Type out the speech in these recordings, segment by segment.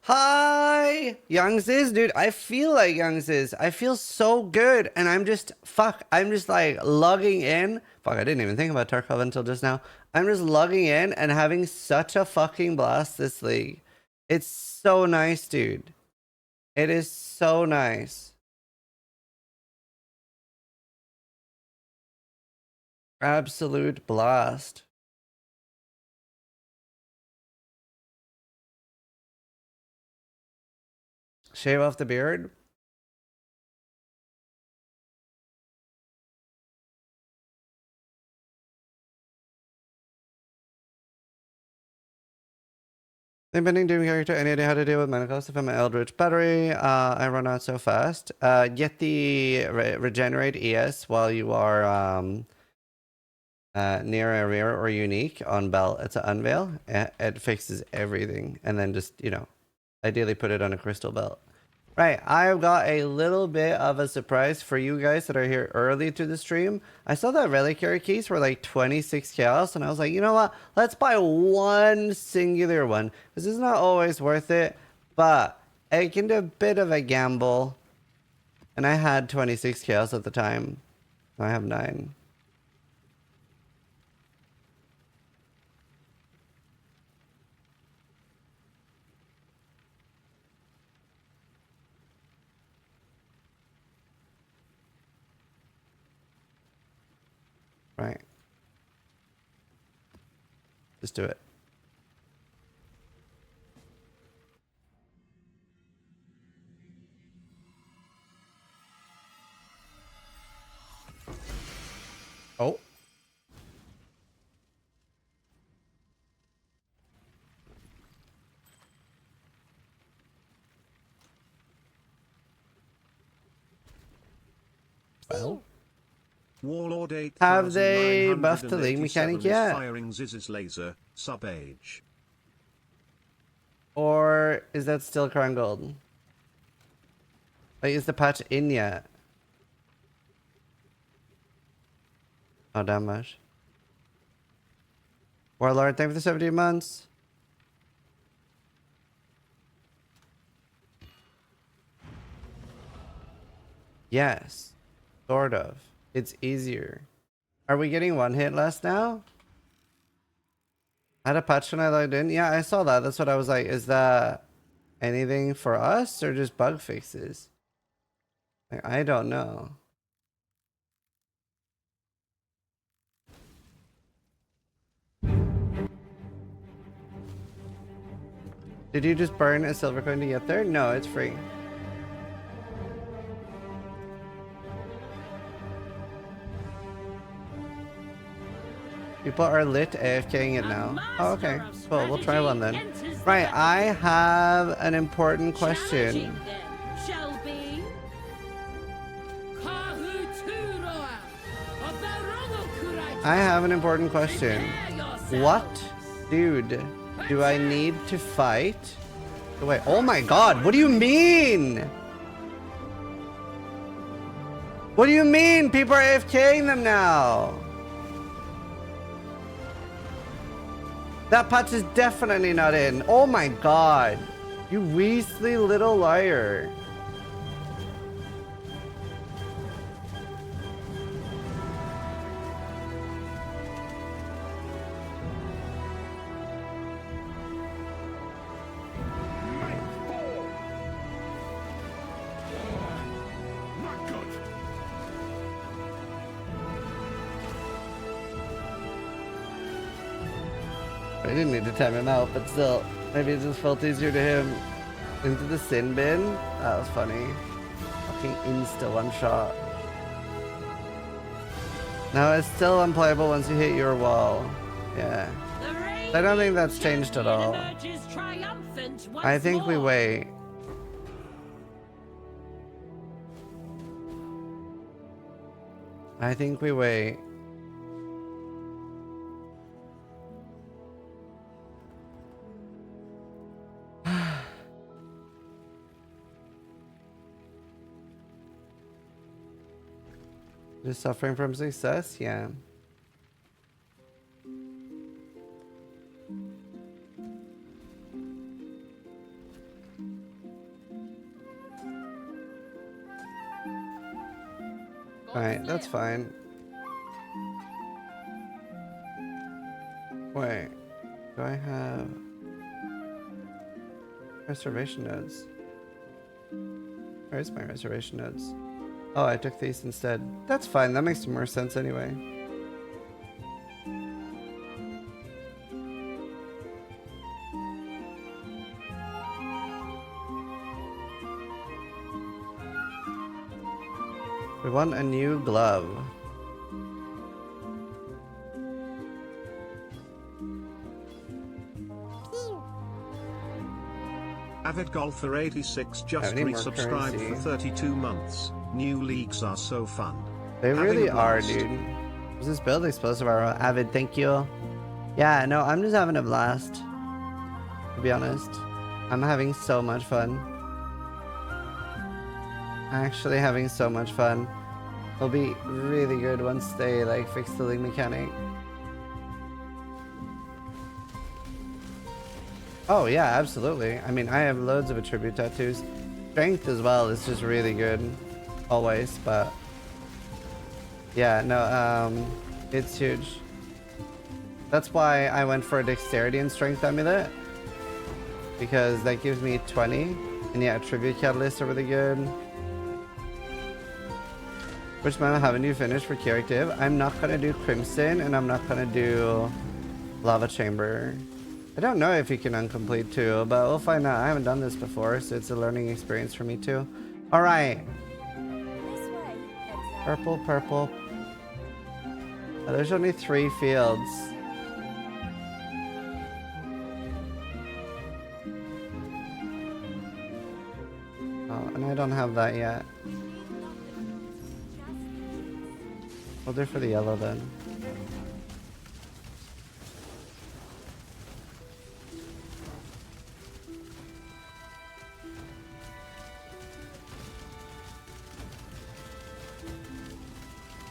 Hi, Young Sis, dude. I feel like Young Sis. I feel so good, and I'm just I'm just like logging in. Fuck, I didn't even think about Tarkov until just now. I'm just logging in and having such a fucking blast this league. It's so nice, dude. It is so nice. Absolute blast. Shave off the beard. Depending doing character, any idea how to deal with mana cost if I'm an Eldritch battery? I run out so fast. Get the regenerate ES while you are near a rare or unique on belt. It's an unveil. It fixes everything, and then just ideally put it on a crystal belt. Right, I've got a little bit of a surprise for you guys that are here early to the stream. I saw that reliquary keys were like 26 chaos, and I was like, you know what? Let's buy one singular one. This is not always worth it, but it can do a bit of a gamble. And I had 26 chaos at the time. I have 9. Right. Just do it. Oh. Well. Warlord Have they buffed the league 8987 mechanic is yet? firing Ziz's laser, sub-age. Or is that still Crown Gold? Like, is the patch in yet? Oh, damn much. Warlord, thank you for the 17 months. Yes, sort of. It's easier. Are we getting one hit less now? I had a patch when I logged in. Yeah, I saw that. That's what I was like. Is that anything for us or just bug fixes? Like, I don't know. Did you just burn a silver coin to get there? No, it's free. People are lit AFKing it now. Oh, okay. Cool. We'll try one then. Right. I have an important question. I have an important question. What dude do I need to fight? Wait, oh my god, what do you mean? What do you mean? People are AFKing them now. That patch is definitely not in. Oh my god. You weaselly little liar. I didn't need to time him out, but still, maybe it just felt easier to him. Into the sin bin? That was funny. Fucking insta one shot. No, it's still unplayable once you hit your wall. Yeah. I don't think that's changed at all. I think we wait. I think we wait. Just suffering from success? Yeah. Alright, that's fine. Wait, do I have reservation nodes? Where's my reservation nodes? Oh, I took these instead. That's fine, that makes more sense anyway. We want a new glove. Avid Golfer 86 just need more resubscribed currency. for 32 months. New leagues are so fun. They Having really a are, blast. dude. Was this build explosive arrow? Avid, thank you. Yeah, no, I'm just having a blast. To be honest. I'm having so much fun. Actually having so much fun. It'll be really good once they like fix the league mechanic. Oh yeah, absolutely. I mean, I have loads of attribute tattoos. Strength as well is just really good. Always, but... Yeah, no, it's huge. That's why I went for a dexterity and strength amulet. Because that gives me 20. And yeah, attribute catalysts are really good. Which map haven't you finished for character? I'm not gonna do Crimson and I'm not gonna do Lava Chamber. I don't know if you can uncomplete too, but we'll find out. I haven't done this before, so it's a learning experience for me too. Alright. Purple, purple. Oh, there's only 3 fields. Oh, and I don't have that yet. We'll do for the yellow then.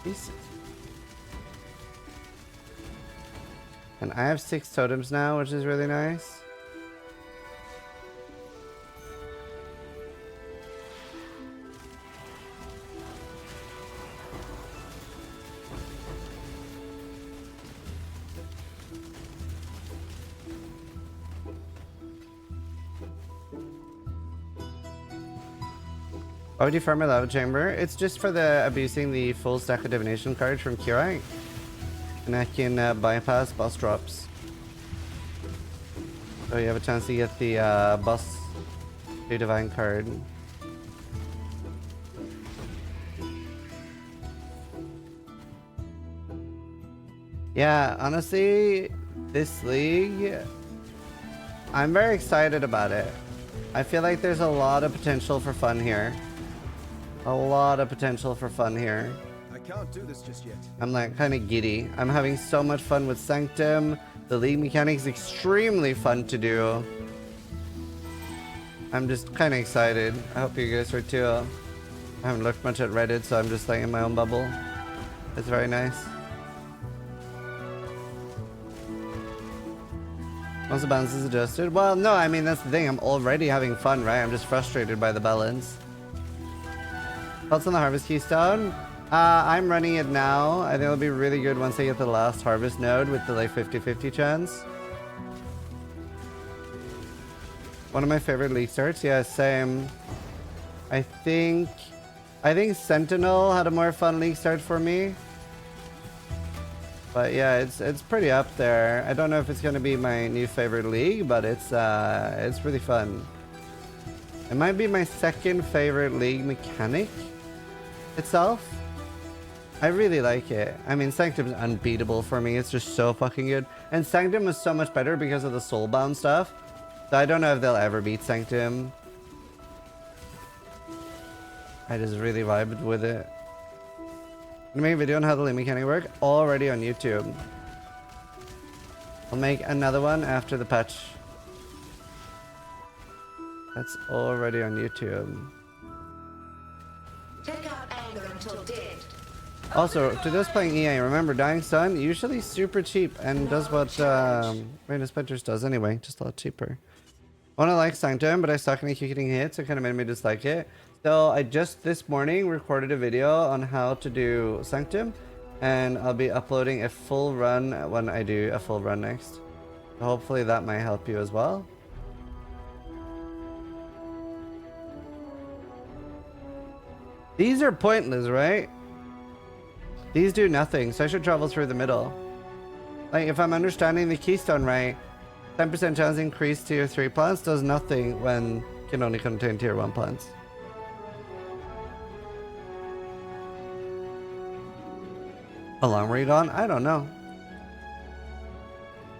Decent. And I have 6 totems now, which is really nice. Why would you farm a lava chamber? It's just for the abusing the full stack of divination card from Kirai. And I can bypass boss drops. So you have a chance to get the boss divine card. Yeah, honestly, this league, I'm very excited about it. I feel like there's a lot of potential for fun here. A lot of potential for fun here. I can't do this just yet. I'm like kind of giddy. I'm having so much fun with Sanctum. The league mechanic is extremely fun to do. I'm just kind of excited. I hope you guys are too. I haven't looked much at Reddit, so I'm just like in my own bubble. It's very nice. Once the balance is adjusted? Well, no, I mean, that's the thing. I'm already having fun, right? I'm just frustrated by the balance. Thoughts on the Harvest Keystone? I'm running it now. I think it'll be really good once I get the last Harvest node with the like 50-50 chance. One of my favorite league starts. Yeah, same. I think Sentinel had a more fun league start for me. But yeah, it's pretty up there. I don't know if it's gonna be my new favorite league, but it's really fun. It might be my second favorite league mechanic itself. I really like it. I mean, Sanctum's unbeatable for me. It's just so fucking good. And Sanctum was so much better because of the soulbound stuff. So I don't know if they'll ever beat Sanctum. I just really vibed with it. I'm gonna make a video on how the league mechanic work already on YouTube. I'll make another one after the patch. That's already on YouTube. Take out anger until dead. Also, to those playing EA, remember Dying Sun usually super cheap and does what Rain of Spectres does anyway, just a lot cheaper. One I like Sanctum, but I suck at hitting hits, so it kind of made me dislike it. So I just this morning recorded a video on how to do Sanctum, and I'll be uploading a full run when I do a full run next. So hopefully that might help you as well. These are pointless, right? These do nothing, so I should travel through the middle. Like, if I'm understanding the keystone right, 10% chance increase tier 3 plants does nothing when can only contain tier 1 plants. How long were you gone? I don't know.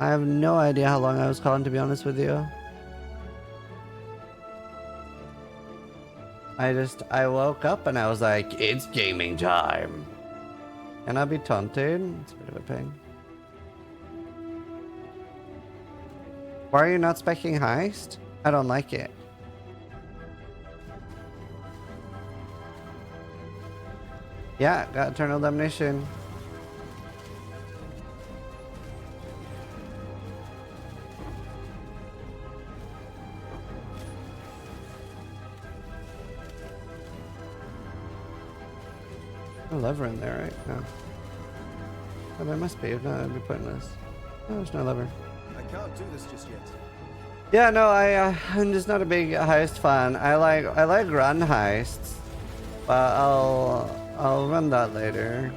I have no idea how long I was gone, to be honest with you. I woke up and I was like, it's gaming time. Can I be taunted? It's a bit of a pain. Why are you not specking heist? I don't like it. Yeah, got eternal damnation. No lever in there, right? No. Oh, there must be. If not, it'd be pointless. Oh, there's no lever. I can't do this just yet. Yeah, no, I'm just not a big heist fan. I like run heists, but I'll run that later.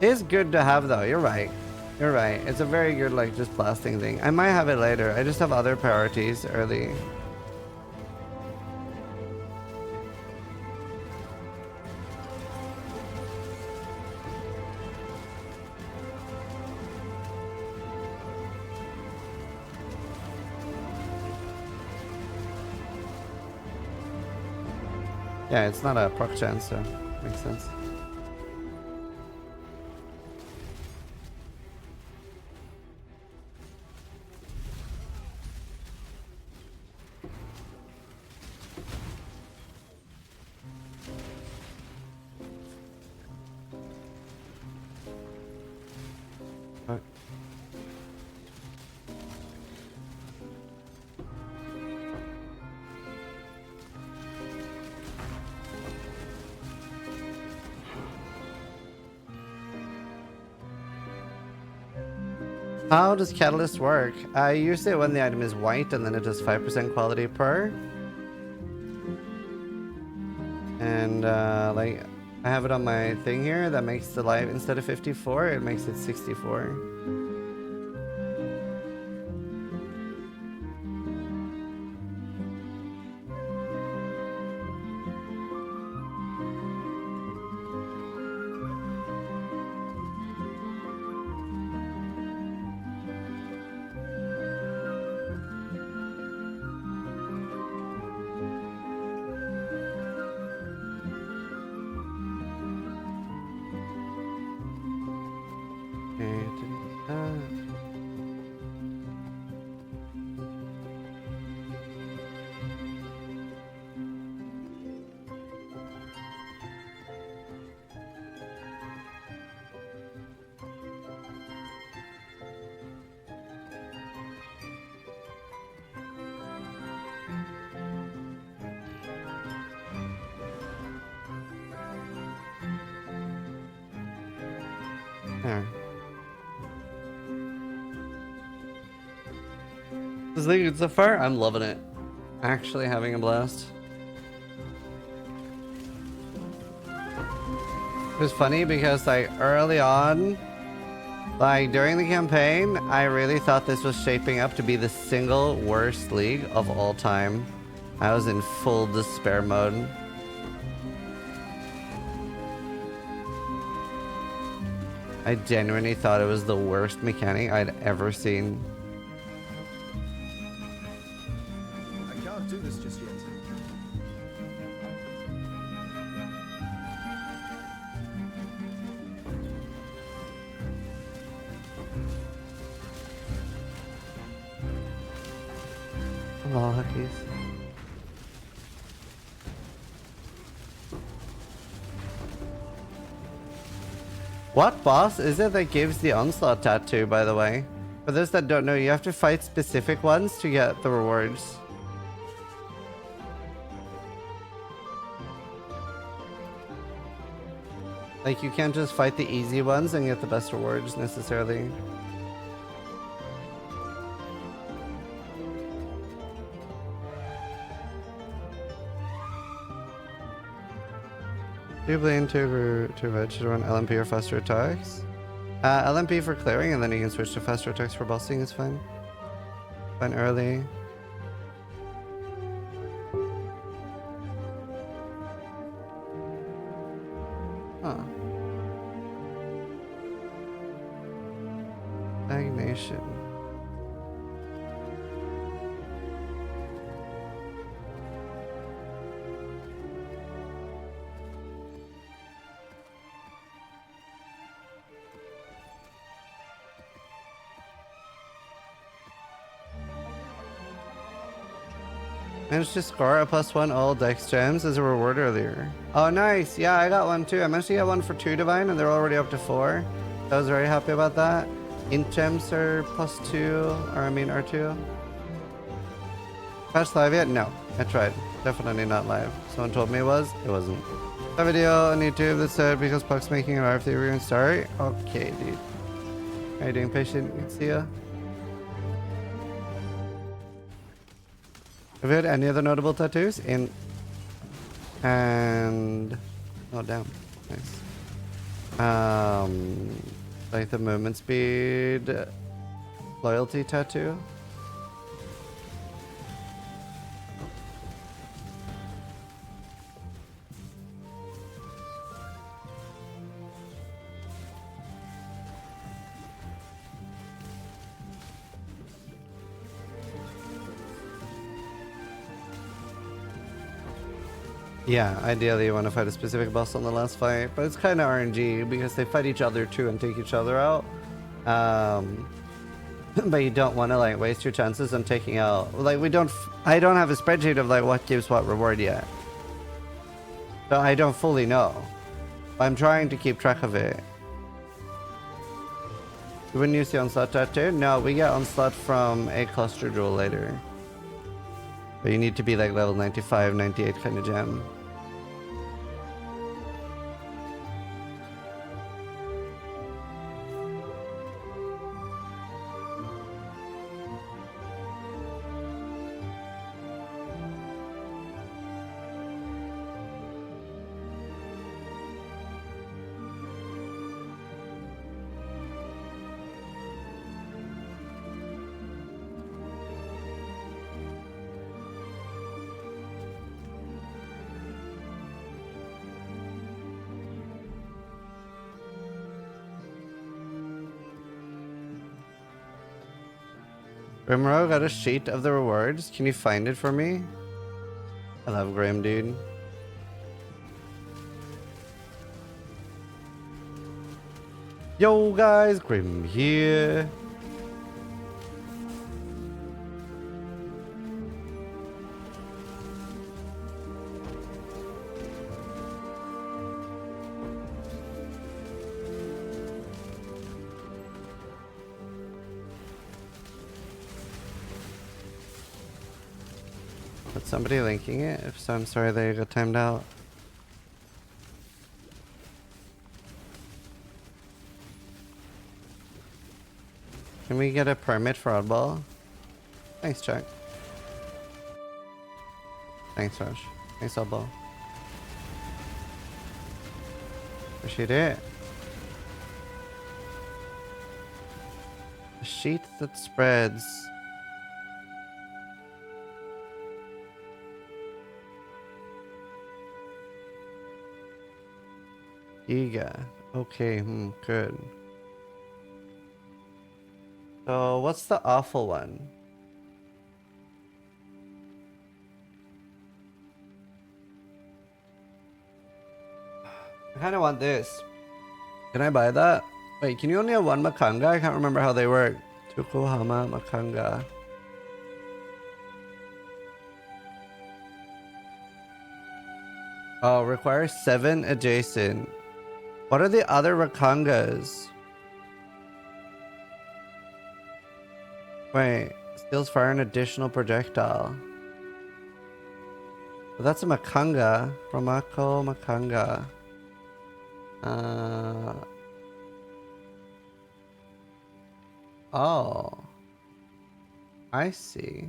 It's good to have though. You're right. You're right. It's a very good like just blasting thing. I might have it later. I just have other priorities early. Yeah, it's not a proc chance, so makes sense. How does Catalyst work? I use it when the item is white and then it does 5% quality per. And like I have it on my thing here that makes the life instead of 54, it makes it 64. There. This thing good so far? I'm loving it. Actually having a blast. It was funny because like early on, like during the campaign, I really thought this was shaping up to be the single worst league of all time. I was in full despair mode. I genuinely thought it was the worst mechanic I'd ever seen. I can't do this just yet. Hello, Huckies. What boss is it that gives the onslaught tattoo, by the way? For those that don't know, you have to fight specific ones to get the rewards. Like, you can't just fight the easy ones and get the best rewards necessarily. Do you blame to red should run LMP or faster attacks? LMP for clearing, and then you can switch to faster attacks for bossing is fine. Fine early. Huh. Stagnation. Managed to score a +1 all dex gems as a reward earlier. Oh, nice. Yeah, I got one too. I managed to get one for 2 divine and they're already up to 4. So I was very happy about that. Int gems are +2, or I mean R2. Patch live yet? No. I tried. Definitely not live. Someone told me it was. It wasn't. A video on YouTube that said because Puck's making an RFD we're gonna start. Okay, dude. How you doing, patient? See ya. Have you had any other notable tattoos? And oh damn, nice. Like the movement speed loyalty tattoo. Yeah, ideally you want to fight a specific boss on the last fight, but it's kind of RNG because they fight each other too and take each other out. But you don't want to like waste your chances on taking out, like I don't have a spreadsheet of like what gives what reward yet. So I don't fully know. I'm trying to keep track of it. You wouldn't use the onslaught tattoo? No, we get onslaught from a cluster jewel later. But you need to be like level 95, 98 kind of gem. Grimro got a sheet of the rewards. Can you find it for me? I love Grim, dude. Yo guys, Grim here. Is somebody linking it? If so, I'm sorry they got timed out. Can we get a permit for Oddball? Thanks, Chuck. Thanks, Rush. Thanks, Oddball. Appreciate it. A sheet that spreads. Giga. Okay, good. So, what's the awful one? I kind of want this. Can I buy that? Wait, can you only have one Makanga? I can't remember how they work. Tukuhama Makanga. Oh, requires 7 adjacent. What are the other Rakangas? Wait, steals fire an additional projectile. But that's a Makanga. Romako Makanga. Uh. Oh. I see.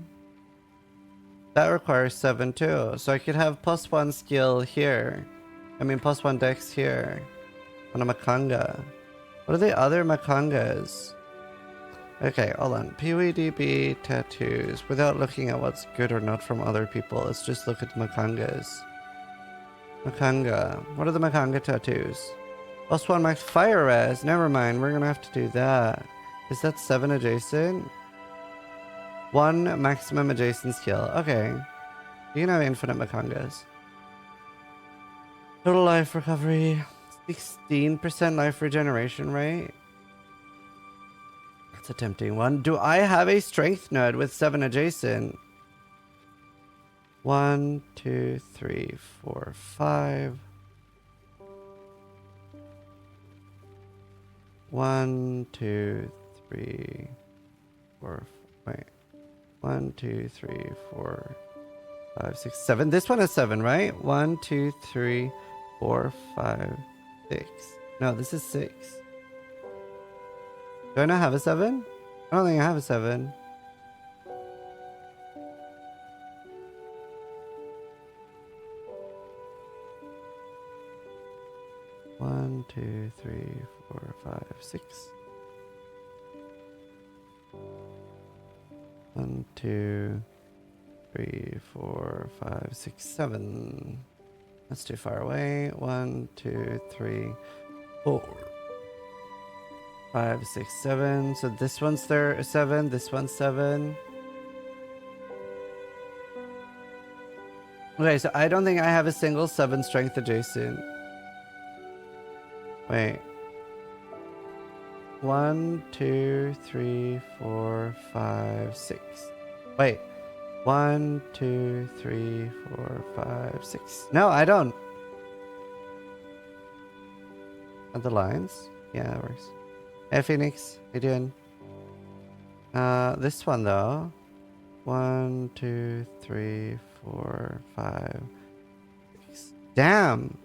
That requires 7 too. So I could have +1 skill here. I mean +1 dex here. On a Makanga. What are the other Makangas? Okay, hold on. PWDB tattoos. Without looking at what's good or not from other people, let's just look at Makangas. Makanga. What are the Makanga tattoos? +1 max fire res. Never mind, we're gonna have to do that. Is that 7 adjacent? 1 maximum adjacent skill. Okay. You can have infinite Makangas. Total life recovery. 16% life regeneration rate. That's a tempting one. Do I have a strength node with 7 adjacent? 1, 2, 3, 4, 5. 1, 2, 3, 4. Wait. 1, 2, 3, 4, 5, 6, 7. This one is 7, right? 1, 2, 3, 4, 5, 6. No, this is 6. Do I not have a 7? I don't think I have a 7. One, 2, 3, 4, 5, 6. 1, 2, 3, 4, 5, 6, 7. That's too far away. 1, 2, 3, 4, 5, 6, 7. So this one's 7. This one's 7. Okay, so I don't think I have a single 7 strength adjacent. Wait. 1, 2, 3, 4, 5, 6. Wait. 1, 2, 3, 4, 5, 6. No, I don't. Are the lines? Yeah, that works. Hey, Phoenix. How you doing? This one, though. 1, 2, 3, 4, 5, 6. Damn!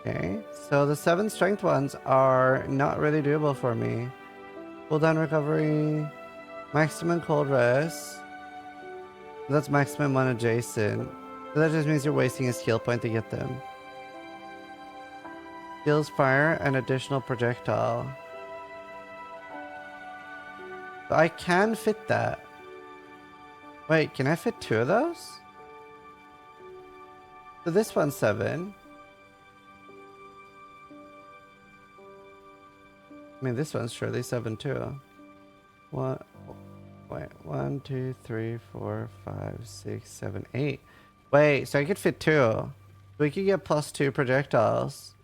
Okay, so the 7 strength ones are not really doable for me. Cooldown recovery, maximum cold rest. That's maximum 1 adjacent. So that just means you're wasting a skill point to get them. Skills fire and additional projectile. So I can fit that. Wait, can I fit 2 of those? So this one's 7. I mean, this one's surely 7 too. Wait, 1, 2, 3, 4, 5, 6, 7, 8. Wait, so I could fit 2. We could get +2 projectiles.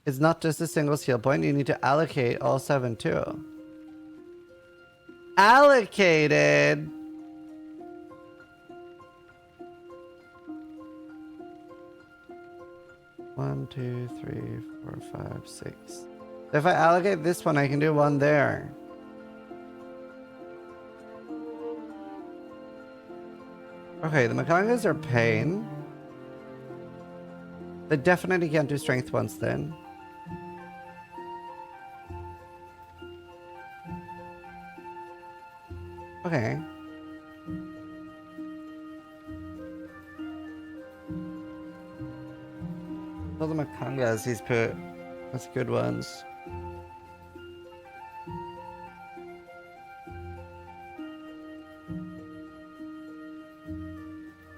It's not just a single skill point. You need to allocate all 7 too. Allocated! One, 2, 3, 4, 5, 6. So if I allocate this one, I can do 1 there. Okay, the Makangas are pain. They definitely can't do strength ones then. Okay. All the Makangas he's put. That's good ones.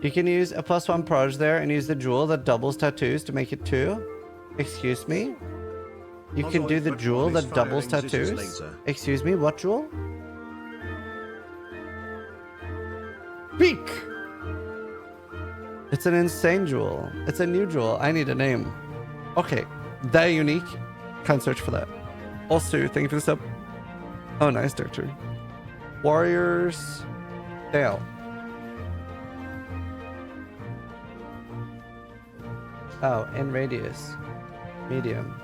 You can use a +1 proj there and use the jewel that doubles tattoos to make it 2. Excuse me? You can do the jewel that doubles tattoos? Excuse me, what jewel? Speak! It's an insane jewel. It's a new jewel. I need a name. Okay, that unique. Can't search for that. Also, thank you for the sub. Oh, nice, Doctor. Warriors. Dale. Oh, in radius. Medium.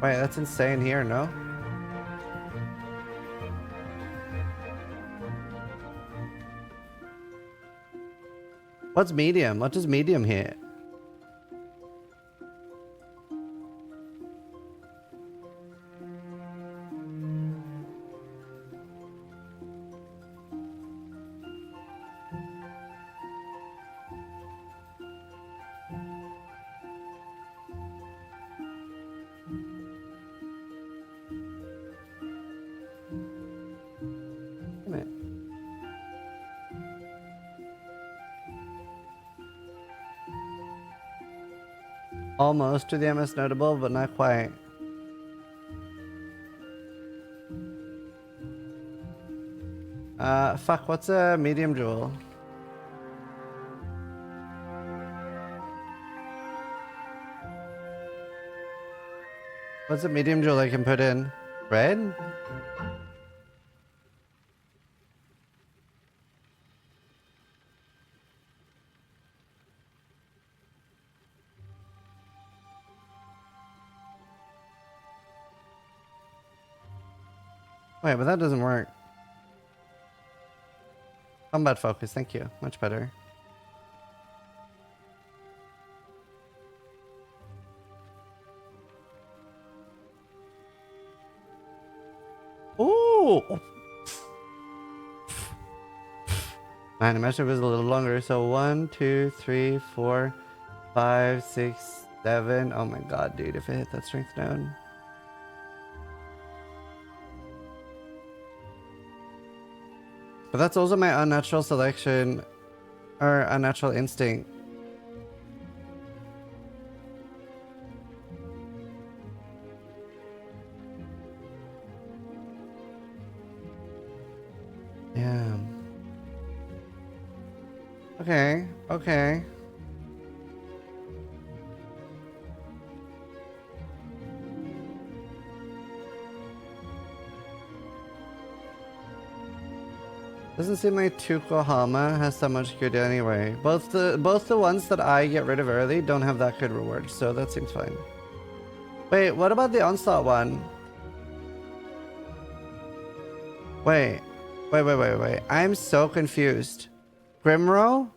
Wait, that's insane here, no? What's medium? What does medium hit? Damn it. Almost to the MS notable, but not quite. Fuck, what's a medium jewel? What's a medium jewel I can put in? Red? Wait, but that doesn't work. Combat focus, thank you. Much better. Ooh! Man, imagine if it was a little longer. So 1, 2, 3, 4, 5, 6, 7. Oh my god, dude, if it hit that strength down. But that's also my unnatural selection, or unnatural instinct. Yeah. Okay, okay. Doesn't seem like Tukohama has so much good anyway. Both the ones that I get rid of early don't have that good reward, so that seems fine. Wait, what about the onslaught one? Wait. I'm so confused. Grimrow?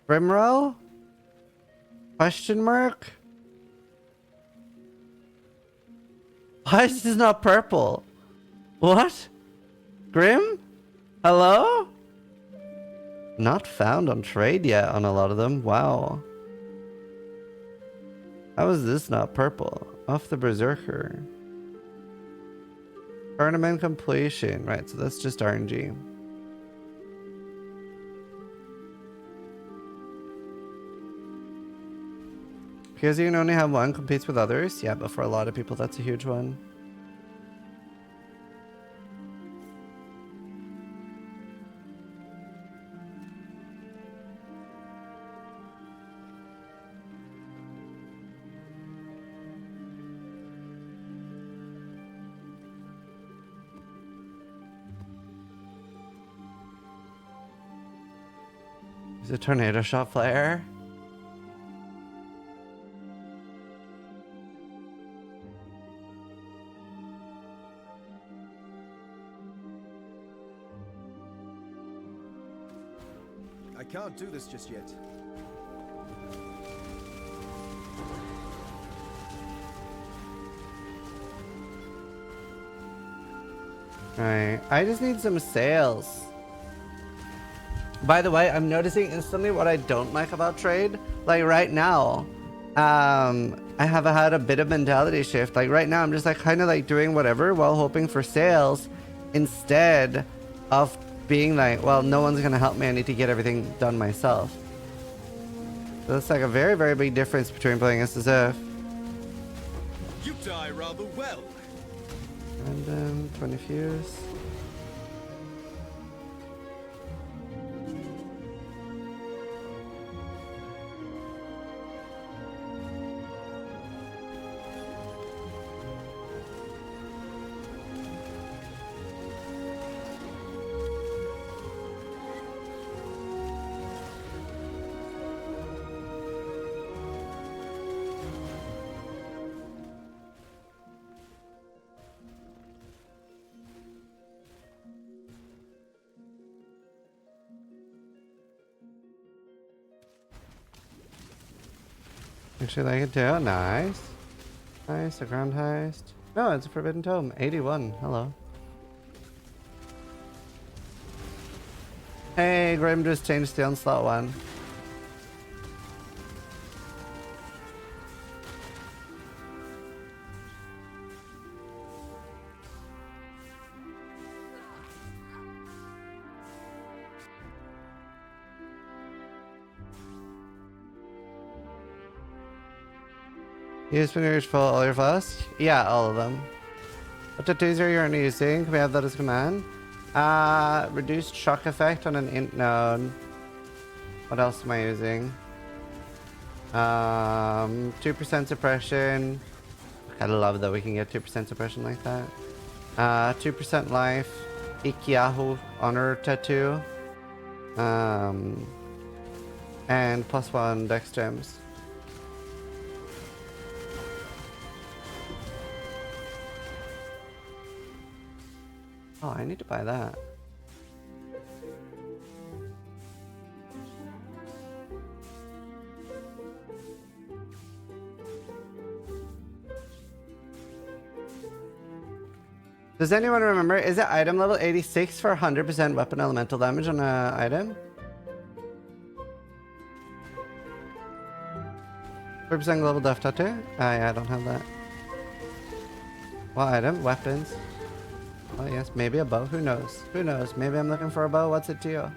Grimrow? Question mark? Why is this not purple? What? Grim? Hello? Not found on trade yet on a lot of them. Wow. How is this not purple? Off the Berserker. Tournament completion. Right, so that's just RNG. Because you can only have one competes with others. Yeah, but for a lot of people, that's a huge one. Is it tornado shot flare? I can't do this just yet. Alright, I just need some sales. By the way, I'm noticing instantly what I don't like about trade. Like right now, I have had a bit of mentality shift. Like right now, I'm just like kind of like doing whatever while hoping for sales instead of being like, well, no one's gonna help me. I need to get everything done myself. So that's like a very, very big difference between playing SSF. You die rather well. Random 20 fuse. Actually like it too. Nice. Nice, a ground heist. No, it's a forbidden tome. 81. Hello. Hey, Grim just changed the onslaught one. You just finished full all your flasks? Yeah, all of them. What tattoos are you currently using? Can we have that as command? Reduced shock effect on an int node. What else am I using? 2% suppression. I love that we can get 2% suppression like that. 2% life. Ikiahu honor tattoo. And +1 dex gems. Oh, I need to buy that. Does anyone remember? Is it item level 86 for 100% weapon elemental damage on an item? 3% global death tattoo? Yeah, I don't have that. What item? Weapons. Oh yes, maybe a bow. Who knows? Who knows? Maybe I'm looking for a bow. What's it to you?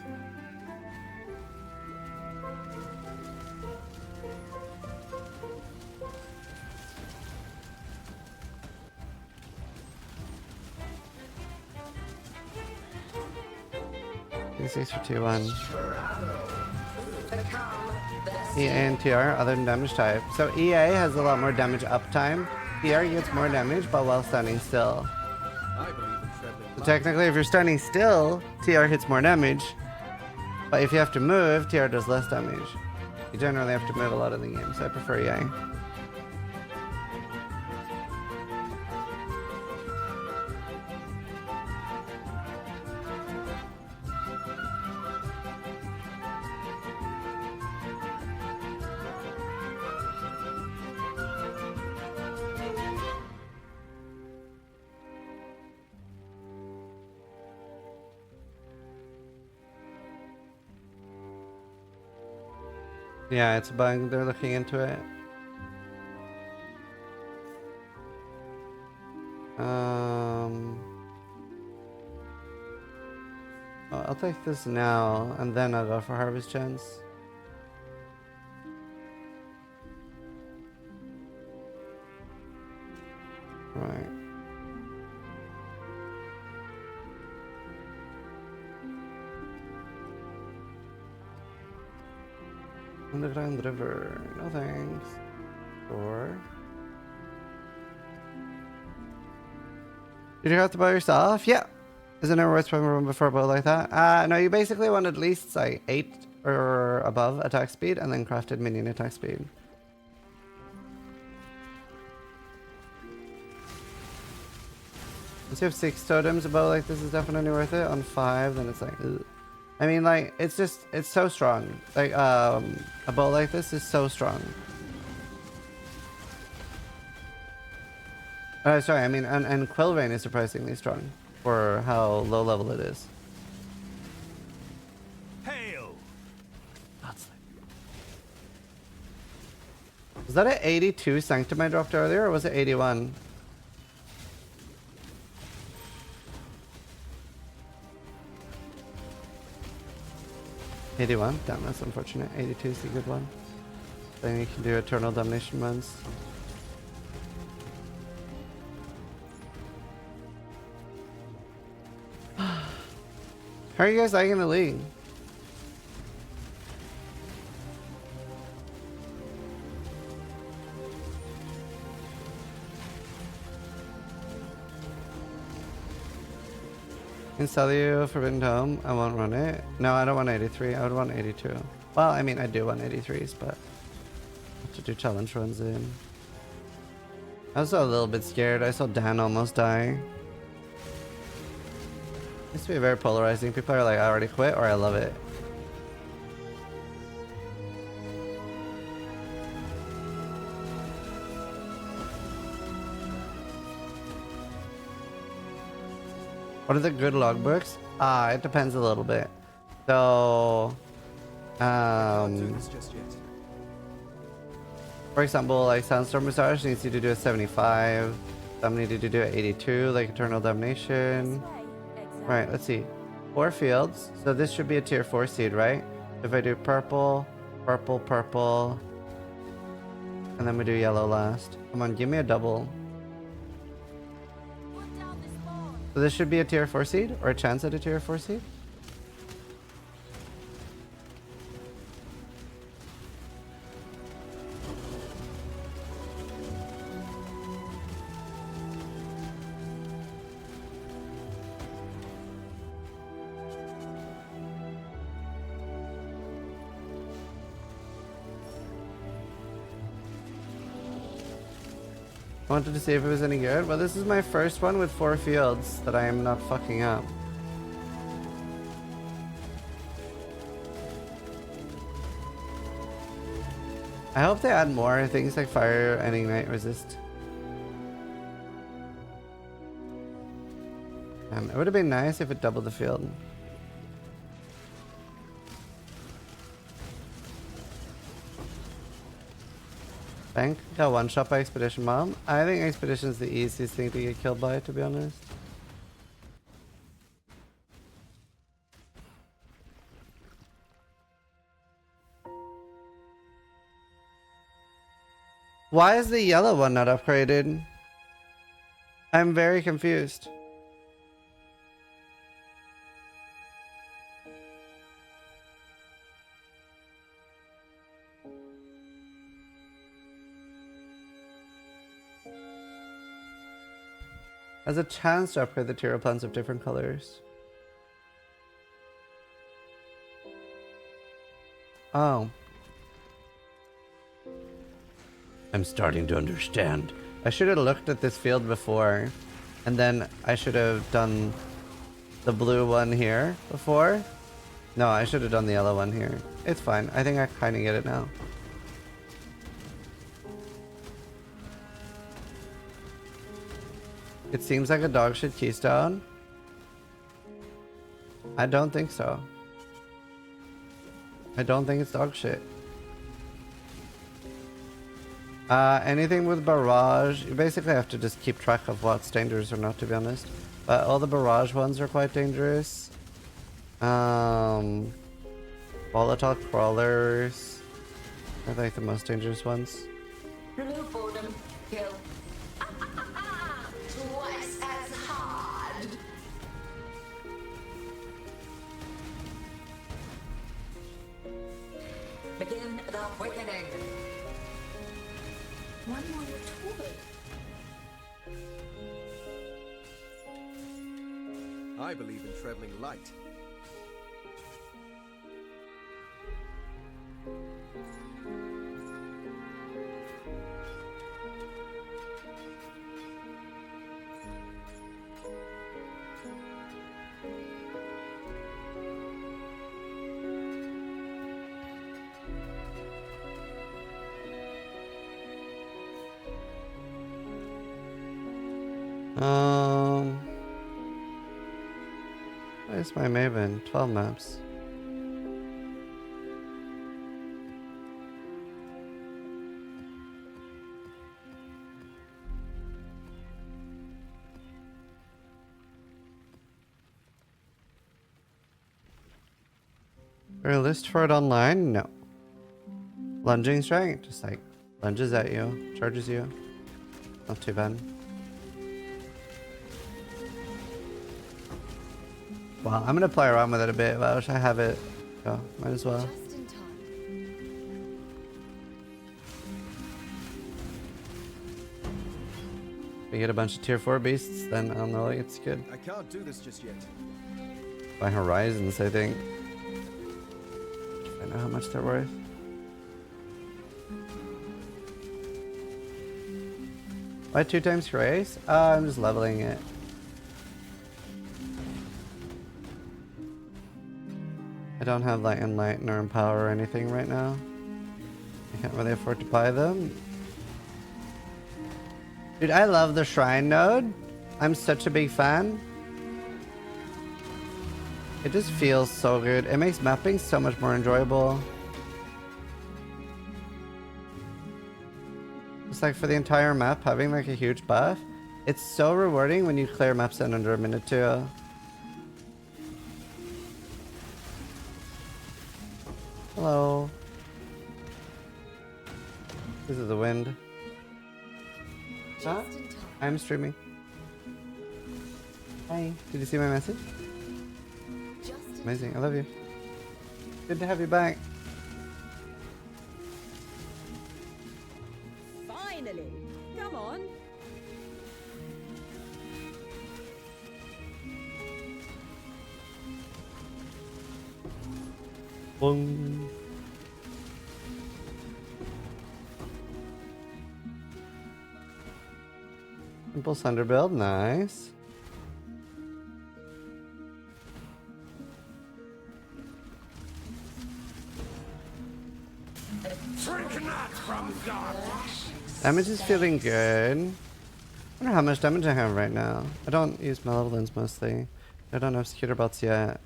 D6 for 2-1. EA and TR, other than damage type. So EA has a lot more damage uptime. TR gets more damage, but while standing still. I believe in traveling. So technically, if you're standing still, TR hits more damage. But if you have to move, TR does less damage. You generally have to move a lot in the game, so I prefer EA. Yeah, it's a bug. They're looking into it. I'll take this now, and then I'll go for Harvest Chance. Right. Underground River. No thanks. Or did you have to buy yourself? Yeah. Isn't it worth playing before a bow like that? No, you basically want at least like 8 or above attack speed and then crafted minion attack speed. Once you have 6 totems, a bow like this is definitely worth it. On 5, then it's like, ugh. I mean, like, it's so strong. Like, a bow like this is so strong. Sorry, I mean, and Quill Rain is surprisingly strong for how low level it is. Hail! Was that an 82 Sanctum I dropped earlier, or was it 81? '81? Damn, that's unfortunate. 82 is a good one. Then you can do Eternal Damnation ones. How are you guys liking the league? Can sell you Forbidden Tome. I won't run it. No, I don't want 83. I would want 82. Well, I mean, I do want 83s, but I have to do challenge runs in. I was a little bit scared. I saw Dan almost die. It used to be very polarizing. People are like, I already quit, or I love it. What are the good logbooks? It depends a little bit. So, Can't do this just yet. for example, like Sandstorm Massage needs you to do a 75. Some need you to do a 82, like Eternal Damnation. Right, let's see. 4 fields. So this should be a tier 4 seed, right? If I do purple, purple, purple, and then we do yellow last. Come on, give me a double. So this should be a tier 4 seed, or a chance at a tier 4 seed. I wanted to see if it was any good. Well, this is my first one with 4 fields that I am not fucking up. I hope they add more things like fire and ignite resist. It would have been nice if it doubled the field. Bank got one shot by Expedition Mom. I think Expedition is the easiest thing to get killed by, to be honest. Why is the yellow one not upgraded? I'm very confused. Has a chance to upgrade the tier plants of different colors. Oh. I'm starting to understand. I should have looked at this field before, and then I should have done the blue one here before. No, I should have done the yellow one here. It's fine. I think I kind of get it now. It seems like a dog shit keystone. I don't think so. I don't think it's dog shit. Anything with barrage, you basically have to just keep track of what's dangerous or not, to be honest. But all the barrage ones are quite dangerous. Volatile crawlers are like the most dangerous ones. Blue Fordham, kill. Twice as hard. Begin the quickening. One more tool. I believe in traveling light. Where's my Maven? 12 maps. Is there a list for it online? No. Lunging strike? Just like lunges at you, charges you. Not too bad. Well, I'm gonna play around with it a bit, but I wish I have it. So, might as well. Just in time. If we get a bunch of tier 4 beasts, then I'll know it's good. I can't do this just yet. By Horizons, I think. I know how much they're worth. Why 2 times race? I'm just leveling it. I don't have Light and Light nor Empower or anything right now. I can't really afford to buy them. Dude, I love the Shrine node. I'm such a big fan. It just feels so good. It makes mapping so much more enjoyable. It's like for the entire map, having like a huge buff. It's so rewarding when you clear maps in under a minute too. Hello. This is the wind. Huh? I'm streaming. Hi. Did you see my message? Amazing. I love you. Good to have you back. Finally. Come on. Boom. Simple Thunder build, nice. Damage is feeling good. I wonder how much damage I have right now. I don't use my level ins mostly. I don't have Skeeter bots yet.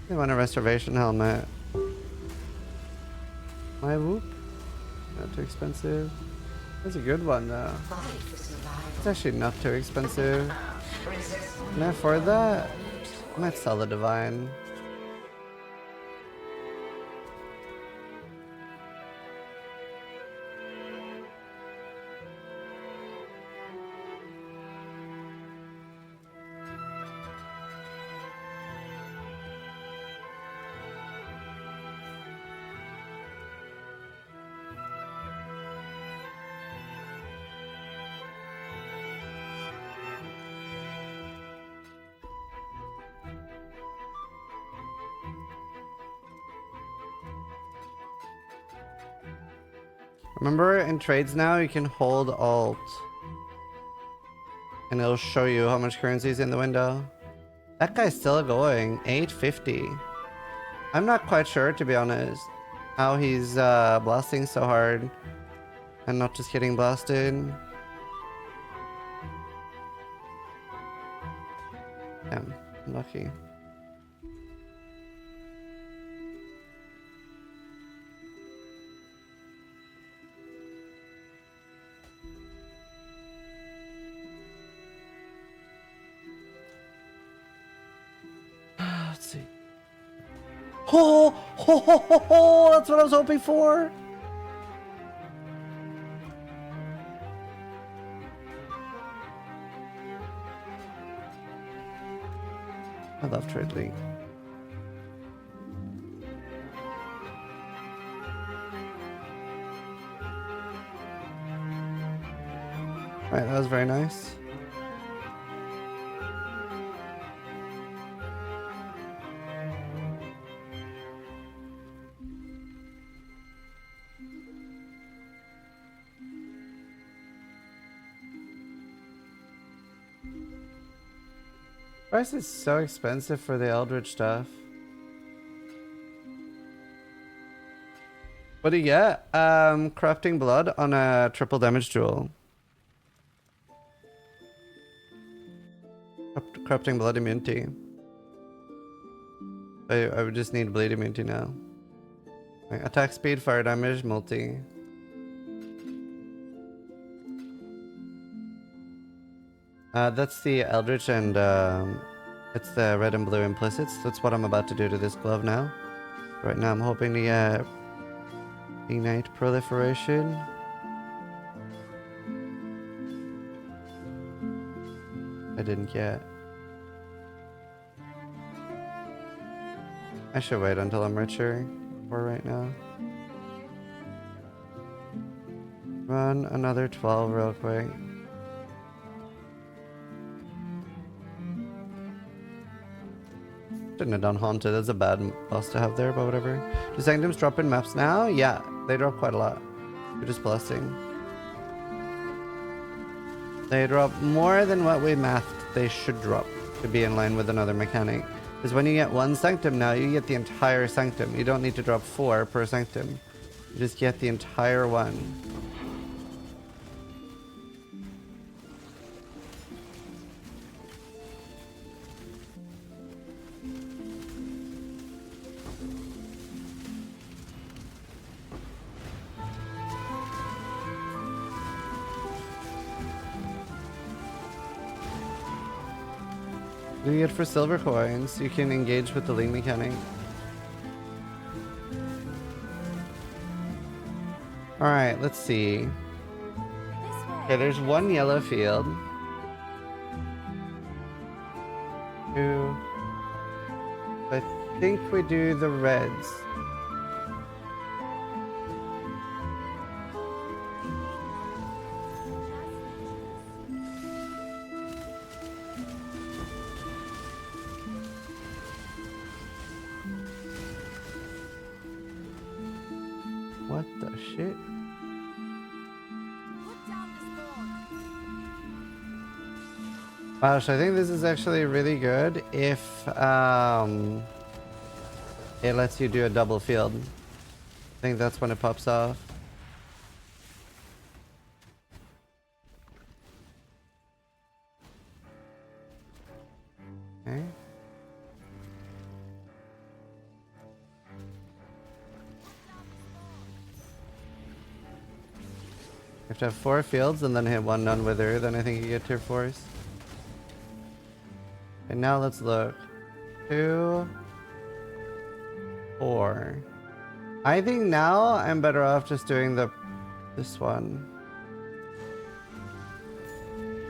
They want a restoration helmet. My whoop. Not too expensive. That's a good one though. It's actually not too expensive. Can I afford that? I might sell the divine. Remember in trades now you can hold alt and it'll show you how much currency is in the window. That guy's still going 850. I'm not quite sure, to be honest, how he's blasting so hard and not just getting blasted. Damn, lucky. Let's see. Oh, ho, ho, ho, ho, that's what I was hoping for. I love Trade League. Right, that was very nice. Price is so expensive for the Eldritch stuff. What do you get? Corrupting Blood on a triple damage duel. Corrupting Blood immunity. I would just need bleed immunity now. Right, attack speed, fire damage, multi. That's the Eldritch and it's the red and blue implicits. That's what I'm about to do to this glove now. Right now I'm hoping to get Ignite Proliferation. I didn't get. I should wait until I'm richer for right now. Run another 12 real quick. Shouldn't have done Haunted. That's a bad boss to have there, but whatever. Do Sanctums drop in maps now? Yeah, they drop quite a lot. You're just blessing. They drop more than what we mathed they should drop to be in line with another mechanic. Because when you get one Sanctum now, you get the entire Sanctum. You don't need to drop 4 per Sanctum. You just get the entire one. Doing it for silver coins, you can engage with the league mechanic. Alright, let's see. Okay, there's one yellow field. 2. I think we do the reds. What the shit? Wow, so I think this is actually really good if it lets you do a double field. I think that's when it pops off. Okay. You have to have 4 fields and then hit 1 non-wither, then I think you get tier 4s. And now let's look. 2, 4. I think now I'm better off just doing this one.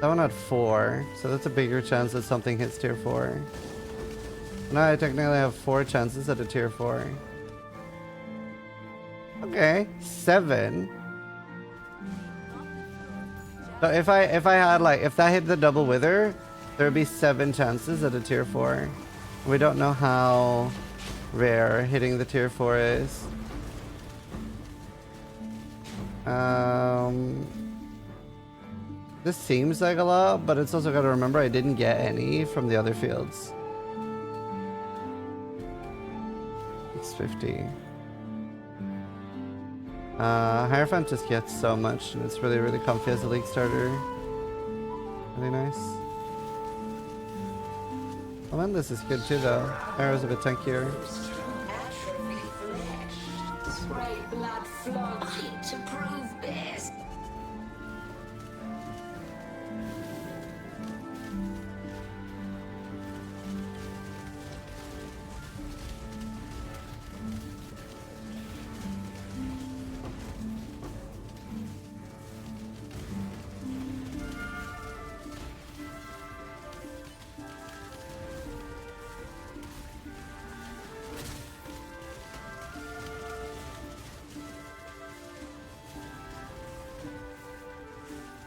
That one had 4, so that's a bigger chance that something hits tier 4. Now I technically have 4 chances at a tier 4. Okay, 7. So if I had like, if that hit the double wither, there would be 7 chances at a tier 4. We don't know how rare hitting the tier 4 is. This seems like a lot, but it's also got to remember I didn't get any from the other fields. It's 50. Hierophant just gets so much, and it's really, really comfy as a league starter. Really nice. Oh man, this is good too though. Arrow's a bit tankier. Atrophy flesh. Red blood flow to prove best.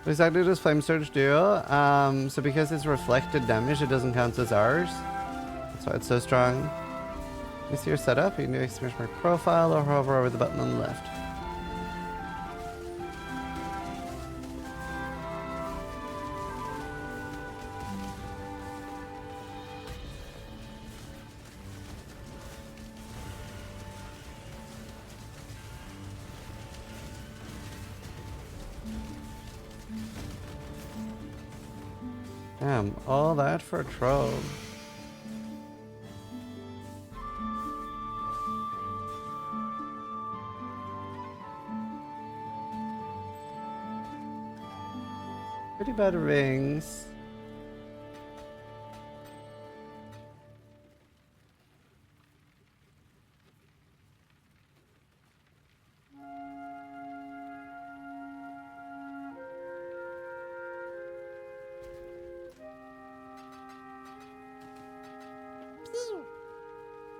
What exactly does Flame Surge do? So because it's reflected damage, it doesn't count as ours. That's why it's so strong. You see your setup, you can do exclamation mark profile or hover over the button on the left. Damn, all that for a troll. Pretty bad rings.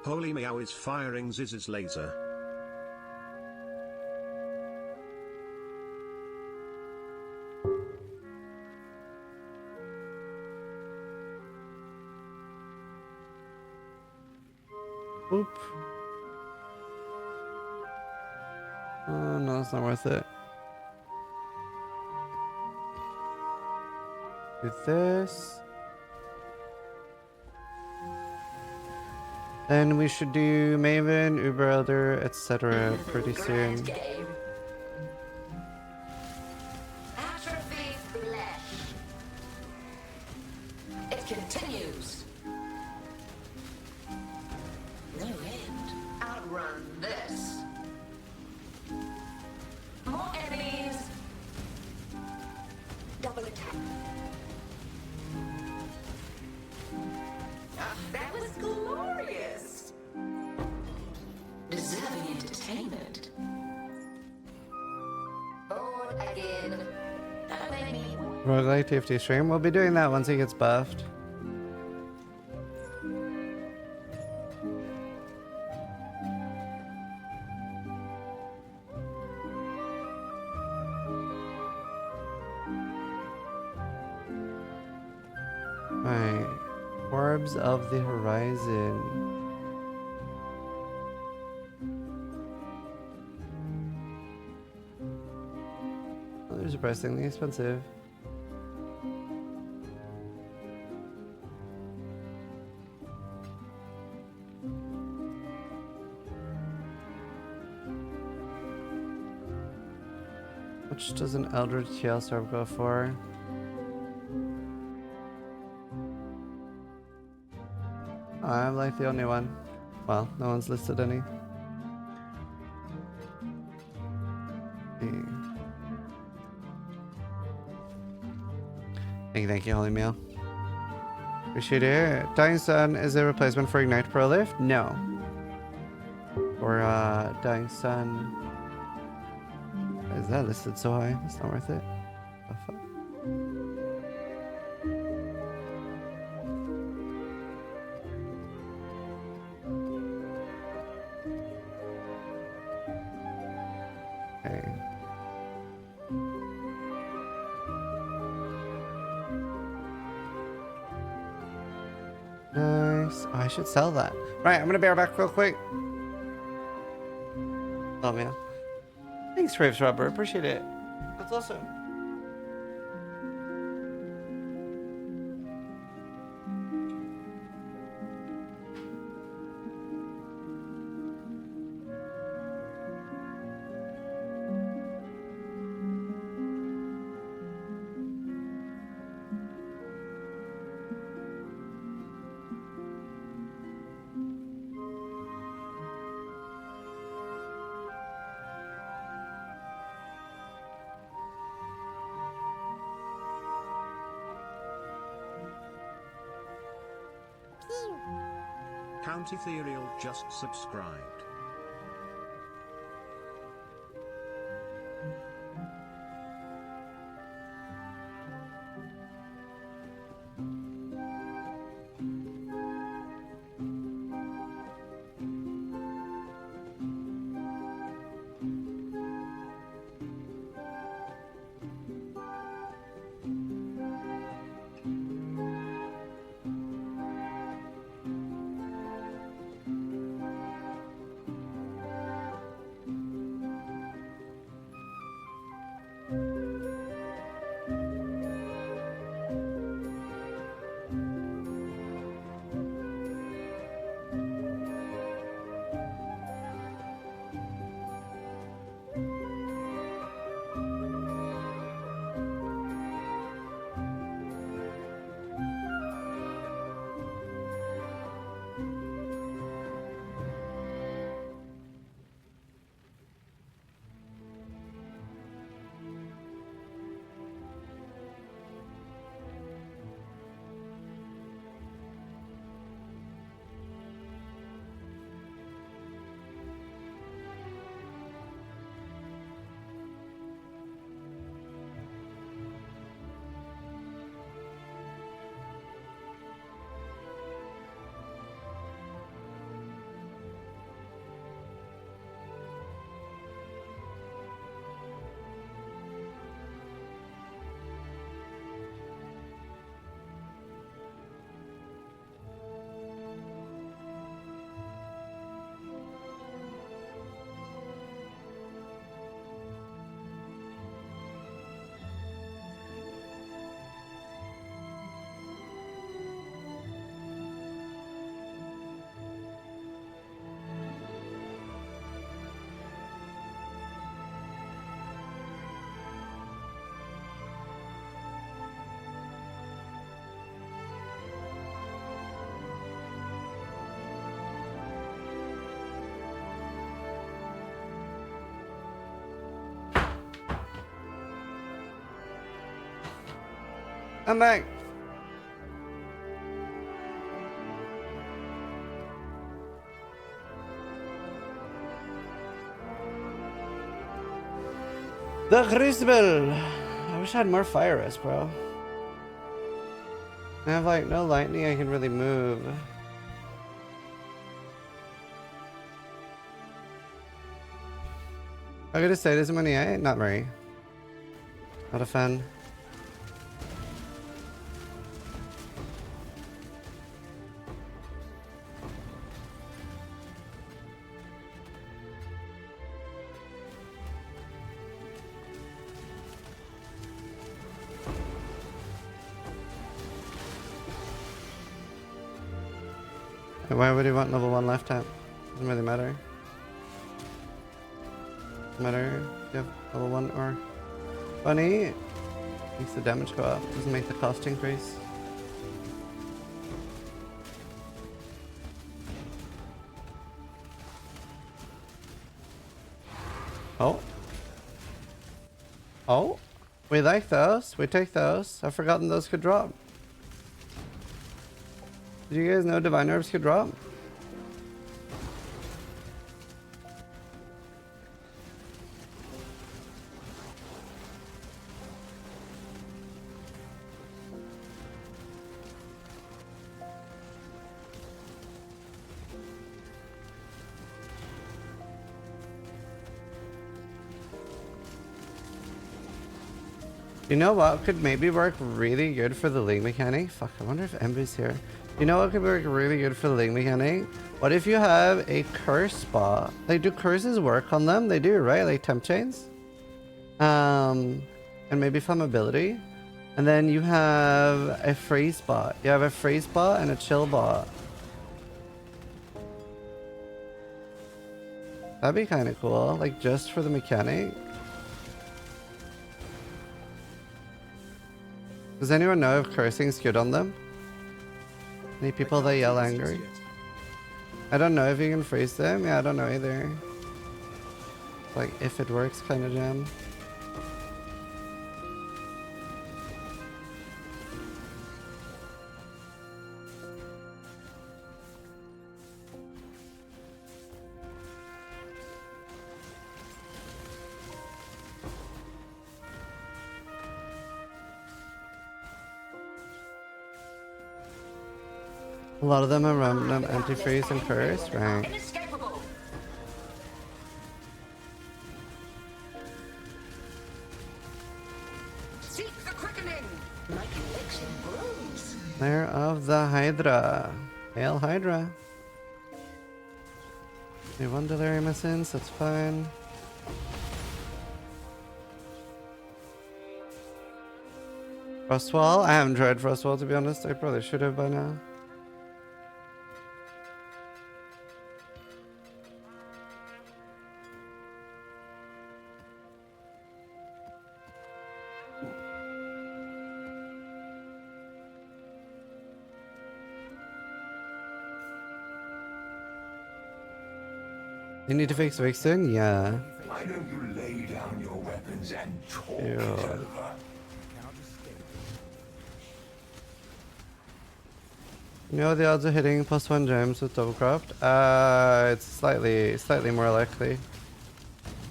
Holy Meow is firing Ziz's laser. Oop. Oh, no, it's not worth it. Do this. Then we should do Maven, Uber Elder, etc. pretty soon. Endgame. Atrophy flesh. It continues. No end. Outrun this. More enemies. Double attack. glorious. Deserving entertainment. Bored again. That made me. Roguelike TFT stream. We'll be doing that once he gets buffed. Right. Orbs of the Horizon. Oh, they're surprisingly expensive. Which does an Eldritch Hailstorm go for? Oh, I'm like the only one. Well, no one's listed any. Thank you, Holy Meal. Appreciate it. Dying Sun is a replacement for Ignite Pro Lift? No. Or Dying Sun. Why is that listed so high? That's not worth it. Oh, fuck. Okay. Nice. Oh, I should sell that. Right, I'm gonna bear back real quick. Oh man. Thanks, Raves Rubber. Appreciate it. That's awesome. Count Ethereal just subscribed. I'm back. The Crucible! I wish I had more fire rest, bro. I have like no lightning I can really move. I gotta say, this money, not very. Not a fan. Why would he want level 1 left tap? Doesn't really matter. Doesn't matter if you have level 1 or bunny. Makes the damage go up, doesn't make the cost increase. Oh. Oh. We like those. We take those. I've forgotten those could drop. Did you guys know divine herbs could drop? You know what could maybe work really good for the league mechanic? Fuck, I wonder if Emby's here. You know what could work really good for the league mechanic? What if you have a curse spot? Like, do curses work on them? They do, right? Like temp chains? And maybe flammability. And then you have a freeze bot. You have a freeze bot and a chill bot. That'd be kind of cool. Like, just for the mechanic. Does anyone know if cursing's good on them? Any people that yell angry? I don't know if you can freeze them. Yeah, I don't know either. Like, if it works kind of jam. A lot of them are random antifreeze and curse, right? Inescapable. Seek the quickening. My conviction grows. Lair of the Hydra. Hail Hydra. We one delirium essence, that's fine. Frostwall? I haven't tried Frostwall to be honest. I probably should have by now. You need to fix Vixen? Yeah. Why don't you lay down your weapons and talk Ew. it over? You know the odds of hitting +1 gems with double cropped? It's slightly more likely.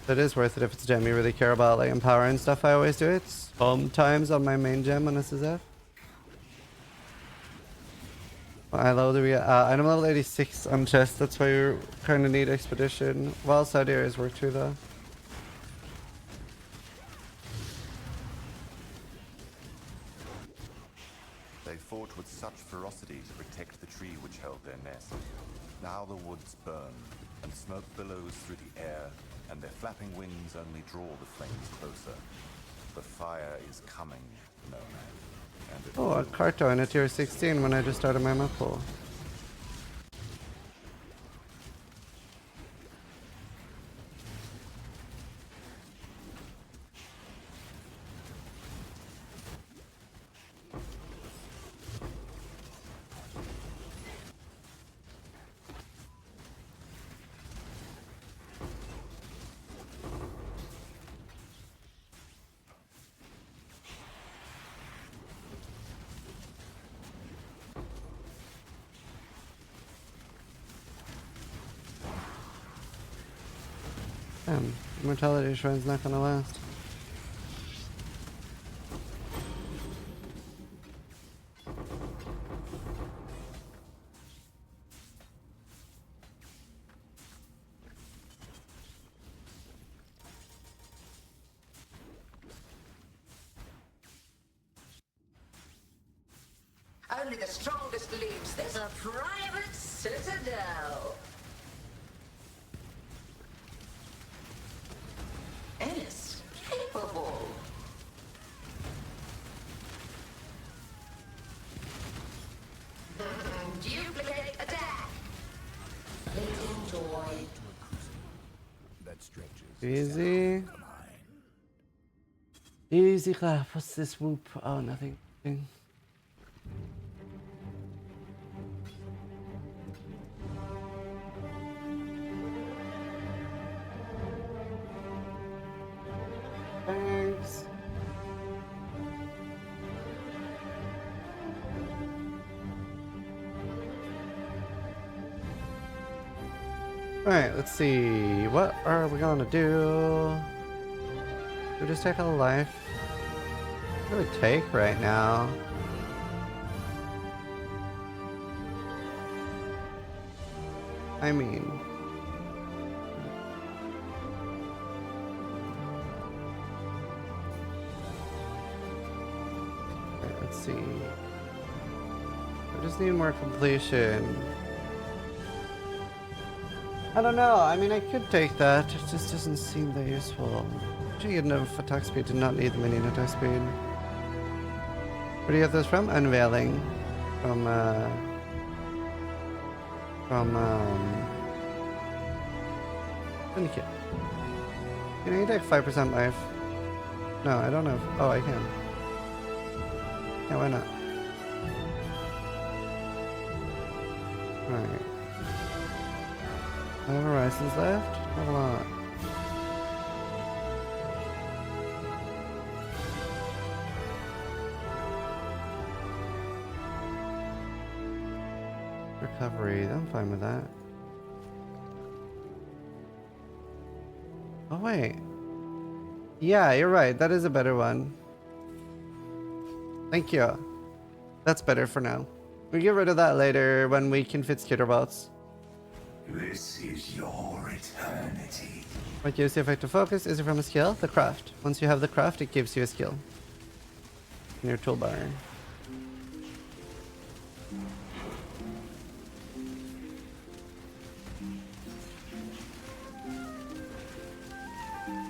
But it is worth it if it's a gem you really care about, like Empower and stuff. I always do it. Sometimes on my main gem on SSF. I level do we get? Item level 86 on chest, that's why you kind of need expedition. Well, side areas work too though. They fought with such ferocity to protect the tree which held their nest. Now the woods burn, and smoke billows through the air, and their flapping wings only draw the flames closer. The fire is coming, no man. And it Oh, a Carto in a tier 16 when I just started my map pool. Damn, Immortality Shrine's not gonna last. Only the strongest leaves. There's a private citadel. Inescapable. Duplicate attack. Enjoy. That stretches. Easy. Easy clap. What's this whoop? Oh, nothing. Thanks. Right, let's see. What are we gonna do? We just take a life. What do we take right now? I mean, right, let's see. I just need more completion. I don't know. I mean, I could take that. It just doesn't seem that useful. Actually, you know, attack speed did not need the minion attack speed. Where do you get this from? Unveiling. From Syndicate. Can I take 5% life? No, I don't know. Oh, I can. Yeah, why not? Alright. I have horizons left? Not a lot. Recovery, I'm fine with that. Oh wait. Yeah, you're right. That is a better one. Thank you. That's better for now. We get rid of that later when we can fit skitter bots. This is your eternity. What gives the effect of focus? Is it from a skill? The craft. Once you have the craft, it gives you a skill in your toolbar.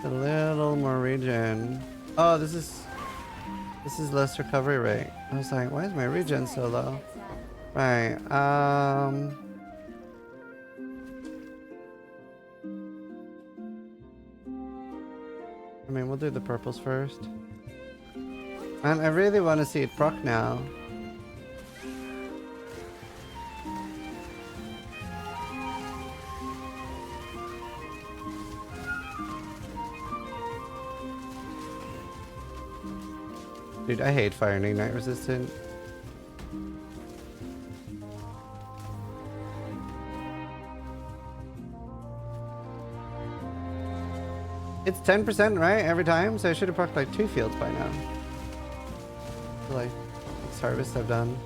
A little more regen. Oh, this is less recovery rate. I was like, why is my regen so low? Right. I mean, we'll do the purples first. And I really want to see it proc now. Dude, I hate fire and ignite resistant. It's 10%, right? Every time? So I should have procced like 2 fields by now. So like, this harvest I've done.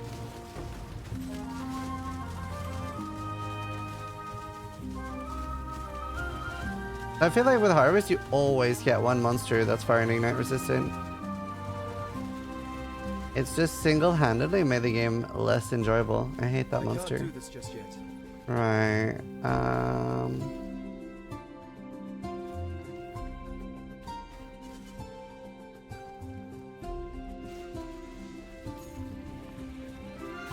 I feel like with harvest, you always get one monster that's fire and ignite resistant. It's just single-handedly made the game less enjoyable. I hate that monster. Can't do this just yet. Right.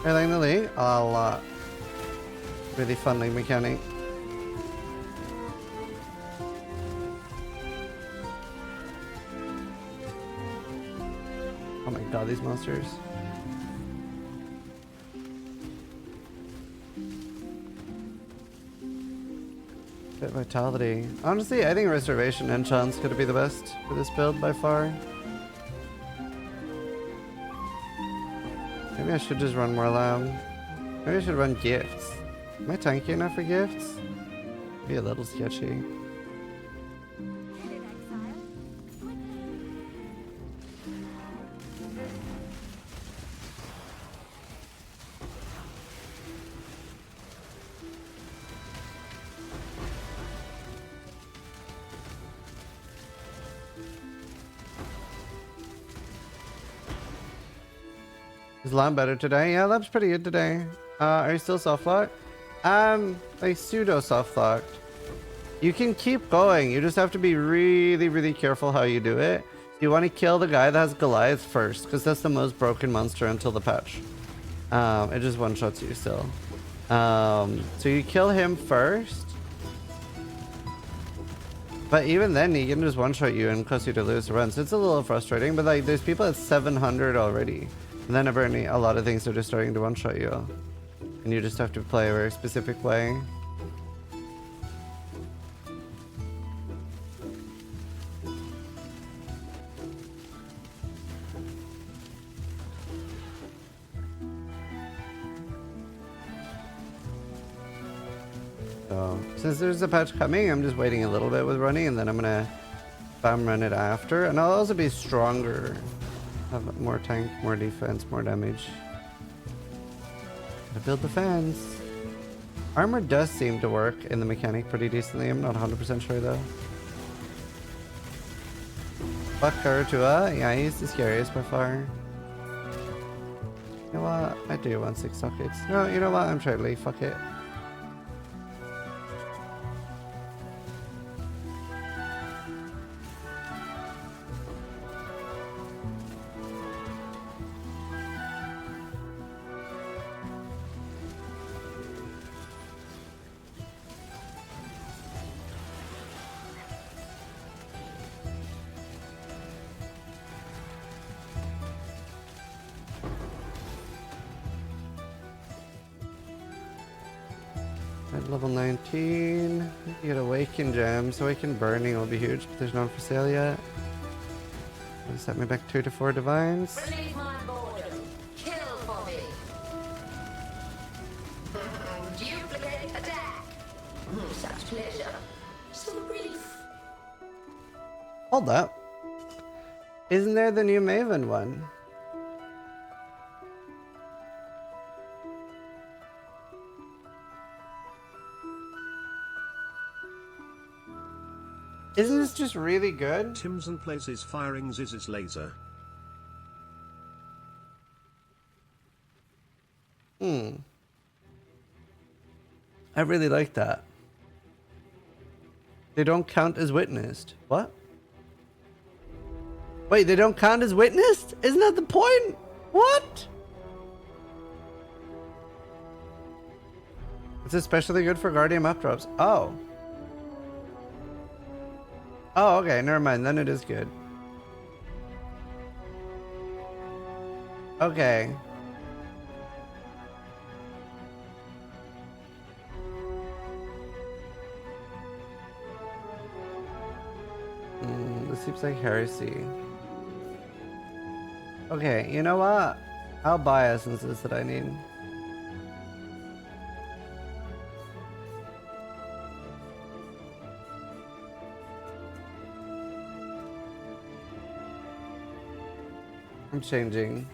I like the league a lot. Really fun league mechanic. Oh my god, these monsters. Bit vitality. Honestly, I think restoration and chance could be the best for this build by far. Maybe I should just run more lab. Maybe I should run gifts. Am I tanky enough for gifts? Be a little sketchy. It's a lot better today. Yeah, that's pretty good today. Are you still soft locked? Like pseudo soft locked. You can keep going. You just have to be really, really careful how you do it. You want to kill the guy that has Goliath first, because that's the most broken monster until the patch. It just one-shots you still. So you kill him first. But even then, he can just one-shot you and cause you to lose the run. So it's a little frustrating, but like there's people at 700 already. And then apparently a lot of things are just starting to one-shot you. And you just have to play a very specific way. So since there's a patch coming, I'm just waiting a little bit with running, and then I'm gonna spam run it after. And I'll also be stronger. Have more tank, more defense, more damage. Gotta build defense. Armor does seem to work in the mechanic pretty decently. I'm not 100% sure though. Fuck Karatua. Yeah, he's the scariest by far. You know what? I do want 6 sockets. No, you know what? I'm trying to leave. Fuck it. At level 19, you get Awaken Gems. Awaken Burning will be huge, but there's none for sale yet. That'll set me back 2 to 4 Divines. Relieve my boredom. Kill for me. Duplicate attack. Such pleasure. So brief. Hold up. Isn't there the new Maven one? Isn't this just really good? Timson places firing Ziz's laser. I really like that. They don't count as witnessed. What? Wait, they don't count as witnessed? Isn't that the point? What? It's especially good for Guardian up drops. Oh. Oh, okay, never mind. Then it is good. Okay. This seems like heresy. Okay, you know what? I'll buy essences that I need. I'm changing.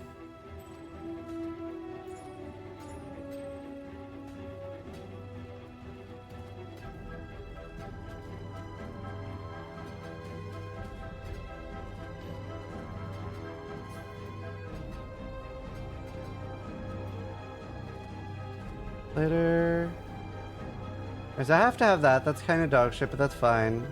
Later. Because I have to have that. That's kind of dog shit, but that's fine.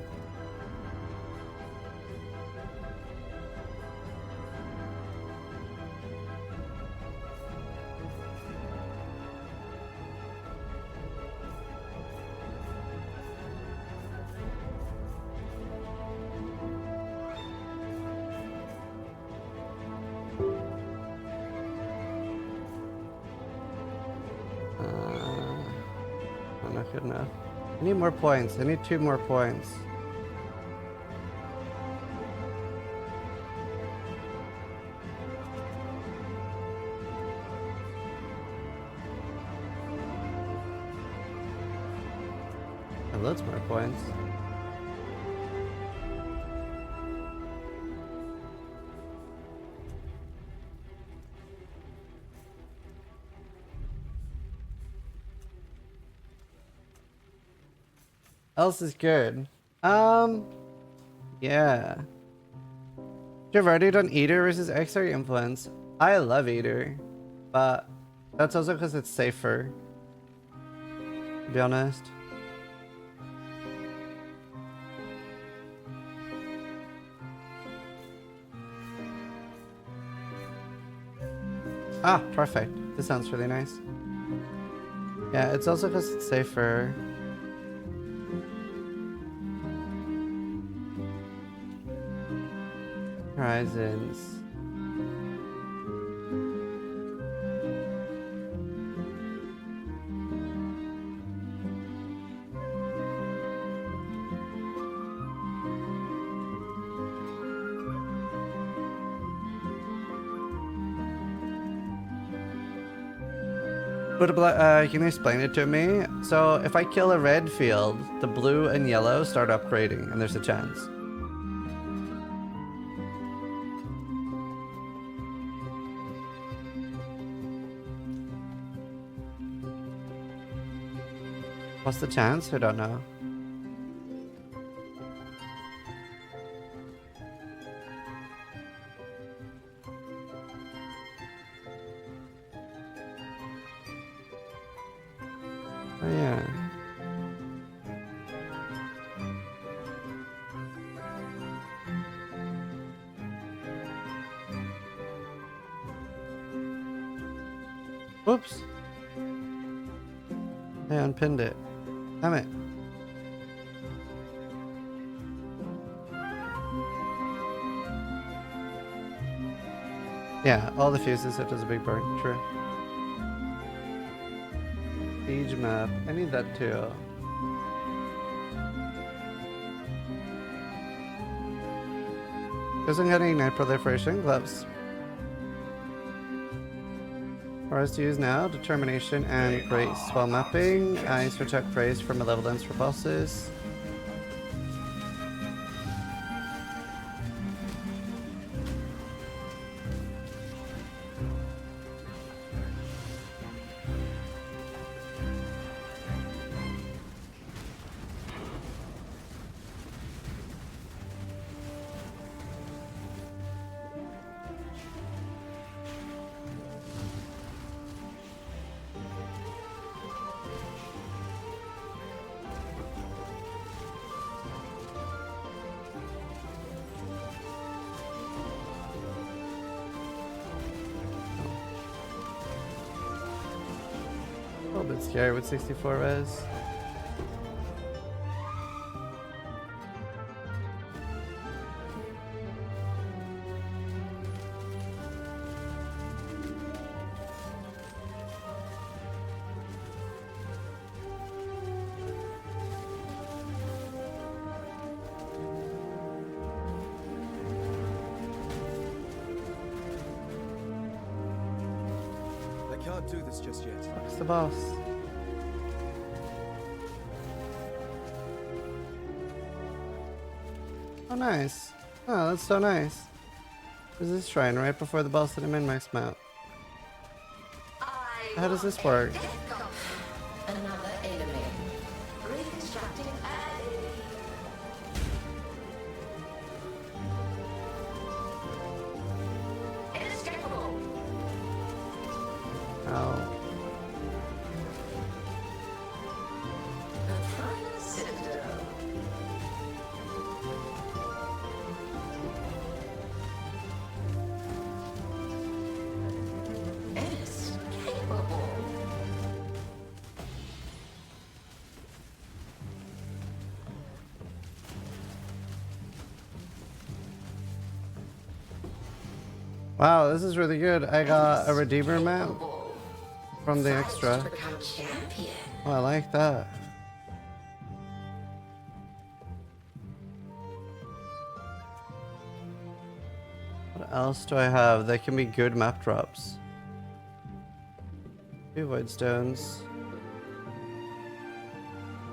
Not good enough. I need more points. I need 2 more points. And loads more points. Else is good. Yeah. You've already done Eater versus XR Influence. I love Eater. But that's also because it's safer, to be honest. Ah, perfect. This sounds really nice. Yeah, it's also because it's safer. Horizons. Can you explain it to me? So if I kill a red field, the blue and yellow start upgrading, and there's a chance. What's the chance? I don't know. Oh yeah. Whoops. I unpinned it. Damn it. Yeah, all the fuses, it does a big burn. True. Siege map. I need that too. Doesn't get any night proliferation. Gloves. Ours to use now. Determination and grace. While mapping, I switch out grace for malevolence for bosses. A little bit scary with 64 res. I can't do this just yet. It's the boss. Oh, nice. Oh, that's so nice. There's this shrine right before the boss that I'm in max mount. How does this work? Another enemy. Reconstructing alley. Inescapable. Oh. The final citadel. Inescapable. Wow, this is really good. I got a Redeemer map from the extra. Become champion. Oh, I like that. What else do I have? That can be good map drops. 2 void stones.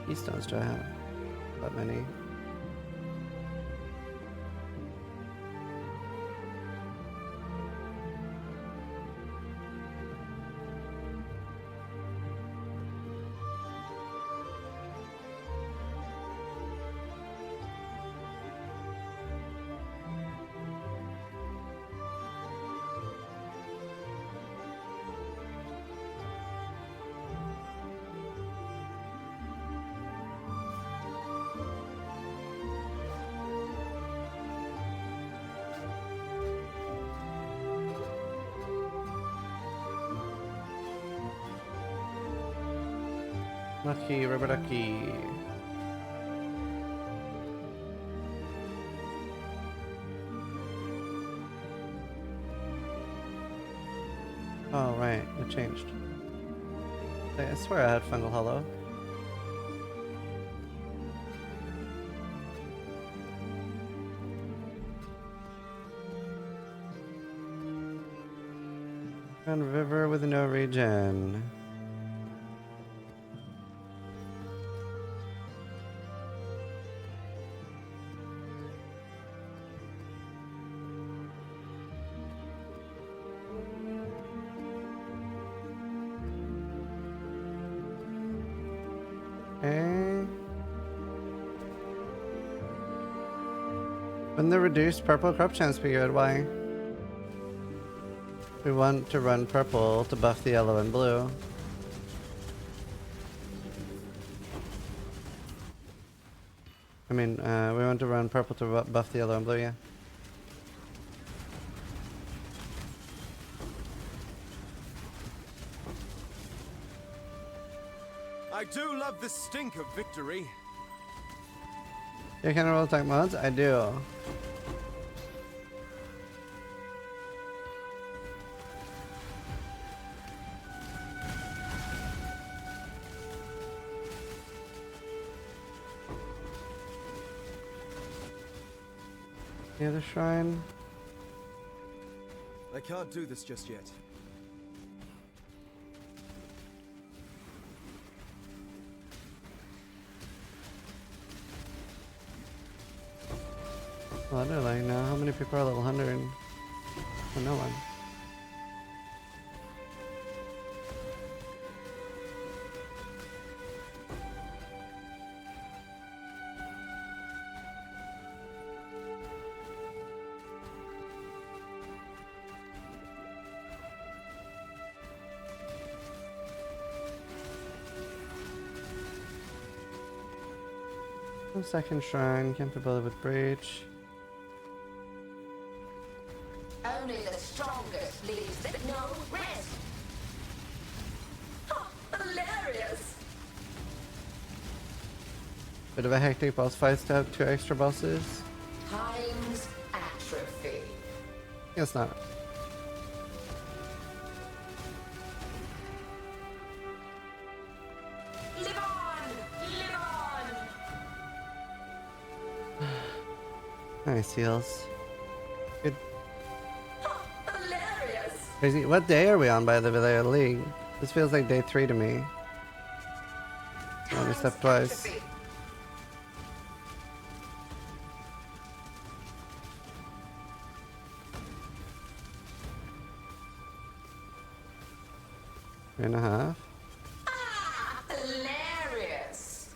Keystones do I have? That many. Ducky, rubber ducky. Oh, right. It changed. I swear I had fungal hollow. And river with no regen. Okay. When the reduced purple crop chance be good, why? We want to run purple to buff the yellow and blue. I mean, we want to run purple to buff the yellow and blue, yeah. I do love the stink of victory. You can roll attack mods? I do. The other shrine. I can't do this just yet. Well, I don't like now. How many people are level 100? Oh, no one. No second shrine. Can't be bothered with breach. Only the strongest leaves that know rest. Ha! Hilarious! Bit of a hectic boss fight to have 2 extra bosses. Time's atrophy. Guess not. Live on! Live on! Nice heals. Good. Ha! Hilarious! Crazy. What day are we on by the League? This feels like day 3 to me. Only stepped twice. Atrophy. 3.5. Ah! Hilarious!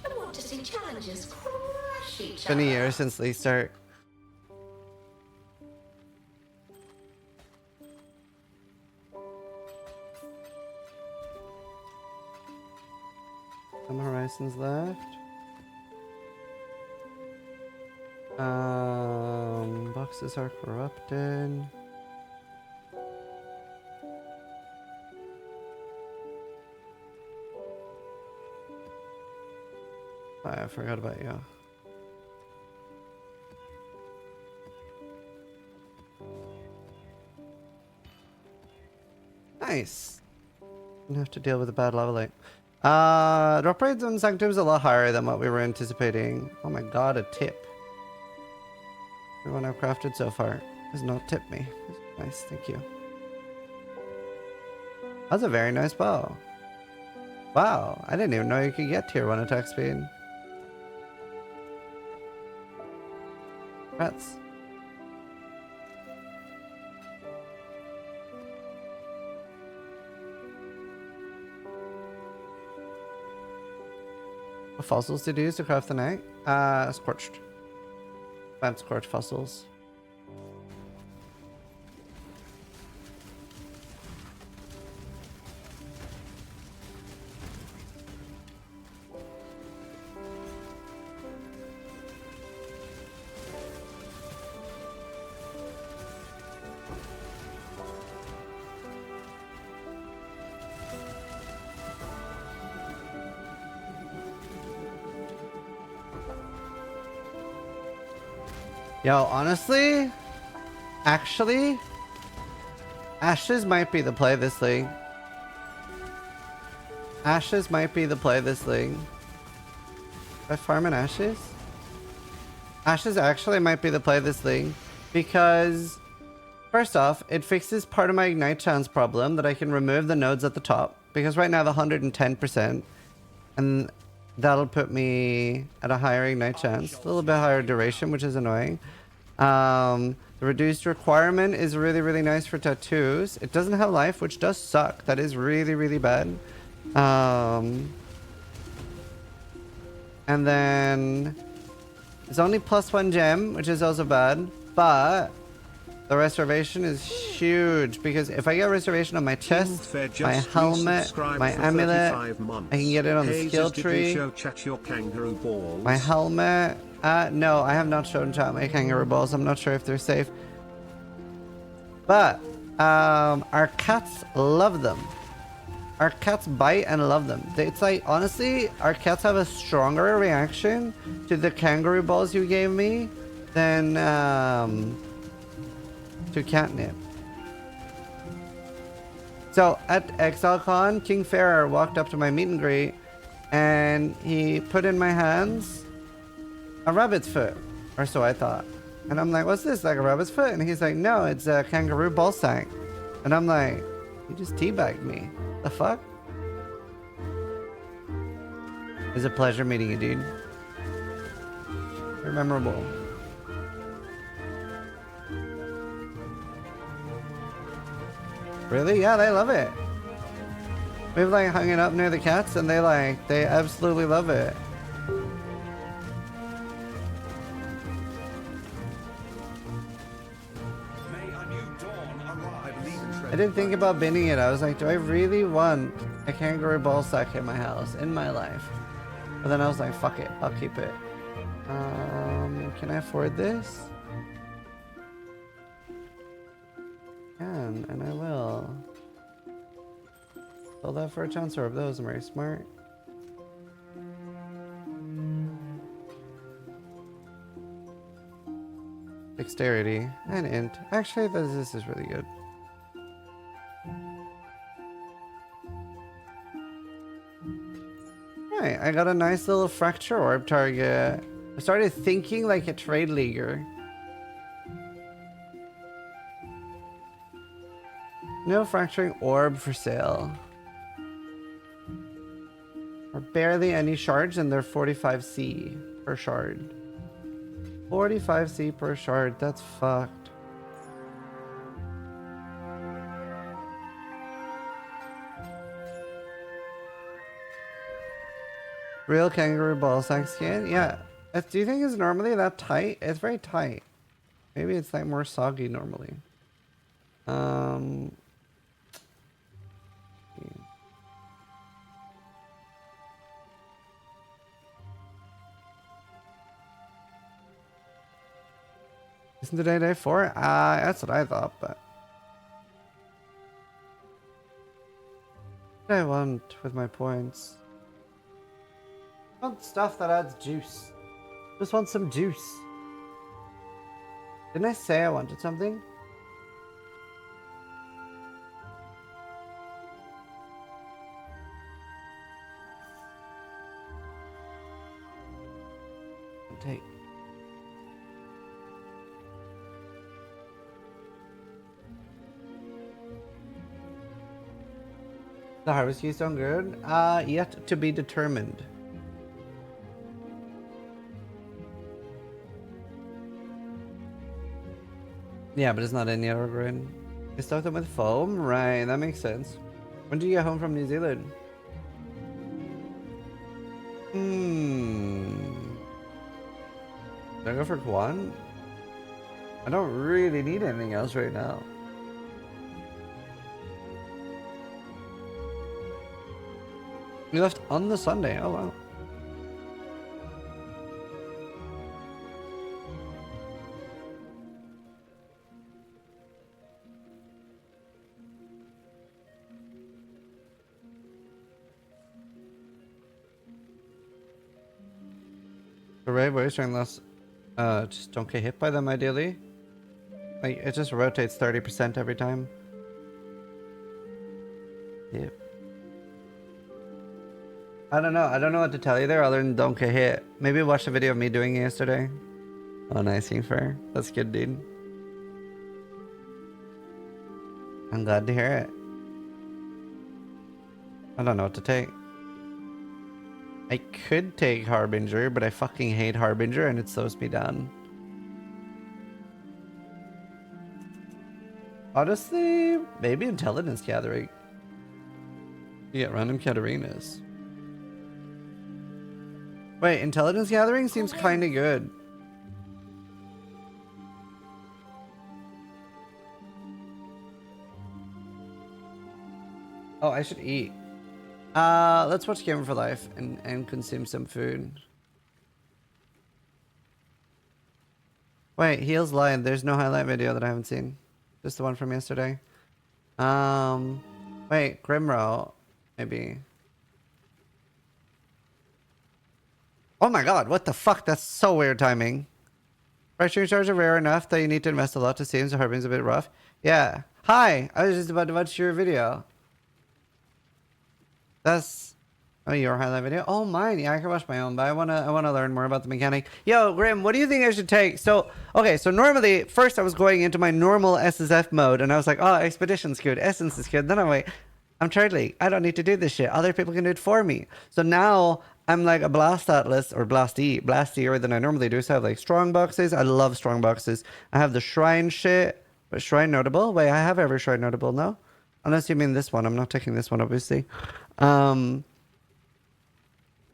I want to see challenges crush each Been a other. year since League start. Some horizons left. Boxes are corrupted. I forgot about you. Nice. Didn't have to deal with a bad level 8. Drop rates on Sanctum is a lot higher than what we were anticipating. Oh my god, a tip. Everyone I've crafted so far has not tipped me. Nice, thank you. That's a very nice bow. Wow, I didn't even know you could get tier 1 attack speed. Congrats. What fossils did you use to craft the knight? Scorched. Plant scorched fossils. Yo, honestly, actually, Ashes might be the play this league. Ashes might be the play this league. If I farm an Ashes? Ashes actually might be the play this league. Because, first off, it fixes part of my Ignite chance problem that I can remove the nodes at the top. Because right now the 110%. And that'll put me at a higher Ignite chance. A little bit higher duration, which is annoying. The reduced requirement is really, really nice for tattoos. It doesn't have life, which does suck. That is really, really bad. And then it's only +1 gem, which is also bad. But the restoration is huge because if I get restoration on my chest, my helmet, my amulet, I can get it on the skill tree. My helmet. No, I have not shown chat my kangaroo balls. I'm not sure if they're safe. But our cats love them. Our cats bite and love them. It's like, honestly, our cats have a stronger reaction to the kangaroo balls you gave me than to catnip. So at ExileCon, King Farrer walked up to my meet and greet and he put in my hands a rabbit's foot, or so I thought. And I'm like, what's this, like a rabbit's foot? And he's like, no, it's a kangaroo ball sack. And I'm like, you just teabagged me. The fuck? It's a pleasure meeting you, dude. You're memorable. Really? Yeah, they love it. We've like hung it up near the cats and they absolutely love it. I didn't think about binning it. I was like, do I really want a kangaroo ball sack in my house, in my life? But then I was like, fuck it, I'll keep it. Can I afford this? Can, and I will. Sell that for a chance orb. That was very smart. Dexterity and int. Actually, this is really good. Right, I got a nice little fracture orb target. I started thinking like a trade leaguer. No fracturing orb for sale. Or barely any shards and they're 45C per shard. 45C per shard, that's fucked. Real kangaroo ball sack skin? Yeah. Do you think it's normally that tight? It's very tight. Maybe it's like more soggy normally. Isn't today day 4? That's what I thought, but what do I want with my points? I want stuff that adds juice. Just want some juice. Didn't I say I wanted something? Take. The harvest keystone good? Yet to be determined. Yeah, but it's not in yet, or grid. You stuffed them with foam? Right, that makes sense. When do you get home from New Zealand? Did I go for Kwan? I don't really need anything else right now. We left on the Sunday. Oh wow. Hooray, boys, trying less Just don't get hit by them ideally. Like, it just rotates 30% every time. Yep. I don't know. I don't know what to tell you there other than don't get hit. Maybe watch the video of me doing it yesterday. Oh, nice, fair. That's good, dude. I'm glad to hear it. I don't know what to take. I could take Harbinger, but I fucking hate Harbinger and it slows me down. Honestly, maybe Intelligence Gathering. You get random Katarinas. Wait, Intelligence Gathering seems kinda good. Oh, I should eat. Let's watch Game for Life and consume some food. Wait, Heels lied. There's no highlight video that I haven't seen. Just the one from yesterday. Wait, Grimrow, maybe. Oh my god, what the fuck? That's so weird timing. Pressuring charge are rare enough that you need to invest a lot to see him, so Harbing's a bit rough. Yeah. Hi, I was just about to watch your video. That's... Oh, your highlight video? Oh, mine. Yeah, I can watch my own, but I wanna learn more about the mechanic. Yo, Grim, what do you think I should take? So, okay, so normally, first I was going into my normal SSF mode, and I was like, oh, Expedition's good, Essence is good. Then I'm like, I'm Trade League. I don't need to do this shit. Other people can do it for me. So now, I'm like a Blast Atlas, or blastier than I normally do. So I have like strong boxes. I love strong boxes. I have the Shrine shit, but Shrine Notable? Wait, I have every Shrine Notable, no? Unless you mean this one. I'm not taking this one, obviously. And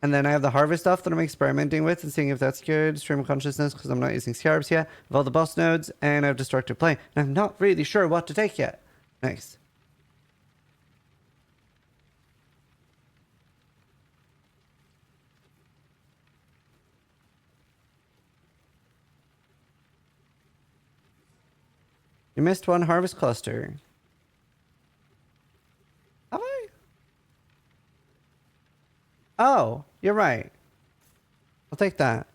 then I have the Harvest stuff that I'm experimenting with and seeing if that's good. Stream of Consciousness, because I'm not using Scarabs yet. I have all the boss nodes, and I have Destructive Play. And I'm not really sure what to take yet. Nice. You missed one Harvest Cluster. Have I? Oh, you're right. I'll take that.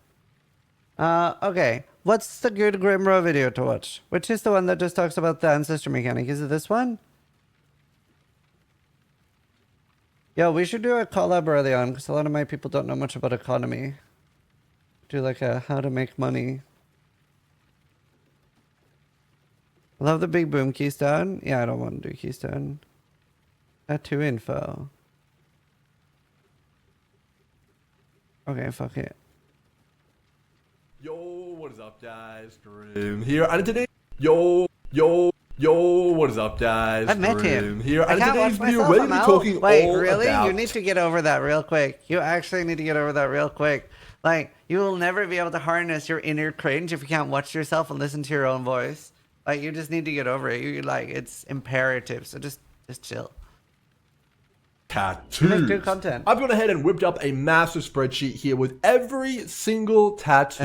Okay. What's the good Grimrow video to watch? Which is the one that just talks about the Ancestor mechanic? Is it this one? Yo, we should do a collab early on, because a lot of my people don't know much about economy. Do like a how to make money. I love the big boom keystone. Yeah, I don't want to do keystone. Tattoo info. Okay, fuck it. Yo, what is up, guys? Grim here, and today, yo, what is up, guys? I met Grim him here, I and can't today's watch video, myself, we're going to I'm be out. talking Wait, all really? about... You need to get over that real quick. You actually need to get over that real quick. Like, you will never be able to harness your inner cringe if you can't watch yourself and listen to your own voice. Like, you just need to get over it. You like, it's imperative. So just chill. Tattoos. Make good content. I've gone ahead and whipped up a massive spreadsheet here with every single tattoo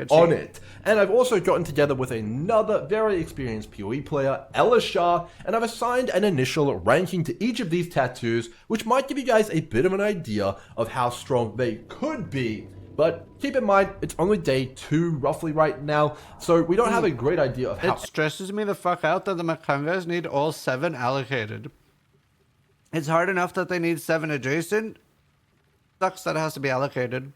on it. And I've also gotten together with another very experienced PoE player, Elishar, and I've assigned an initial ranking to each of these tattoos, which might give you guys a bit of an idea of how strong they could be. But keep in mind, it's only day 2 roughly right now, so we don't have a great idea of how... It stresses me the fuck out that the Makangas need all 7 allocated. It's hard enough that they need 7 adjacent. Sucks that it has to be allocated.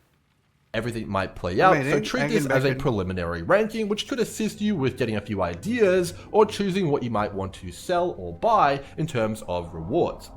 Everything might play out, so Amazing. treat this as a preliminary ranking, which could assist you with getting a few ideas or choosing what you might want to sell or buy in terms of rewards.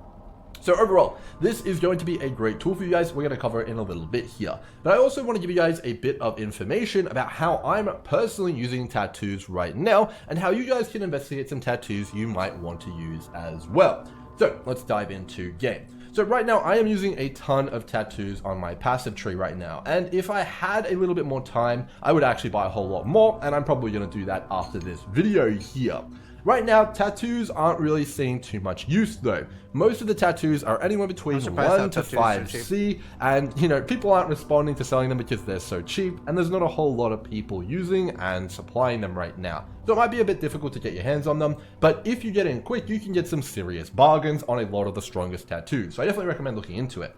So overall, this is going to be a great tool for you guys. We're going to cover it in a little bit here. But I also want to give you guys a bit of information about how I'm personally using tattoos right now and how you guys can investigate some tattoos you might want to use as well. So let's dive into game. So right now I am using a ton of tattoos on my passive tree right now. And if I had a little bit more time, I would actually buy a whole lot more. And I'm probably going to do that after this video here. Right now, tattoos aren't really seeing too much use though. Most of the tattoos are anywhere between 1 to 5C, and you know, people aren't responding to selling them because they're so cheap, and there's not a whole lot of people using and supplying them right now. So it might be a bit difficult to get your hands on them, but if you get in quick, you can get some serious bargains on a lot of the strongest tattoos. So I definitely recommend looking into it.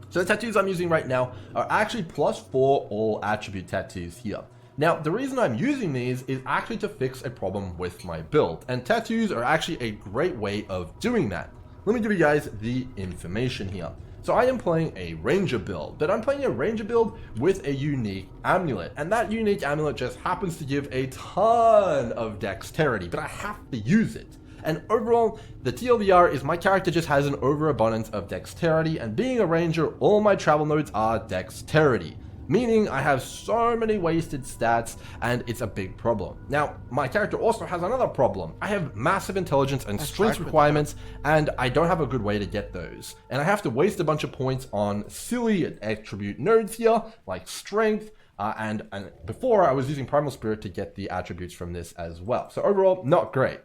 So the tattoos I'm using right now are actually +4 all attribute tattoos here. Now, the reason I'm using these is actually to fix a problem with my build, and tattoos are actually a great way of doing that. Let me give you guys the information here. So I am playing a ranger build, but I'm playing a ranger build with a unique amulet, and that unique amulet just happens to give a ton of dexterity, but I have to use it. And overall, the TLDR is my character just has an overabundance of dexterity, and being a ranger, all my travel nodes are dexterity. Meaning I have so many wasted stats, and it's a big problem. Now, my character also has another problem. I have massive intelligence and strength requirements, and I don't have a good way to get those. And I have to waste a bunch of points on silly attribute nodes here, like strength, and before I was using Primal Spirit to get the attributes from this as well. So overall, not great.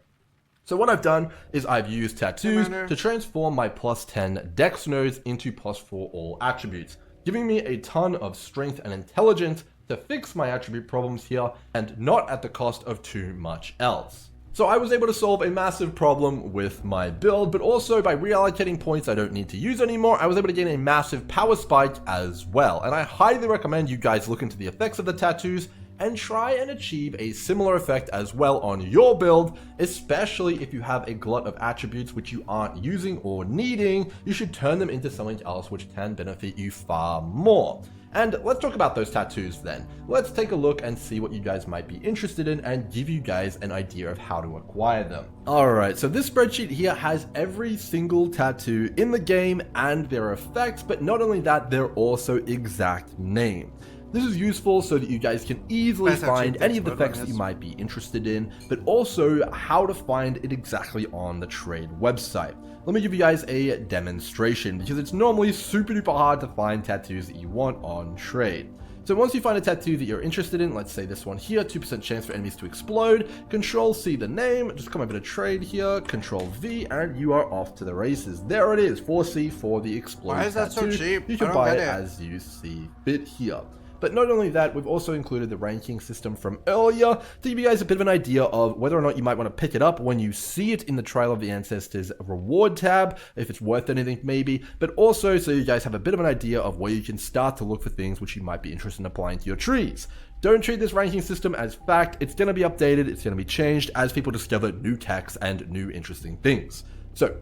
So what I've done is I've used tattoos to transform my plus 10 dex nodes into plus 4 all attributes, giving me a ton of strength and intelligence to fix my attribute problems here, and not at the cost of too much else. So I was able to solve a massive problem with my build, but also by reallocating points I don't need to use anymore, I was able to gain a massive power spike as well. And I highly recommend you guys look into the effects of the tattoos and try and achieve a similar effect as well on your build, especially if you have a glut of attributes which you aren't using or needing. You should turn them into something else which can benefit you far more. And let's talk about those tattoos then. Let's take a look and see what you guys might be interested in and give you guys an idea of how to acquire them. Alright, so this spreadsheet here has every single tattoo in the game and their effects, but not only that, they're also exact name. This is useful so that you guys can easily find any of the effects that you might be interested in, but also how to find it exactly on the trade website. Let me give you guys a demonstration, because it's normally super duper hard to find tattoos that you want on trade. So once you find a tattoo that you're interested in, let's say this one here, 2% chance for enemies to explode, Control C the name, just come over to trade here, Control V, and you are off to the races. There it is, 4C for the explode tattoo. Why is that so cheap? You can buy it as you see fit here. But not only that, we've also included the ranking system from earlier to give you guys a bit of an idea of whether or not you might want to pick it up when you see it in the Trial of the Ancestors reward tab, if it's worth anything maybe, but also so you guys have a bit of an idea of where you can start to look for things which you might be interested in applying to your trees. Don't treat this ranking system as fact. It's going to be updated, it's going to be changed as people discover new techs and new interesting things. So,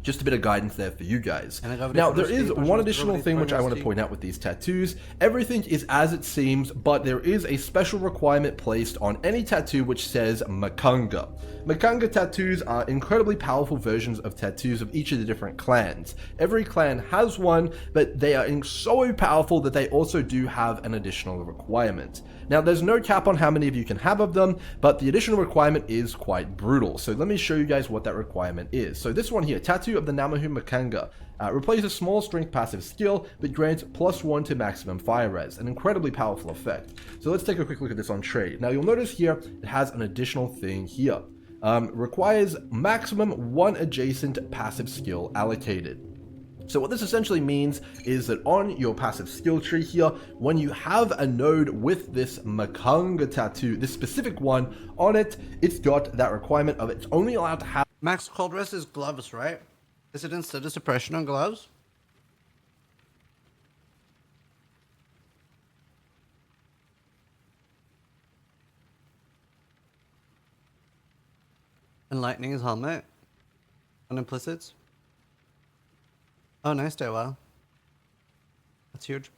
just a bit of guidance there for you guys. Now, there is one additional thing which I want to point out with these tattoos. Everything is as it seems, but there is a special requirement placed on any tattoo which says Makanga. Makanga tattoos are incredibly powerful versions of tattoos of each of the different clans. Every clan has one, but they are so powerful that they also do have an additional requirement. Now, there's no cap on how many of you can have of them, but the additional requirement is quite brutal. So let me show you guys what that requirement is. So this one here, Tattoo of the Namahu Makanga, replaces a small strength passive skill, but grants +1 to maximum fire res, an incredibly powerful effect. So let's take a quick look at this on trade. Now you'll notice here, it has an additional thing here. Requires maximum 1 adjacent passive skill allocated. So what this essentially means is that on your passive skill tree here, when you have a node with this Makanga tattoo, this specific one on it, it's got that requirement of it's only allowed to have Max cold rest is gloves, right? Is it instead of suppression on gloves? And lightning is helmet? On implicits? Oh, nice day, wow. That's huge.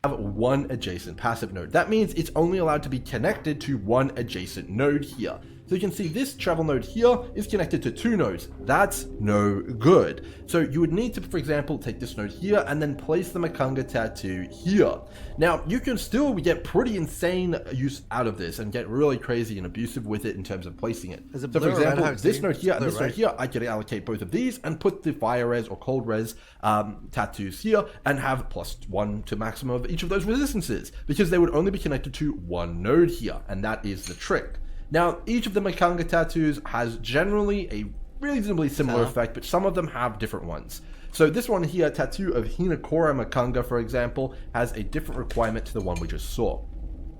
Have 1 adjacent passive node. That means it's only allowed to be connected to 1 adjacent node here. So you can see this travel node here is connected to 2 nodes. That's no good. So you would need to, for example, take this node here and then place the Makanga tattoo here. Now, you can still get pretty insane use out of this and get really crazy and abusive with it in terms of placing it. So for example, this node here and this node here, I could allocate both of these and put the fire res or cold res tattoos here and have +1 to maximum of each of those resistances, because they would only be connected to 1 node here, and that is the trick. Now, each of the Makanga tattoos has generally a reasonably similar effect, but some of them have different ones. So this one here, Tattoo of Hinakura Makanga, for example, has a different requirement to the one we just saw.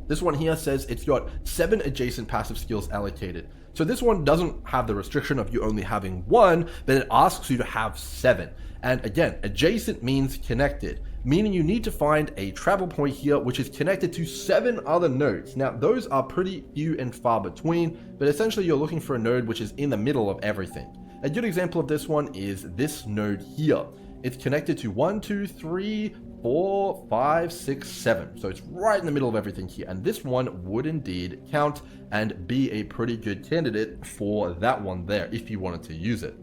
This one here says it's got 7 adjacent passive skills allocated. So this one doesn't have the restriction of you only having one, but it asks you to have 7. And again, adjacent means connected, meaning you need to find a travel point here which is connected to 7 other nodes. Now, those are pretty few and far between, but essentially you're looking for a node which is in the middle of everything. A good example of this one is this node here. It's connected to 1, 2, 3, 4, 5, 6, 7. So it's right in the middle of everything here. And this one would indeed count and be a pretty good candidate for that one there if you wanted to use it.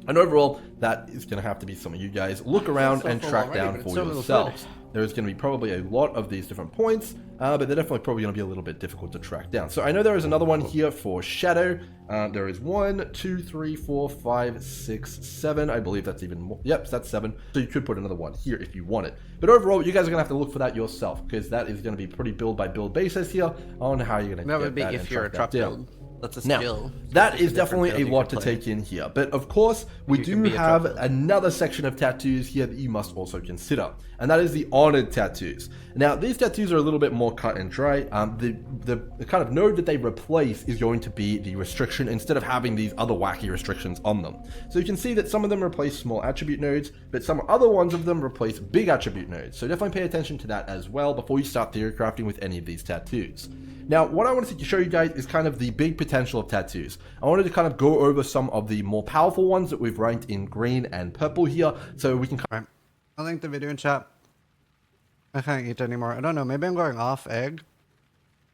And overall, that is going to have to be something you guys look around and track down for yourselves. There's going to be probably a lot of these different points, but they're definitely probably going to be a little bit difficult to track down. So I know there is another one here for Shadow. There is 1, 2, 3, 4, 5, 6, 7. I believe that's even more. Yep, that's 7. So you could put another one here if you want it. But overall, you guys are going to have to look for that yourself, because that is going to be pretty build by build basis here on how you're going to That get would be that if and you're a track truck that down. build. That's a Now, skill. that is It's a different definitely build a you lot could to play. take in here. But of course, we You do can be a have truck build. another section of tattoos here that you must also consider. And that is the honored tattoos. Now, these tattoos are a little bit more cut and dry. The kind of node that they replace is going to be the restriction instead of having these other wacky restrictions on them. So you can see that some of them replace small attribute nodes, but some other ones of them replace big attribute nodes. So definitely pay attention to that as well before you start theory crafting with any of these tattoos. Now, what I wanted to show you guys is kind of the big potential of tattoos. I wanted to kind of go over some of the more powerful ones that we've ranked in green and purple here, so we can Right. I'll link the video in chat. I can't eat anymore. I don't know. Maybe I'm going off egg.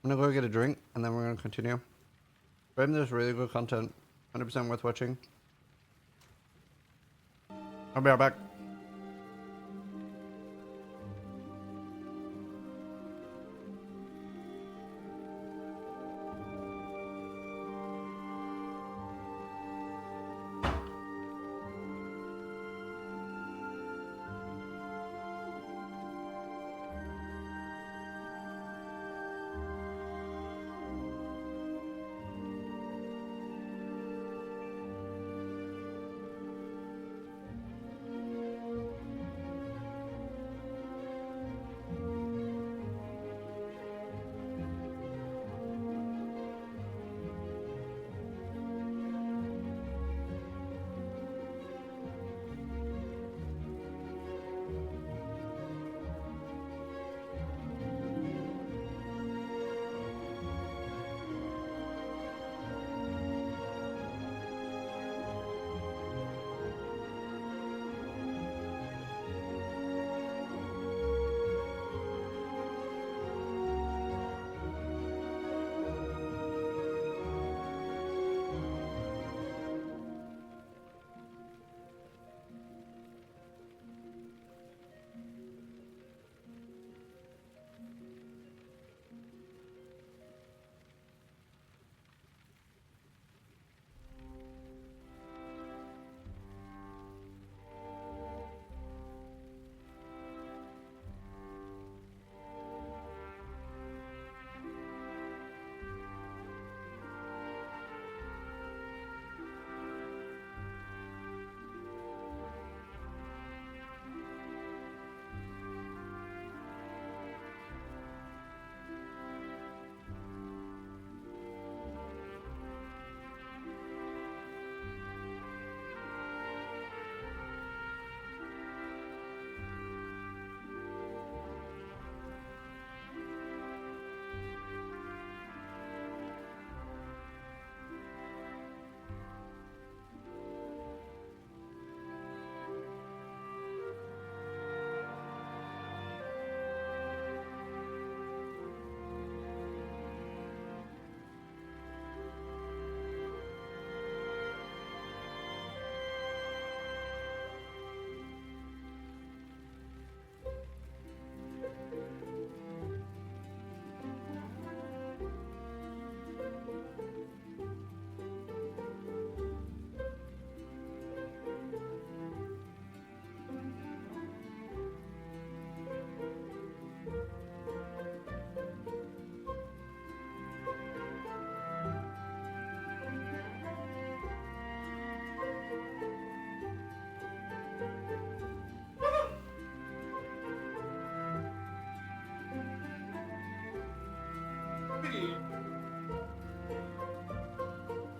I'm gonna go get a drink and then we're gonna continue. But there's really good content. 100% worth watching. I'll be right back.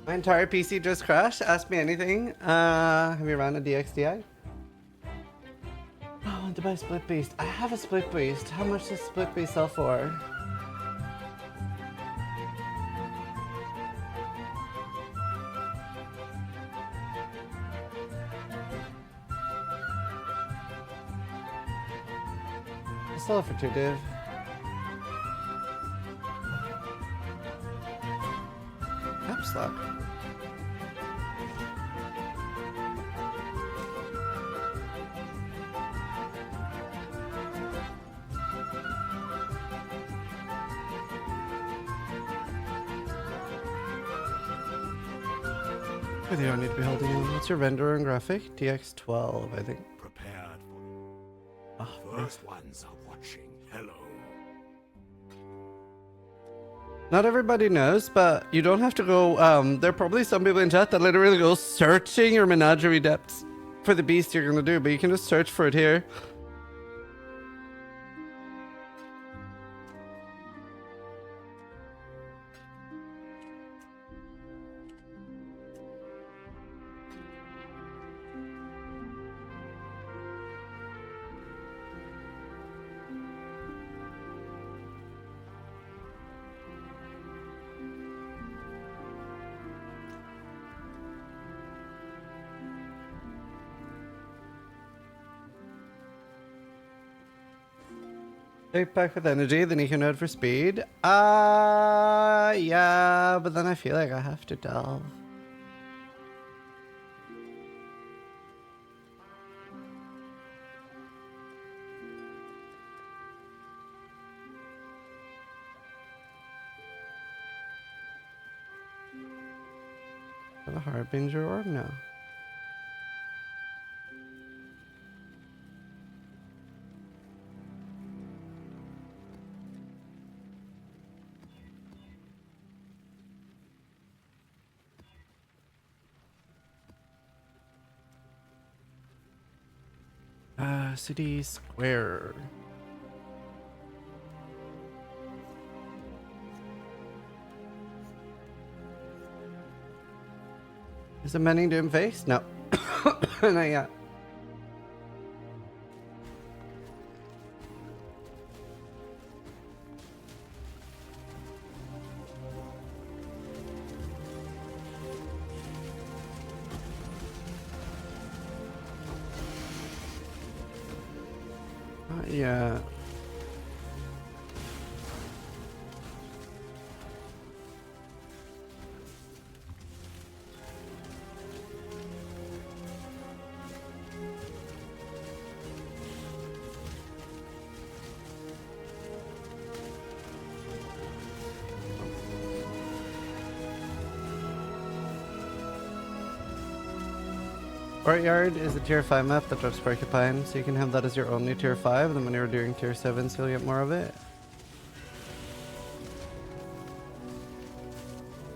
My entire PC just crashed. Ask me anything. Have you run a DXDI? Oh, I want to buy Split Beast. I have a Split Beast. How much does Split Beast sell for? I'll sell it for 2 div. Caps lock. You don't need to be holding on. What's your render and graphic? DX12, I think. Prepared for Oh, first ones are watching. Hello. not everybody knows, but you don't have to go. There are probably some people in chat that literally go searching your menagerie depths for the beast you're gonna do, but you can just search for it here. Take back with energy, then you can node for speed. Yeah, but then I feel like I have to delve. The Harbinger orb? No. City Square. Is it Mending Doom face? No. Not yet. Yeah. Courtyard is a tier 5 map that drops Porcupine, so you can have that as your only tier 5, then when you're doing tier 7s you'll get more of it.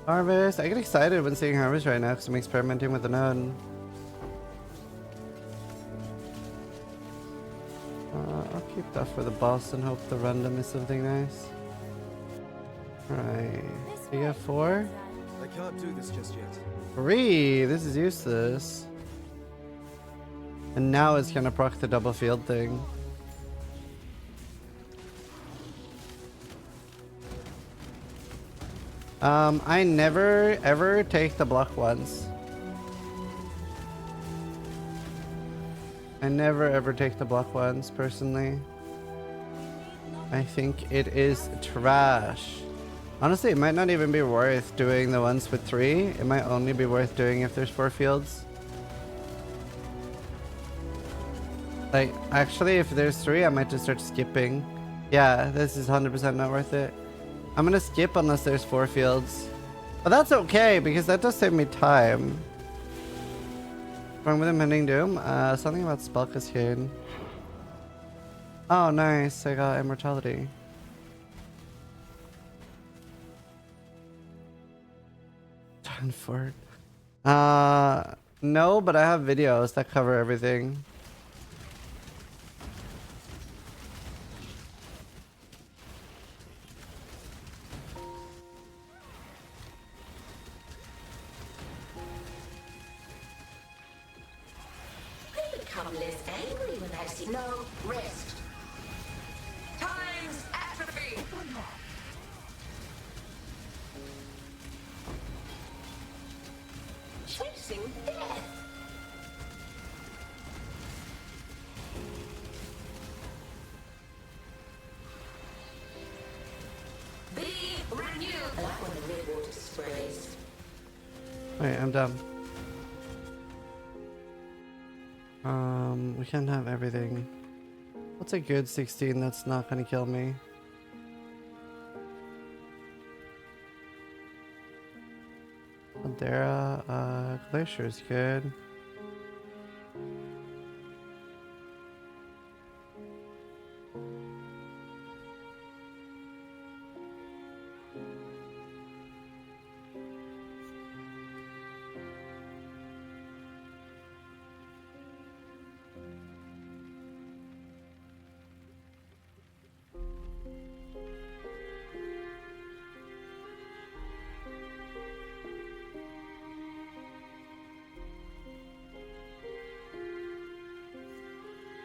Harvest. I get excited when seeing Harvest right now because I'm experimenting with the node. I'll keep that for the boss and hope the random is something nice. Right. You got 4? I can't do this just yet. 3! This is useless. And now it's gonna proc the double field thing. I never ever take the block ones. I never ever take the block ones personally. I think it is trash. Honestly, it might not even be worth doing the ones with 3. It might only be worth doing if there's 4 fields. Like, actually, if there's 3, I might just start skipping. Yeah, this is 100% not worth it. I'm gonna skip unless there's 4 fields. But that's okay, because that does save me time. Wrong with Impending Doom? Something about Spell here. Oh, nice. I got Immortality. Time for it. No, but I have videos that cover everything. become less angry when I see no rest. Time's atrophy. Chasing death. Be renewed. I like when the red water sprays. Wait, I'm done. We can't have everything. What's a good 16 that's not gonna kill me? Caldera, Glacier's good.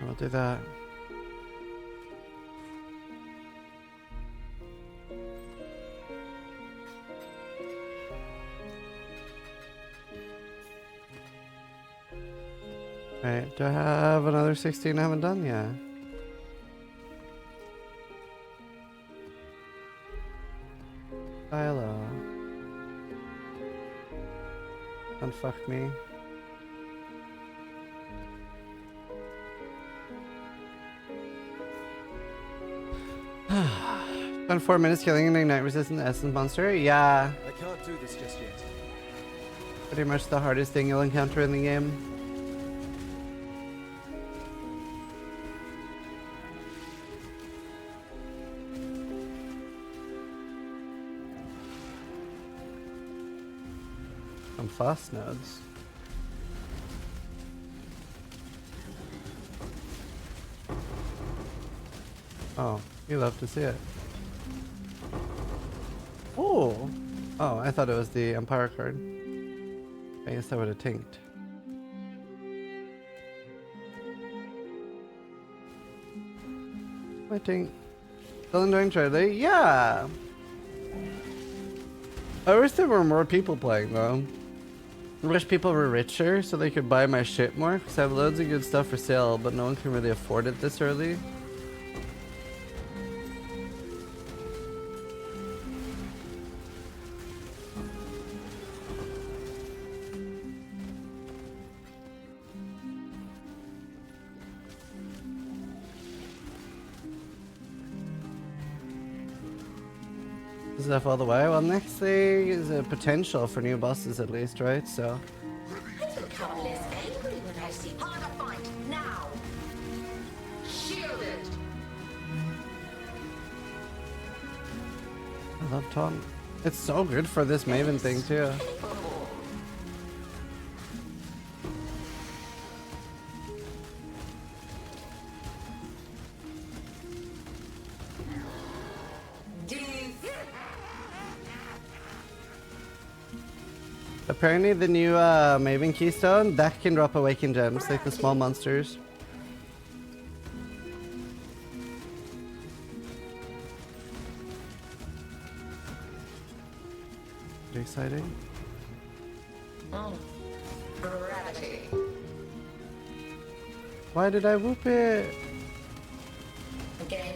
I'll do that. Right, do I have another 16 I haven't done yet? Hello. Don't fuck me. Spent 4 minutes killing an ignite resistant essence monster? Yeah, I can't do this just yet. pretty much the hardest thing you'll encounter in the game. Some fast nodes. Oh, you love to see it. Oh! Oh, I thought it was the Empire card. I guess I would have tinked. I tink. Still enjoying Charlie? Yeah! I wish there were more people playing though. I wish people were richer so they could buy my shit more, because I have loads of good stuff for sale, but no one can really afford it this early. Stuff all the way. Well, next thing is a potential for new bosses at least, right? So I become less angry when I see harder fight now. Shielded. I love taunt. It's so good for this Maven thing too. Apparently the new Maven Keystone, that can drop Awakened Gems, like the small monsters. Pretty exciting. Gravity. Why did I whoop it? Again.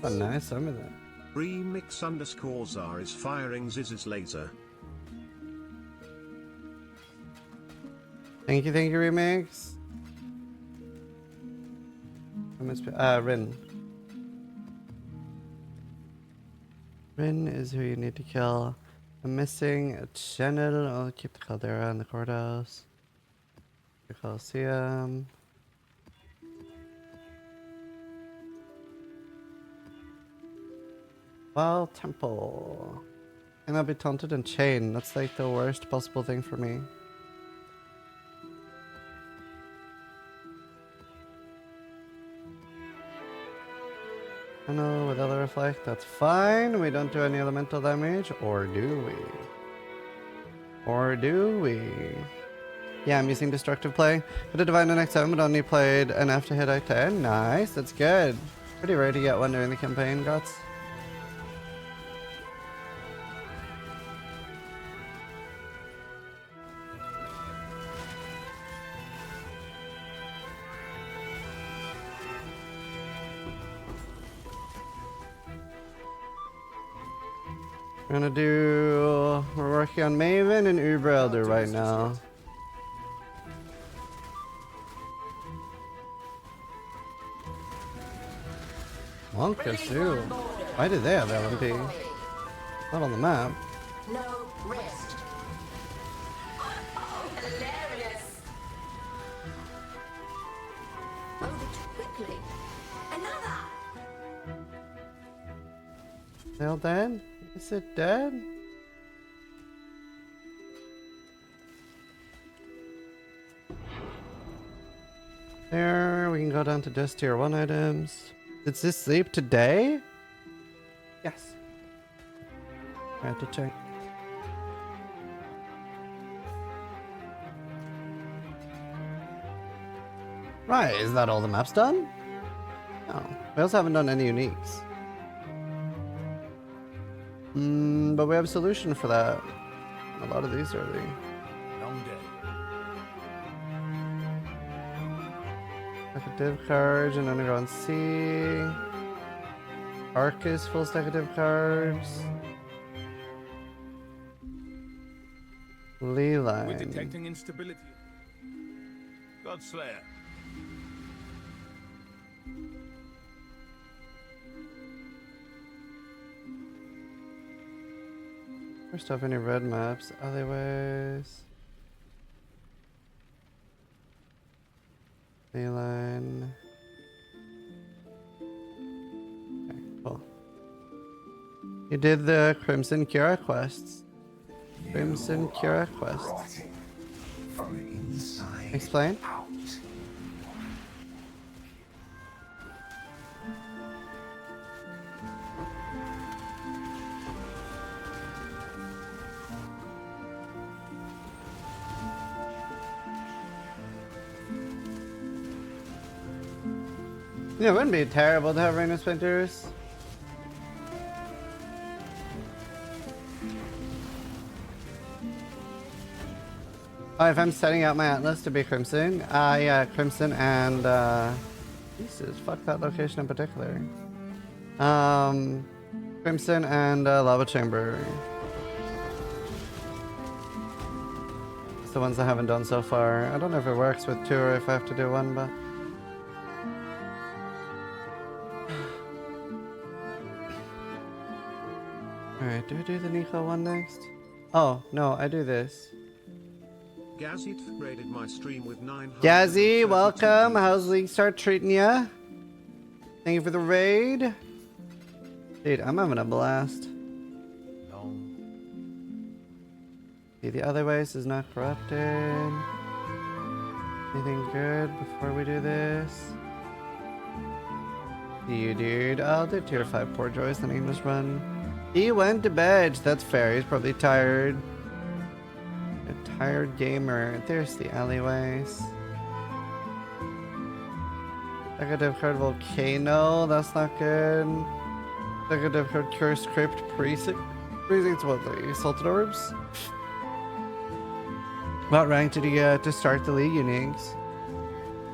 Oh, nice, some of that. Remix_zar is firing Ziz's laser. Thank you, Remix. Rin. Rin is who you need to kill. I'm missing a channel. I'll keep the Caldera in the courthouse. The Coliseum. Well, temple. And I'll be taunted and chained. That's like the worst possible thing for me. I know with other reflect, that's fine. We don't do any elemental damage, or do we? Or do we? Yeah, I'm using destructive play. Put a divine on X7, but only played enough to hit I-10. Nice, that's good. Pretty rare to get one during the campaign, Guts. We're working on Maven and Uber Elder right now. Monka too. Why did they have LMP? Not on the map. No rest. Oh, hilarious. Over too quickly. Another. They all dead? Is it dead? There, we can go down to just tier 1 items. Did this sleep today? Yes. I have to check. Right, is that all the maps done? No. We also haven't done any uniques. But we have a solution for that. A lot of these early. Long day. Like a div cards and underground sea. Arcus full stack of div cards. We're Leeline. detecting instability. Godslayer. First off, any red maps, alleyways. Leeline. Okay, cool. You did the Crimson Kira quests. Crimson Kira quests. Rotting from inside Explain. out. Yeah, it wouldn't be terrible to have Rain of Splinters. Oh, if I'm setting out my Atlas to be Crimson, yeah, Crimson and, Jesus, fuck that location in particular. Crimson and, Lava Chamber. It's the ones I haven't done so far. I don't know if it works with two or if I have to do one, but... Alright, do I do the Nico one next? Oh, no, I do this. Gazit raided my stream with 900. Gazzy, welcome. How's League start treating ya? Thank you for the raid. Dude, I'm having a blast. See, the other ways is not corrupted. Anything good before we do this? You, dude. I'll do tier 5 Poor Joys, then I can just run. He went to bed. That's fair. He's probably tired. A tired gamer. There's the alleyways. Negative card Volcano. That's not good. Negative card Cursed Crypt Precinct. Precinct's what? The Salted Orbs? What rank did you get to start the league uniques?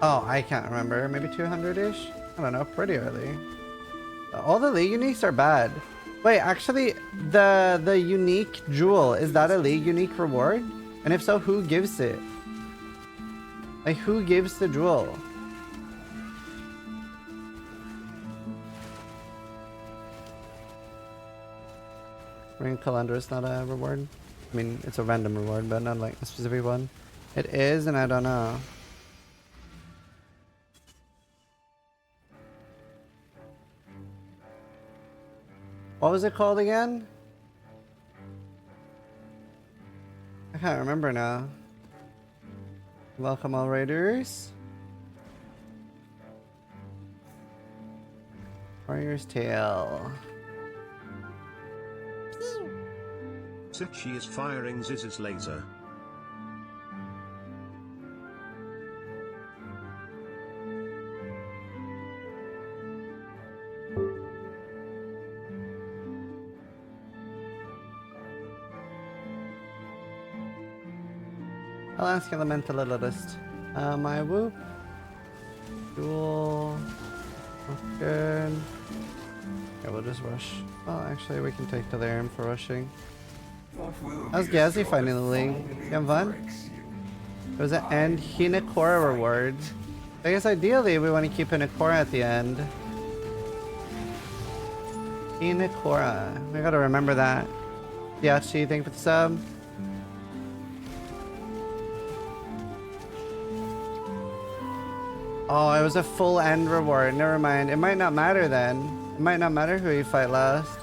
Oh, I can't remember. Maybe 200-ish? I don't know. Pretty early. All the league uniques are bad. Wait, actually, the unique jewel, is that a league unique reward? And if so, who gives it? Like, who gives the jewel? Ring Calendar is not a reward. I mean, it's a random reward, but not like a specific one. It is, and I don't know. What was it called again? I can't remember now. Welcome all raiders. Warrior's Tale. She is firing Ziz's laser. I'll ask Elementalist. My whoop. Duel. Not good. Okay, we'll just rush. Well, actually, we can take Delirium for rushing. How's Gazzy finding the league? You having fun? It was an end Hinakora reward. I guess ideally we want to keep Hinakora at the end. Hinakora. We gotta remember that. Yachi, thank you for the sub. Oh, it was a full end reward. Never mind. It might not matter then. It might not matter who you fight last.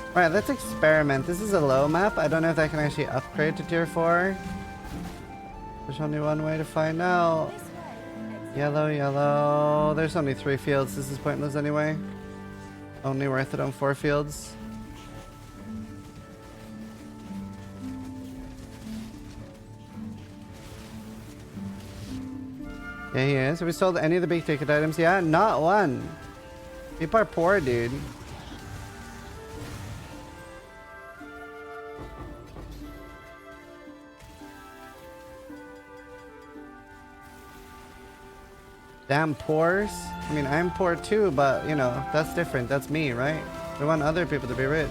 Alright, let's experiment. This is a low map. I don't know if that can actually upgrade to tier 4. There's only one way to find out. Yellow, yellow. There's only 3 fields. This is pointless anyway. Only worth it on 4 fields. Yeah, he is. Have we sold any of the big ticket items? Yeah, not one. People are poor, dude. Damn poors. I mean, I'm poor too, but you know, that's different. That's me, right? We want other people to be rich.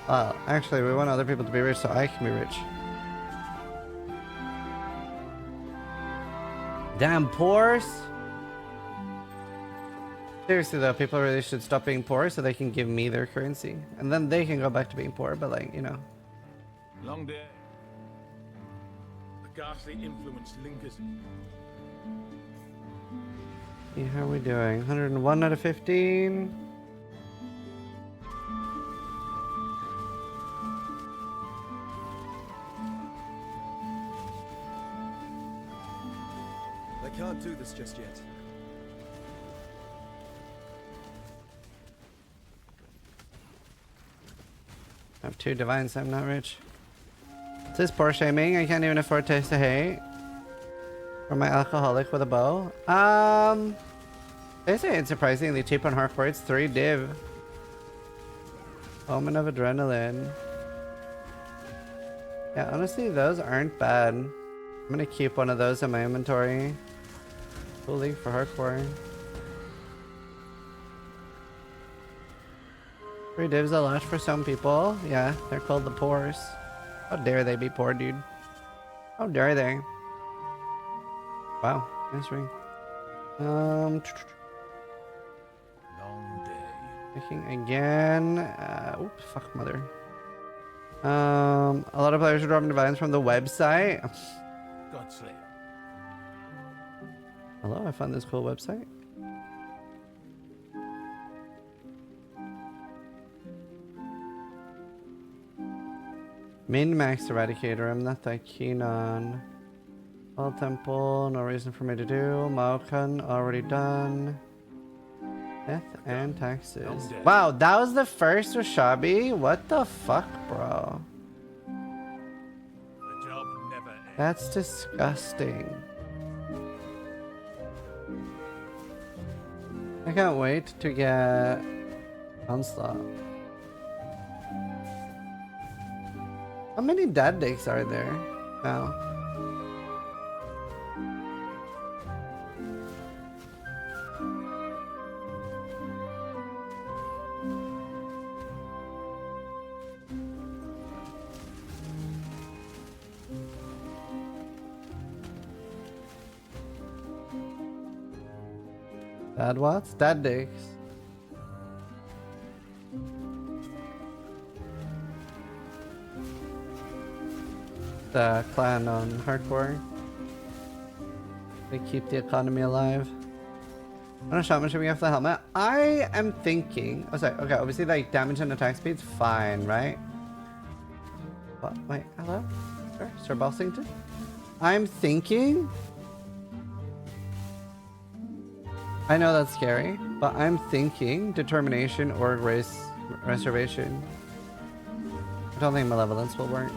Actually, we want other people to be rich so I can be rich. Damn poors. Seriously though, people really should stop being poor so they can give me their currency. And then they can go back to being poor, but like, you know. Long day. The ghastly influence lingers. Yeah, how are we doing? 101 out of 15. I can't do this just yet. I have 2 divines, I'm not rich. It says poor shaming. I can't even afford taste of hate. Or my alcoholic with a bow. They say it's surprisingly cheap on hardcore. It's 3 div. Omen of adrenaline. Yeah, honestly, those aren't bad. I'm gonna keep one of those in my inventory. Cool league for hardcore. 3 divs a lot for some people. Yeah, they're called the poors. How dare they be poor, dude? How dare they? Wow, nice ring. Long day. Picking again. Oops, fuck mother. A lot of players are dropping divines from the website. Godslayer. Hello, I found this cool website. Min-max Eradicator, I'm not that keen on. All Temple, no reason for me to do. Maokan, already done. Death and taxes. Wow, that was the first Washabi? What the fuck, bro? The job never ends. That's disgusting. I can't wait to get Onslaught. How many dad dicks are there now? Dad what's? Dad dicks. The clan on hardcore. They keep the economy alive. How much shot should we have for the helmet? I am thinking. Oh, sorry. Okay, obviously, like damage and attack speed's fine, right? What? Wait, hello? Sir Bossington? I'm thinking. I know that's scary, but I'm thinking determination or race reservation. I don't think malevolence will work.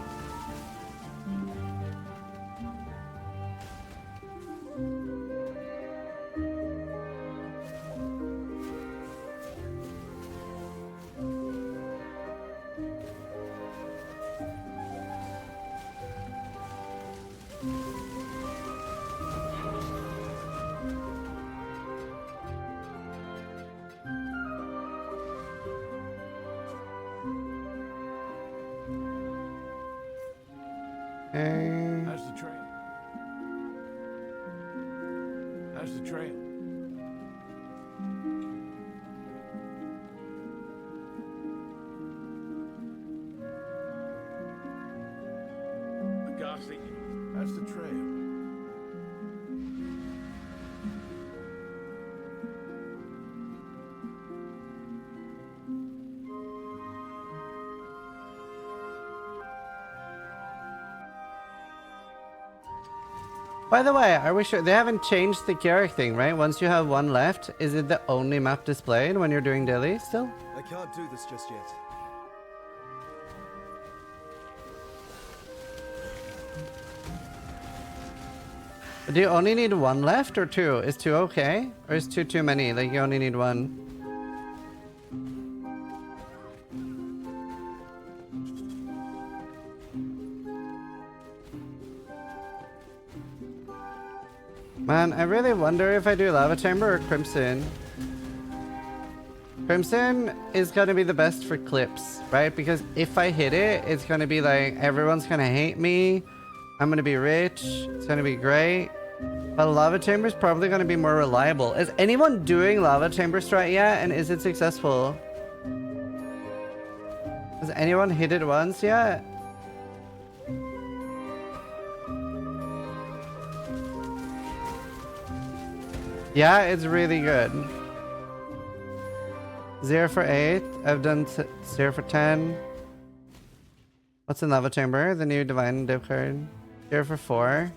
Okay. How's the trail? How's the trail? Ghastly. How's the trail? By the way, are we sure they haven't changed the Garrick thing, right? Once you have one left, is it the only map displayed when you're doing daily still? I can't do this just yet. Do you only need one left or two? Is two okay? Or is two too many? Like you only need one? Man, I really wonder if I do Lava Chamber or Crimson. Crimson is gonna be the best for clips, right? Because if I hit it, it's gonna be like, everyone's gonna hate me. I'm gonna be rich. It's gonna be great. But Lava Chamber is probably gonna be more reliable. Is anyone doing Lava Chamber strat yet? And is it successful? Has anyone hit it once yet? Yeah, it's really good. 0 for 8. I've done 0 for 10. What's in Lava Chamber? The new Divine Div card. 0 for 4.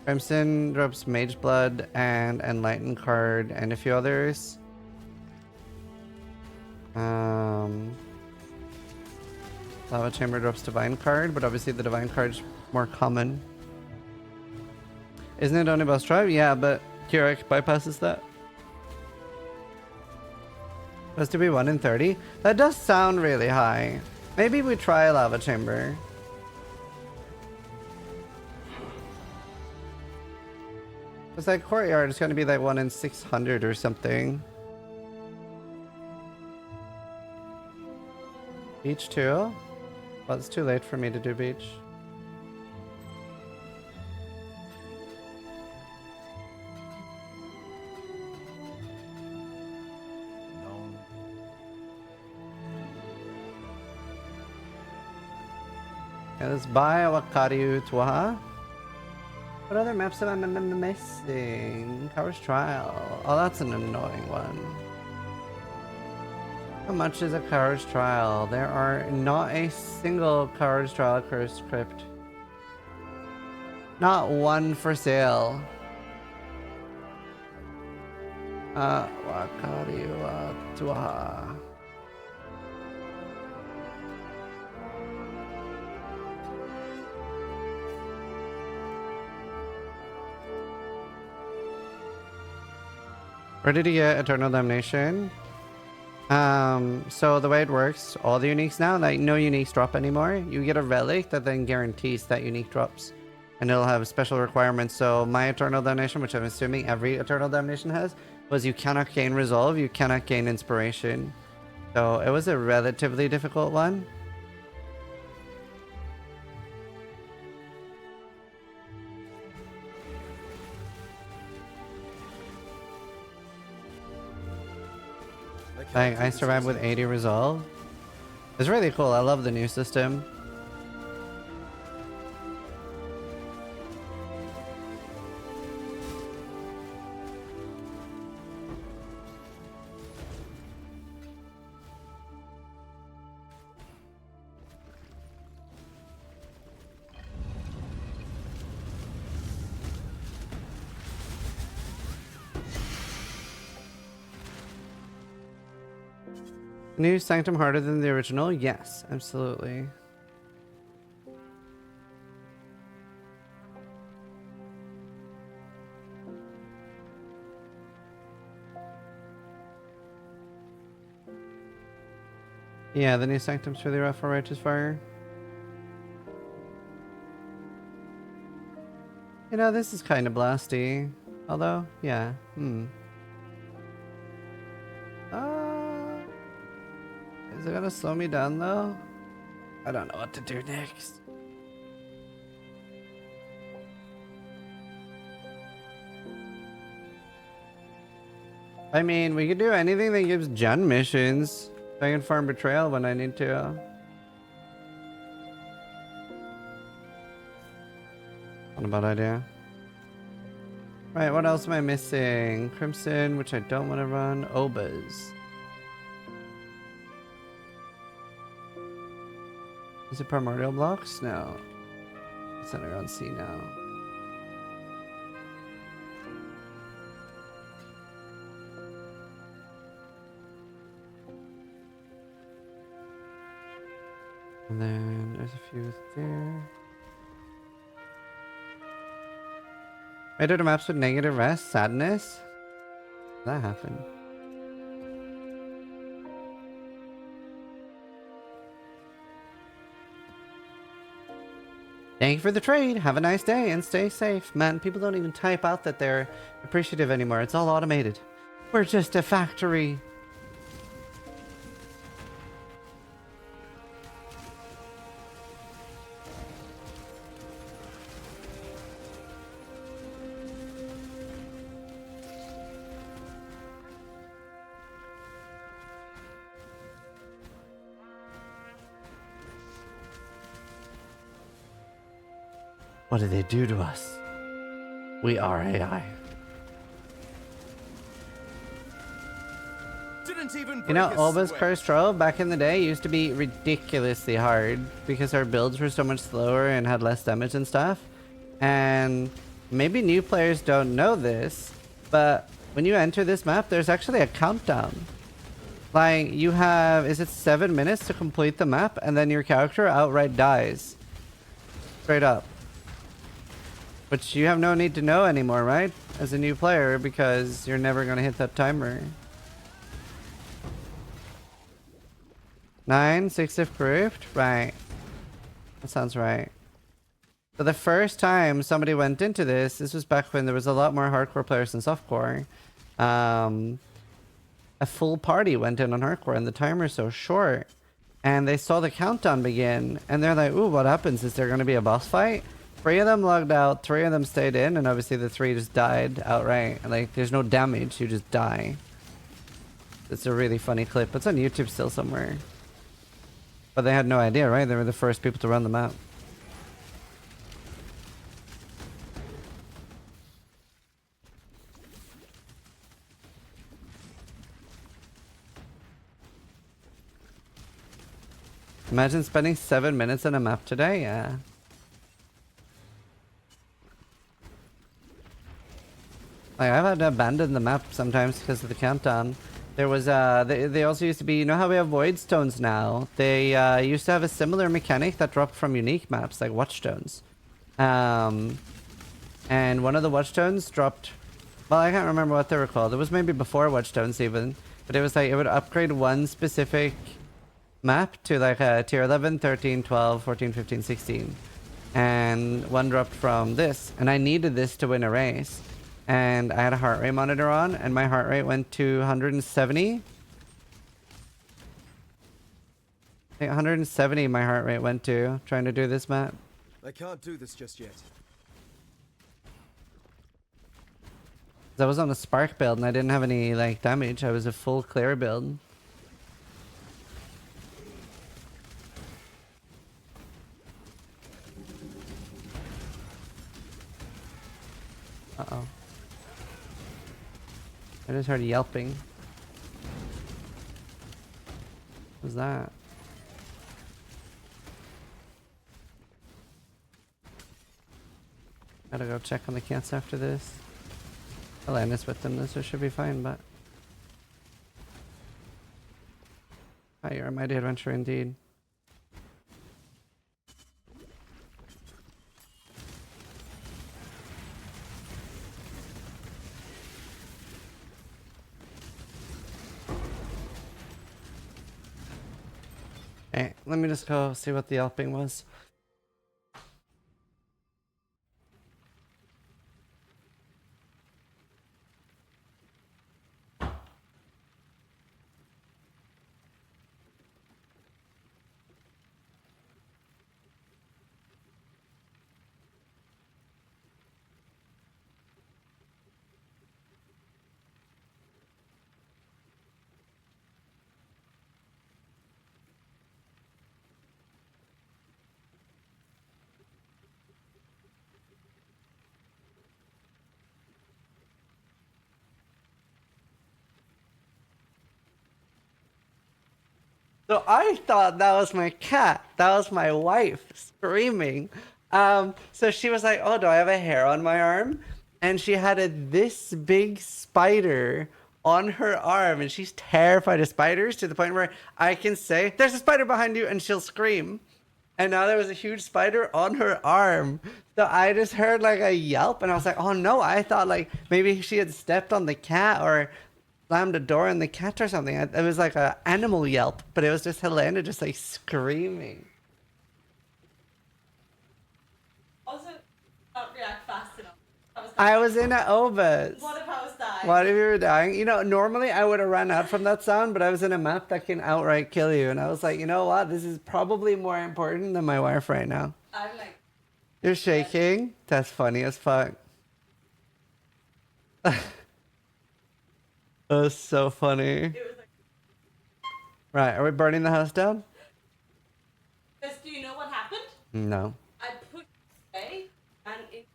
Crimson drops Mage Blood and Enlighten card and a few others. Lava Chamber drops Divine card, but obviously the Divine card's more common. Isn't it only boss drive? Yeah, but Keurig bypasses that. Supposed to be 1 in 30? That does sound really high. Maybe we try Lava Chamber. Because that Courtyard is going to be like 1 in 600 or something. Beach too? Well, it's too late for me to do beach. Yeah, let's buy Wakariu Tuaha. What other maps am I missing? Cowards Trial. Oh, that's an annoying one. How much is a Cowards Trial? There are not a single Cowards Trial cursed crypt. Not one for sale. Wakariu Tuaha. Where did he get Eternal Damnation? So the way it works, all the uniques now, like no uniques drop anymore. You get a relic that then guarantees that unique drops. And it'll have special requirements. So my Eternal Damnation, which I'm assuming every Eternal Damnation has, was you cannot gain Resolve, you cannot gain Inspiration. So it was a relatively difficult one. Like, I survived with 80 Resolve. It's really cool. I love the new system. New Sanctum harder than the original? Yes, absolutely. Yeah, the new Sanctum's really rough for Righteous Fire. You know, this is kind of blasty. Although, yeah, is it gonna slow me down though? I don't know what to do next. I mean, we could do anything that gives Gen missions. I can farm Betrayal when I need to. Not a bad idea. Right, what else am I missing? Crimson, which I don't want to run. Obas. Is it primordial blocks? No. It's underground sea now. And then there's a few there. I did a maps with negative rest, sadness. That happened. Thank you for the trade. Have a nice day and stay safe. Man, people don't even type out that they're appreciative anymore. It's all automated. We're just a factory. What did they do to us? We are AI. You know, Olba's Cursed Trove back in the day used to be ridiculously hard because our builds were so much slower and had less damage and stuff. And maybe new players don't know this, but when you enter this map, there's actually a countdown. Like, you have, is it 7 minutes to complete the map, and then your character outright dies. Straight up. Which you have no need to know anymore, right? As a new player, because you're never going to hit that timer. 9, 6 if grouped? Right. That sounds right. So the first time somebody went into this was back when there was a lot more hardcore players than softcore. A full party went in on hardcore and the timer's so short. And they saw the countdown begin. And they're like, ooh, what happens? Is there going to be a boss fight? 3 of them logged out, 3 of them stayed in, and obviously the 3 just died outright. Like, there's no damage, you just die. It's a really funny clip. It's on YouTube still somewhere. But they had no idea, right? They were the first people to run the map. Imagine spending 7 minutes on a map today? Yeah. Like, I've had to abandon the map sometimes because of the countdown. There was, they also used to be, you know how we have void stones now? They used to have a similar mechanic that dropped from unique maps, like watchstones. And one of the watchstones dropped, well, I can't remember what they were called. It was maybe before watchstones even. But it was like, it would upgrade one specific map to like a tier 11, 13, 12, 14, 15, 16. And one dropped from this. And I needed this to win a race. And I had a heart rate monitor on, and my heart rate went to 170. I think 170 my heart rate went to, trying to do this map. I can't do this just yet. I was on a spark build, and I didn't have any, like, damage. I was a full clear build. Uh-oh. I just heard yelping. What was that? Gotta go check on the cats after this. I'll land this with them, so it should be fine, but... Oh, you're a mighty adventurer indeed. Hey, let me just go see what the yelping was. So I thought that was my cat. That was my wife screaming. So she was like, "Oh, do I have a hair on my arm?" And she had this big spider on her arm, and she's terrified of spiders to the point where I can say, "There's a spider behind you," and she'll scream. And now there was a huge spider on her arm. So I just heard like a yelp, and I was like, "Oh no!" I thought like maybe she had stepped on the cat or slammed a door on the cat or something. It was like an animal yelp, but it was just Helena just like screaming. Also, not react fast enough. I was in a Obas. What if I was dying? What if you were dying? You know, normally I would have run out from that sound, but I was in a map that can outright kill you. And I was like, you know what? This is probably more important than my wife right now. I'm like, You're shaking? That's funny as fuck. That was so funny. it was like, Right, are we burning the house down? because do you know what happened? No. I put away and it,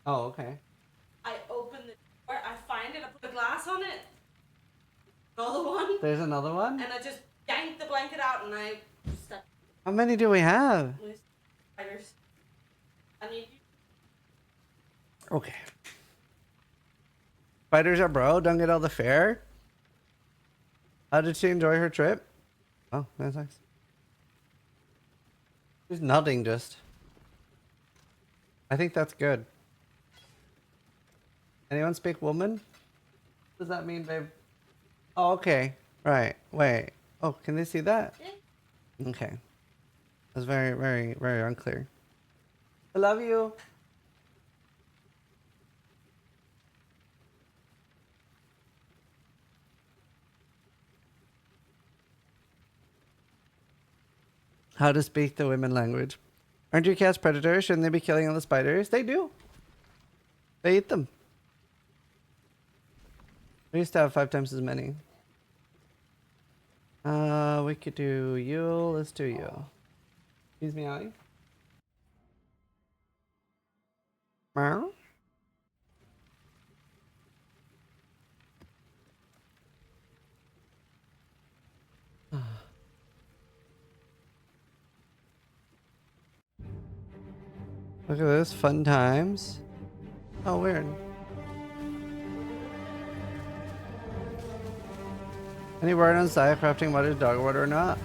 Oh, okay. I opened the door, I find it, I put a glass on it. Another one. There's another one? And I just yanked the blanket out and I stuck How many do we have? with spiders. I need Okay. Spiders are bro, don't get all the fair. How did she enjoy her trip? Oh, that's nice. She's nodding just. I think that's good. Anyone speak woman? What does that mean, babe? Oh, okay. Right. Wait. Oh, can they see that? Okay. That's very, very, very unclear. I love you. How to speak the women language. Aren't your cats predators? Shouldn't they be killing all the spiders? They do. They eat them. We used to have 5 times as many. We could do you. Let's do you. He's meowing. Meow. Look at this, fun times. Oh, weird. Any word on Saya crafting modded dog water or not?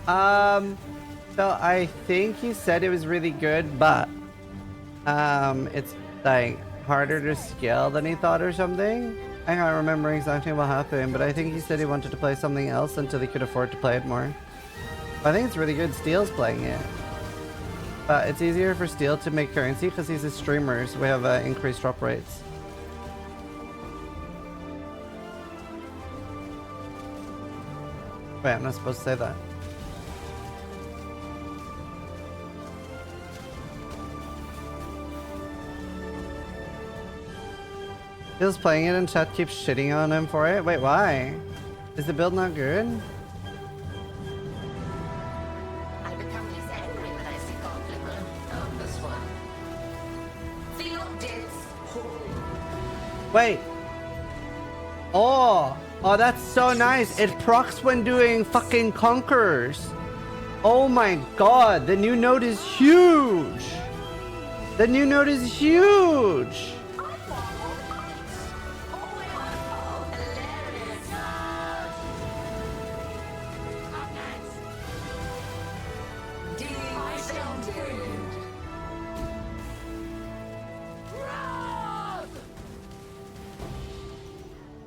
So I think he said it was really good, but it's like harder to scale than he thought or something. I can't remember exactly what happened, but I think he said he wanted to play something else until he could afford to play it more. I think it's really good. Steel's playing it. But it's easier for Steel to make currency because he's a streamer, so we have increased drop rates. Wait, I'm not supposed to say that. Steel's playing it and chat keeps shitting on him for it. Wait, why? Is the build not good? I become less angry when I see compliment on this one. VODs. Wait. Oh, that's so nice. It procs when doing fucking conquerors. Oh my god, the new node is huge. The new node is huge.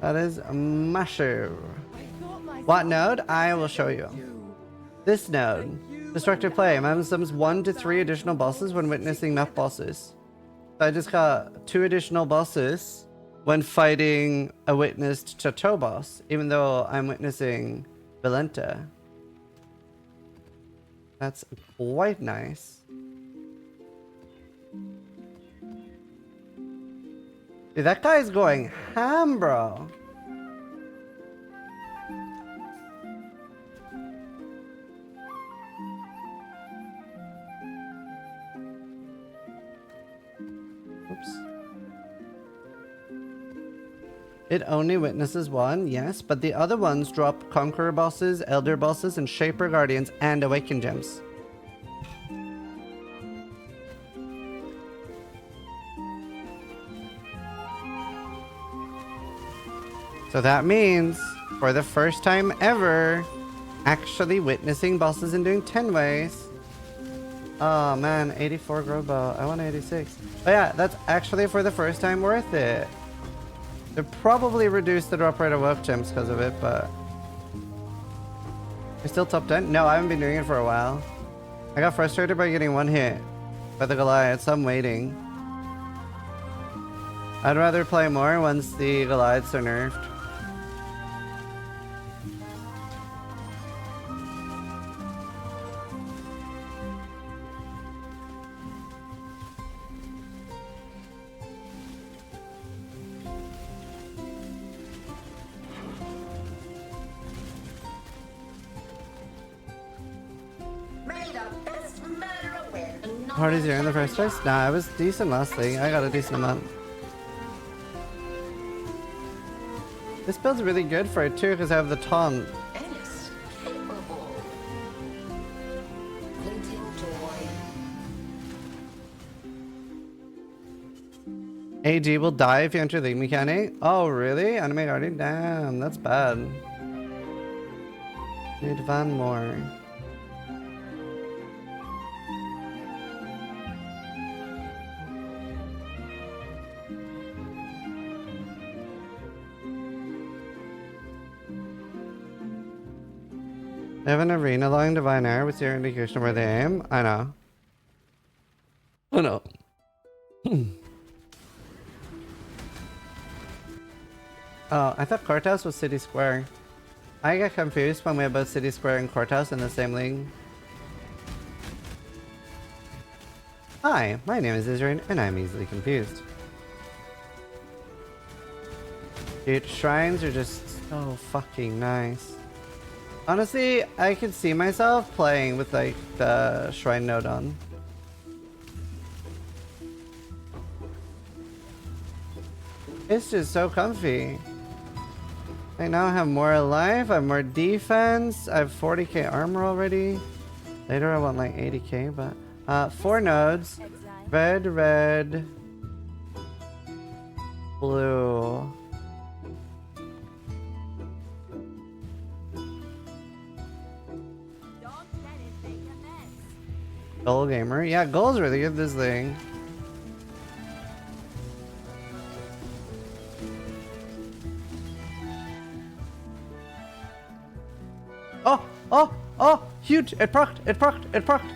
That is massive. What node? I will show you. This node. Destructive play. Man sums 1 to 3 additional bosses when witnessing map bosses. So I just got 2 additional bosses when fighting a witnessed Chateau boss, even though I'm witnessing Valenta. That's quite nice. Dude, that guy's going ham, bro. Oops. It only witnesses 1, yes, but the other ones drop Conqueror bosses, Elder bosses, and Shaper Guardians, and Awaken gems. So that means, for the first time ever, actually witnessing bosses and doing 10 ways. Oh man, 84 Grobo. I want 86. But yeah, that's actually for the first time worth it. They probably reduced the drop rate of Wolf Gems because of it, but... You're still top 10? No, I haven't been doing it for a while. I got frustrated by getting 1 hit by the Goliath, so I'm waiting. I'd rather play more once the Goliaths are nerfed. Parties here in the first place? Nah, I was decent last thing. I got a decent amount. This build's really good for it too because I have the taunt. AG will die if you enter League mechanic. Oh really? Anime Guardian? Damn, that's bad. Need Van more. They have an arena along Divine Air with your indication of where they aim. I know. Oh no. Oh, I thought Courthouse was City Square. I get confused when we have both City Square and Courthouse in the same league. Hi, my name is Zizaran and I'm easily confused. Dude, shrines are just so fucking nice. Honestly, I could see myself playing with like the shrine node on. It's just so comfy. I now have more life, I have more defense, I have 40k armor already. Later I want like 80k, but 4 nodes. Red, red, blue. Goal gamer. Yeah, goal's really good this thing. Oh, oh, oh, huge. It procced, it procced, it procced.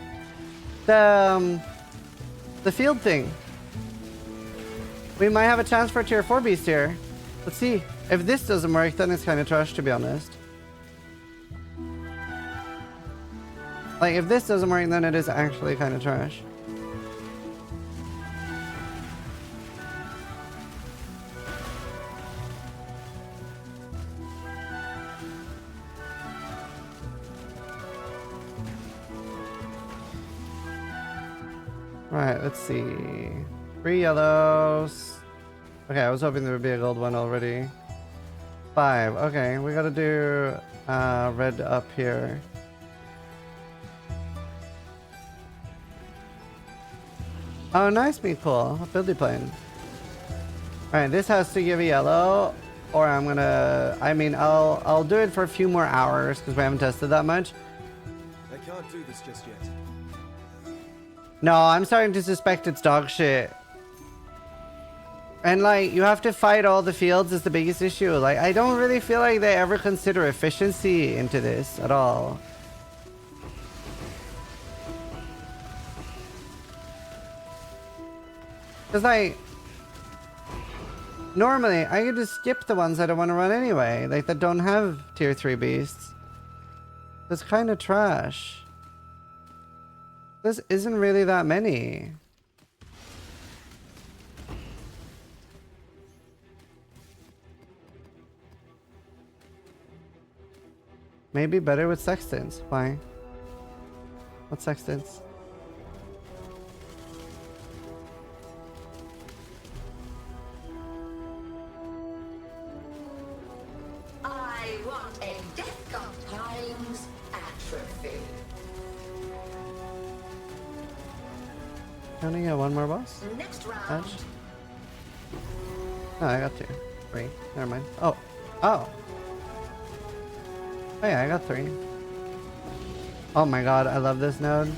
The field thing. We might have a chance for a tier 4 beast here. Let's see. If this doesn't work, then it's kind of trash, to be honest. Like, if this doesn't work, then it is actually kind of trash. Right, let's see. 3 yellows. Okay, I was hoping there would be a gold one already. 5. Okay, we gotta do red up here. Oh, nice, me cool. What build you playing? Alright, this has to give a yellow, or I'm gonna... I mean, I'll do it for a few more hours, because we haven't tested that much. I can't do this just yet. No, I'm starting to suspect it's dog shit. And like, you have to fight all the fields is the biggest issue. Like, I don't really feel like they ever consider efficiency into this at all. Cause like, normally I could just skip the ones I don't want to run anyway, like that don't have tier 3 beasts. That's kind of trash. This isn't really that many. Maybe better with sextants. Why? What sextants? I want a death of times atrophy. I only got one more boss? Next round. Edge? No, I got 2. 3. Never mind. Oh. Oh. Oh yeah, I got 3. Oh my god, I love this node.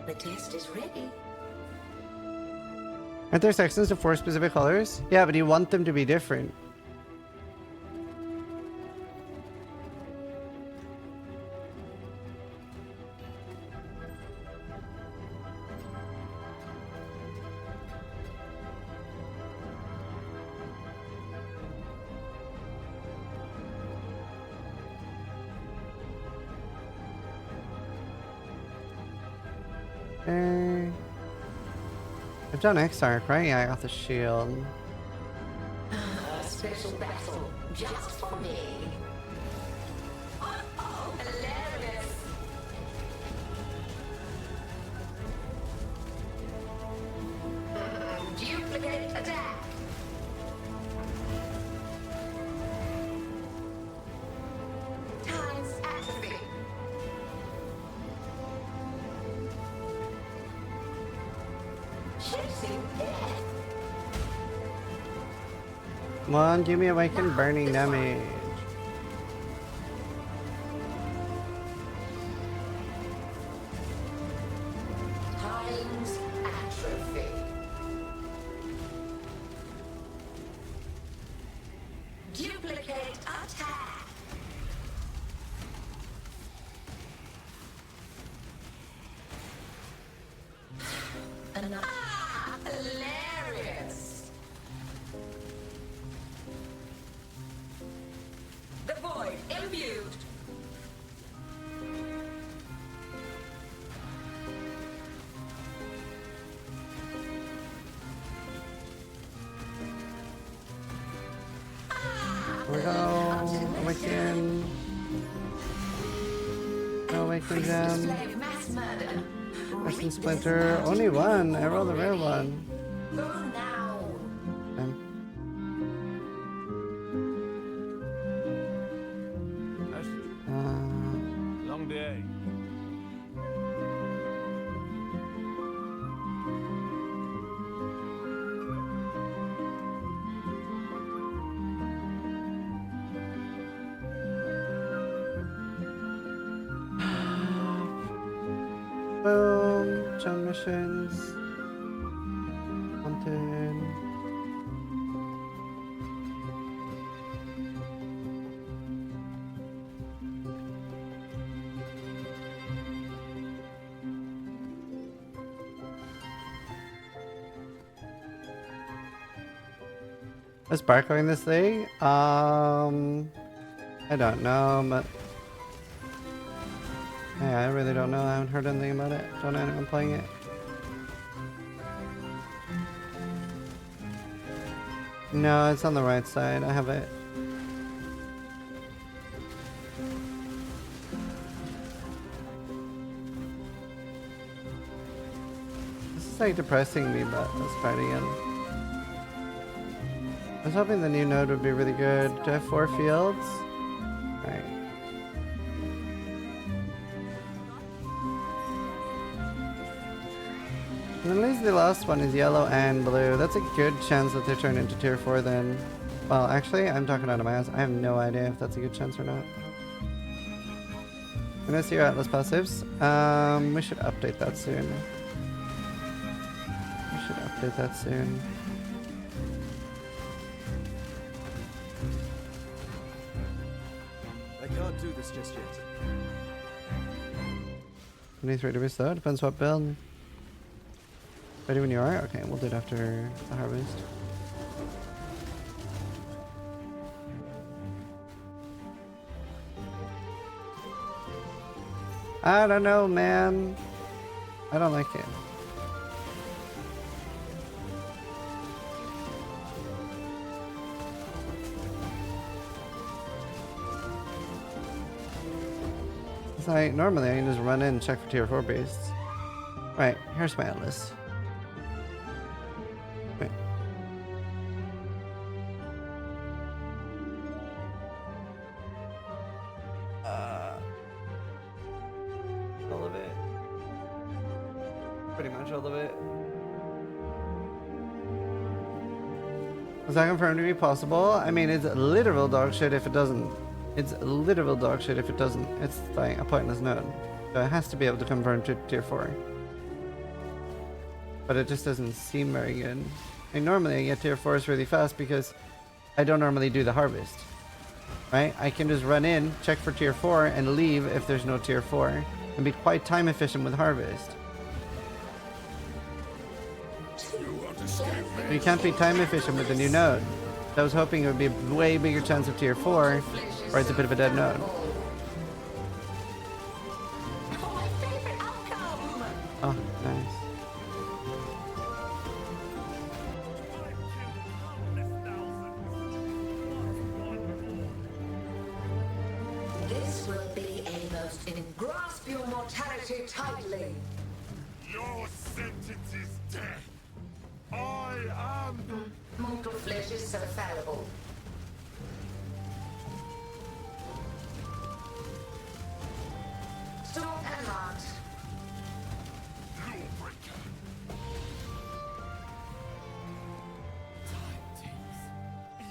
The test is ready. Aren't there sections to 4 specific colors? Yeah, but you want them to be different. Okay. I've done X-Arc, right? Yeah, I got the shield. A special battle just for me. Oh, hilarious. Duplicate attack. Times atrophy. Chasing death. Come on, give me awakened burning damage. Times atrophy. Duplicate attack. Hilarious. The void imbued. Here we go. Awaken. Awaken gem. Slave mass murder. Lesson splinter. Only one. I rolled a rare one. Go now. Okay. Long day. Boom. Chunk missions. Haunted. Is Bark going this league? I don't know, but yeah, I really don't know. I haven't heard anything about it. Don't know anyone playing it. No, it's on the right side. I have it. This is like depressing me, but let's try it again. I was hoping the new node would be really good. Do I have 4 fields? Alright. And at least the last one is yellow and blue. That's a good chance that they turn into tier 4 then. Well, actually, I'm talking out of my ass. I have no idea if that's a good chance or not. And I see your Atlas passives. We should update that soon. We should update that soon. I can't do this just yet. 23 degrees though, depends what build. Ready when you are? Okay, we'll do it after the harvest. I don't know, man. I don't like it. It's like, normally I can just run in and check for tier 4 beasts. Right, here's my atlas. Wait. All of it. Pretty much all of it. Is that confirmed to be possible? I mean, it's literal dog shit if it doesn't. It's literal dog shit if it doesn't. It's like a pointless node. So it has to be able to convert to tier 4. But it just doesn't seem very good. And normally I get tier 4s really fast because I don't normally do the harvest. Right? I can just run in, check for tier 4, and leave if there's no tier 4. And be quite time efficient with harvest. You can't be time efficient with the new node. So I was hoping it would be a way bigger chance of tier 4, or it's a bit of a dead node. My favorite outcome. Oh, nice. This will be a most grasp your mortality tightly. Your sentence is death. I am. Mortal flesh is so fallible. Stalked and marked. Lawbreaker.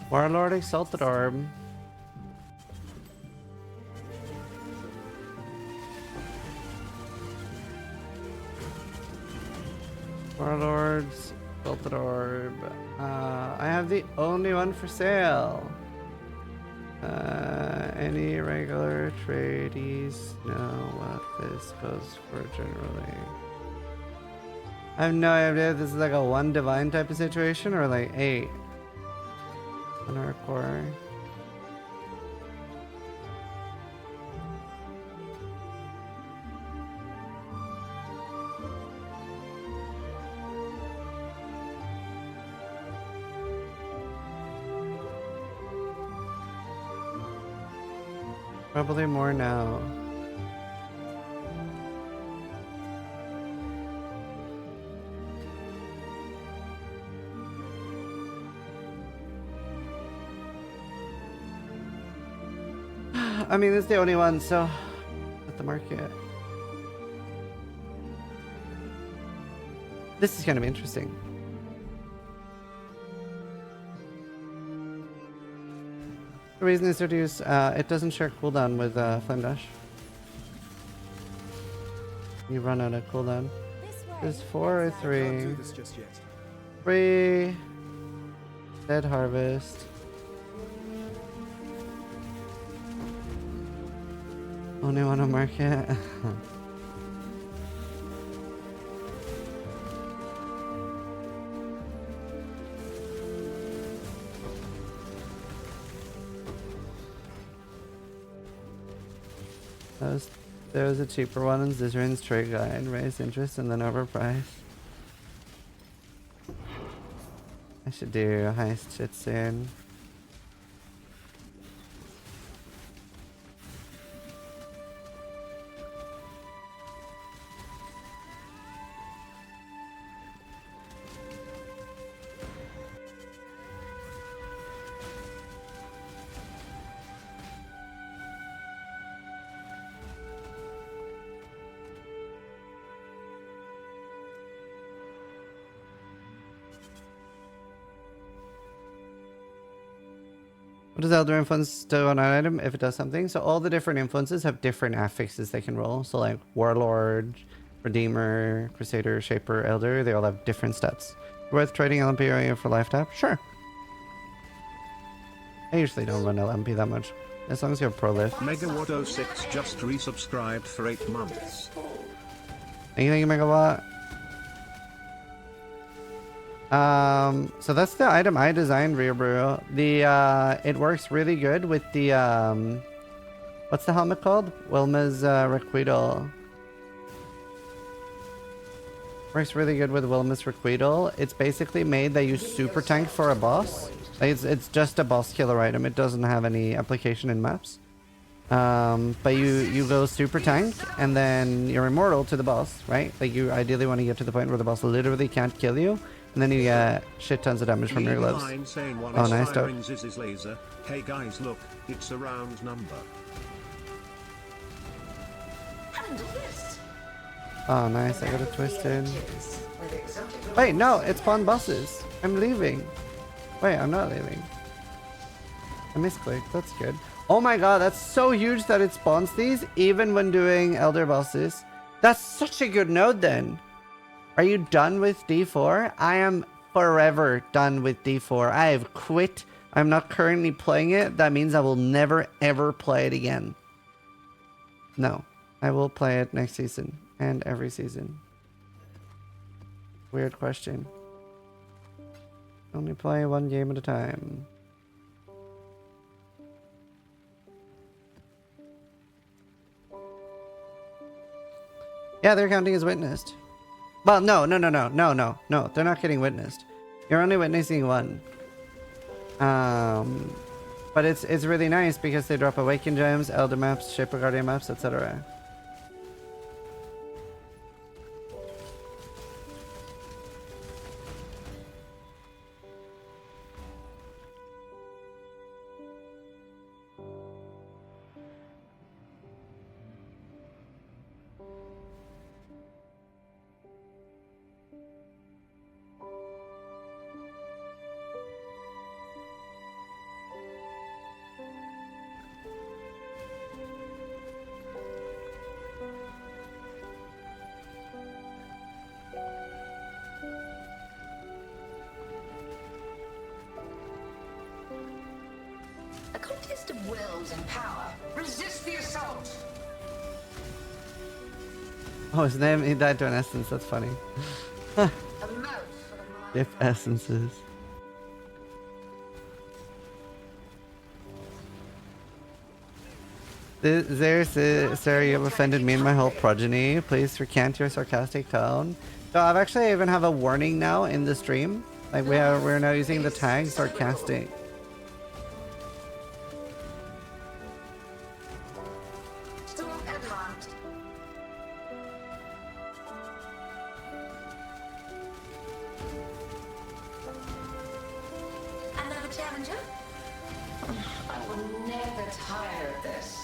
Warlord Exalted Orb. Warlords Exalted Orb. I have the only one for sale. Any regular tradies know what this goes for generally. I have no idea if this is like a 1 divine type of situation or like 8 on our core. Probably more now. I mean, it's the only one, so at the market. This is gonna be interesting. The reason is to use, it doesn't share cooldown with Flame Dash. You run out of cooldown. There's 4 or 3. Can't do this just yet. 3. Dead Harvest. Only one on market. There was a cheaper one in Zizaran's trade guide, raised interest and then overpriced. I should do a heist shit soon. What does Elder Influence do on an item if it does something? So all the different influences have different affixes they can roll. So like Warlord, Redeemer, Crusader, Shaper, Elder, they all have different stats. Worth trading LMP area for life tap? Sure. I usually don't run LMP that much. As long as you have Pro Lift. Megawatt06 just resubscribed for 8 months. Thank you, Megawatt. So that's the item I designed, Rio Brew. It works really good with the, what's the helmet called? Wilma's, Requital. Works really good with Wilma's Requital. It's basically made that you super tank for a boss. Like it's just a boss killer item. It doesn't have any application in maps. But you go super tank and then you're immortal to the boss, right? Like you ideally want to get to the point where the boss literally can't kill you. And then you get shit tons of damage from your gloves. Oh, nice, dope. Laser. Hey guys, look, it's a round number. Handle this. Oh, nice. I got it twisted. Wait, no, it spawned bosses. I'm leaving. Wait, I'm not leaving. I misclicked. That's good. Oh my god, that's so huge that it spawns these even when doing elder bosses. That's such a good node then. Are you done with D4? I am forever done with D4. I have quit. I'm not currently playing it. That means I will never ever play it again. No, I will play it next season and every season. Weird question. Only play one game at a time. Yeah, they're counting as witnessed. Well, no. They're not getting witnessed. You're only witnessing one. But it's really nice because they drop Awaken Gems, Elder Maps, Shaper Guardian Maps, etc. A contest of wills and power. Resist the assault. Oh, his name, he died to an essence. That's funny. A mouth for the mind. If essences. Sarah, you have offended me and my whole progeny. Please recant your sarcastic tone. So I've actually even have a warning now in the stream. Like we're now using the tag sarcastic. Storm advanced. Another challenger? I will never tire of this.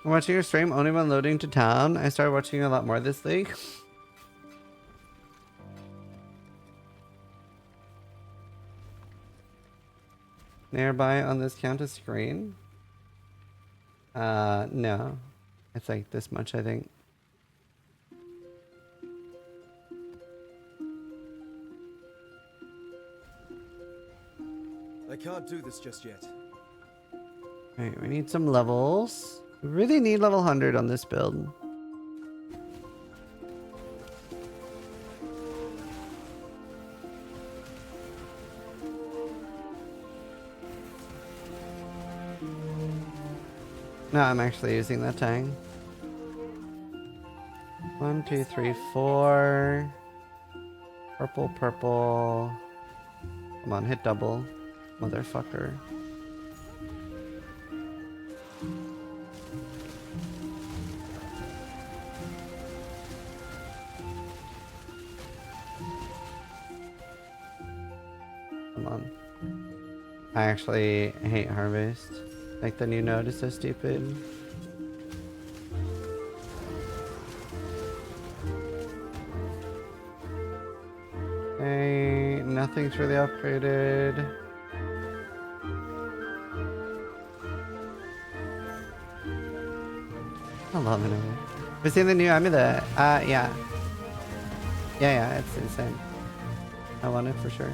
I'm watching your stream only when loading to town. I started watching a lot more this league. Nearby on this count a screen? No. It's like this much, I think. I can't do this just yet. Alright, we need some levels. We really need level 100 on this build. No, I'm actually using that tag. 1, 2, 3, 4. Purple, purple. Come on, hit double. Motherfucker. Come on. I actually hate Harvest. Like the new node is so stupid. Okay, nothing's really upgraded. I love it. Have you seen the new amulet? Yeah. Yeah, it's insane. I want it for sure.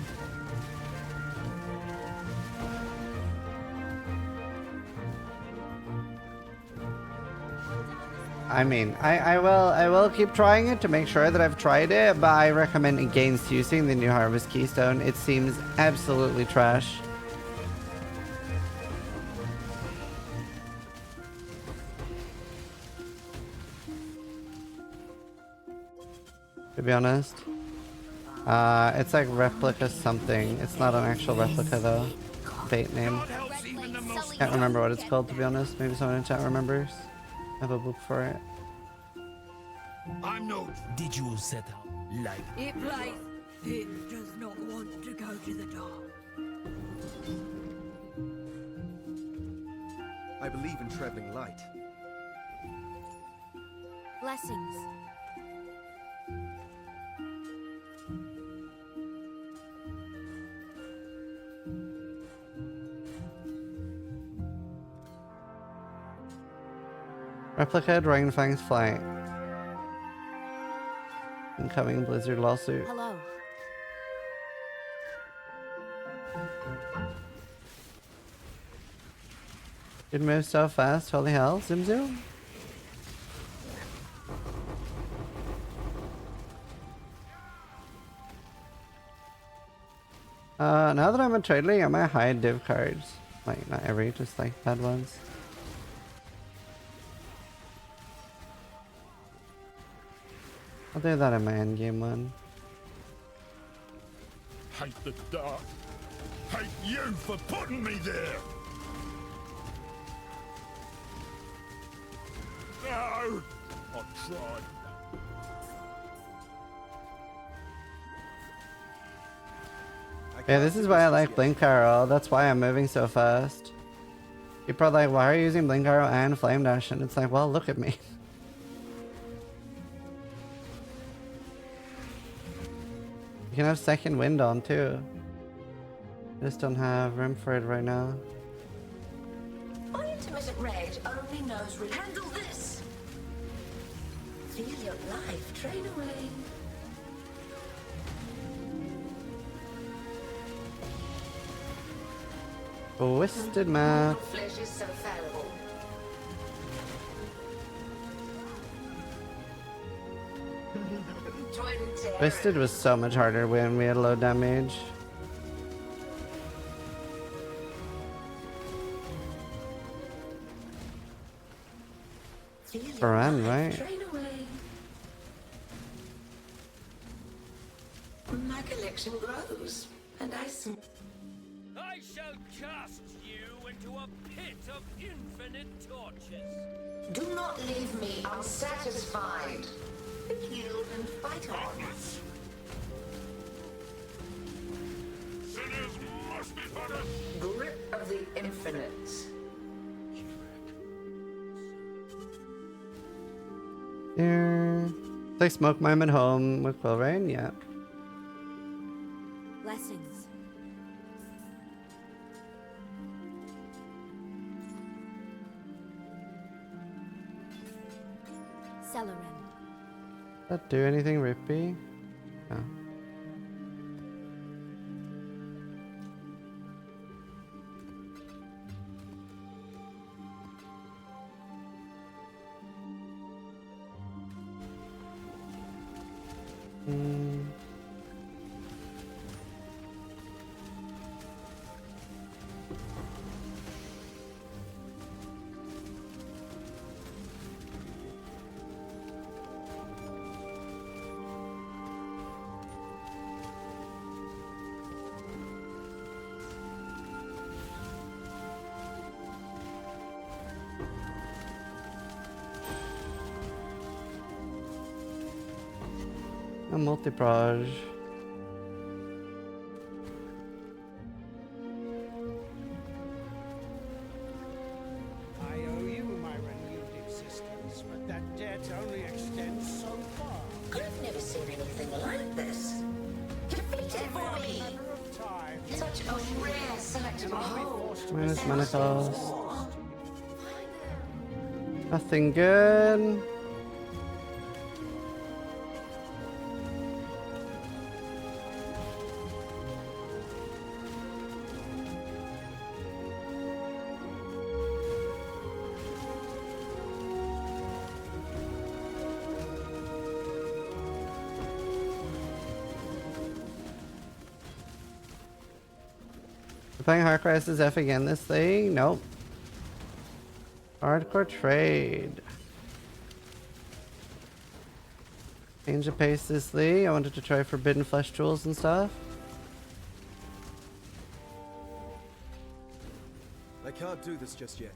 I mean, I will keep trying it to make sure that I've tried it, but I recommend against using the new Harvest Keystone. It seems absolutely trash. To be honest. It's like replica something. It's not an actual replica though. Bait name. Can't remember what it's called, to be honest. Maybe someone in chat remembers. I have a book for it. I'm no. Did you set up like It plays. It does not want to go to the dark. I believe in traveling light. Blessings. Replica Dragonfang's flight. Incoming Blizzard lawsuit. Hello. It moves so fast. Holy hell. Zoom zoom. Now that I'm a Trade League, I might hide div cards. Like, not every, just like bad ones. I'll do that in my endgame one. Hate the dark. Hate you for putting me there. No, I tried. Yeah, this is why I like Blink Arrow. That's why I'm moving so fast. People are like, why are you using Blink Arrow and Flame Dash? And it's like, well, look at me. You can have second wind on too. I just don't have room for it right now. My intermittent rage only knows handle this. Feel your life drain away. Twisted map. Your flesh is so fallible. Twisted was so much harder when we had low damage. Run, right? Drain away. My collection grows, and I shall cast you into a pit of infinite torches. do not leave me unsatisfied. Yield and fight on. Sinners must be punished. Grip of the infinite. Here. It's like Smoke Mime at home with Quill Rain, yeah. Blessings. Celerin. Does that do anything, Rippy? No. A multi-proj. but that debt only extends so far. I've never seen anything like this. Defeat it for me! Time. Such a rare sight to behold. Where's Manacles? Nothing good. We're playing Hard Crisis F again this thing? Nope. Hardcore trade. Change of pace this league. I wanted to try Forbidden Flesh Jewels and stuff. I can't do this just yet.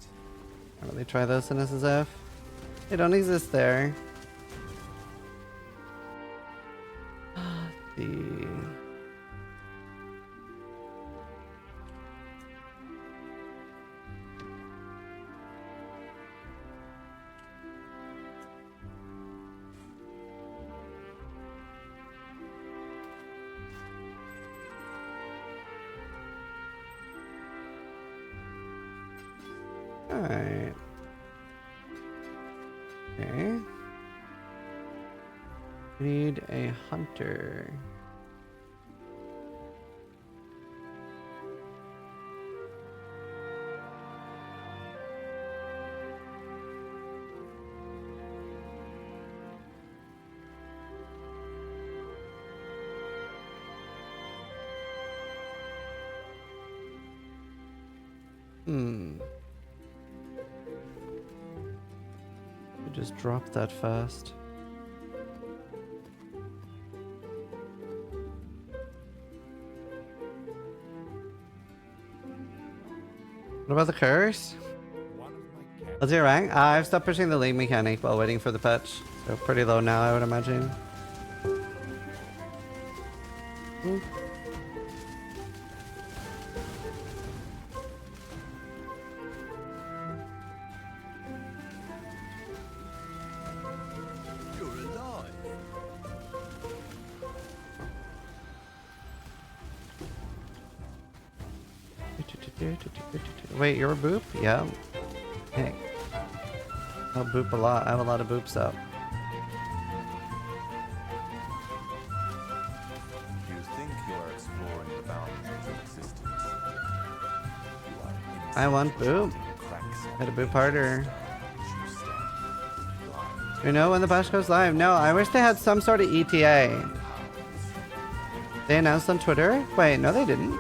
Can't really try those in SSF. They don't exist there. The Alright. Okay. We need a hunter. Just drop that fast. What about the curse? What's your rank? I've stopped pushing the league mechanic while waiting for the patch. So pretty low now, I would imagine. Wait, you're a boop? Yeah. Hey. I'll boop a lot. I have a lot of boops up. You think you are exploring the boundaries of existence. You are I want boop. Gotta boop harder. Do you know when the patch goes live? No, I wish they had some sort of ETA. They announced on Twitter? Wait, no they didn't.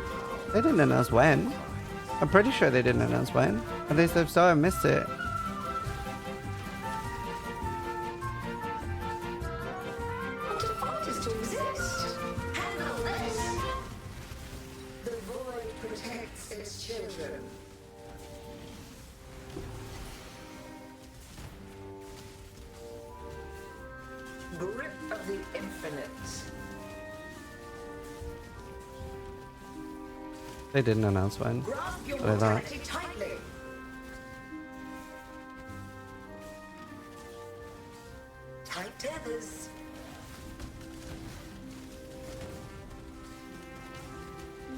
They didn't announce when. I'm pretty sure they didn't announce when. At least if so, I missed it. What default is to exist? Handle this! The void protects its children. Grip of the infinite. They didn't announce when. Grasp your But I thought. mortality tightly. Tight tethers.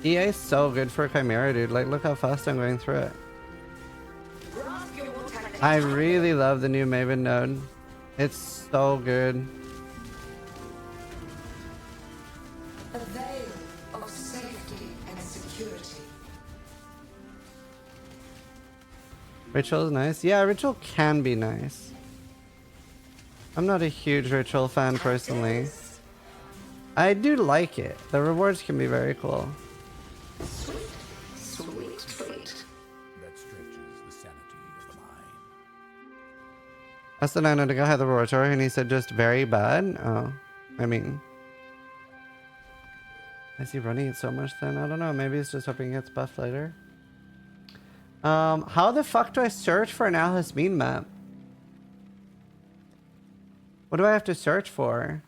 EA is so good for Chimera, dude. Like, look how fast I'm going through it. Grasp your mortality I tightly. really love the new Maven node. It's so good. A veil of safety and security. Ritual is nice. Yeah, Ritual can be nice. I'm not a huge Ritual fan personally. I do like it. The rewards can be very cool. Sweet, sweet, sweet. That stretches the sanity of the mind. Asked the Nano to go have the rewards are, and he said just very bad. Oh, I mean, is he running it so much then? I don't know. Maybe he's just hoping he gets buffed later. How the fuck do I search for an Alice Mean map? What do I have to search for?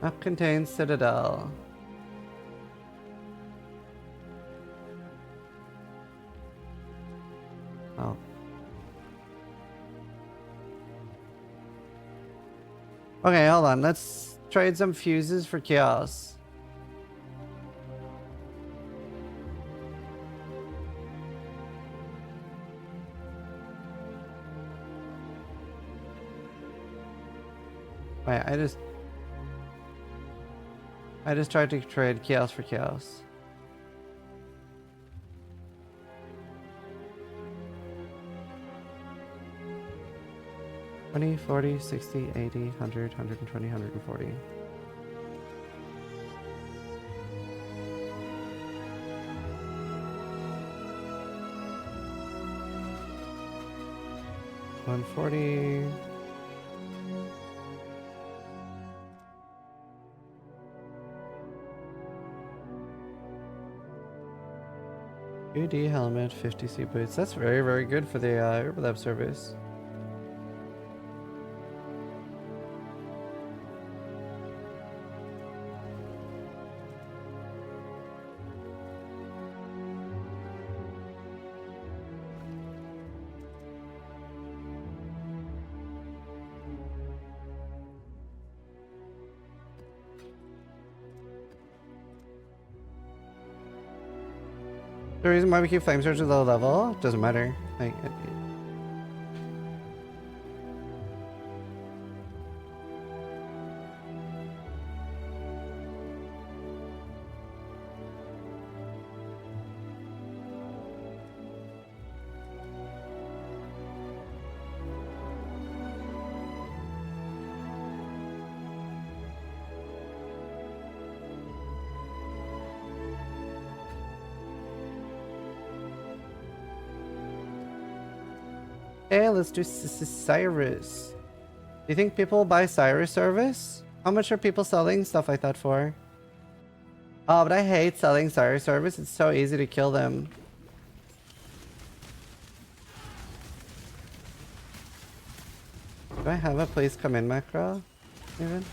Map contains Citadel. Oh. Okay, hold on. Let's trade some fuses for chaos. Wait, I just tried to trade chaos for chaos. $20, $40, $60, $80, $100, $120, $140. $140. UD helmet, 50C boots. That's very, very good for the Herbalab service. The reason why we keep flame surge at low level doesn't matter. Like, hey, let's do Cyrus. Do you think people buy Cyrus service? How much are people selling stuff like that for? Oh, but I hate selling Cyrus service. It's so easy to kill them. Do I have a please come in macro? Even?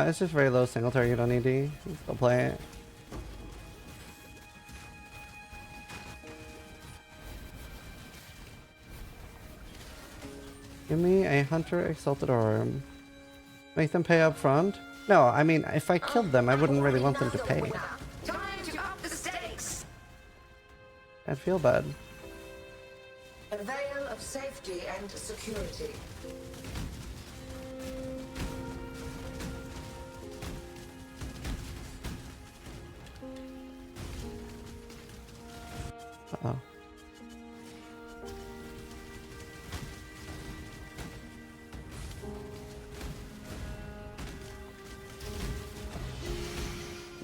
It's just very low single target on ED. Go play it. Give me a Hunter Exalted Orb. Make them pay up front? No, I mean, if I killed them, I wouldn't really want them to pay. Time to up the stakes. I'd feel bad. A veil of safety and security. Uh-oh.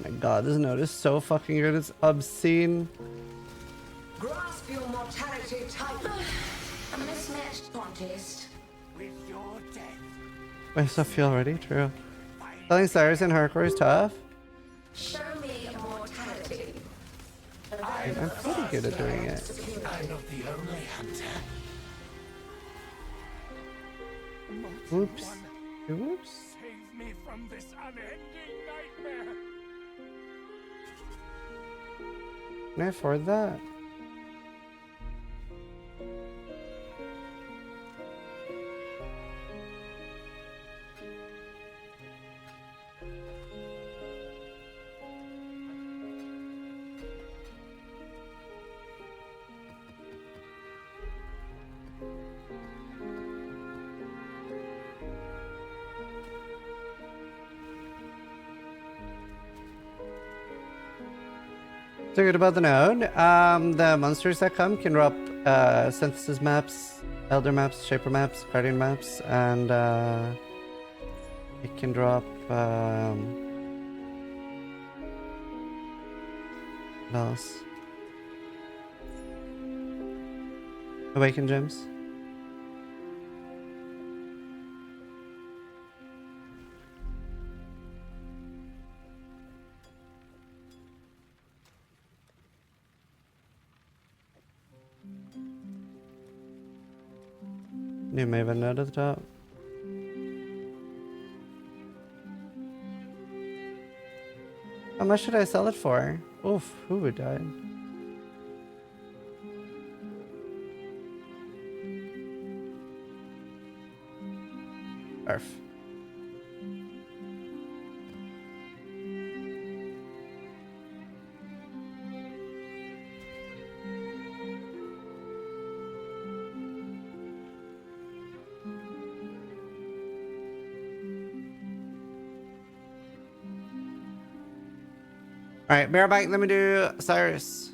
My god, this note is so fucking good. It's obscene. Grasp your mortality tightly. A mismatched contest. With your death. Wait, so feel already? True. Selling Cyrus in hardcore is tough. Show me mortality. I'm pretty good at doing it. I'm not the only hunter. Oops. Oops. Save me from this unending nightmare. Can I afford that? So good about the node. The monsters that come can drop synthesis maps, elder maps, shaper maps, guardian maps, and it can drop what else? Awaken gems. New Maven node at the top. How much should I sell it for? Oof, who would die? Arf. All right, bear bike. Let me do Cyrus.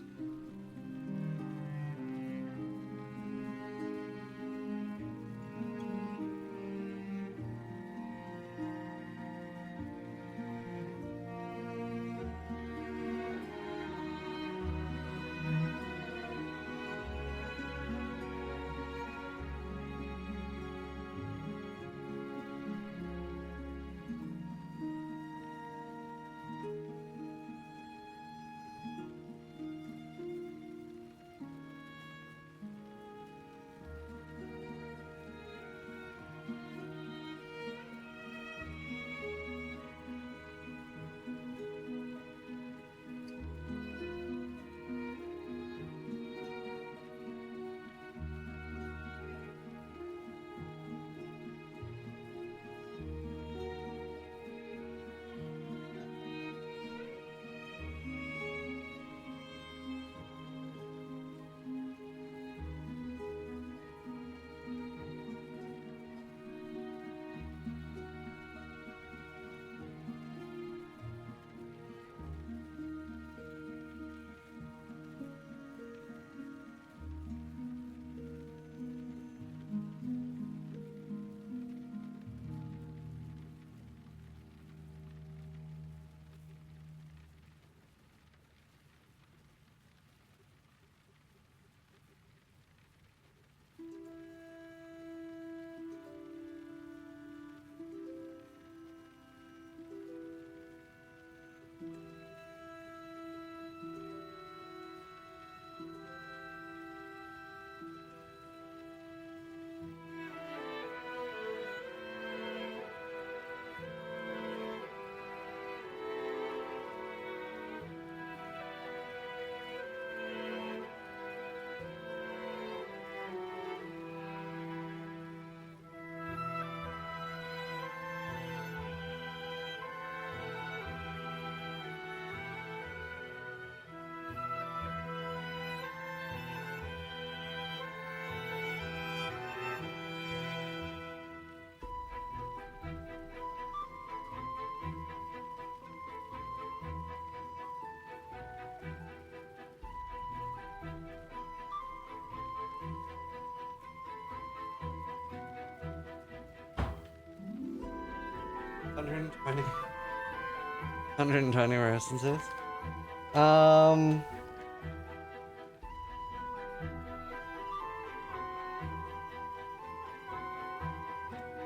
$120 more essences.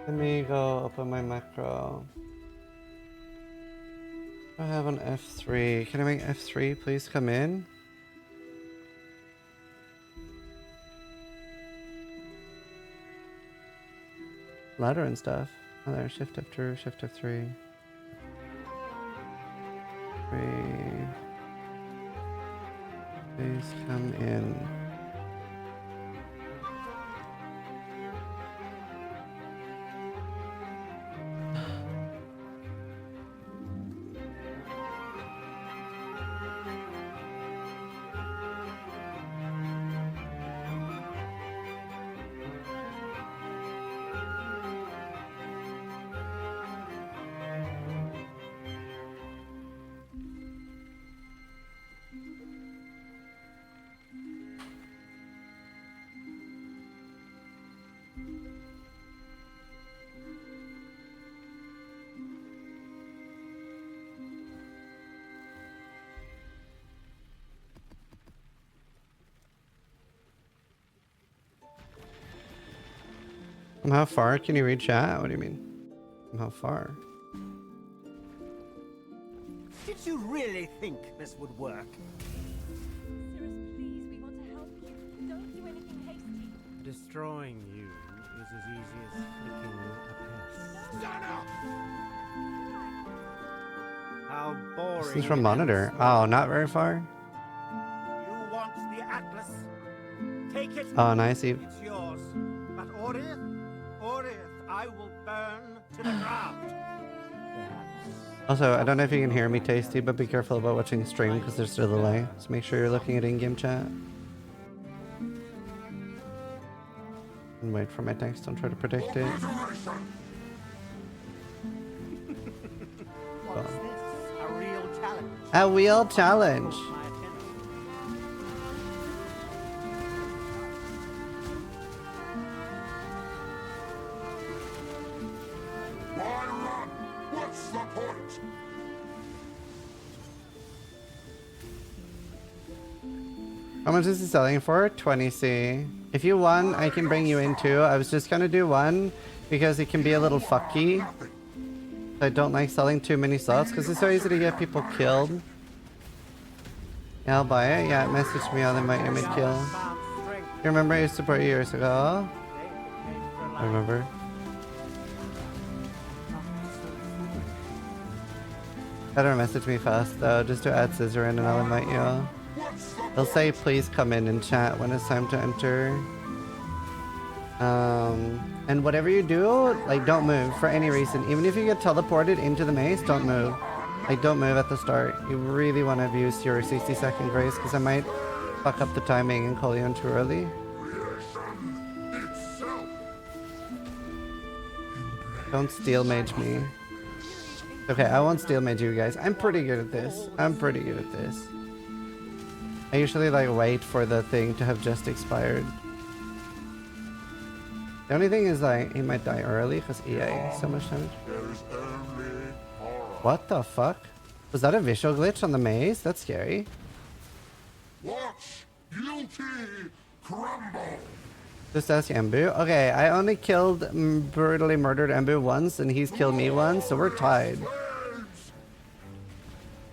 Let me go open my macro. I have an F3. Can I make F3 please come in? Ladder and stuff. Oh, there. Shift F2, Shift F3. 3. Please come in. How far can you read chat? What do you mean? How far? Did you really think this would work? Please, we want to help you. Don't do anything hasty. Destroying you is as easy as flicking a pest. How boring. This is from Monitor. Oh, not very far. You want the Atlas? Take it. Oh, nice. It's yours. But Orith, I will burn to the ground. Also, I don't know if you can hear me, Tasty, but be careful about watching stream because there's still a delay. So make sure you're looking at in-game chat. And wait for my text. Don't try to predict it. What's this? A real challenge. A real challenge. Why run? What's the point? How much is it selling for? 20C. If you won, I can bring you in too. I was just gonna do one because it can be a little fucky. I don't like selling too many slots because it's so easy to get people killed. Yeah, I'll buy it. Yeah, message me. I'll invite you mid-kill. You remember I used to support you years ago? I remember. Better message me fast though, just to add Zizaran and I'll invite you. They'll say please come in and chat when it's time to enter. And whatever you do, like don't move for any reason. Even if you get teleported into the maze, don't move. Like don't move at the start. You really want to use your 60-second grace because I might fuck up the timing and call you in too early. Don't steel mage me. Okay, I won't steel mage you guys. I'm pretty good at this. I usually like wait for the thing to have just expired. The only thing is like he might die early because EA so much damage. What the fuck? Was that a visual glitch on the maze? That's scary. Watch guilty crumble. Just ask Embu. Okay, I only killed brutally murdered Embu once and he's killed me once, so we're tied.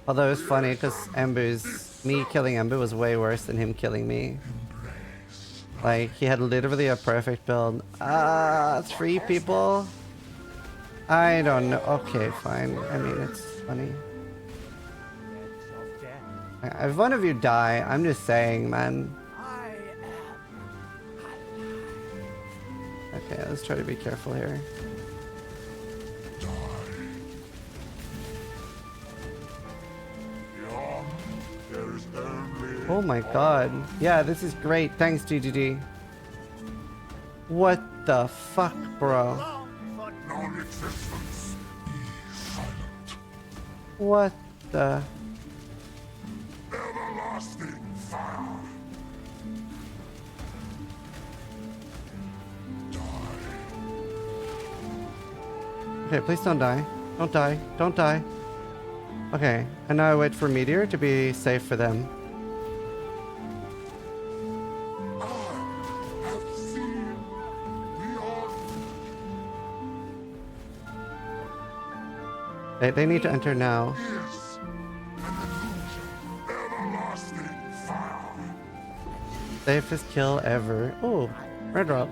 Although it's funny because me killing Embu was way worse than him killing me. Like, he had literally a perfect build. 3 people? I don't know. Okay, fine. I mean, it's funny. If one of you die, I'm just saying, man. Okay, let's try to be careful here. Oh my god. Yeah, this is great. Thanks, GGG. What the fuck, bro? What the... Everlasting fire. Okay, please don't die. Don't die. Don't die. Okay, and now I wait for Meteor to be safe for them. They need to enter now. Safest kill ever. Oh, red drop.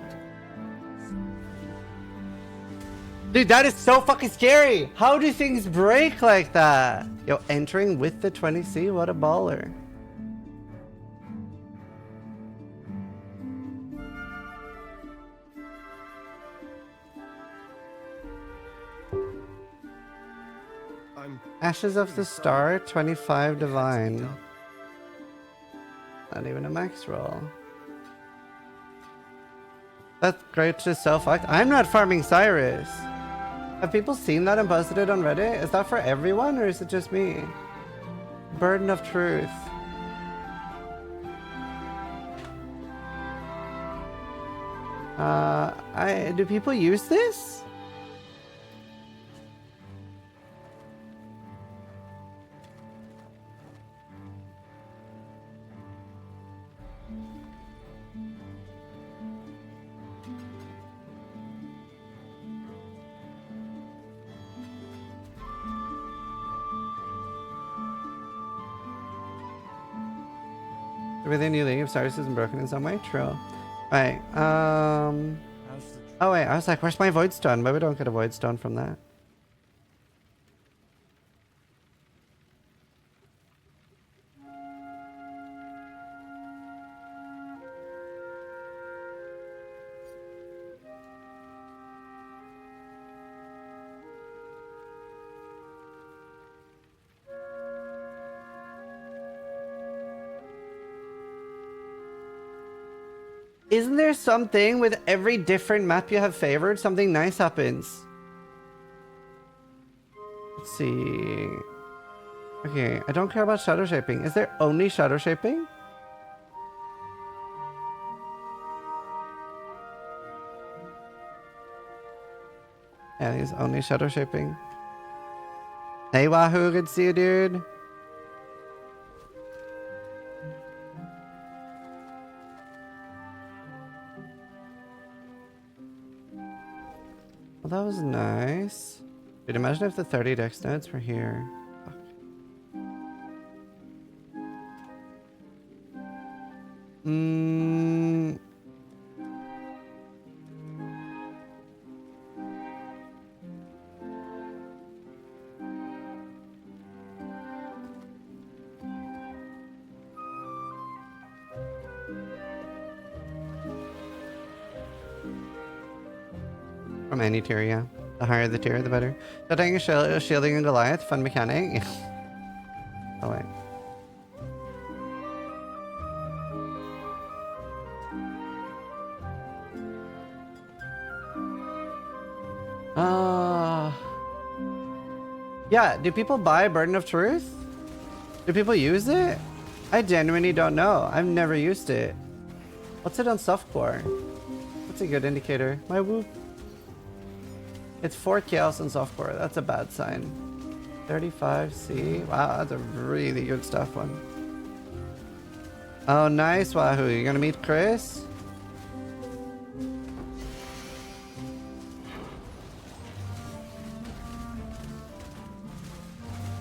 Dude, that is so fucking scary. How do things break like that? Yo, entering with the 20C? What a baller. Ashes of the Star, 25 Divine. Not even a max roll. That's great, just so fucked. I'm not farming Cyrus. Have people seen that and posted it on Reddit? Is that for everyone or is it just me? Burden of Truth. Do people use this? With a new league, if Cyrus isn't broken in some way? True. Right. Oh wait, I was like, where's my void stone? But we don't get a void stone from that. Isn't there something with every different map you have favored? Something nice happens. Let's see. Okay, I don't care about shadow shaping. Is there only shadow shaping? Yeah, I think it's only shadow shaping. Hey Wahoo, good to see you, dude. Well, that was nice. Dude, imagine if the 30 dex nodes were here. Fuck. From any tier, yeah. The higher the tier, the better. Studying shielding and Goliath, fun mechanic. Oh wait. Yeah, do people buy Burden of Truth? Do people use it? I genuinely don't know. I've never used it. What's it on softcore? That's a good indicator. My whoop. It's 4 chaos on softcore. That's a bad sign. 35C. Wow, that's a really good stuff one. Oh, nice, Wahoo. You gonna meet Chris?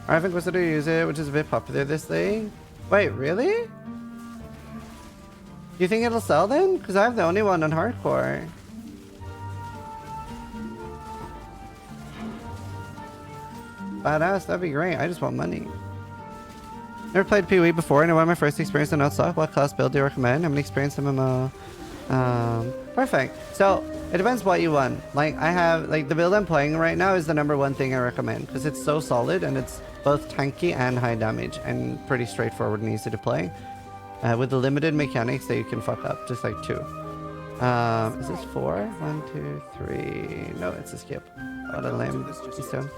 I think Inquisitor use it, which is a bit popular this day. Wait, really? You think it'll sell then? Because I have the only one on hardcore. Badass, that'd be great. I just want money. Never played PoE before, and I want my first experience in Outstock. What class build do you recommend? How many experience MMO? Perfect. So it depends what you want. Like I have, like the build I'm playing right now is the #1 thing I recommend because it's so solid and it's both tanky and high damage and pretty straightforward and easy to play. With the limited mechanics that you can fuck up, just like 2. Is this 4? 1, 2, 3. No, it's a skip. What a lame keystone.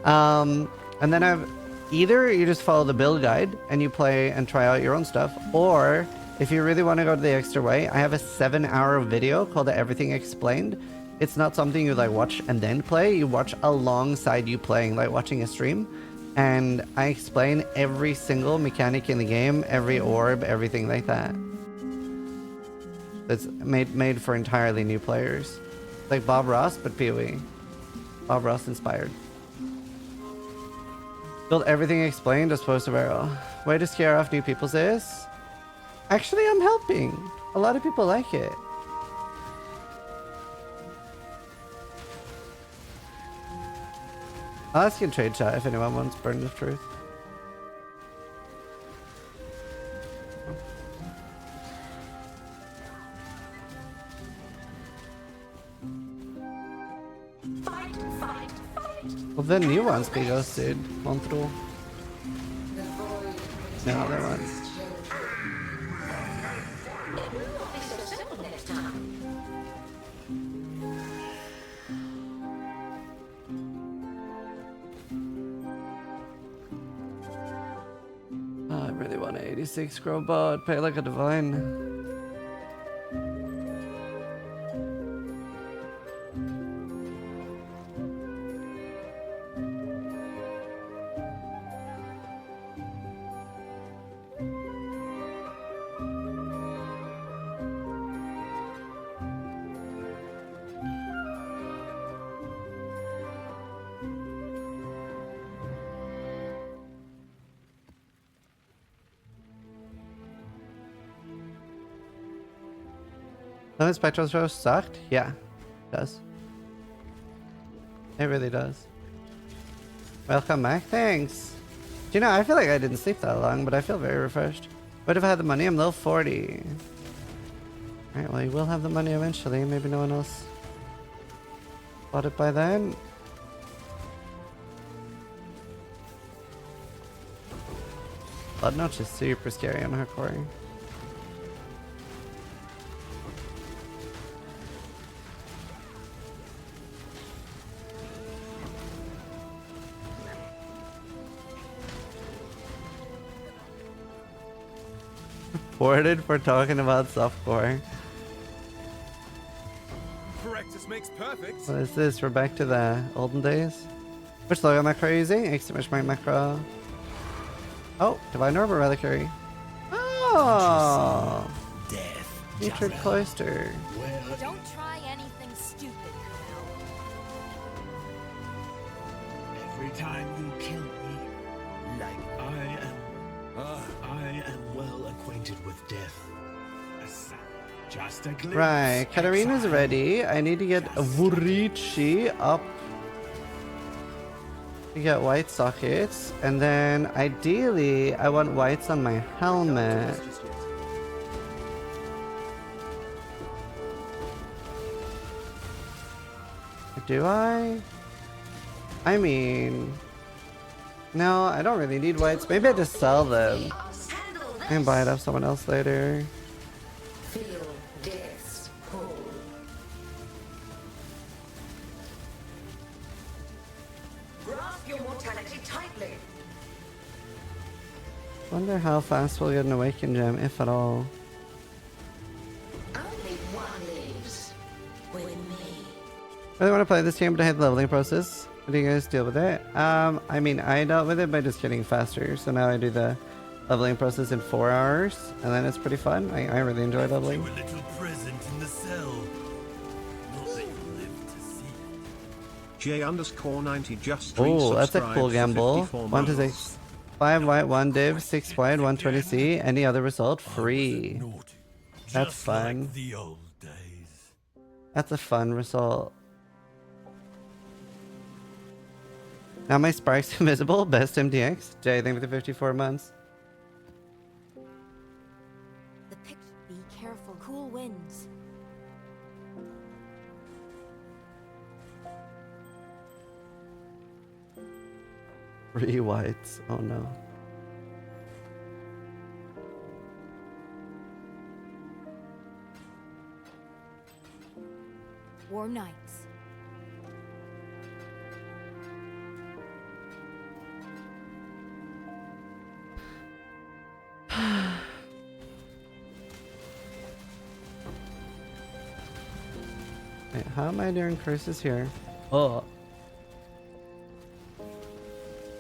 And then I've either you just follow the build guide and you play and try out your own stuff, or if you really want to go to the extra way, I have a 7-hour video called Everything Explained. It's not something you like watch and then play. You watch alongside you playing, like watching a stream. And I explain every single mechanic in the game, every orb, everything like that. That's made for entirely new players. Like Bob Ross, but PoE. Bob Ross inspired. Build Everything Explained as opposed to barrel. Way to scare off new people, sis. Actually, I'm helping. A lot of people like it. I'll ask in trade chat if anyone wants Burden of Truth. Fight, fight, fight. Well, the new ones be ghosted. On through. No, other ones. It will not be so simple next time. Oh, I really want an 86 grow bot. Pay like a divine. Limit Spectral Show sucked? Yeah. does. It really does. Welcome back. Thanks. Do you know, I feel like I didn't sleep that long, but I feel very refreshed. Would have had the money. I'm level 40. Alright, well, you will have the money eventually. Maybe no one else bought it by then. Blood Notch is super scary on hardcore. Reported for talking about softcore. Practice makes perfect. What is this? We're back to the olden days. Which logo macro are you using? Exclamation macro. Oh, Divine Orb or Reliquary? Oh! Death. Featured Cloister. Don't try anything stupid, Every time you kill me, like I am well acquainted with death. Just a glimpse. Right, Katarina's ready. I need to get a Vurici up to get white sockets, and then ideally I want whites on my helmet. Do I? I mean, no, I don't really need whites. Maybe I just sell them. I can buy it off someone else later. Feel death's pull. Grasp your mortality tightly. Wonder how fast we'll get an awakened gem, if at all. Only one lives. With me. Really want to play this game, but I hate the leveling process. How do you guys deal with it? I mean, I dealt with it by just getting faster. So now I do the leveling process in 4 hours, and then it's pretty fun. I really enjoy leveling. A little present in the cell. Not that you live to see. J_90 just Oh, that's a resubscribed cool for gamble. 54 1 to months. 6. 5 white, 1 div, 6 white, 120C. Any other result, free. That's fun. Like the old days. That's a fun result. Now my spark's invisible. Best MTX. Jay, thank you for the 54 months. The picture. Be careful. Cool winds. 3 whites. Oh no. War nights. Wait, how am I doing curses here? Oh.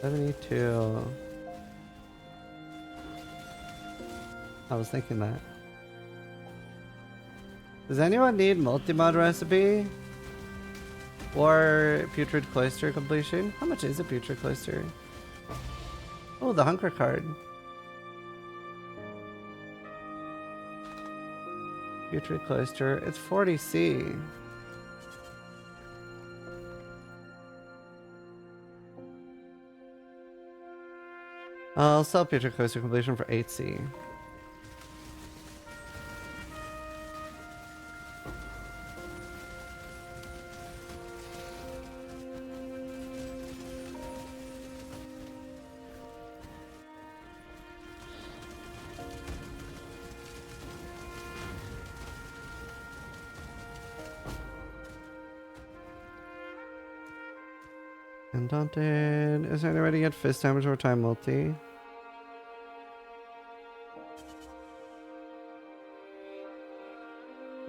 72. I was thinking that. Does anyone need multi-mod recipe? Or Putrid Cloister completion? How much is a Putrid Cloister? Oh, the Hunker card. Putrid Cloister. It's 40C. I'll sell Putrid Cloister completion for 8C. Undaunted. Is there any way to get fist damage over time multi?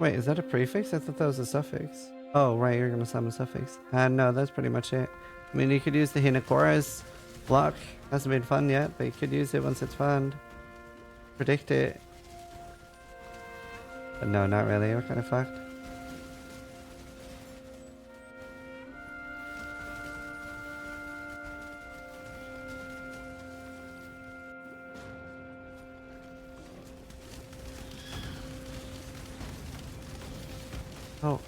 Wait, is that a prefix? I thought that was a suffix. Oh, right, you're gonna summon a suffix. No, that's pretty much it. I mean, you could use the Hinakora's block. Hasn't been fun yet, but you could use it once it's found. Predict it. But no, not really. We're kind of fucked. Oh.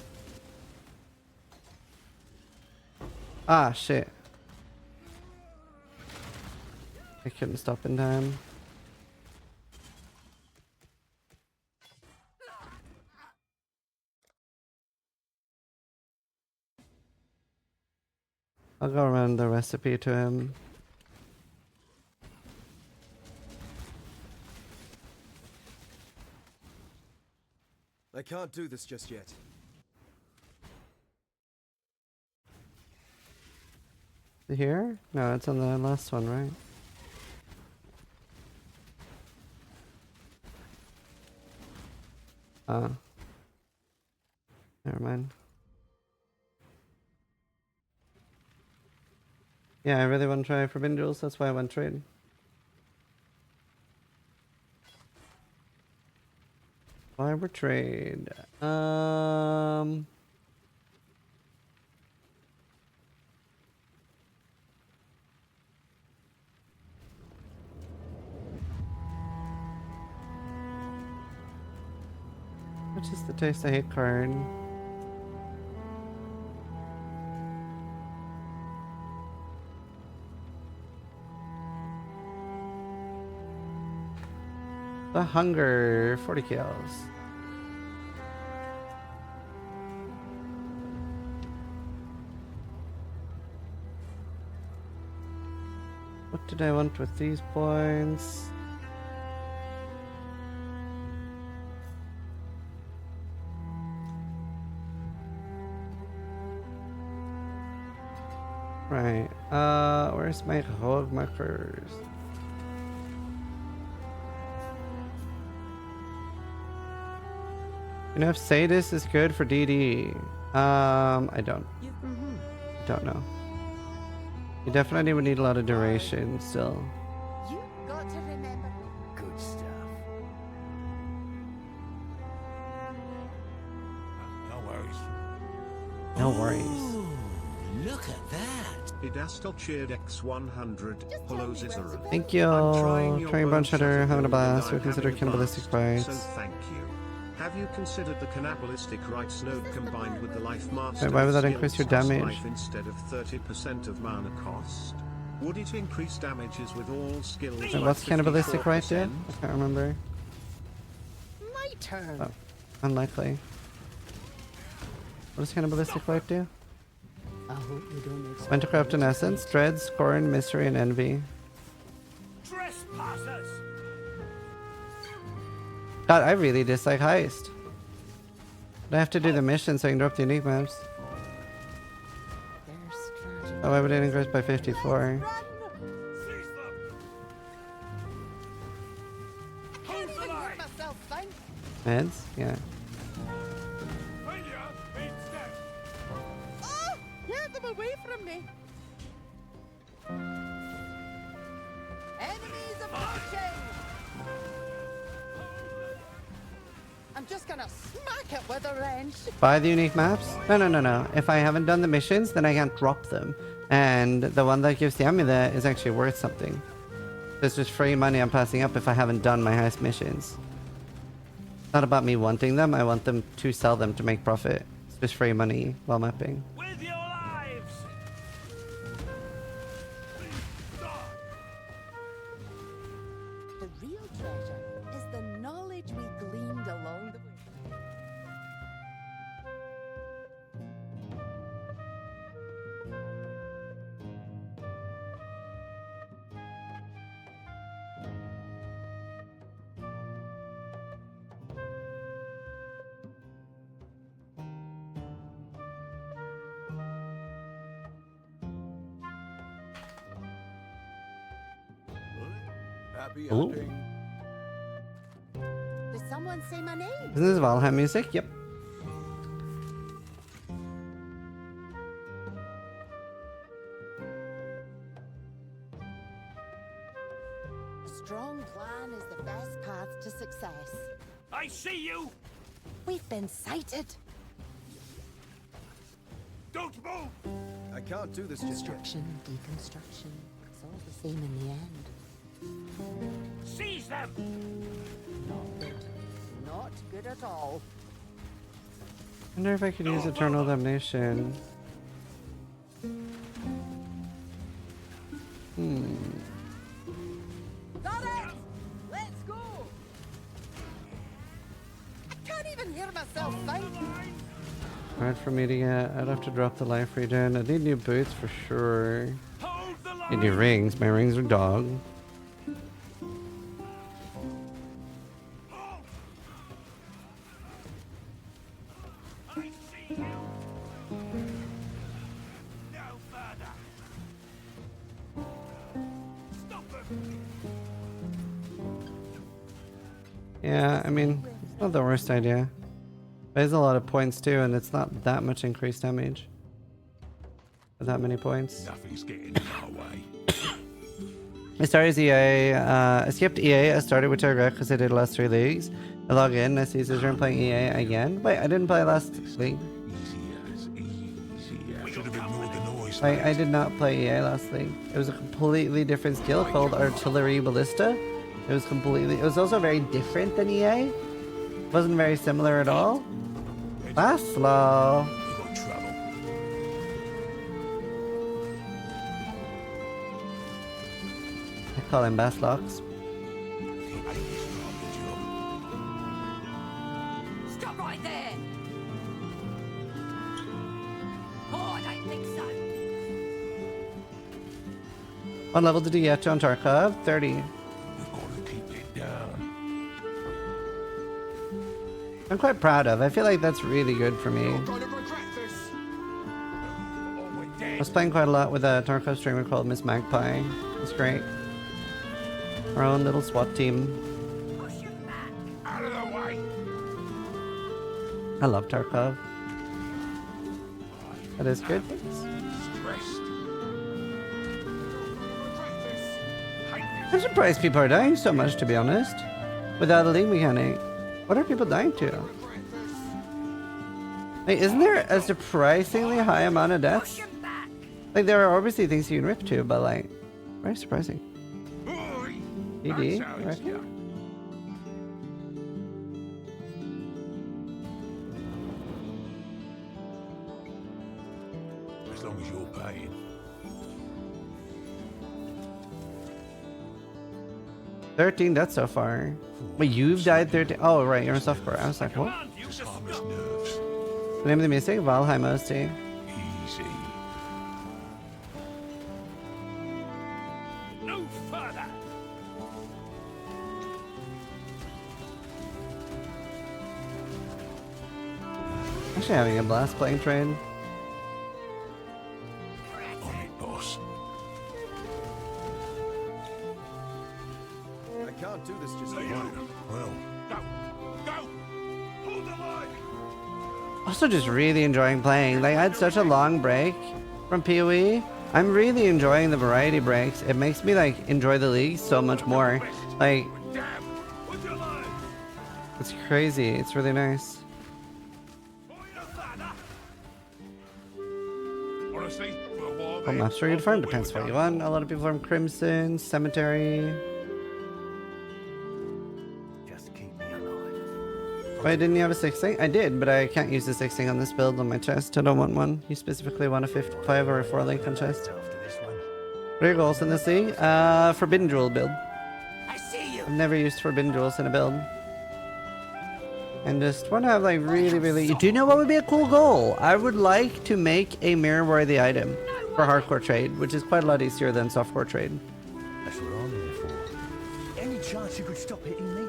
Ah, shit. I couldn't stop in time. I'll go around the recipe to him. I can't do this just yet. Here? No, it's on the last one, right? Never mind. Yeah, I really want to try Forbidden Duels, that's why I went trade. Fiber trade. Which is the taste I hate card? The hunger, 40 kills. What did I want with these points? Right, where's my hog markers? You know if Sadist is good for DD? I don't know. You definitely would need a lot of duration still. You got to remember. Good stuff. No worries. No worries. Ooh, look at that. Idastel cheered X100. Hello Zizaran. Thank you. I'm trying your Trying bow bunch header, shot having a at blast. We I'm consider having a cannibalistic blast, rights. So thank you. Have you considered the cannibalistic rights node combined with the life master? Wait, why would that skills increase your plus damage? Life instead of 30% of mana cost? Would it increase damages with all skills? Wait, like what's cannibalistic right there? 54%? I can't remember. My turn. Oh, unlikely. What does cannibalistic right do? I hope you don't expect Meant to craft an essence, dread, scorn, mystery, and envy. Trespassers! God, I really dislike heist. But I have to do the mission so I can drop the unique maps. their strategy. Oh, why would it increase by 54? Seize them! I can't even hurt myself, thank. Meds? Yeah. Failure means death. Oh, get them away from me. Enemies approaching. I'm just gonna smack it with a wrench. Buy the unique maps? No. If I haven't done the missions, then I can't drop them. And the one that gives the amulet is actually worth something. It's just free money I'm passing up if I haven't done my heist missions. It's not about me wanting them, I want them to sell them to make profit. It's just free money while mapping. With your lives! The real treasure is the knowledge we gleaned along the way. Happy Ooh. hunting. Did someone say my name? Isn't this Valheim music? Yep. A strong plan is the best path to success. I see you! We've been sighted. Don't move! I can't do this just yet. Construction, deconstruction. It's all the same in the end. Seize them! Not good. Not good at all. I wonder if I could use Eternal Damnation. Got it! Let's go! I can't even hear myself think. Hard for me to get. I'd have to drop the life regen. I need new boots for sure. Need new rings. My rings are dog. Yeah, I mean, it's not the worst idea. There's a lot of points too, and it's not that much increased damage. With that many points. Nothing's getting in our way. I started as EA. I skipped EA. I started, which I regret because I did the last 3 leagues. I log in. I see Zizaran playing EA again. Wait, I didn't play last league. Should have ignored the noise. I did not play EA last league. It was a completely different skill called Artillery Ballista. It was also very different than EA. Wasn't very similar at all. Fast slow. We got trouble. I call him Bastlocks. Stop right there! Oh, I don't think so. What level did you get to on Tarkov? 30. I'm quite proud of. I feel like that's really good for me. I was playing quite a lot with a Tarkov streamer called Miss Magpie. It's great. Our own little SWAT team. Out of the way. I love Tarkov. That is good. I'm surprised people are dying so much, to be honest. Without a league mechanic. What are people dying to? Like, isn't there a surprisingly high amount of deaths? Like, there are obviously things you can rip to, but like, very surprising. ED, I reckon? As long as you're paying. $13 deaths so far. Wait, you've died 13? Oh, right, you're in softcore. I was like, what? Just harmless nerves. The name of the music? Valheim OST. Easy. No further. Actually having a blast playing train. On it, boss. I can't do this just yet. Well, go! Hold the line! Also just really enjoying playing. Like, I had such a long break from PoE. I'm really enjoying the variety breaks. It makes me like enjoy the league so much more. Like, it's crazy. It's really nice. Honestly, for a while What maps are you farm? Depends what you want. A lot of people farm Crimson, Cemetery. Wait, didn't you have a 6-thing? I did, but I can't use the 6-thing on this build on my chest. I don't want one. You specifically want a 5 or a 4-link on chest. What are your goals in this league? Forbidden Jewel build. I see you. I've never used Forbidden Jewels in a build. And just want to have like really... Do you know what would be a cool goal? I would like to make a mirror-worthy item for hardcore trade, which is quite a lot easier than softcore trade. That's what I'm here for. Any chance you could stop hitting me?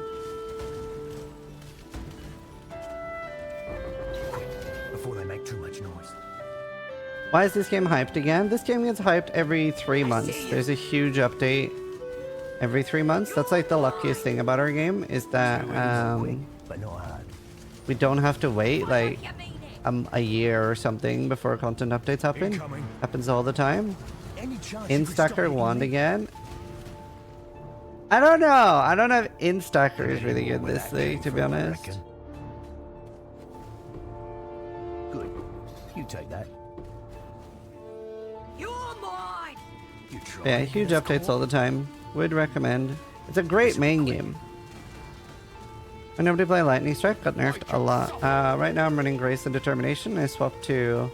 Before they make too much noise. Why is this game hyped again? This game gets hyped every 3 months. There's a huge update every 3 months. That's like the luckiest thing about our game is that But not hard. we don't have to wait like a year or something before content updates happen. Happens all the time. Instacker wand again. I don't know. I don't know if Instacker is really good this league, to be honest. Good. You take that. You're mine. You try. Yeah, huge updates all the time. Would recommend. It's a great main game. I nobody play Lightning Strike, got nerfed a lot. Right now I'm running Grace and Determination. I swapped to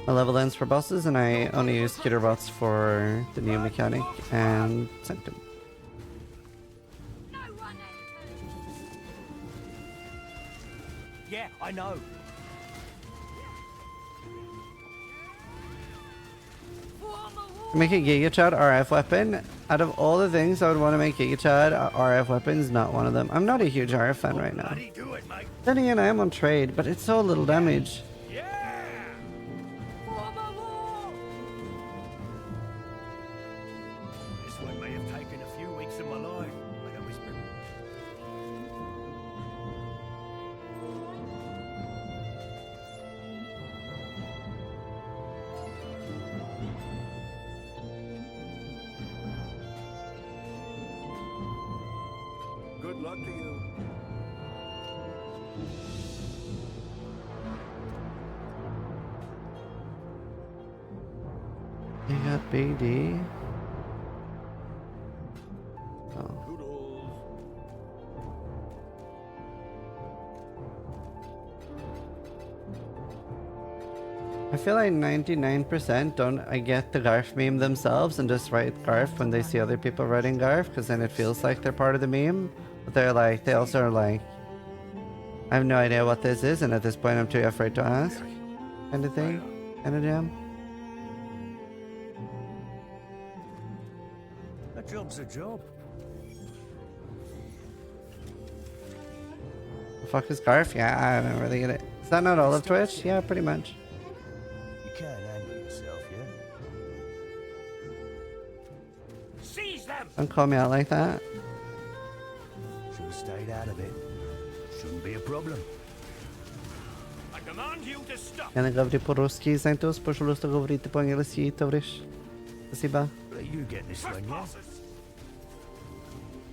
Malevolence for bosses, and I only use killer bots for the new mechanic and Sanctum. Yeah, I know. Make a Giga Chad RF weapon. Out of all the things I would want to make Giga Chad, RF weapon is not one of them. I'm not a huge RF fan right now. Then again, I am on trade, but it's so little damage. This one may have taken a few weeks of my life, like a whisper. Good luck to you. You got BD. Oh. I feel like 99% don't I get the Garf meme themselves and just write Garf when they see other people writing Garf, because then it feels like they're part of the meme. But they're like, they also are like, I have no idea what this is, and at this point I'm too afraid to ask. Kind of thing. Kind of jam. A job's a job. The fuck is Garf? Yeah, I don't really get it. Is that not all of Twitch? Yeah, pretty much. You can't handle yourself, yeah? Seize them! Don't call me out like that. Should have stayed out of it. Shouldn't be a problem. I command you to stop. Я не говорю по-русски, Сантос, пожалуйста, говорите по-английски, товарищ. Спасибо. Let you get this one, yeah?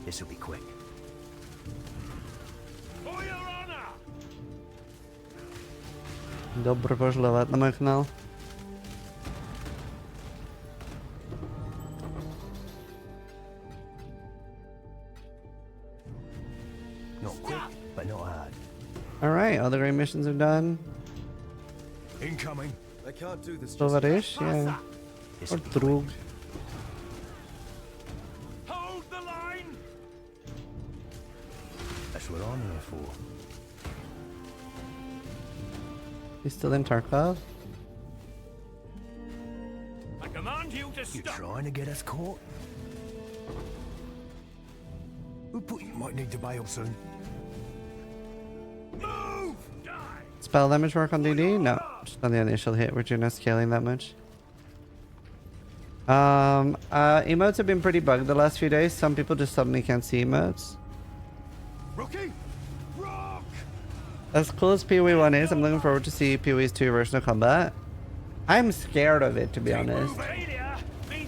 This'll be quick. For your honor! Добро пожаловать на мой канал. Not quick, but not hard. Alright, all the great missions are done. Incoming. I can't do this just Tоварищ, yeah. Or друг. Hold the line! That's what I'm here for. He's still in Tarkov? I command you to stop. You trying to get us caught? Who put you? Might need to bail soon. Move! Die! Spell damage work on DD? No, just on the initial hit. We're not scaling that much. Emotes have been pretty bugged the last few days. Some people just suddenly can't see emotes. Rookie! Rock! As cool as PoE 1 is, I'm looking forward to see PoE's 2 version of combat. I'm scared of it, to be honest.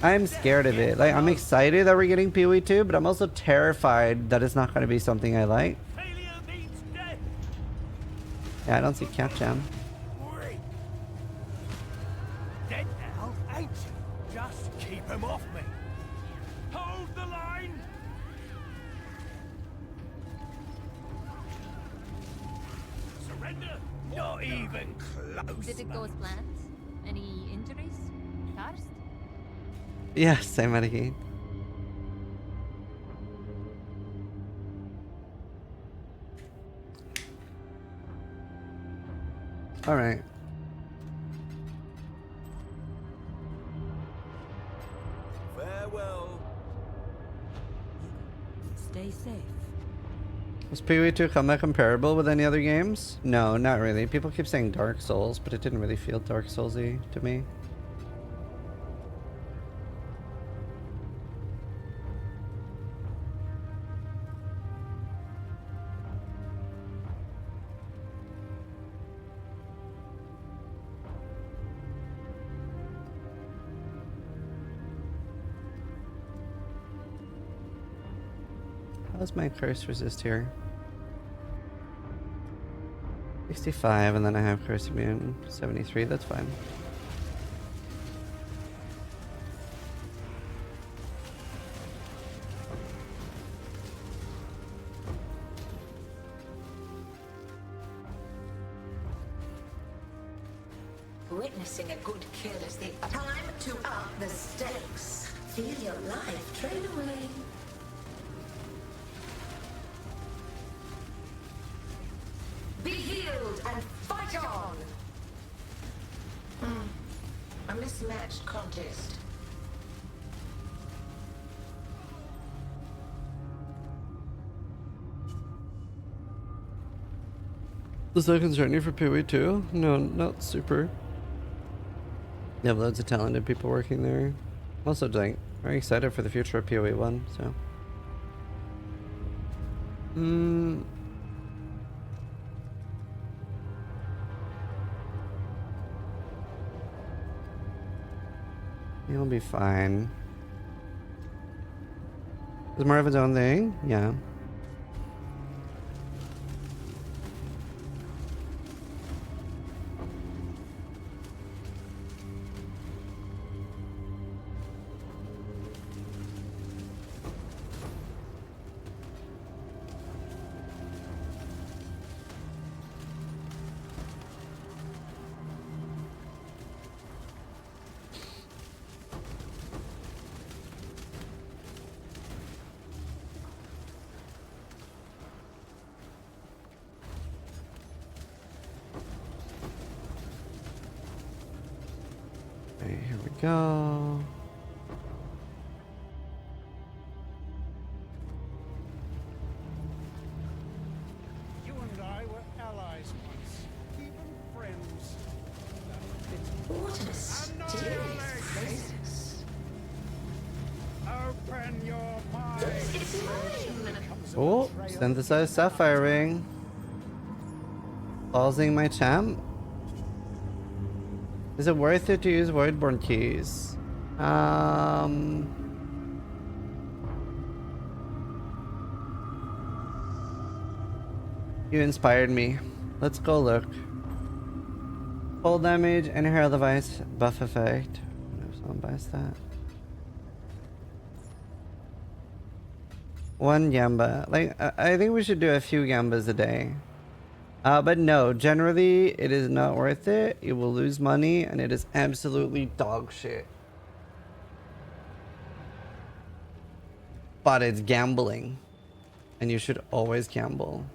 I'm scared of it. Like, I'm excited that we're getting PoE 2, but I'm also terrified that it's not going to be something I like. Yeah, I don't see Cap Jam. Dead now, ain't you? Just keep him off me. Hold the line! Surrender! Not even close. Did it go as planned? Any injuries? Karst? Yeah, same again. Alright. Farewell. Stay safe. Was PoE 2 combat comparable with any other games? No, not really. People keep saying Dark Souls, but it didn't really feel Dark Souls-y to me. How's my curse resist here? 65, and then I have curse immune 73. That's fine. Witnessing a good kill is the time to up the stakes. Feel your life trade away. Be healed and fight on! A mismatched contest. Does that concern you for PoE too? No, not super. You have loads of talented people working there. I'm also like very excited for the future of PoE 1, so. You'll be fine. Is Marvin's own thing? Yeah. Okay, here we go. You and I were allies once, even friends. What a mysterious presence. Open your mind. It's mine! Oh, synthesized sapphire ring. Pausing my champ. Is it worth it to use Voidborn keys? You inspired me. Let's go look. Full damage and hair device buff effect. If someone buys that. One Gamba. Like, I think we should do a few Gambas a day. But no, generally it is not worth it. You will lose money and it is absolutely dog shit. But it's gambling. And you should always gamble.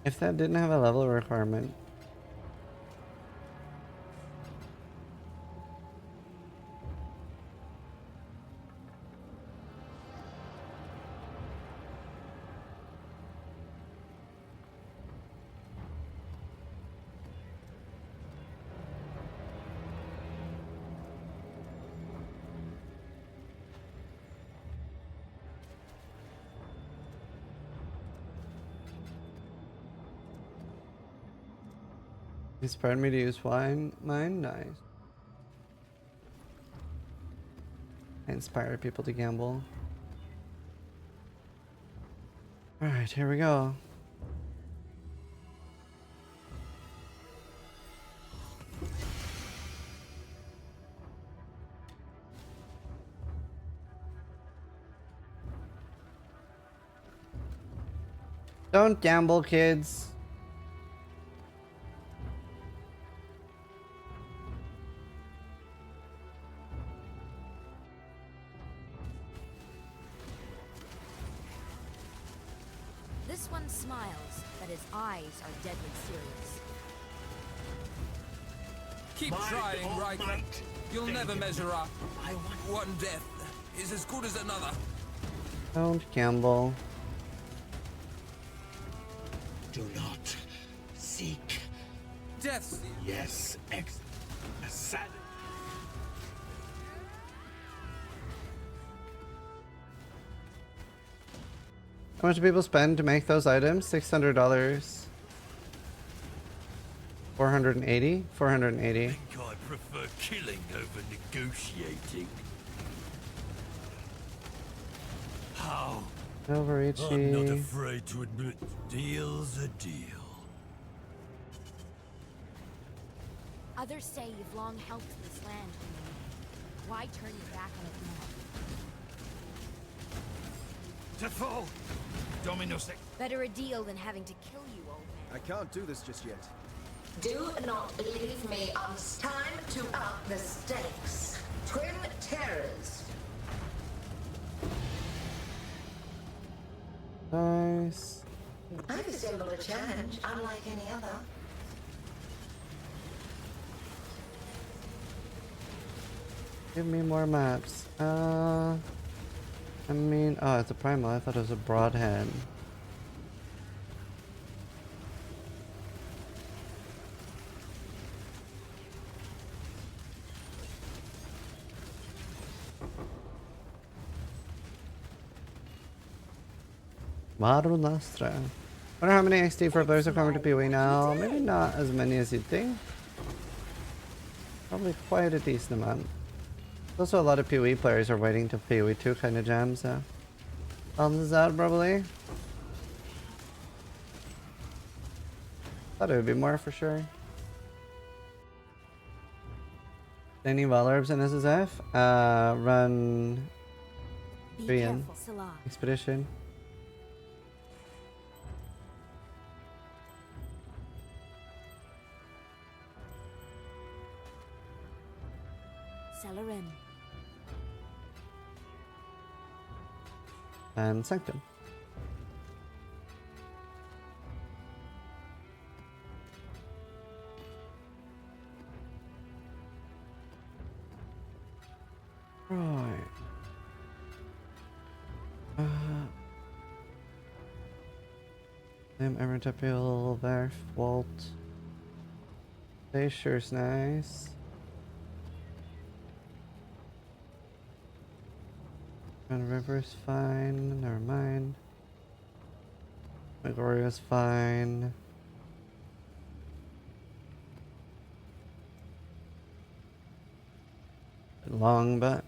If that didn't have a level requirement. Inspired me to use mine. Nice. I inspire people to gamble. Alright, here we go. Don't gamble, kids. This one smiles, but his eyes are deadly serious. Keep trying, Riker. You'll never measure up. One death is as good as another. Don't gamble. Do not seek. Death. Yes, sad. How much do people spend to make those items? $600. 480? 480. I think I prefer killing over negotiating. How? Overreachy. I'm not afraid to admit deal's a deal. Others say you've long helped this land. Why turn your back on it now? Beautiful. Dominus. Better a deal than having to kill you, old man. I can't do this just yet. Do not leave me on time to up the stakes. Twin terrors. Nice. I've assembled a challenge unlike any other. Give me more maps. I mean, oh, it's a primal. I thought it was a broadhead. Maru Nostra. Wonder how many XD for players are coming to PoE now. Maybe not as many as you'd think. Probably quite a decent amount. Also, a lot of PoE players are waiting to PoE 2 kind of jam, so. Balance out, probably. Thought it would be more for sure. Any Valorbs in SSF? Run. Be 3 in. careful, Salah. Expedition. Zizaran. And Sanctum. Right. Emertapil, Verf, Walt. Glacier's nice. And River's fine, never mind. Megoria's fine. Bit long, but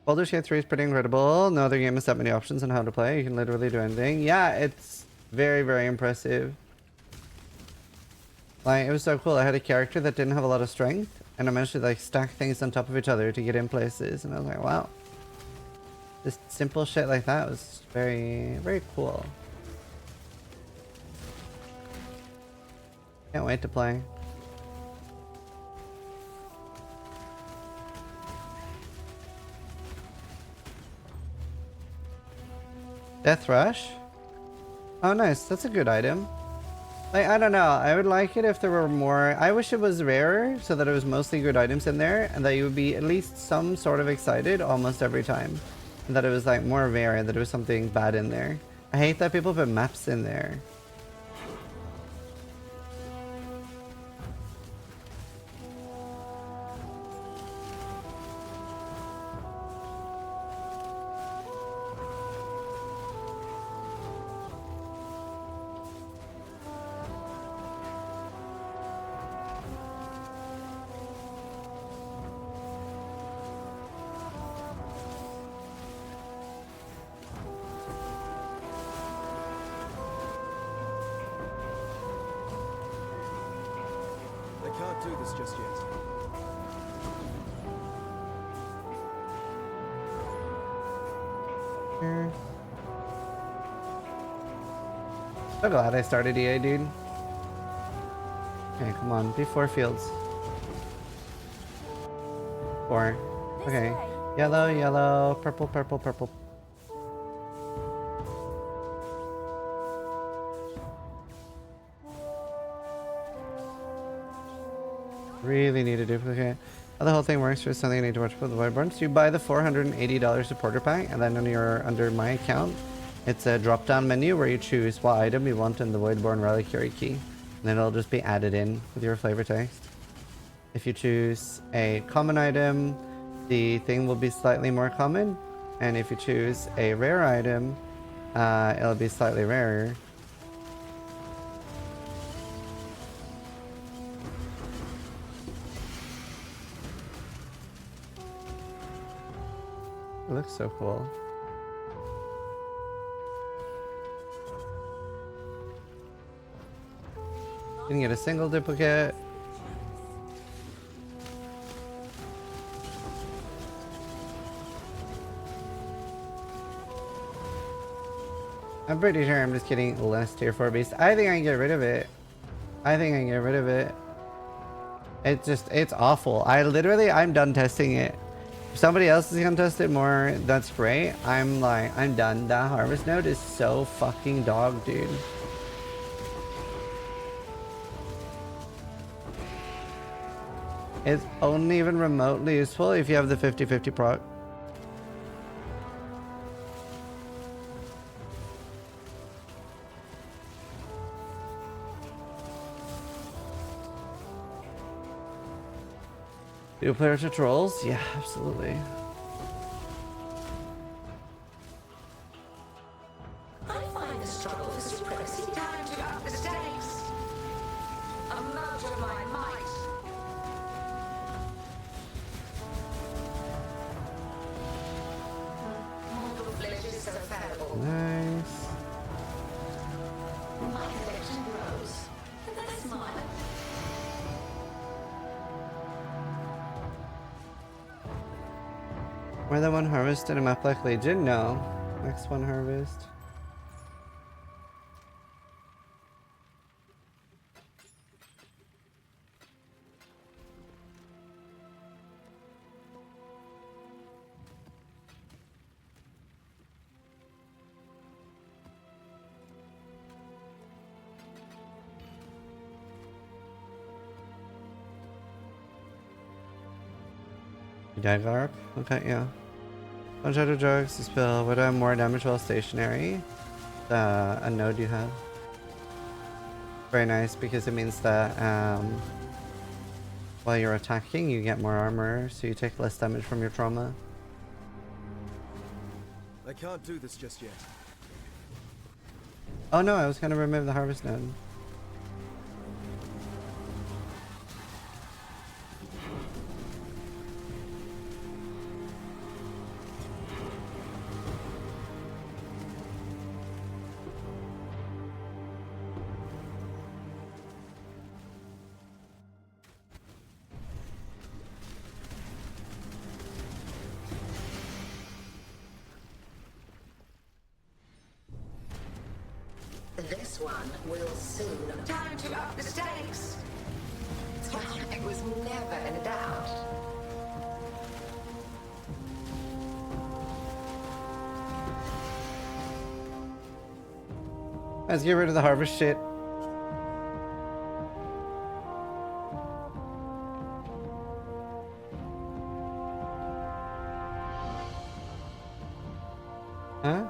Baldur's Gate 3 is pretty incredible. No other game has that many options on how to play. You can literally do anything. Yeah, it's very, very impressive. Like, it was so cool. I had a character that didn't have a lot of strength, and I managed to like stack things on top of each other to get in places, and I was like, wow. Just simple shit like that was very, very cool. Can't wait to play. Death Rush? Oh nice, that's a good item. Like, I don't know, I would like it if there were more. I wish it was rarer so that it was mostly good items in there and that you would be at least some sort of excited almost every time. And that it was like more rare and that there was something bad in there. I hate that people put maps in there. I can't do this just yet. So glad I started EA, dude. Okay, come on. Be 4 fields. 4. Okay. Yellow, yellow, purple, purple, purple. Really need a duplicate. How the whole thing works is something I need to watch for the Voidborns. You buy the $480 supporter pack, and then under my account, it's a drop-down menu where you choose what item you want in the Voidborn Reliquary key. And then it'll just be added in with your flavor text. If you choose a common item, the thing will be slightly more common. And if you choose a rare item, it'll be slightly rarer. It looks so cool. Didn't get a single duplicate. I'm pretty sure I'm just getting less tier 4 beast. I think I can get rid of it. I think I can get rid of it. It's awful. I'm done testing it. If somebody else is gonna test it more, that's great. I'm done. That harvest node is so fucking dog, dude. It's only even remotely useful if you have the 50-50 proc. Do players to trolls? Yeah, absolutely. I find the struggle for supremacy time to up the stakes. A merge of my might. Mortal flesh is so fallible. Nice. My collection grows. And that's mine. More than one harvest in a map like Legion? No. Next one harvest. Dagarp? Okay, yeah. One shot of drugs to spill. Would have more damage while stationary? A node you have. Very nice because it means that while you're attacking you get more armor, so you take less damage from your trauma. I can't do this just yet. Oh no, I was gonna remove the harvest node. This one will soon. Time to up the stakes. It was never in doubt. Let's get rid of the harvest shit. Huh?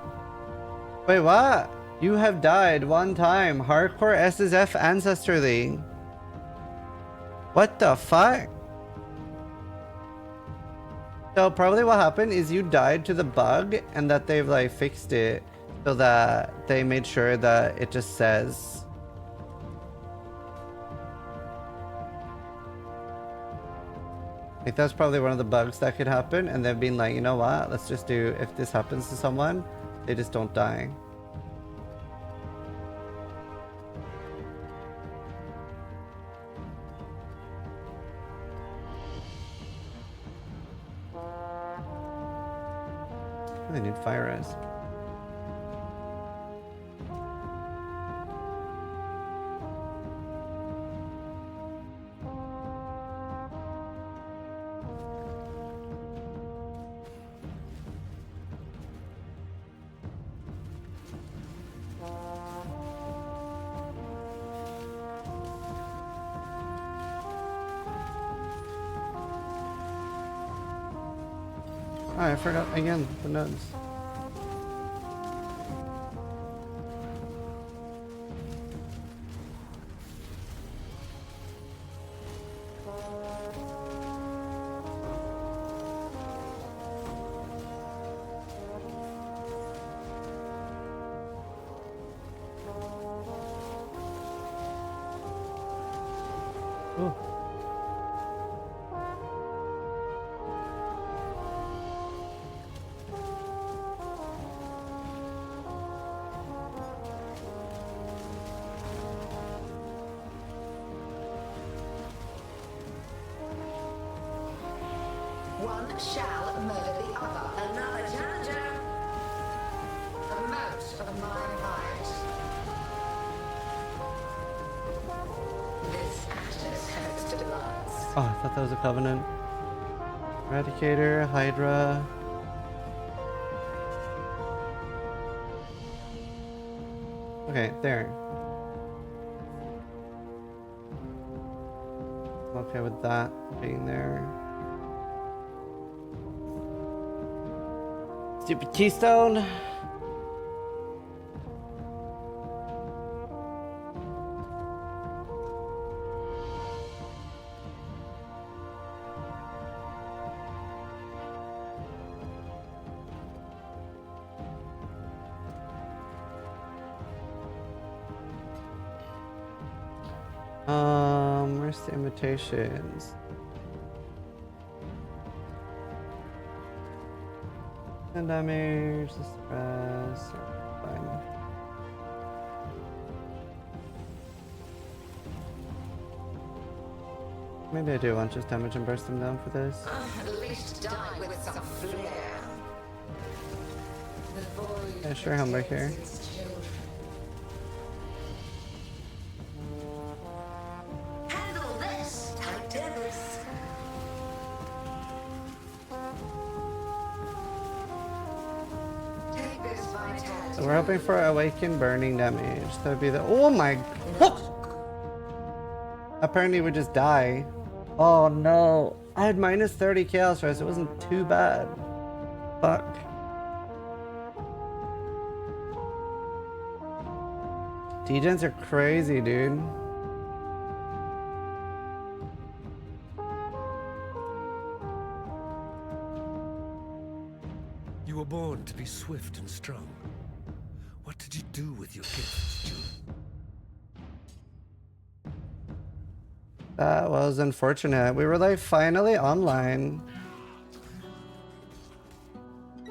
Wait, what? You have died one time. Hardcore SSF Ancestor League. What the fuck? So probably what happened is you died to the bug and that they've like fixed it so that they made sure that it just says. Like that's probably one of the bugs that could happen, and they've been like, you know what? Let's just do, if this happens to someone, they just don't die. They need fire res. Oh, I forgot again the nodes. Ooh. One shall murder the other. Another challenger. The most of my Oh, I thought that was a covenant. Eradicator, Hydra. Okay, there. I'm okay with that being there. Stupid keystone. Where's the invitations? And damage, the stress, fine. Maybe I do want just damage and burst them down for this. At least die with some flair. The void Yeah, sure, Humber here. protects its children. Handle this, Titans. Take this vitality. So we're hoping for awaken burning damage. That would be the. Oh my. What? Apparently we just die. Oh no. I had minus 30 chaos rise. It wasn't too bad. Fuck. Degens are crazy, dude. You were born to be swift and strong. What did you do with your gifts, June? That was unfortunate. We were like finally online.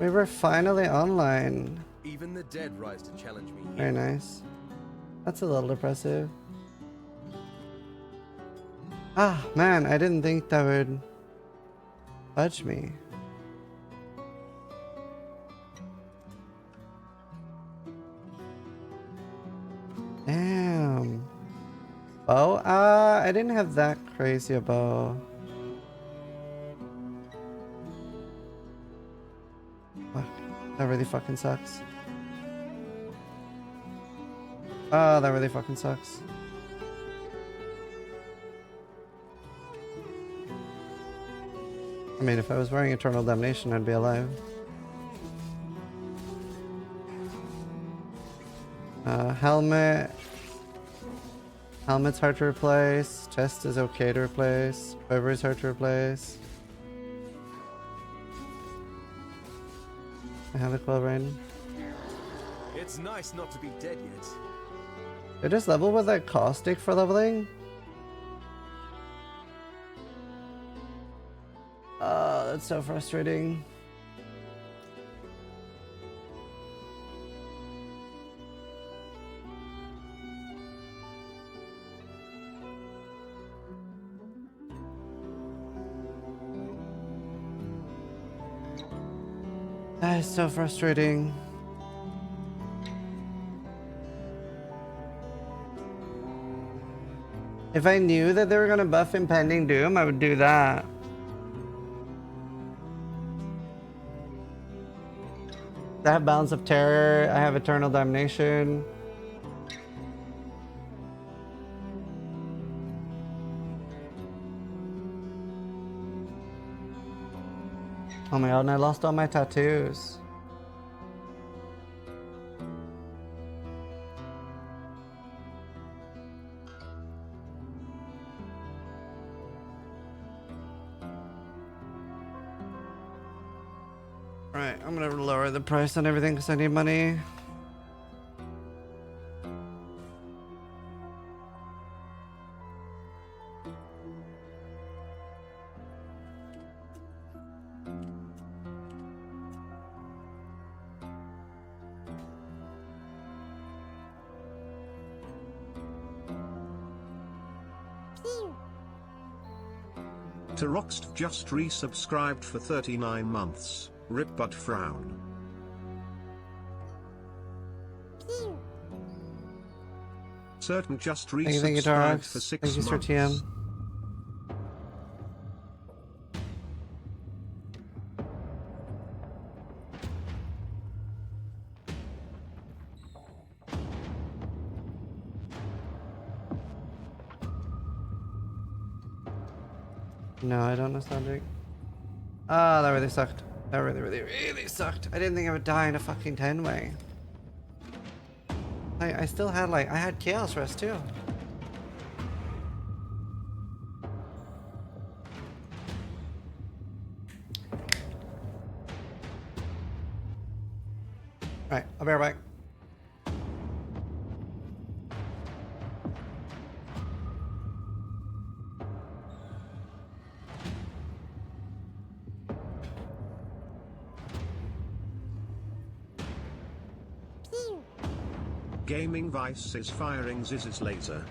We were finally online. Even the dead rise to challenge me here. Very nice. That's a little depressive. Ah, man, I didn't think that would budge me. Damn. Bow? I didn't have that crazy a bow. Fuck. That really fucking sucks. Oh, that really fucking sucks. I mean, if I was wearing Eternal Damnation, I'd be alive. Helmet. Helmet's hard to replace. Chest is okay to replace. Quiver is hard to replace. I have a Quill Rain. It's nice not to be dead yet. Did I just level with that caustic for leveling? That's so frustrating. That is so frustrating. If I knew that they were gonna buff Impending Doom, I would do that. I have Balance of Terror, I have Eternal Damnation. Oh my god, and I lost all my tattoos. Alright, I'm gonna lower the price on everything because I need money. Teroxt just resubscribed for 39 months. Rip but frown. Certain just Thank you, resubscribed Tarax. for 6 Thank you, Sir months. TM. No, I don't know Sonic. Ah, that really sucked. That really sucked. I didn't think I would die in a fucking 10-way. I still had like, I had Chaos Rest too. Alright, I'll be right back. Gaming Vice is firing Ziz's laser.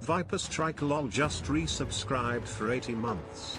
Viper Strike lol just resubscribed for 80 months.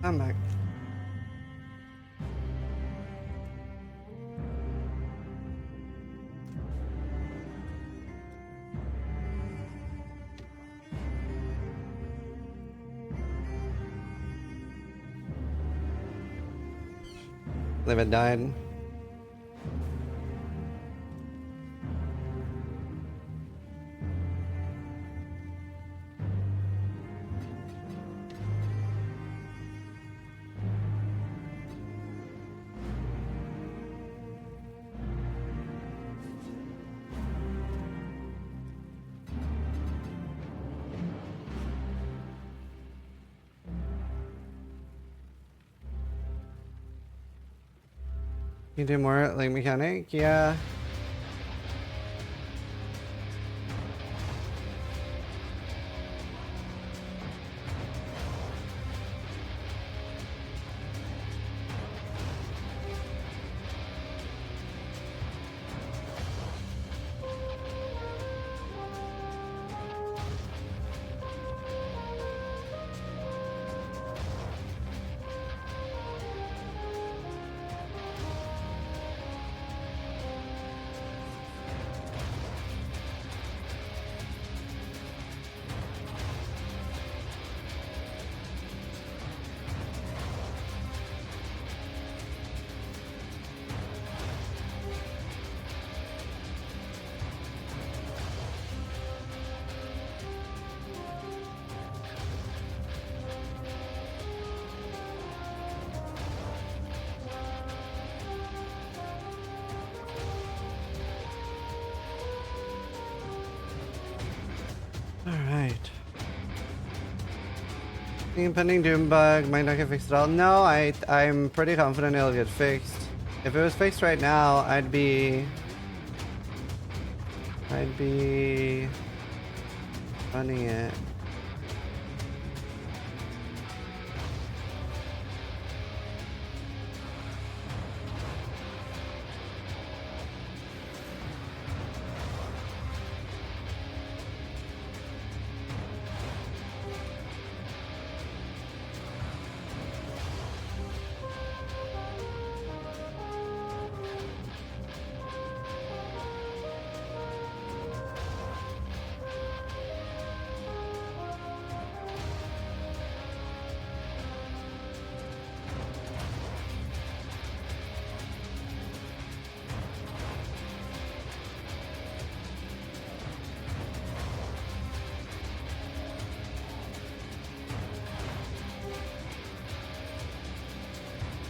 I'm back. Live and died. You do more like mechanic? Yeah. Alright. Impending doom bug might not get fixed at all. No, I'm pretty confident it'll get fixed. If it was fixed right now, I'd be running it.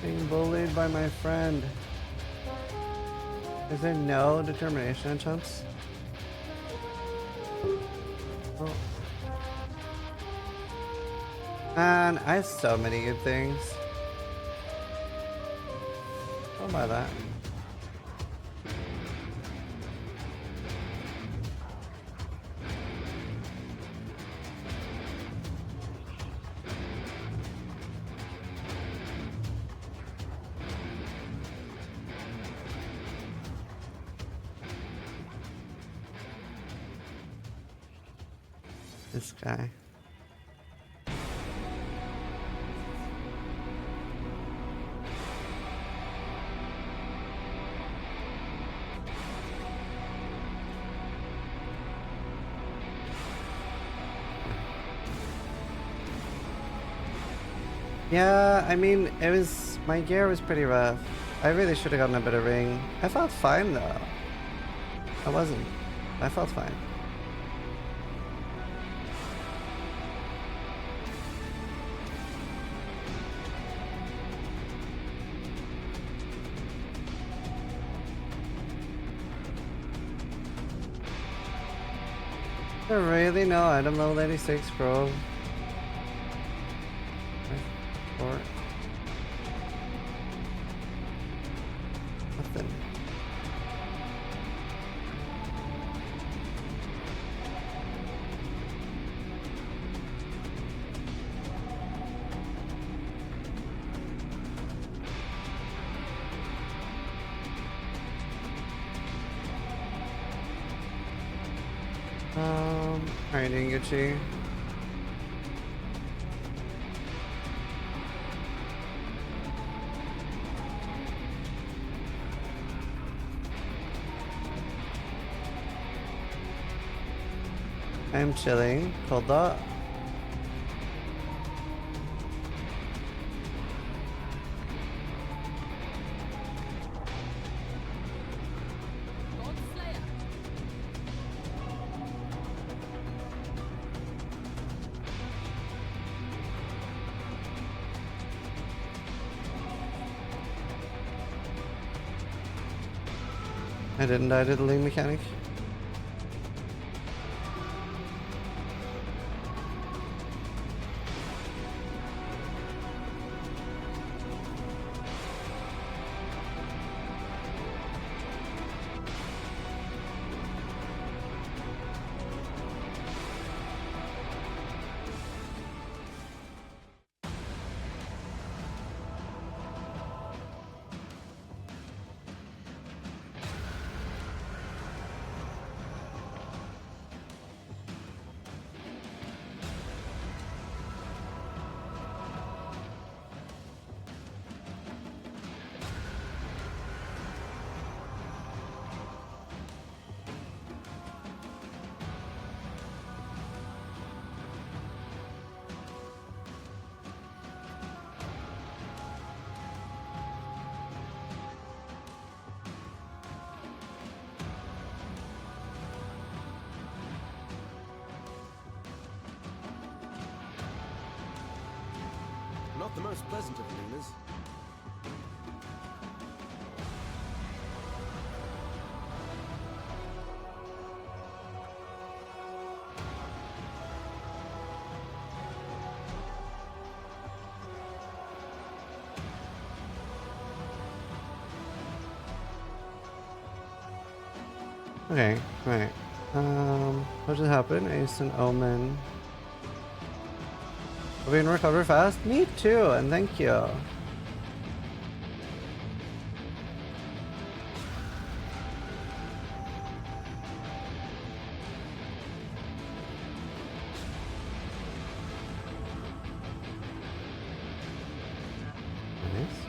Being bullied by my friend. Is there no determination chance? Oh. Man, I have so many good things. I'll buy that. This guy. Yeah, I mean, my gear was pretty rough. I really should have gotten a better ring. I felt fine though. I wasn't. I felt fine. There really no item level 86, bro. Or nothing. Alright, I didn't get you. I'm chilling. Cold thought. I didn't die to the lead mechanic. Not the most pleasant of Lunas. Okay, right. What just happened? Ace and Omen. Are we gonna recover fast? Me too, and thank you. Nice.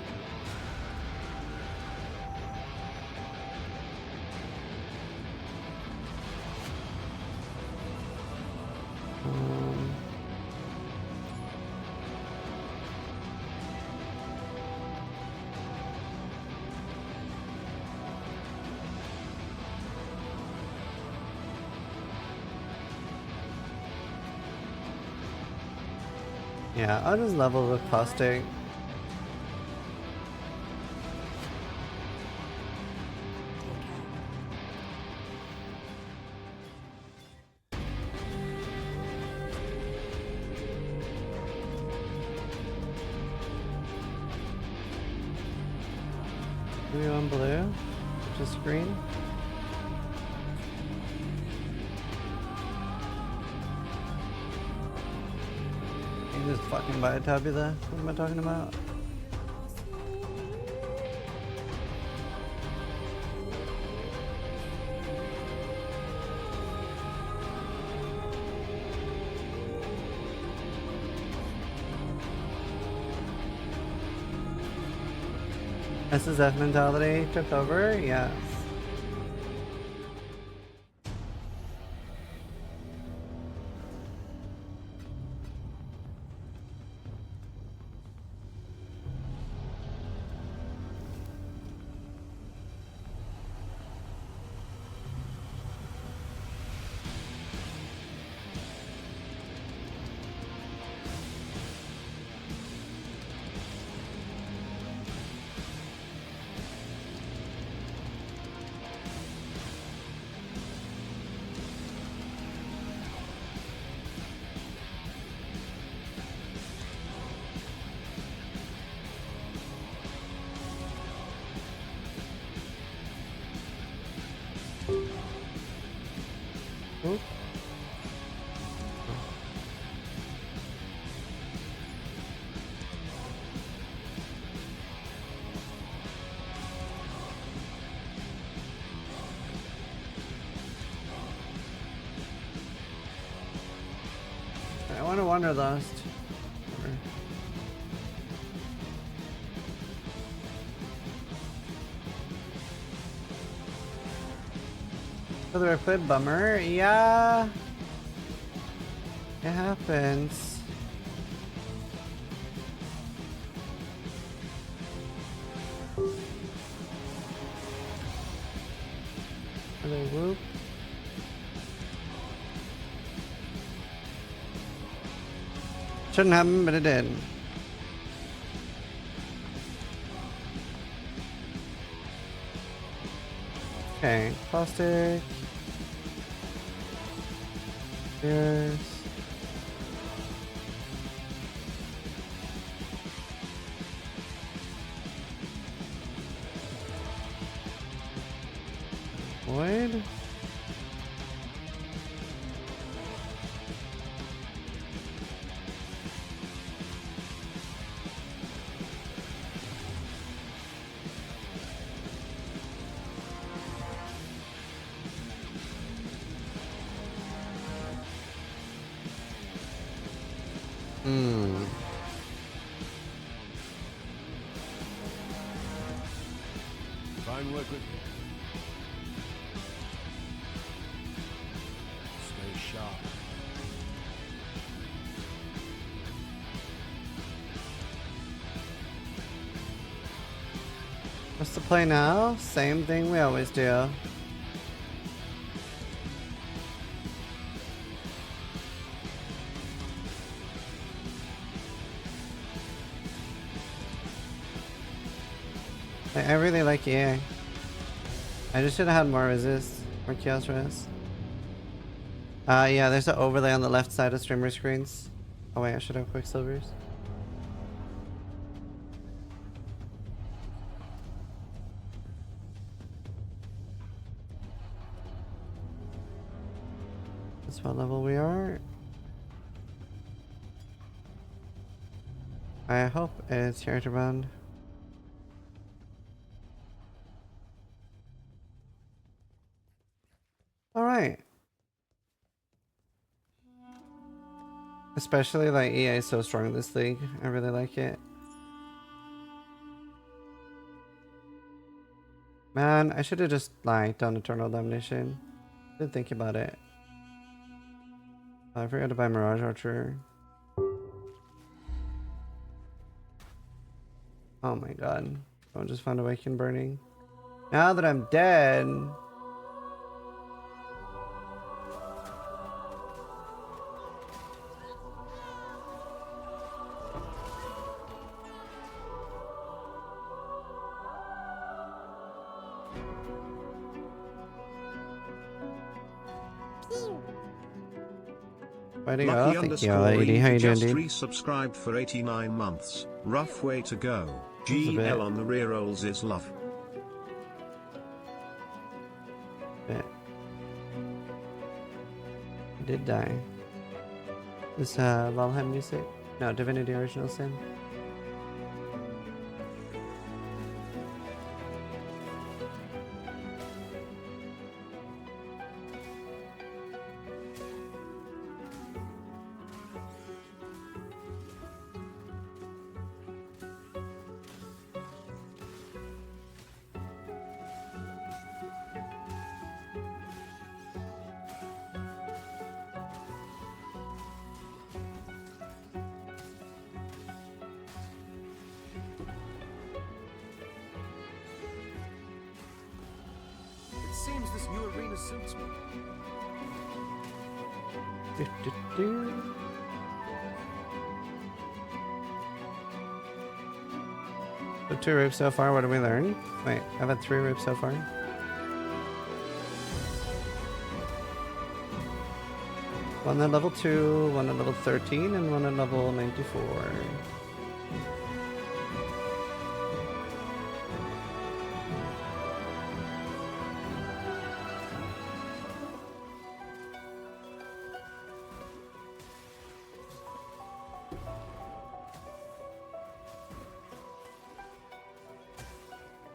Yeah, I'll just level with caustic. Blue on blue, which is green. This fucking Biotabula. What am I talking about? SSF mentality took over? Yes. Oop. I want to Wanderlust. Whether I played Bummer? Yeah. It happens. Hello, whoop. Shouldn't happen, but it did. Okay, plastic. Here's. Void. Fine work with you. Stay sharp. What's the play now? Same thing we always do. I really like EA. I just should have had more resist. More chaos resist. Yeah, there's an overlay on the left side of streamer screens. Oh wait, I should have Quicksilvers. That's what level we are. I hope it's character bound. Alright. Especially like EA is so strong in this league. I really like it. Man, I should have just like done Eternal Domination. Didn't think about it. I forgot to buy Mirage Archer. Oh my god. Someone just found Awaken Burning. Now that I'm dead. Fighting Lucky off. Thank you, underscore lady. How you doing, just dude? resubscribed for 89 months. Rough way to go. That's a bit. GL on the rerolls is love. Bit. I did die. This Valheim music? No, Divinity Original Sin. Seems this new arena suits me. So 2 roofs so far, what did we learn? Wait, I've had 3 roofs so far. One at level 2, one at level 13, and one at level 94.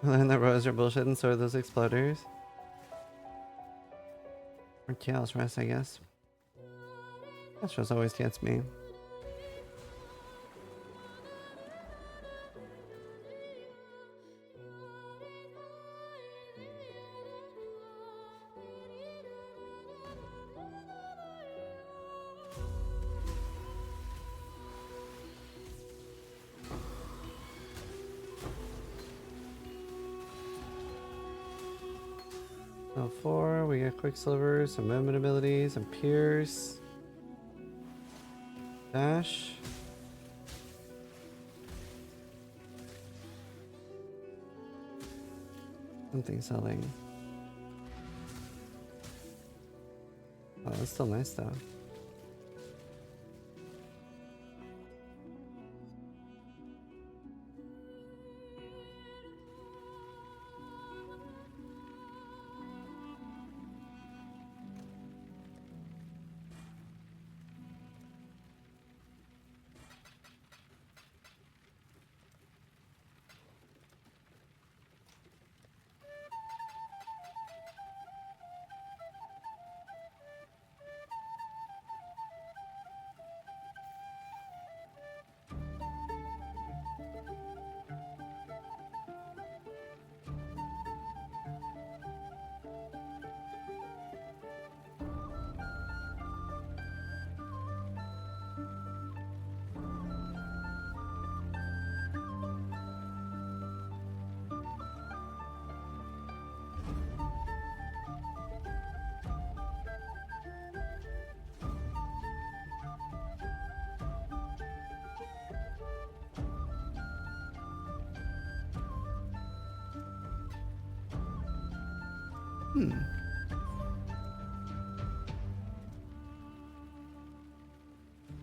And the rows are bullshit and so are those exploders. Or chaos rest, I guess. That just always gets me. Oh, 4. We get Quicksilver, some movement abilities, some Pierce. Dash. Something selling. Oh, that's still nice though.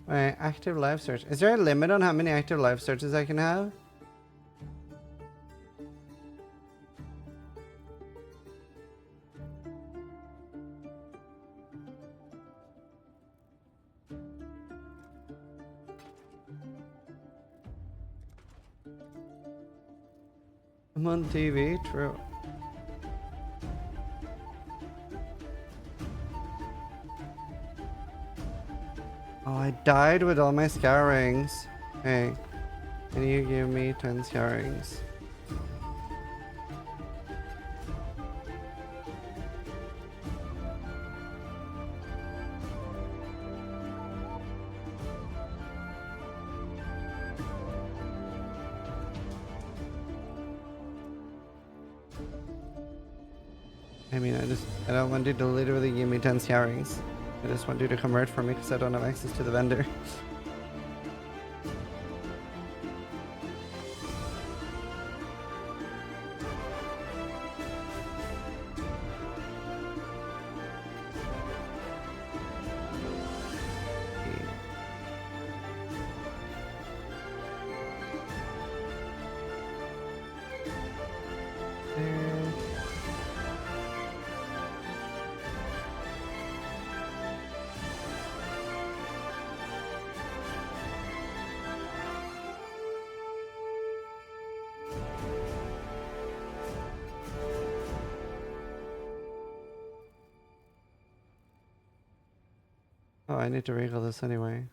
Alright, active live search. Is there a limit on how many active live searches I can have? I'm on TV, true. Oh, I died with all my scourings. Hey, can you give me 10 scourings? I mean, I don't want you to literally give me 10 scourings. I just want you to convert for me because I don't have access to the vendor. Oh, I need to wrinkle this anyway.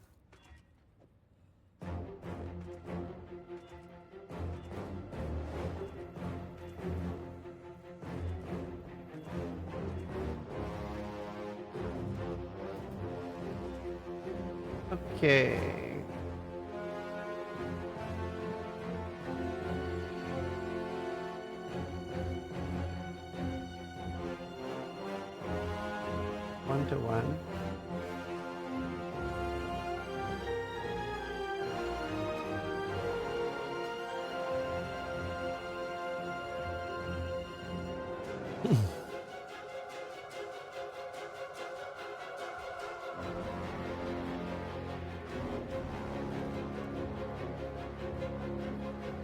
Okay. One to one.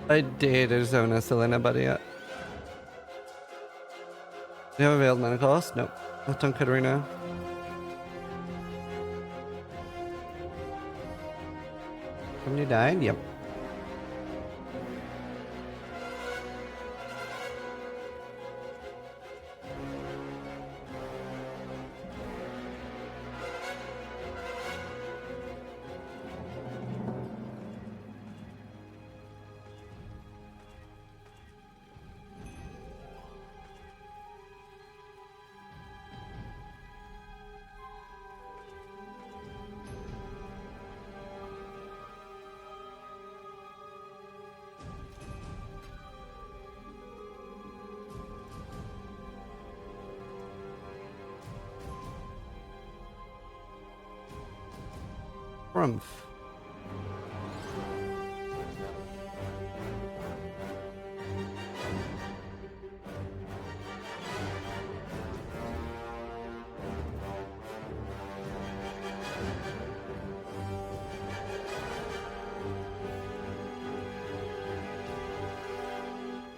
I did Arizona still in anybody yet. Do you have a veiled mana cost? Nope. Not on Katarina. Haven't you died? Yep. Rumph.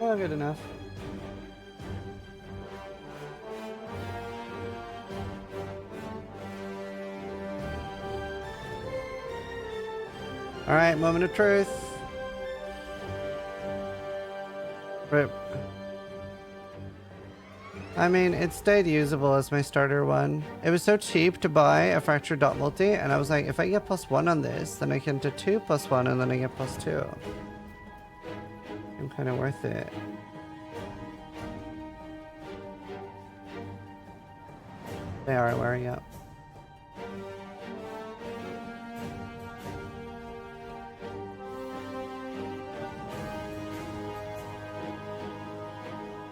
Oh, good enough. All right, moment of truth. Rip. I mean, it stayed usable as my starter one. It was so cheap to buy a fractured dot multi, and I was like, if I get +1 on this, then I can do 2 +1, and then I get +2. I'm kind of worth it. They are wearing up.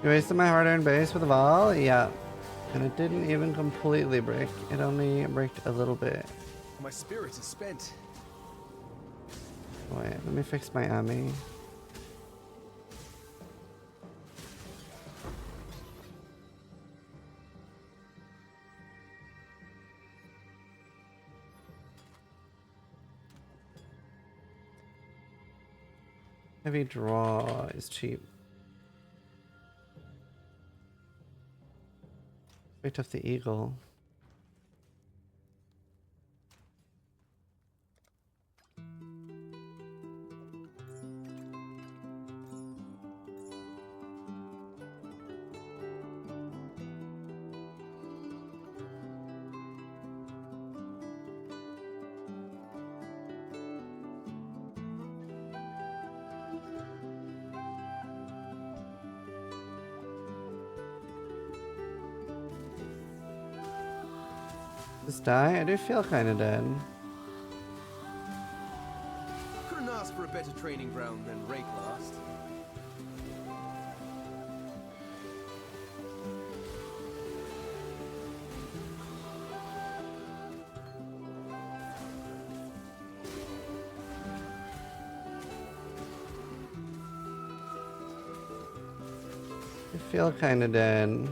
You wasted my hard-earned base with a Vol? Yeah. And it didn't even completely break. It only bricked a little bit. My spirit is spent. Wait, let me fix my Ami. Heavy draw is cheap. Picked up the eagle. Just die? I do feel kind of dead. Couldn't ask for a better training ground than Rake last. I feel kind of dead.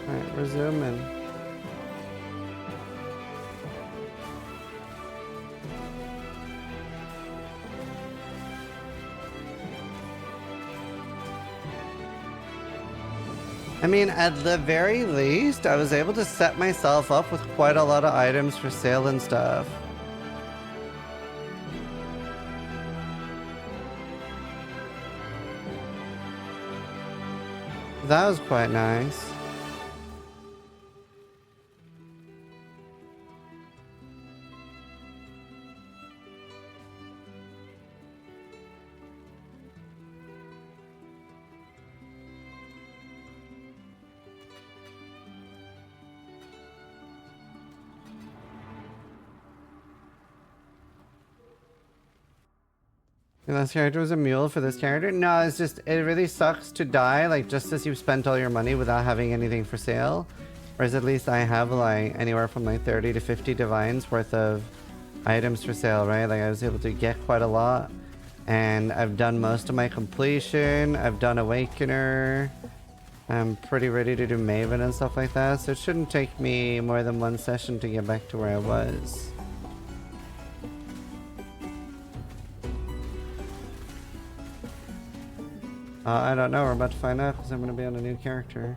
Alright, we're zooming. I mean, at the very least, I was able to set myself up with quite a lot of items for sale and stuff. That was quite nice. The last character was a mule for this character? No, it's just, it really sucks to die, like, just as you've spent all your money without having anything for sale. Whereas at least I have, like, anywhere from, like, 30 to 50 divines worth of items for sale, right? Like, I was able to get quite a lot. And I've done most of my completion. I've done Awakener. I'm pretty ready to do Maven and stuff like that. So it shouldn't take me more than one session to get back to where I was. I don't know. We're about to find out because I'm going to be on a new character.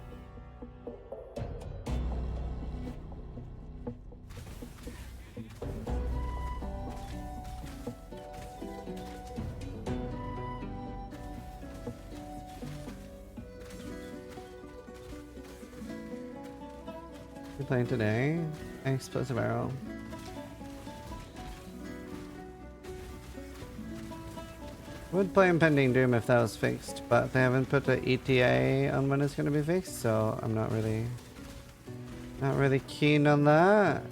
You're playing today? Explosive arrow. Would play Impending Doom if that was fixed, but they haven't put an ETA on when it's going to be fixed, so I'm not really keen on that.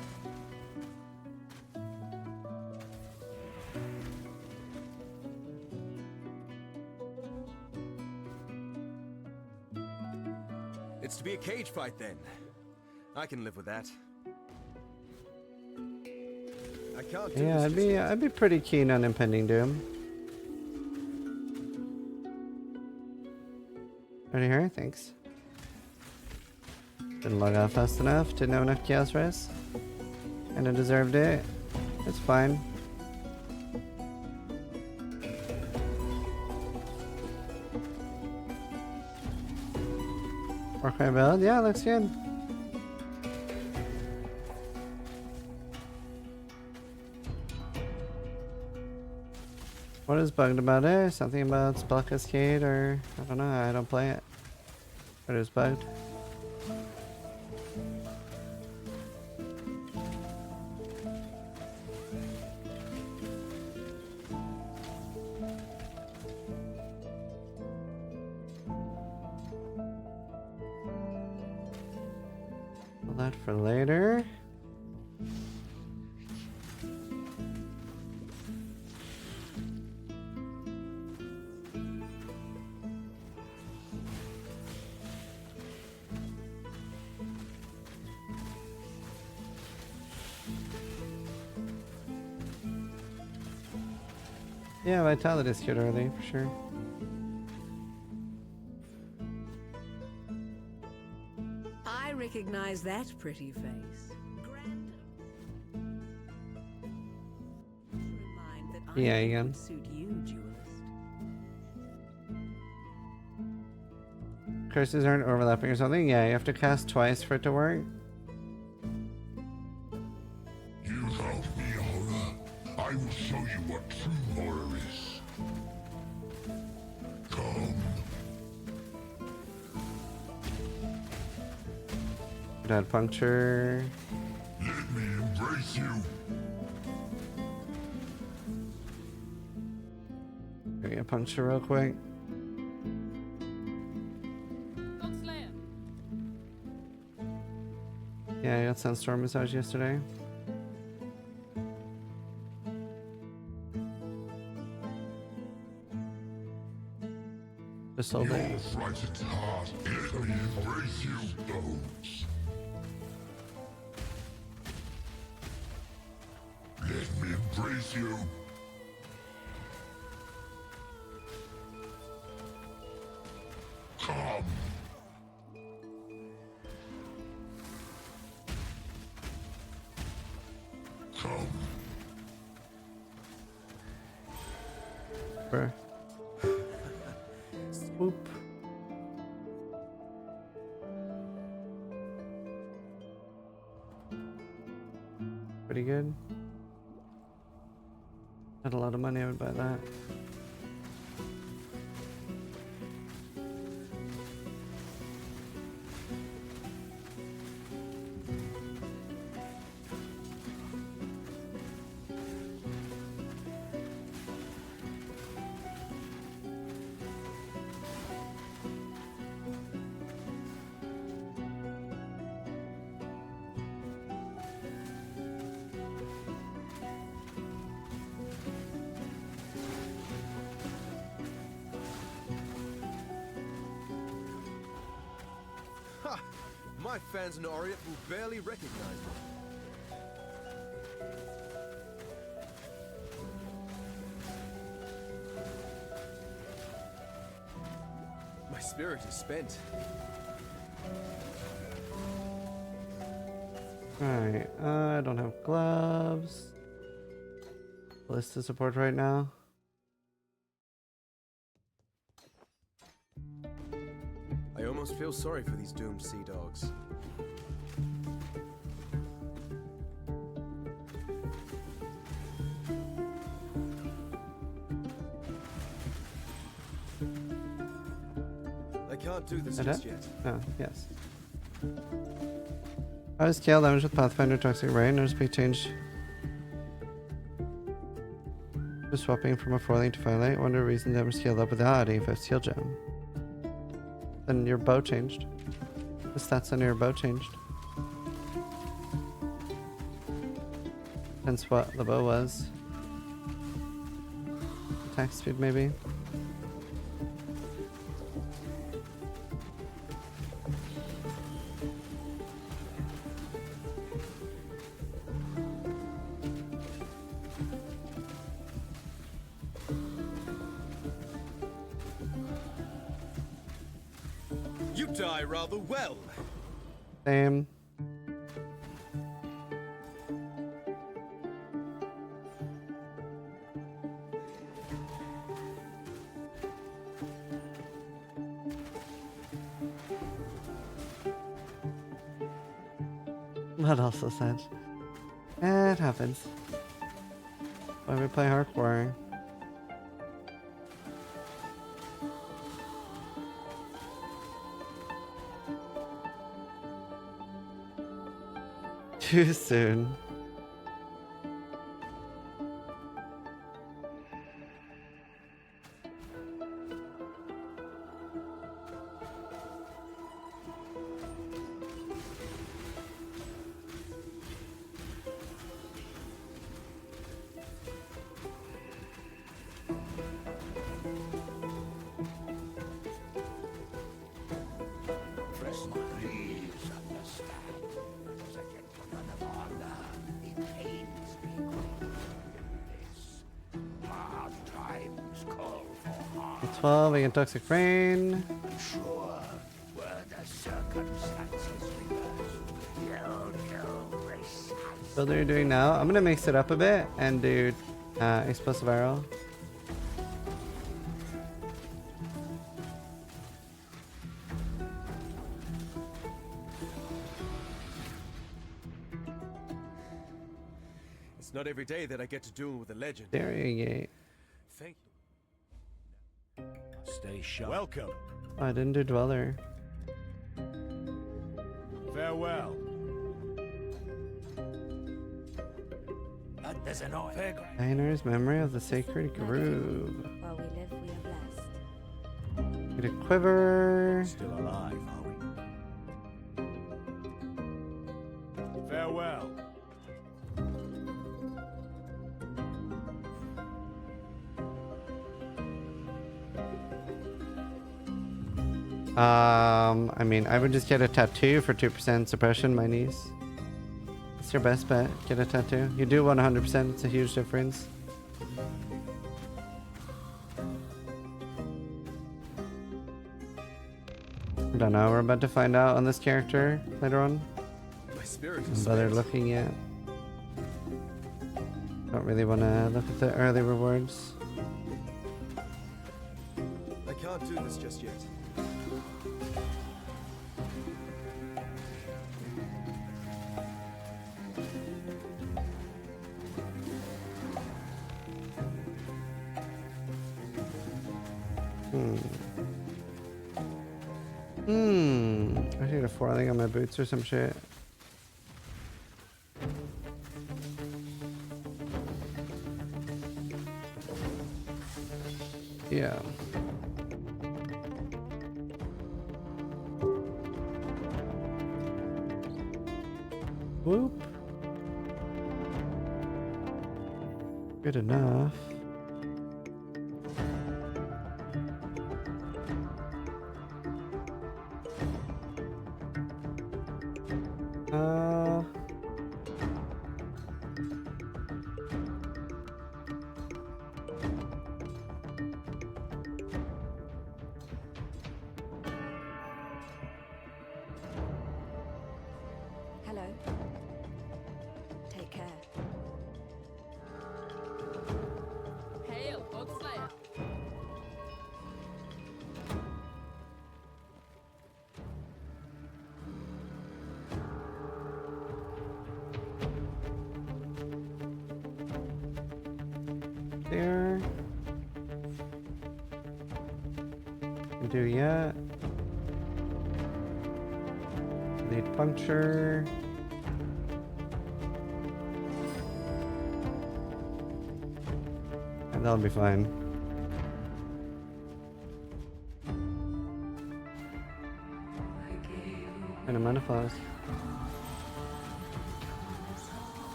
It's to be a cage fight then. I can live with that. I can't do Yeah, this I'd be pretty keen on Impending Doom. Ready here? Thanks. Didn't log out fast enough. Didn't have enough chaos res. And I deserved it. It's fine. Warcry build? Yeah, looks good. What is bugged about it? Something about Spell Cascade or... I don't know, I don't play it. But it was bugged. Hold that for later. Yeah, Vitality is good early, for sure. I recognize that pretty face. Grand. Remind that Yeah, I again. would suit you, duelist. Curses aren't overlapping or something? Yeah, you have to cast twice for it to work. You love me, horror. I will show you what true horror is. Come. Dead puncture. Let me embrace you. Give me a puncture real quick. Yeah, I got Sunstorm Massage yesterday. Just sold it. Your frightened heart. Let me embrace you, bones. Let me embrace you. Come. Come. Bruh. Swoop. Pretty good. Had a lot of money, I would buy that. Ha! My fans in Orient will barely recognize me. My spirit is spent. Alright, I don't have gloves. Ballista support right now. I almost feel sorry for these doomed sea dogs. I can't do this just yet. Oh, yes. How is scale damage with Pathfinder Toxic Rain? No big change. Just swapping from a 4-link to 5-link. Wonder reason never scaled up without adding 5th skill gem. Then your bow changed. The stats on your bow changed. Hence what the bow was. Attack speed maybe. You die rather well. Same. But also said, it happens. Why we play hardcore? Too soon. At 12, we get Toxic Rain. Build what you're doing now. I'm gonna mix it up a bit and do explosive arrow. It's not every day that I get to duel with a legend. Daring Gate. Thank you. Stay sharp. Welcome. Oh, I didn't do Dweller. Farewell. There's an eye. Diner's Memory of the Sacred Groove. While we live, we are blessed. Get a quiver. Still alive, are we? Farewell. I mean, I would just get a tattoo for 2% suppression, my niece. It's your best bet. Get a tattoo. You do 100%. It's a huge difference. I don't know. We're about to find out on this character later on. My spirit is But they're spent. looking at. Don't really want to look at the early rewards. I can't do this just yet. I need a 4-link on my boots or some shit. Yeah. Whoop. Good enough. Hello. Take care. Hail, Bugslayer. There. Can do yet. Lead puncture. that'll be fine. And a mana flowers.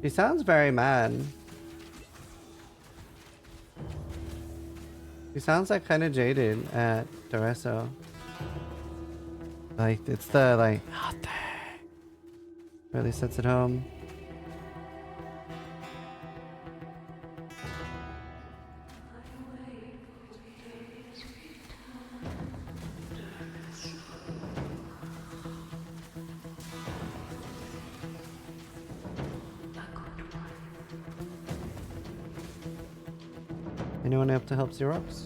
He sounds very mad. He sounds like kind of jaded at Doreso. Like it's the like really sets it home. Anyone up to help Xerox?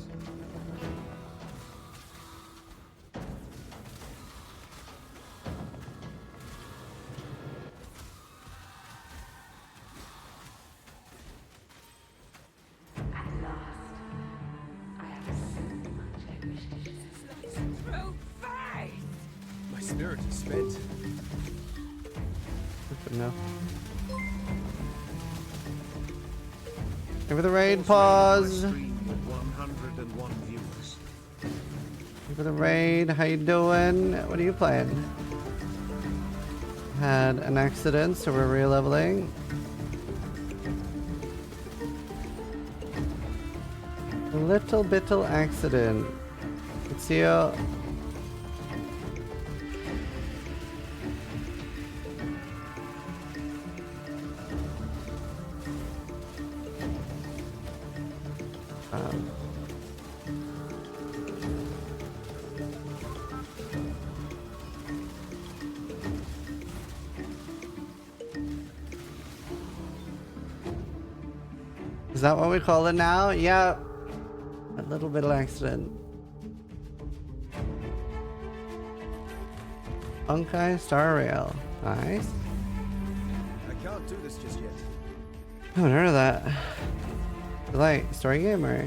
My spirit is spent. Good enough. Give it the raid pause. 101 viewers. Give it the raid. How you doing? What are you playing? Had an accident, so we're re-leveling. A little bittle accident. It's you. Is that what we call it now? Yeah. A little bit of accident. Bunkai Star Rail. Nice. I can't do this just yet. I haven't heard of that. Like, story game or?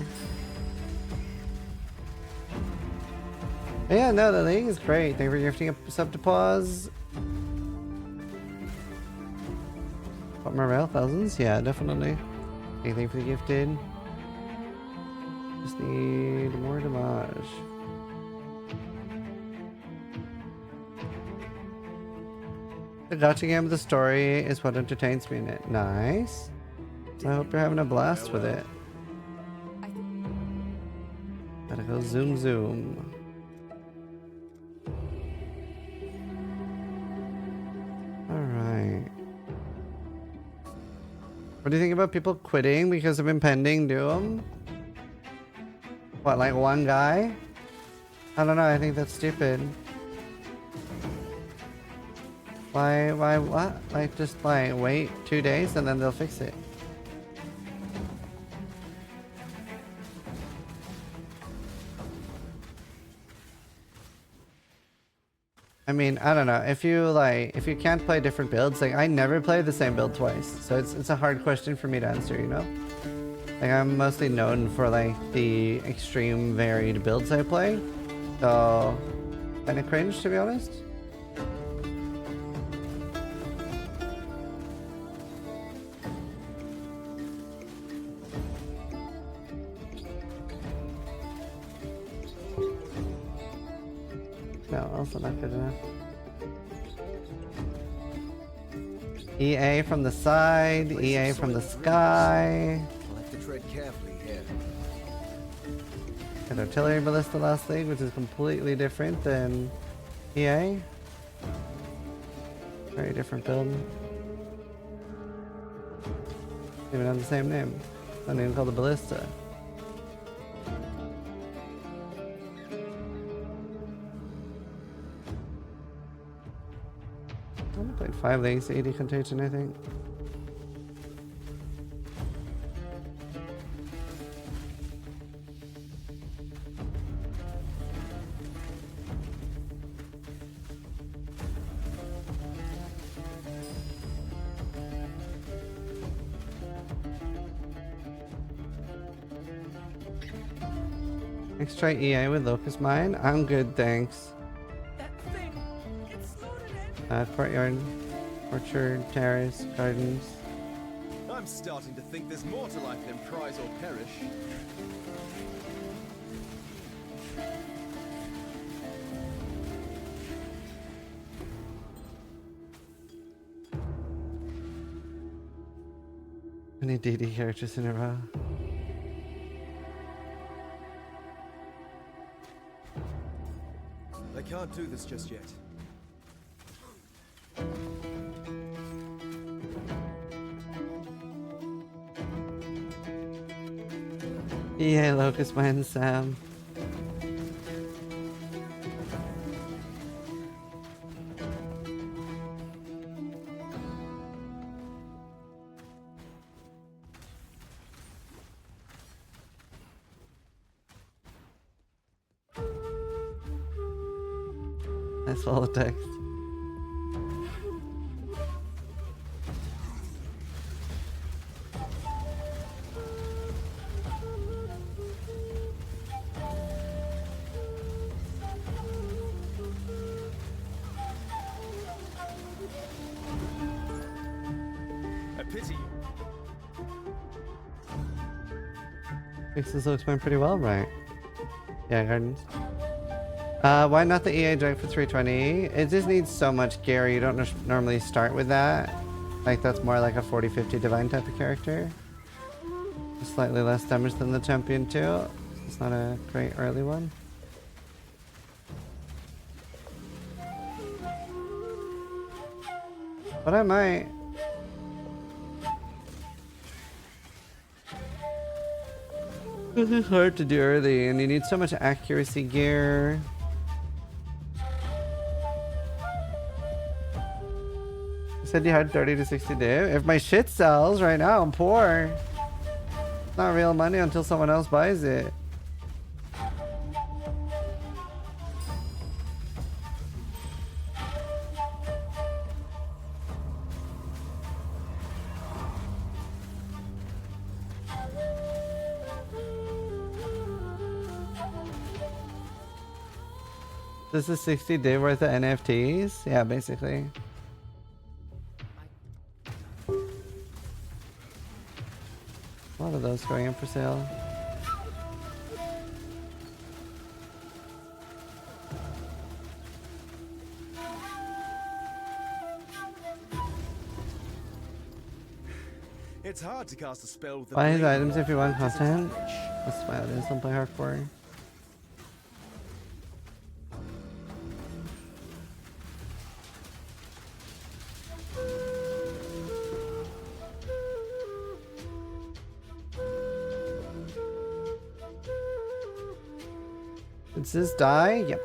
Yeah, no, the league is great. Thank you for gifting a sub to pause. What more rail? Thousands? Yeah, definitely. Anything for the gifted? Just need more damage. The gacha game of the story is what entertains me in it. Nice. I hope you're having a blast with it. Gotta go zoom zoom. Alright. What do you think about people quitting because of impending doom? What, like one guy? I don't know, I think that's stupid. Why, what? Like, just like, wait 2 days and then they'll fix it. I mean, I don't know. If you can't play different builds, like I never play the same build twice, so it's a hard question for me to answer, you know? Like I'm mostly known for like the extreme varied builds I play, so kind of cringe to be honest. No, also not good enough. EA from the side, EA from the sky. I'll have to tread carefully here. And artillery ballista last league, which is completely different than EA. Very different build. Even have the same name. Not even called the ballista. I only played 5 leagues, 80 contagion, I think. Let's try EA with Locust Mine. I'm good, thanks. Courtyard, orchard, terrace, gardens. I'm starting to think there's more to life than prize or perish. Many DD characters in a row. I can't do this just yet. Yeah, Locust Mine Sam. Nice follow text. A pity. This looks going pretty well, right? Yeah, gardens. Why not the EA joint for 320? It just needs so much gear. You don't normally start with that. Like, that's more like a 40-50 divine type of character. Slightly less damage than the champion too. It's not a great early one. But I might. This is hard to do early, and you need so much accuracy gear. You said you had 30 to 60 days. If my shit sells right now, I'm poor. It's not real money until someone else buys it. This is 60-day worth of NFTs? Yeah, basically. A lot of those going up for sale. It's hard to cast a spell with the Buy his blade items if you want at a content. touch. That's why it is. Don't play hardcore. Did this die? Yep.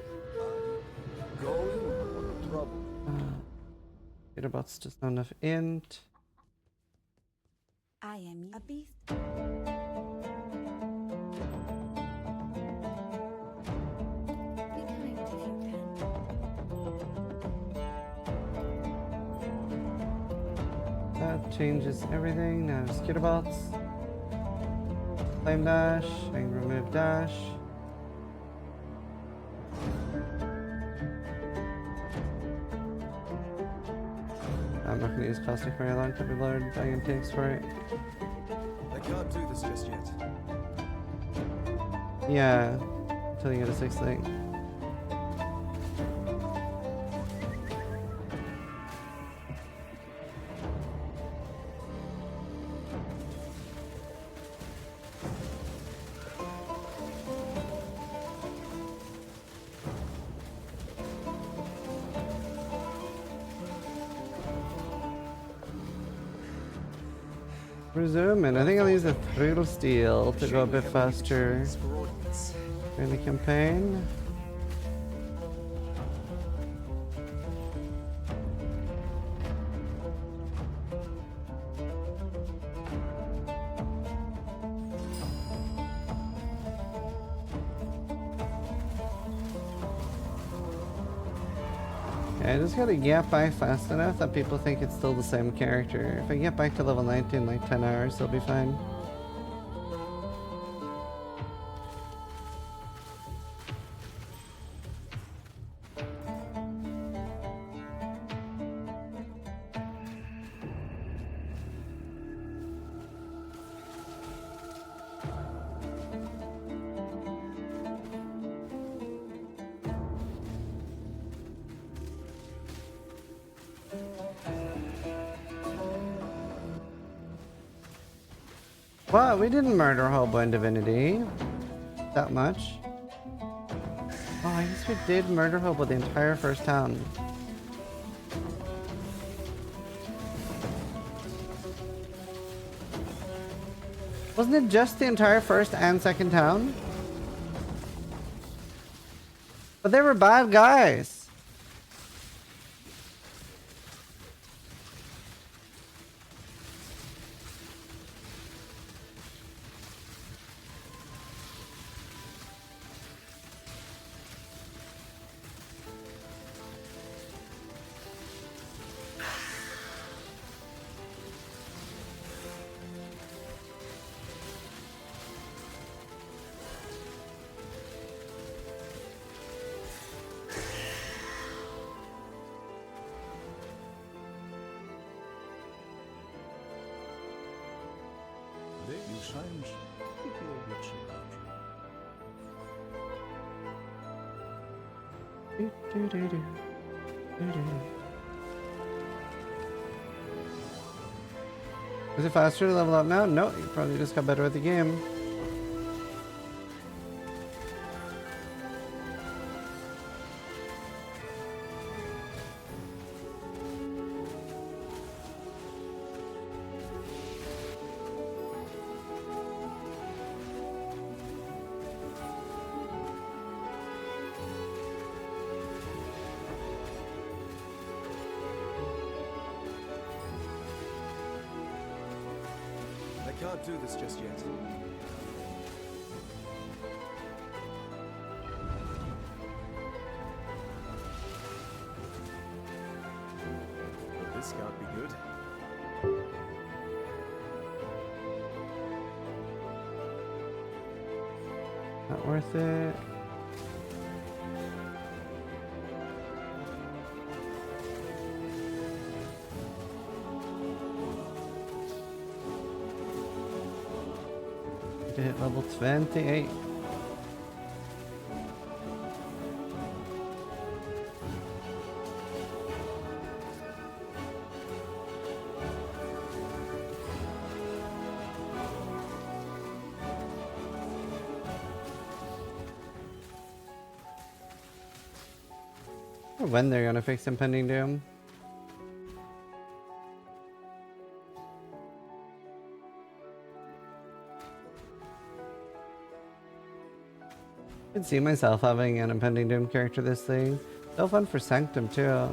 Peterbot's just not enough int. I am a beast. Be kind if you can. That changes everything. Now Skitterbots. Flame dash. And remove dash. I'm not going to use Caustic very long. Could be lowered dying takes for it. I can't do this just yet. Yeah, until you get a 6 link. Resuming. I think I'll use a Thrill Steel to go a bit faster in the campaign. I just gotta get back fast enough that people think it's still the same character. If I get back to level 90 in like 10 hours, they'll be fine. What? We didn't murder Hobo and Divinity. That much. Oh, I guess we did murder Hobo the entire first town. Wasn't it just the entire first and second town? But they were bad guys. You sounds keep your wits about Is it faster to level up now? No, you probably just got better at the game. I can't do this just yet. But this can't be good. Not worth it. To hit level 28. Or when they're gonna fix Impending Doom. I could see myself having an Impending Doom character this league. So fun for Sanctum too.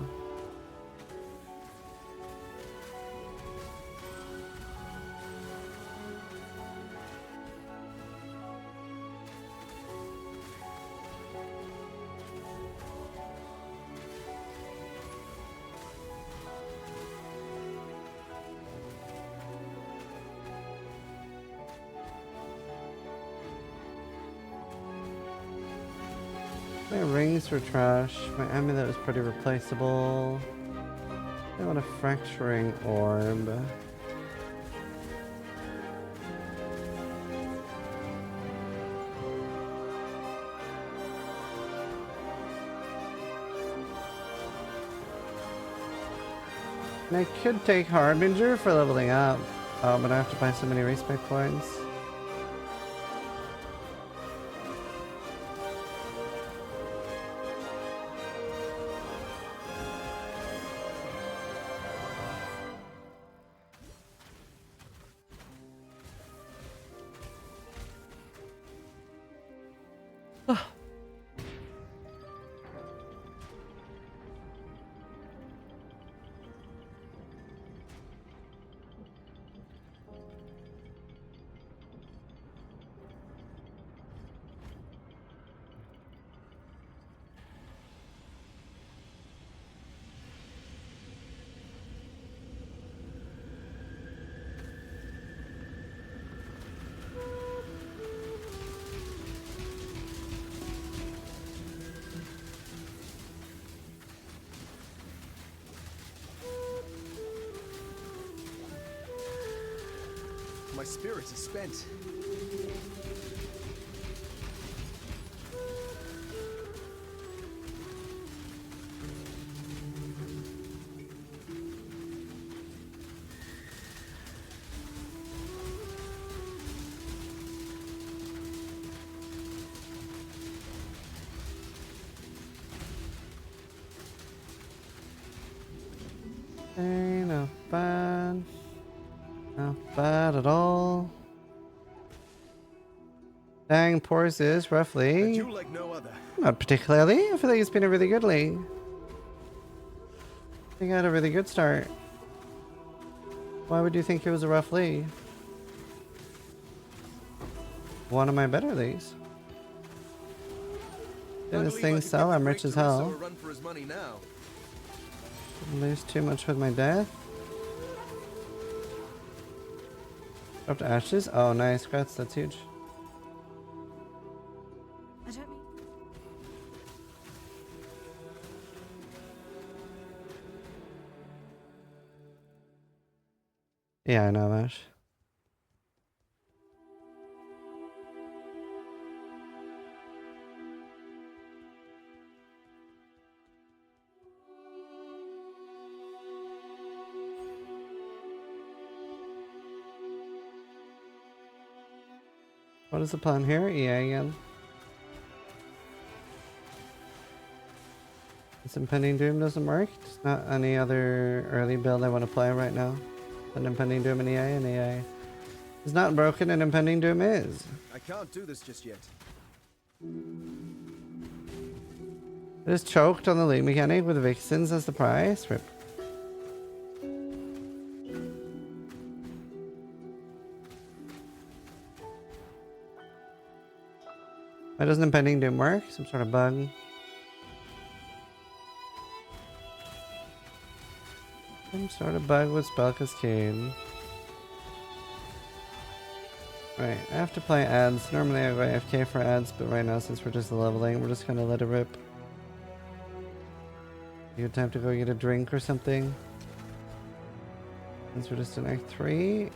My rings were trash. My amulet was pretty replaceable. I want a fracturing orb. And I could take Harbinger for leveling up, but I have to buy so many respect points. My spirit is spent. Okay, not bad. Not bad at all. Dang, Pors is roughly. You like no other. Not particularly. I feel like it's been a really good league. I think I had a really good start. Why would you think it was a rough league? One of my better leagues. Did this thing sell? I'm rich as hell. Run for his money now. Didn't lose too much with my death. Dropped ashes. Oh, nice. Congrats. That's huge. I don't mean. Yeah, I know, Ash. What is the plan here? EA again. This Impending Doom doesn't work. There's not any other early build I want to play right now. An Impending Doom and EA is not broken and Impending Doom is. I can't do this just yet. I just choked on the league mechanic with Vixens as the price. Rip. Why doesn't Impending Doom work? Some sort of bug. Some sort of bug with Spell Cascade. Right, I have to play ads. Normally I go AFK for ads, but right now since we're just leveling, we're just gonna let it rip. You have time to go get a drink or something. Since we're just in Act 3.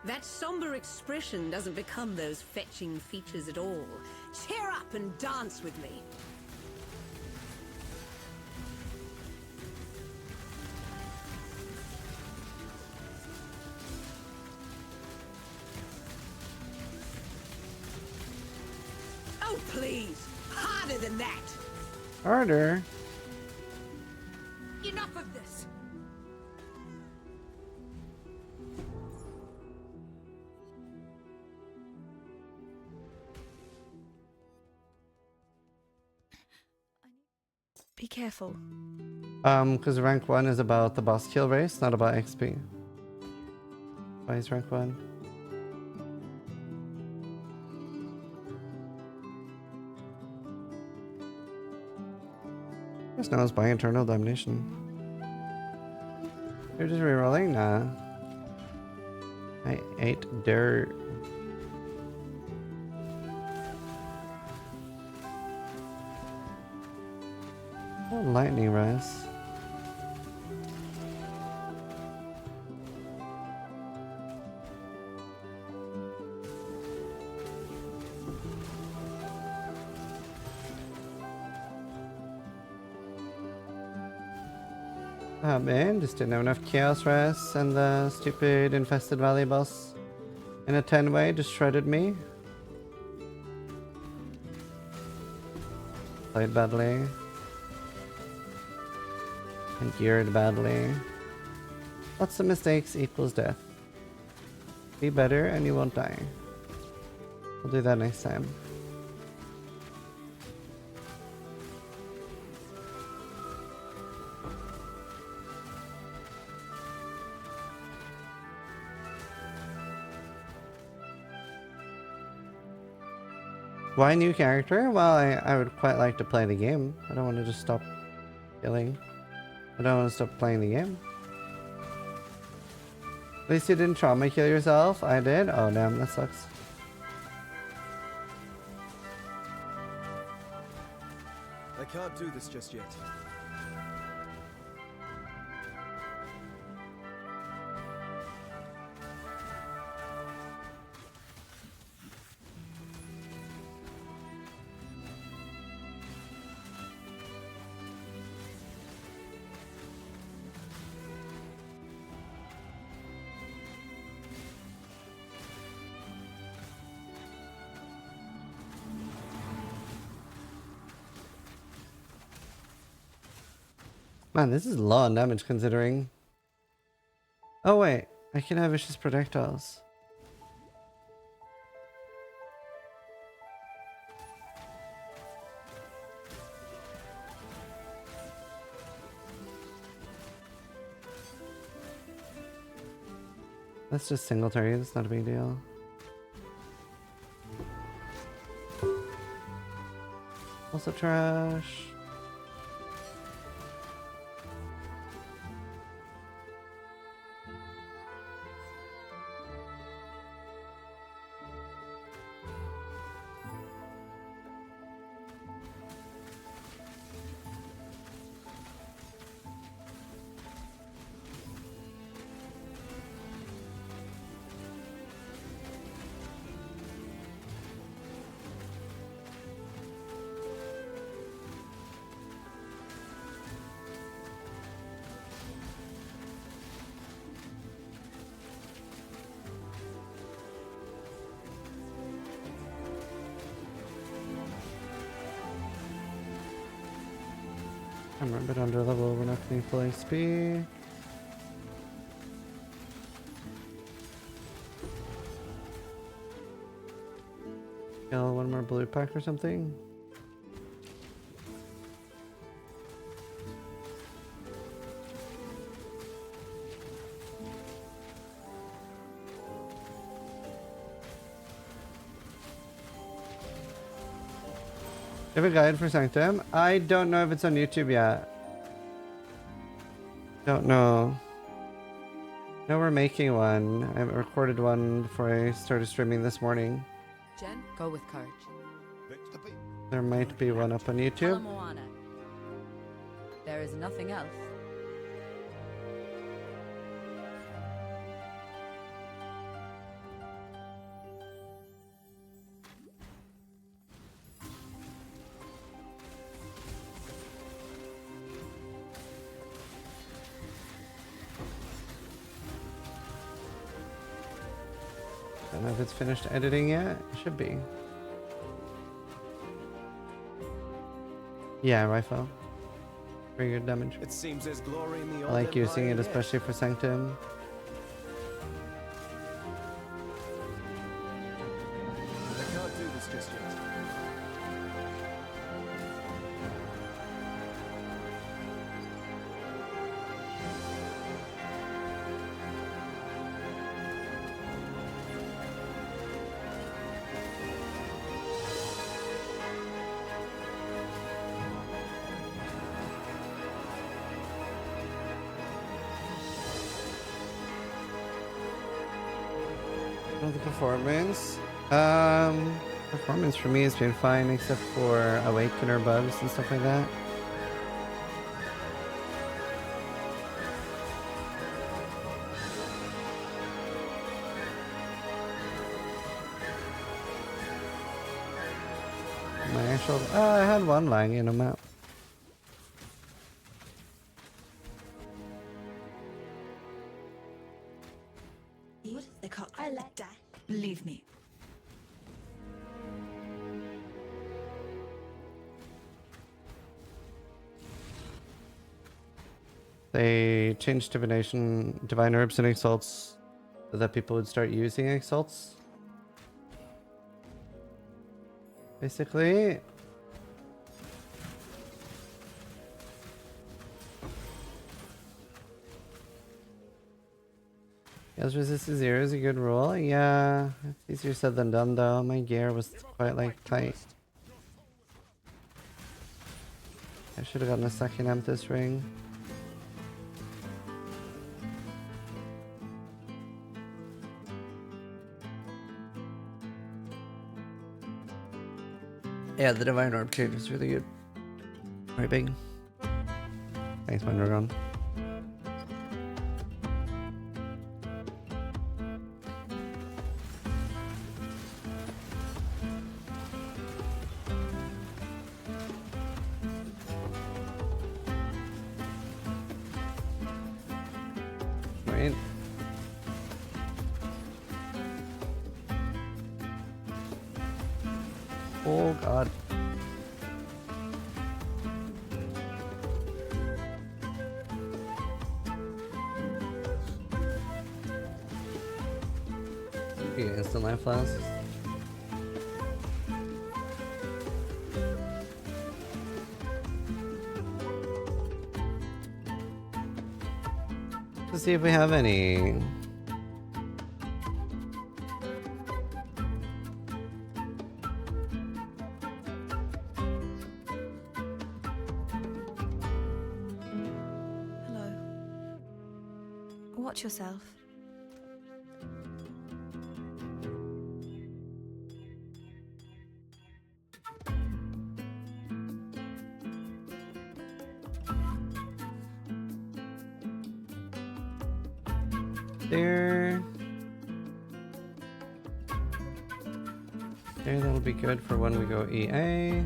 That somber expression doesn't become those fetching features at all. Cheer up and dance with me. Oh, please. Harder than that. Harder? Enough of this. Be careful. Because rank 1 is about the boss kill race, not about XP. Why is rank 1? Just now I was buying Eternal Damnation. You're just rerolling? Nah. I ate dirt. Oh, lightning rise. Oh man, just didn't have enough Chaos Res, and the stupid Infested Valley boss in a 10-way just shredded me. Played badly. And geared badly. Lots of mistakes equals death. Be better and you won't die. We'll do that next time. Why new character? Well, I would quite like to play the game. I don't want to just stop killing. I don't want to stop playing the game. At least you didn't trauma kill yourself. I did? Oh damn, that sucks. I can't do this just yet. Man, this is low on damage considering. Oh wait, I can have vicious projectiles. That's just single target, it's not a big deal. Also trash. I'm a bit under level, we're not getting full XP. Kill one more blue pack or something. Do you have a guide for Sanctum? I don't know if it's on YouTube yet. Don't know. No, we're making one. I recorded one before I started streaming this morning. Jen, go with courage. There might be one up on YouTube. Moana. There is nothing else. Don't know if it's finished editing yet. It should be. Yeah, rifle. Very good damage. It seems there's glory in the I like using it, Empire yet. especially for Sanctum. I can't do this just yet. Oh, the performance. Performance for me has been fine, except for awakener bugs and stuff like that. My actual, I had one lag in a map. They can't let that. Believe me. They changed divine herbs and exalts so that people would start using exalts. Basically. Yes, resist to 0 is a good rule. Yeah, it's easier said than done though. My gear was quite like tight. I should have gotten a second amethyst ring. Yeah, the divine orb change is really good. Very big. Thanks, Wendragon. Right. Oh god. You get instant life flasks. Let's see if we have any. Hello. Watch yourself. There. There, that'll be good for when we go EA.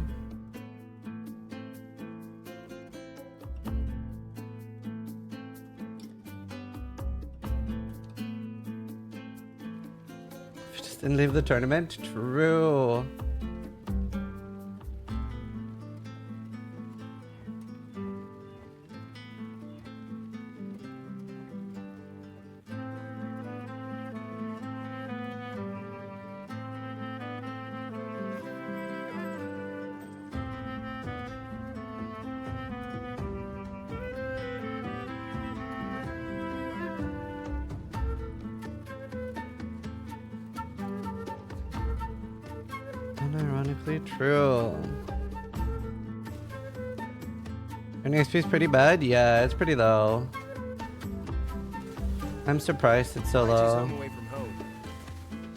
Just didn't leave the tournament? True. Unironically true. Your XP is pretty bad? Yeah, it's pretty low. I'm surprised it's so low. Away from home.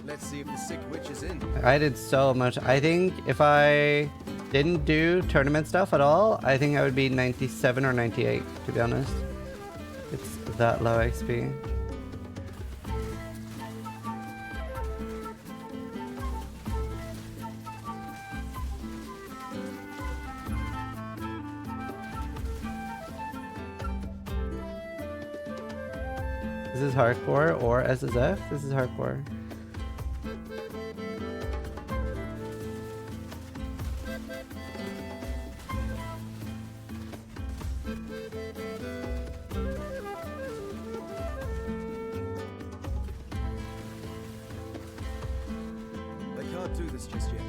Let's see if the sick witch is in. I did so much. I think if I didn't do tournament stuff at all, I think I would be 97 or 98, to be honest. It's that low XP. This is hardcore or SSF? This is hardcore. They can't do this just yet.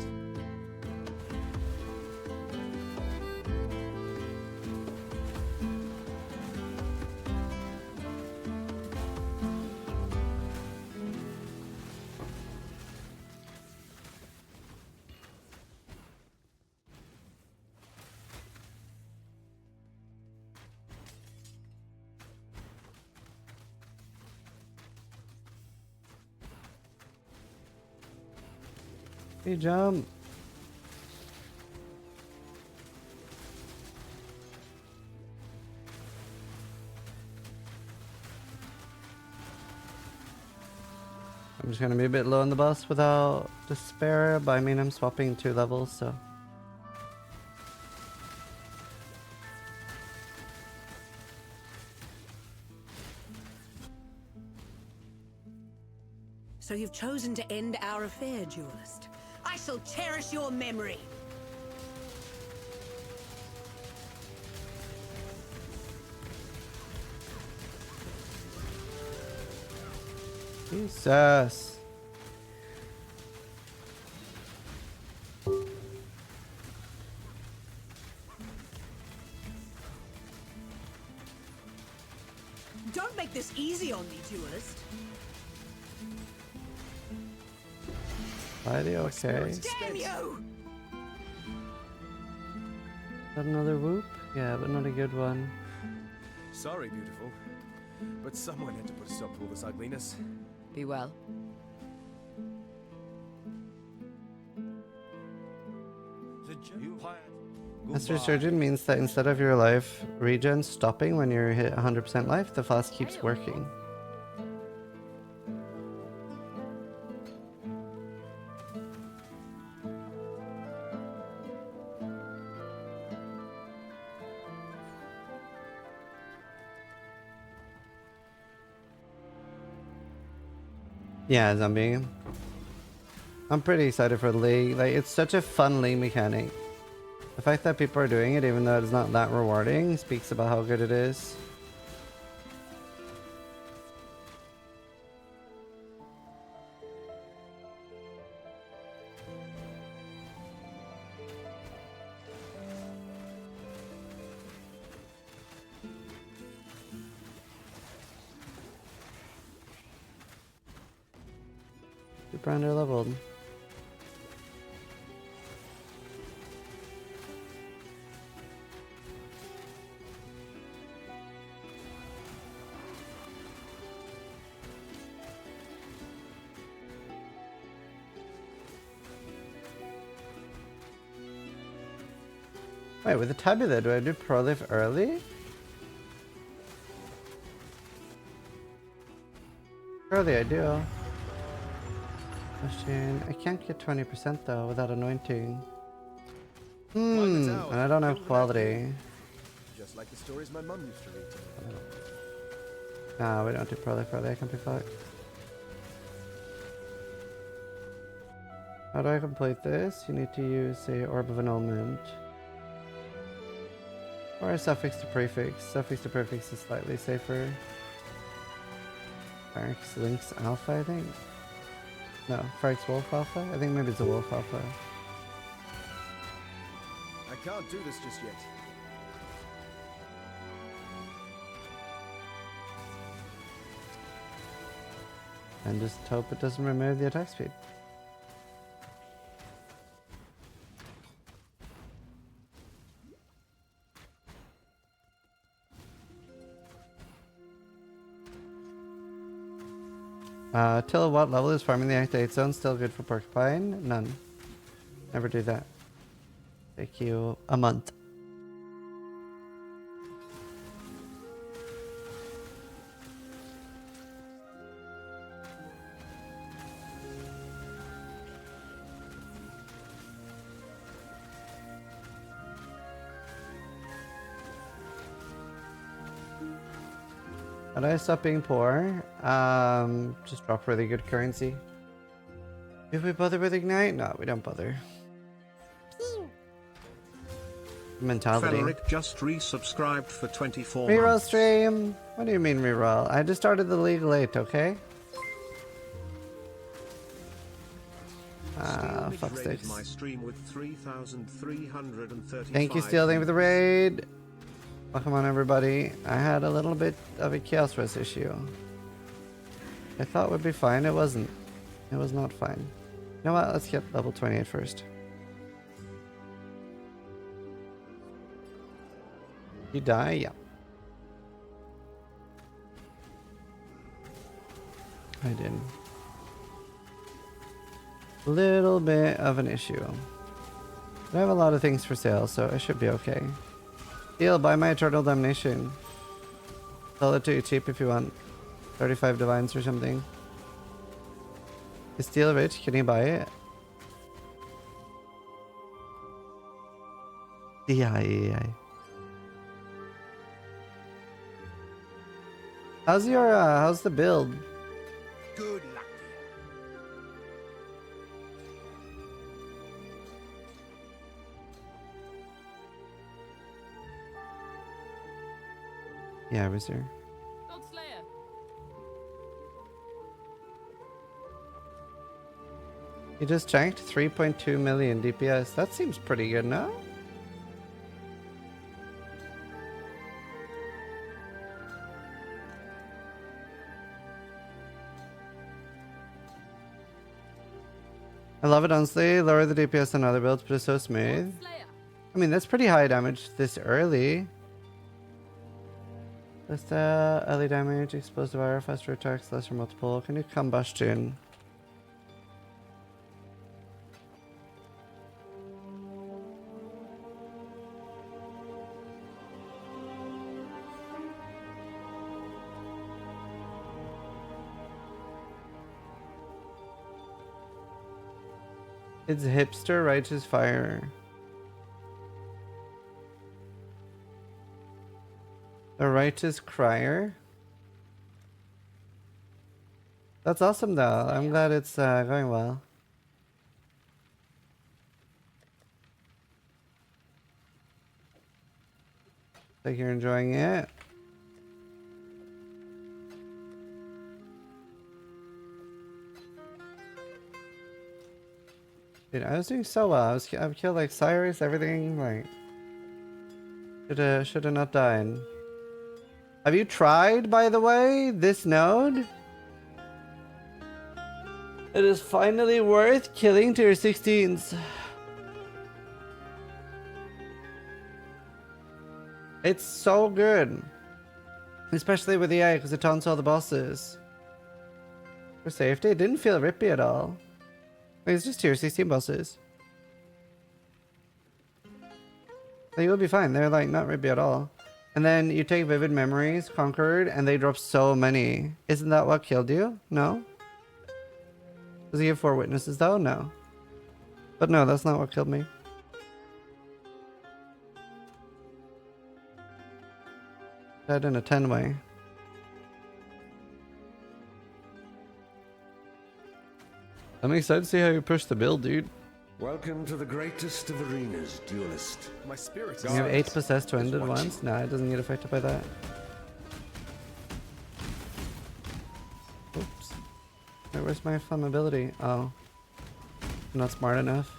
Hey, jump. I'm just gonna be a bit low on the bus without despair, but I mean I'm swapping 2 levels, so. So you've chosen to end our affair, duelist. I shall cherish your memory. Jesus. Don't make this easy on me, duelist. Are they okay? Damn you! Is that another whoop? Yeah, but not a good one. Sorry, beautiful. But someone had to put a stop to all this ugliness. Be well. Master Surgeon means that instead of your life regen stopping when you're hit 100% life, the flask keeps working. Yeah, zombie. I'm pretty excited for the league. Like, it's such a fun league mechanic. The fact that people are doing it, even though it's not that rewarding, speaks about how good it is. super under leveled. Wait, with the tabula, do I do prolife early? Early I do. Question. I can't get 20% though without anointing. And I don't have quality. Just like the stories my mum used to read to me. Nah, we don't do prolife early, I can't be fucked. How do I complete this? You need to use a Orb of Annulment. Or a suffix to prefix. Suffix to prefix is slightly safer. Farx Lynx Alpha, I think. No, Farx Wolf Alpha? I think maybe it's a Wolf Alpha. I can't do this just yet. And just hope it doesn't remove the attack speed. Till what level is farming the activate zone still good for porcupine? None. Never do that. Take you a month. How do I stop being poor? Just drop really good currency. Do we bother with Ignite? No, we don't bother. Mentality. Fenric just resubscribed for 24 Reroll months. stream? What do you mean reroll? I just started the league late, okay? Fuck sticks. My stream with 3,335. Thank you, Steel. Thank you for the raid. Welcome on, everybody. I had a little bit of a chaos res issue. I thought would be fine. It wasn't. It was not fine. You know what? Let's get level 28 first. You die? Yeah. I did. Little bit of an issue. I have a lot of things for sale, so I should be okay. Deal, buy my Eternal Damnation. Sell it to you cheap if you want. 35 divines or something. Is Steel rich? Can you buy it? Yeah. How's your how's the build? Good luck. Yeah, Wizard. You just tanked 3.2 million DPS. That seems pretty good, no? I love it, honestly. Lower the DPS on other builds, but it's so smooth. I mean, that's pretty high damage this early. Just early damage, explosive arrow, faster attacks, lesser multiple. Can do combustion. It's hipster righteous fire. The righteous crier. That's awesome though. I'm glad it's going well. Like you're enjoying it. Dude, I was doing so well. I've killed like Cyrus, everything. Like, should have not died. Have you tried, by the way, this node? It is finally worth killing tier 16s. It's so good. Especially with AI, because it taunts all the bosses. For safety, it didn't feel rippy at all. It's just tier 16 bosses. Like, you'll be fine. They're like not rippy at all. And then you take Vivid Memories, Conquered, and they drop so many. Isn't that what killed you? No? Does he have 4 witnesses though? No. But no, that's not what killed me. Died in a 10-way. I'm excited to see how you push the build, dude. Welcome to the greatest of arenas, duelist. My spirit You have 8 possessed to end at once? Nah, it doesn't get affected by that. Oops. Wait, where's my flammability? Oh. I'm not smart enough.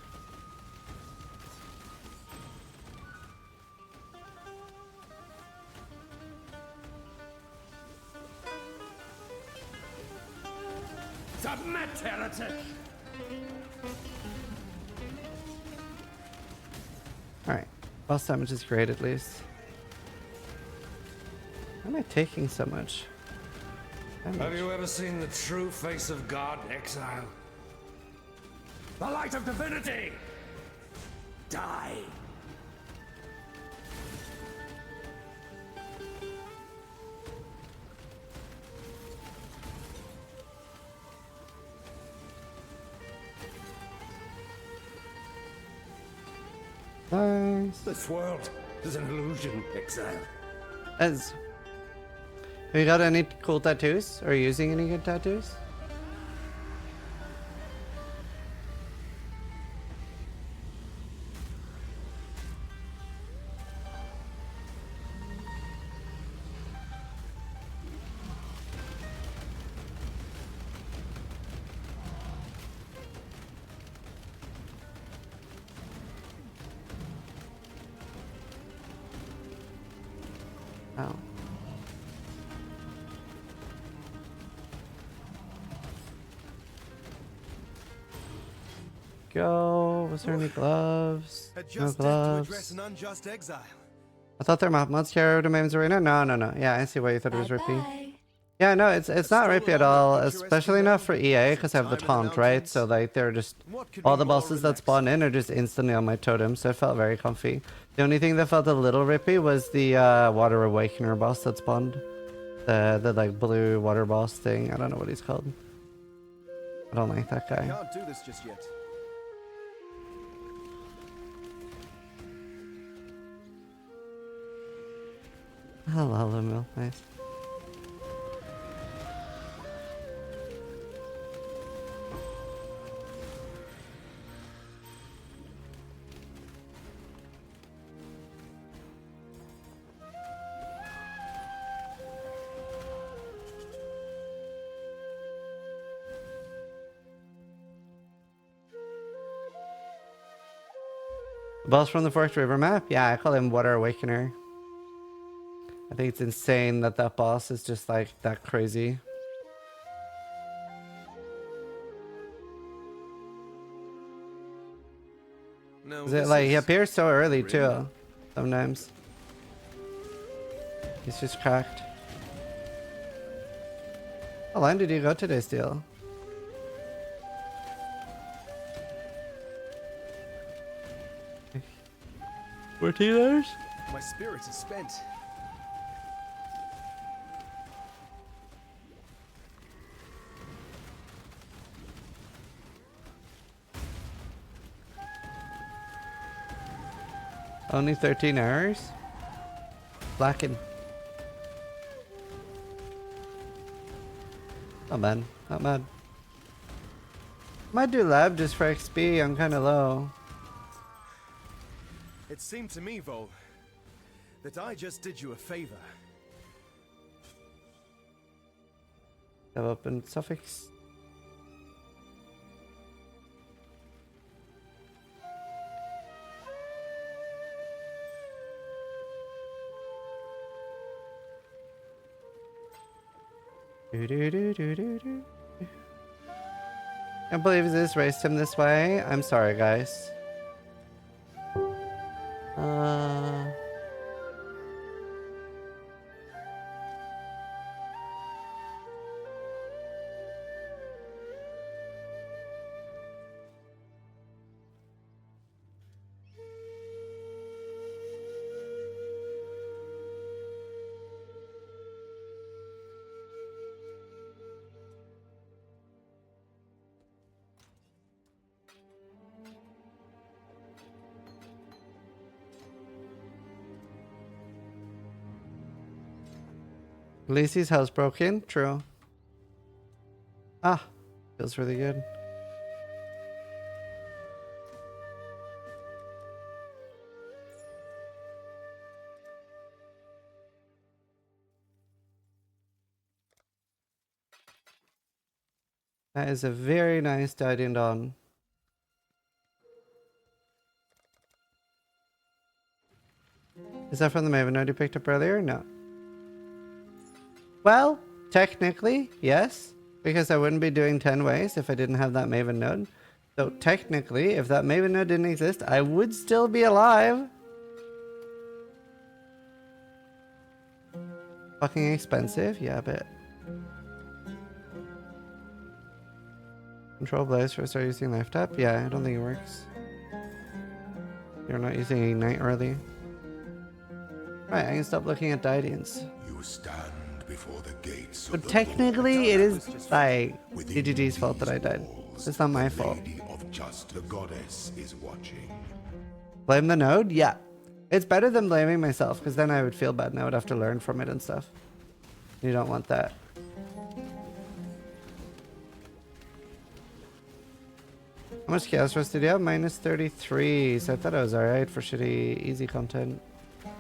Submit, heretic! Alright. Boss damage is great at least. Why am I taking so much damage? Have you ever seen the true face of God, exile? The light of divinity! Die! Nice. This world is an illusion, exile. Have you got any cool tattoos? Or are you using any good tattoos? Oh. Go. Was there any gloves? No Adjusted to gloves. address an unjust exile. I thought their map mods carry domains arena. No. Yeah, I see why you thought it was rippy. Yeah, no, it's not rippy at all, especially not for EA because I have the taunt, right? So like they're just all the bosses that spawn in are just instantly on my totem, so it felt very comfy. The only thing that felt a little rippy was the Water Awakener boss that spawned. The like blue water boss thing. I don't know what he's called. I don't like that guy. Can't do this just yet. Hello, Mill. Nice. Boss from the Forked River map? Yeah, I call him Water Awakener. I think it's insane that that boss is just like that crazy. No, Is it like he appears so early too? Sometimes. He's just cracked. How long did you go today, Steel? $14? My spirit is spent. Only 13 hours? Blackened. Not bad. Not bad. Might do lab just for XP. I'm kind of low. It seemed to me, Vol, that I just did you a favor. Have opened suffix. Do do do do do do. Can't believe this raced him this way. I'm sorry, guys. Lacey's house broken. True. Ah, feels really good. That is a very nice Guardian Dawn. Is that from the Maven node you picked up earlier? No. Well, technically, yes. Because I wouldn't be doing 10 ways if I didn't have that Maven node. So technically, if that Maven node didn't exist, I would still be alive. Fucking expensive? Yeah, I bet. Control Blaze for start using Life Tap? Yeah, I don't think it works. You're not using Ignite early. Right, I can stop looking at Didians. You stand before the gates. But technically, it is like DGG's fault that I died. It's not my fault. Of just the goddess is watching. Blame the node? Yeah. It's better than blaming myself, because then I would feel bad and I would have to learn from it and stuff. You don't want that. How much Chaos Rust did you have? Minus 33. So I thought I was alright for shitty, easy content.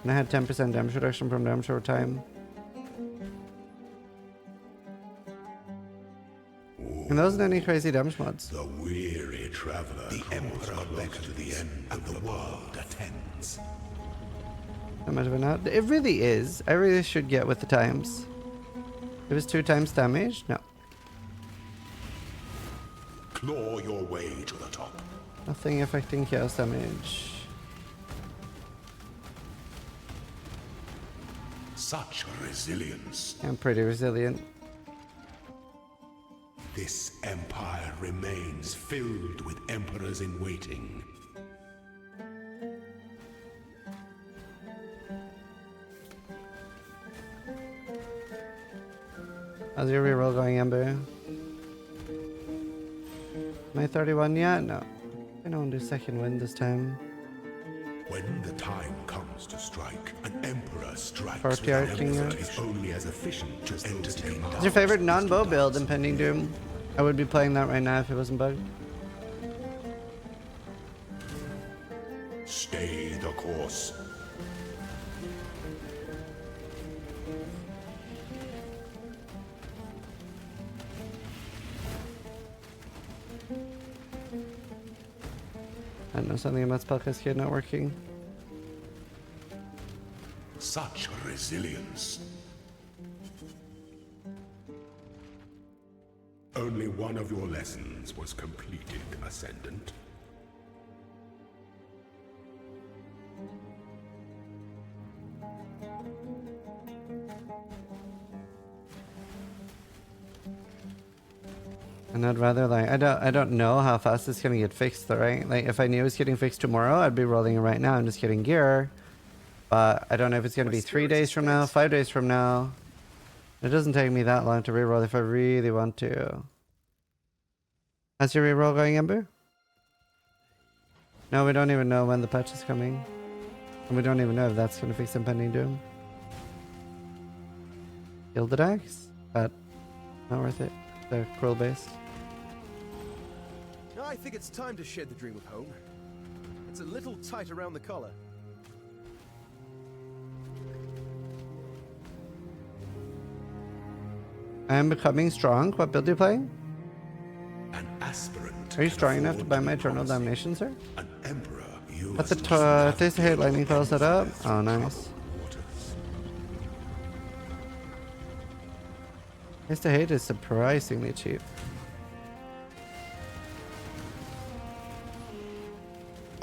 And I had 10% damage reduction from damage over time. And those aren't any crazy damage mods. The weary traveler. The Emperor beckons to the end and the world attends. Not much of an out. It really is. I really should get with the times. It was 2 times damage? No. Claw your way to the top. Nothing affecting chaos damage. Such resilience. I'm pretty resilient. This empire remains filled with emperors in waiting. How's your reroll going, Ember? Am I 31 yet? No. I don't do second win this time. When the time comes to strike, an emperor strikes 40 with an arcing effort it. is only as efficient as entertain. What's your favorite non-bow build in Pending Doom? I would be playing that right now if it wasn't bugged. Stay the course. I don't know something about spell cascade not working. Such resilience. Only one of your lessons was completed, Ascendant. And I'd rather like I don't know how fast it's gonna get fixed though, right? Like if I knew it was getting fixed tomorrow, I'd be rolling it right now and just getting gear. But I don't know if it's gonna be 3 days from now, 5 days from now. It doesn't take me that long to reroll if I really want to. How's your reroll going, Ember? No, we don't even know when the patch is coming. And we don't even know if that's gonna fix Impending Doom. Gilded Axe? But not worth it. They're cruel based. I think it's time to shed the dream of home. It's a little tight around the collar. I am becoming strong. What build are you playing? An aspirant. Are you strong enough to buy my Eternal Damnation, sir? An emperor. You But the Taste of Hate Lightning Coil set up? Oh, nice. Taste of Hate is surprisingly cheap.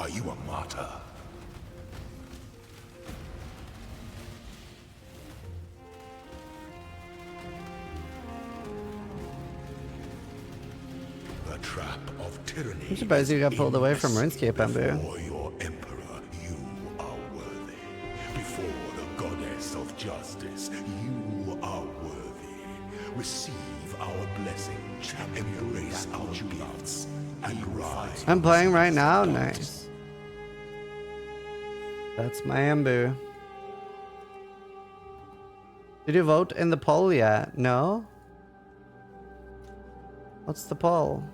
Are you a martyr? The trap of tyranny. I'm surprised you got pulled away from RuneScape, Ambu. Before your emperor, you are worthy. Before the goddess of justice, you are worthy. Receive our blessing, embrace our gifts, and rise. I'm playing right now. Nice. That's my Ambu. Did you vote in the poll yet? No? What's the poll?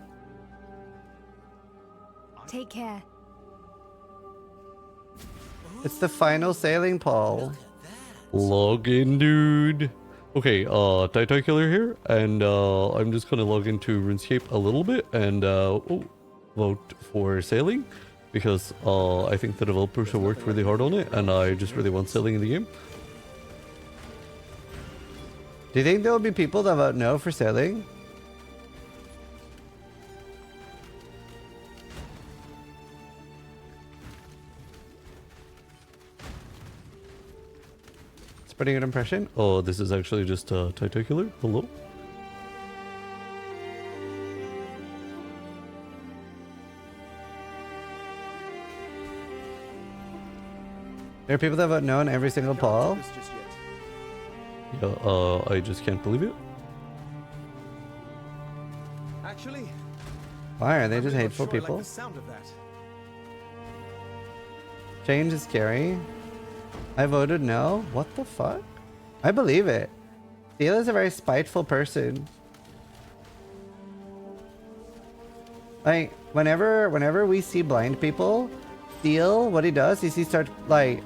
Take care. It's the final sailing poll. Log in, dude. Okay, Titacular here, and I'm just gonna log into RuneScape a little bit and vote for sailing because I think the developers have worked really hard on it, and I just really want sailing in the game. Do you think there will be people that vote no for sailing? It's a pretty good impression. Oh, this is actually just Titacular. Hello. There are people that vote no in every single poll. Yeah, I just can't believe it. Actually, Why are they I'm just really not hateful sure I like people? the sound of that. Change is scary. I voted no. What the fuck? I believe it. Steel is a very spiteful person. Like, whenever we see blind people, Steel, what he does is he starts, like,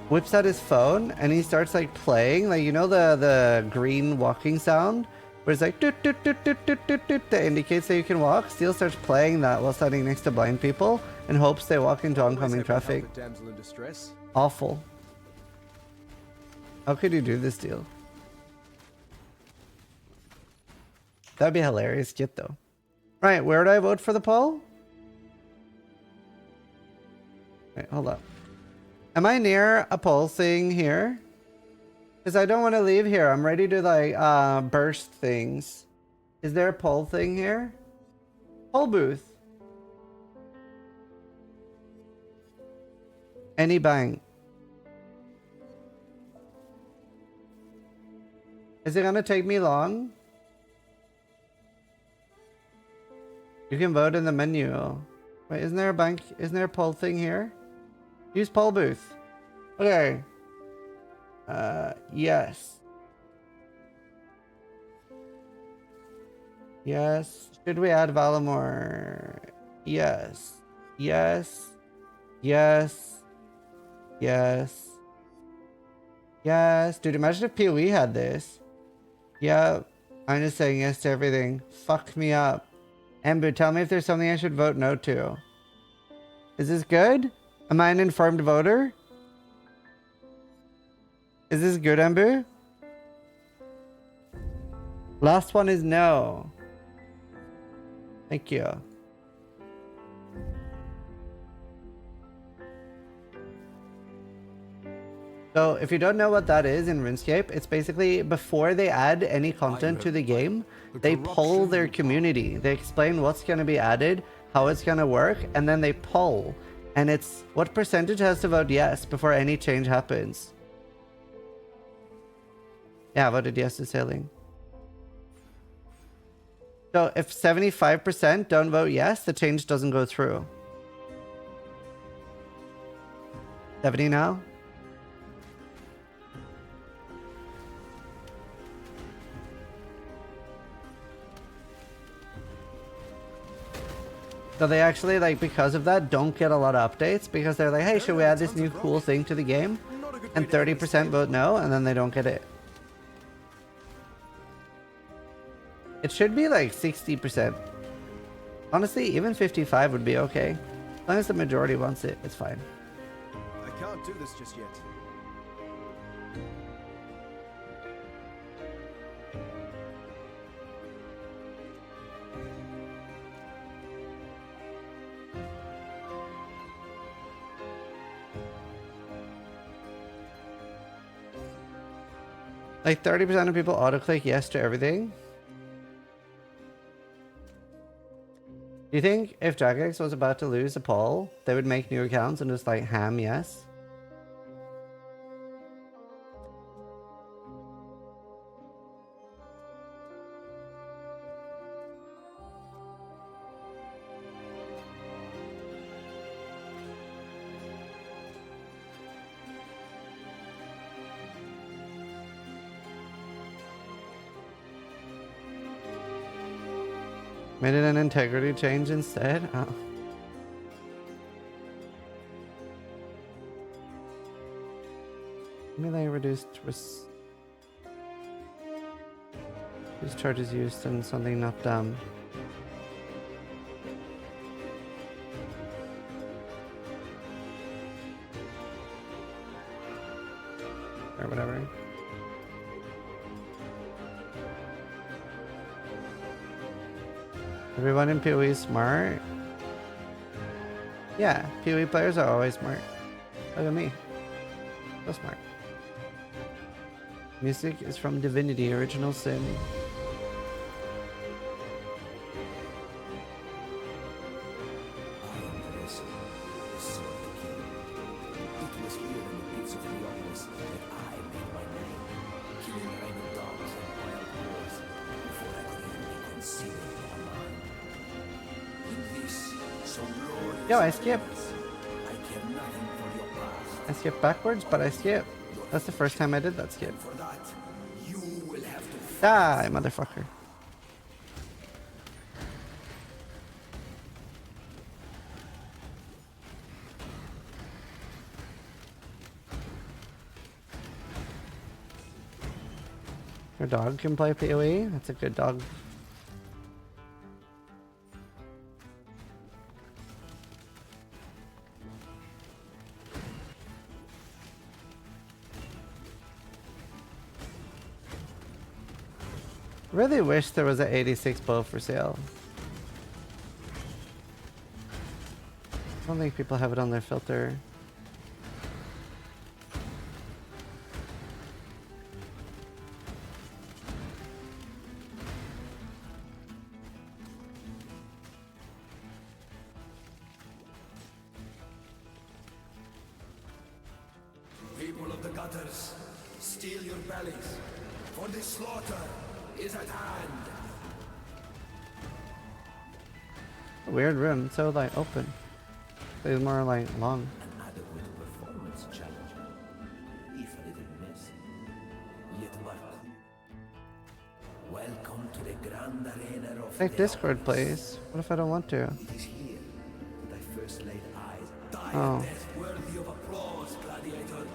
whips out his phone and he starts, like, playing, like, you know the green walking sound? Where it's like, doot, doot, doot, doot, doot, doot, doot, that indicates that you can walk. Steel starts playing that while standing next to blind people and hopes they walk into oncoming traffic. Help a damsel in distress. Awful. How could you do this, Steel? That'd be hilarious skit though. Right, where do I vote for the poll? Wait, hold up. Am I near a poll thing here? Because I don't want to leave here. I'm ready to like burst things. Is there a poll thing here? Poll booth. Any bank. Is it gonna take me long? You can vote in the menu. Wait, isn't there a bank? Isn't there a poll thing here? Use poll booth. Okay. Yes. Yes. Should we add Valamore? Yes. Yes. Yes. Yes. Yes. Dude, imagine if PoE had this. Yep. I'm just saying yes to everything. Fuck me up. Amber, tell me if there's something I should vote no to. Is this good? Am I an informed voter? Is this good, Amber? Last one is no. Thank you. So if you don't know what that is in RuneScape, it's basically before they add any content to the game, they poll their community. They explain what's going to be added, how it's going to work, and then they poll. And it's what percentage has to vote yes before any change happens. Yeah, I voted yes to sailing. So if 75% don't vote yes, the change doesn't go through. 70 now? So they actually, like, because of that, don't get a lot of updates because they're like, hey, should we add this new cool thing to the game? And 30% vote no, and then they don't get it. It should be like 60%. Honestly, even 55 would be okay. As long as the majority wants it, it's fine. I can't do this just yet. Like 30% of people auto-click yes to everything. Do you think if Jagex was about to lose a poll, they would make new accounts and just like ham yes? Made it an integrity change instead? Oh. Melee reduced these charges used in something not dumb. Or whatever. Everyone in PoE is smart? Yeah, PoE players are always smart. Look at me. So smart. Music is from Divinity, Original Sin. Yo, I skipped. I skipped backwards, but I skipped. That's the first time I did that skip. Die, motherfucker. Your dog can play PoE? That's a good dog. Really wish there was an 86 bow for sale. I don't think people have it on their filter. People of the gutters, steel your bellies, for the slaughter is at hand. A weird room, so like open. It's more like long. An adequate performance challenge, if a little miss, yet but welcome to the grand arena of Like Discord plays. What if I don't want to? It is here that I first laid eyes. Die Oh. a death worthy of applause, gladiator.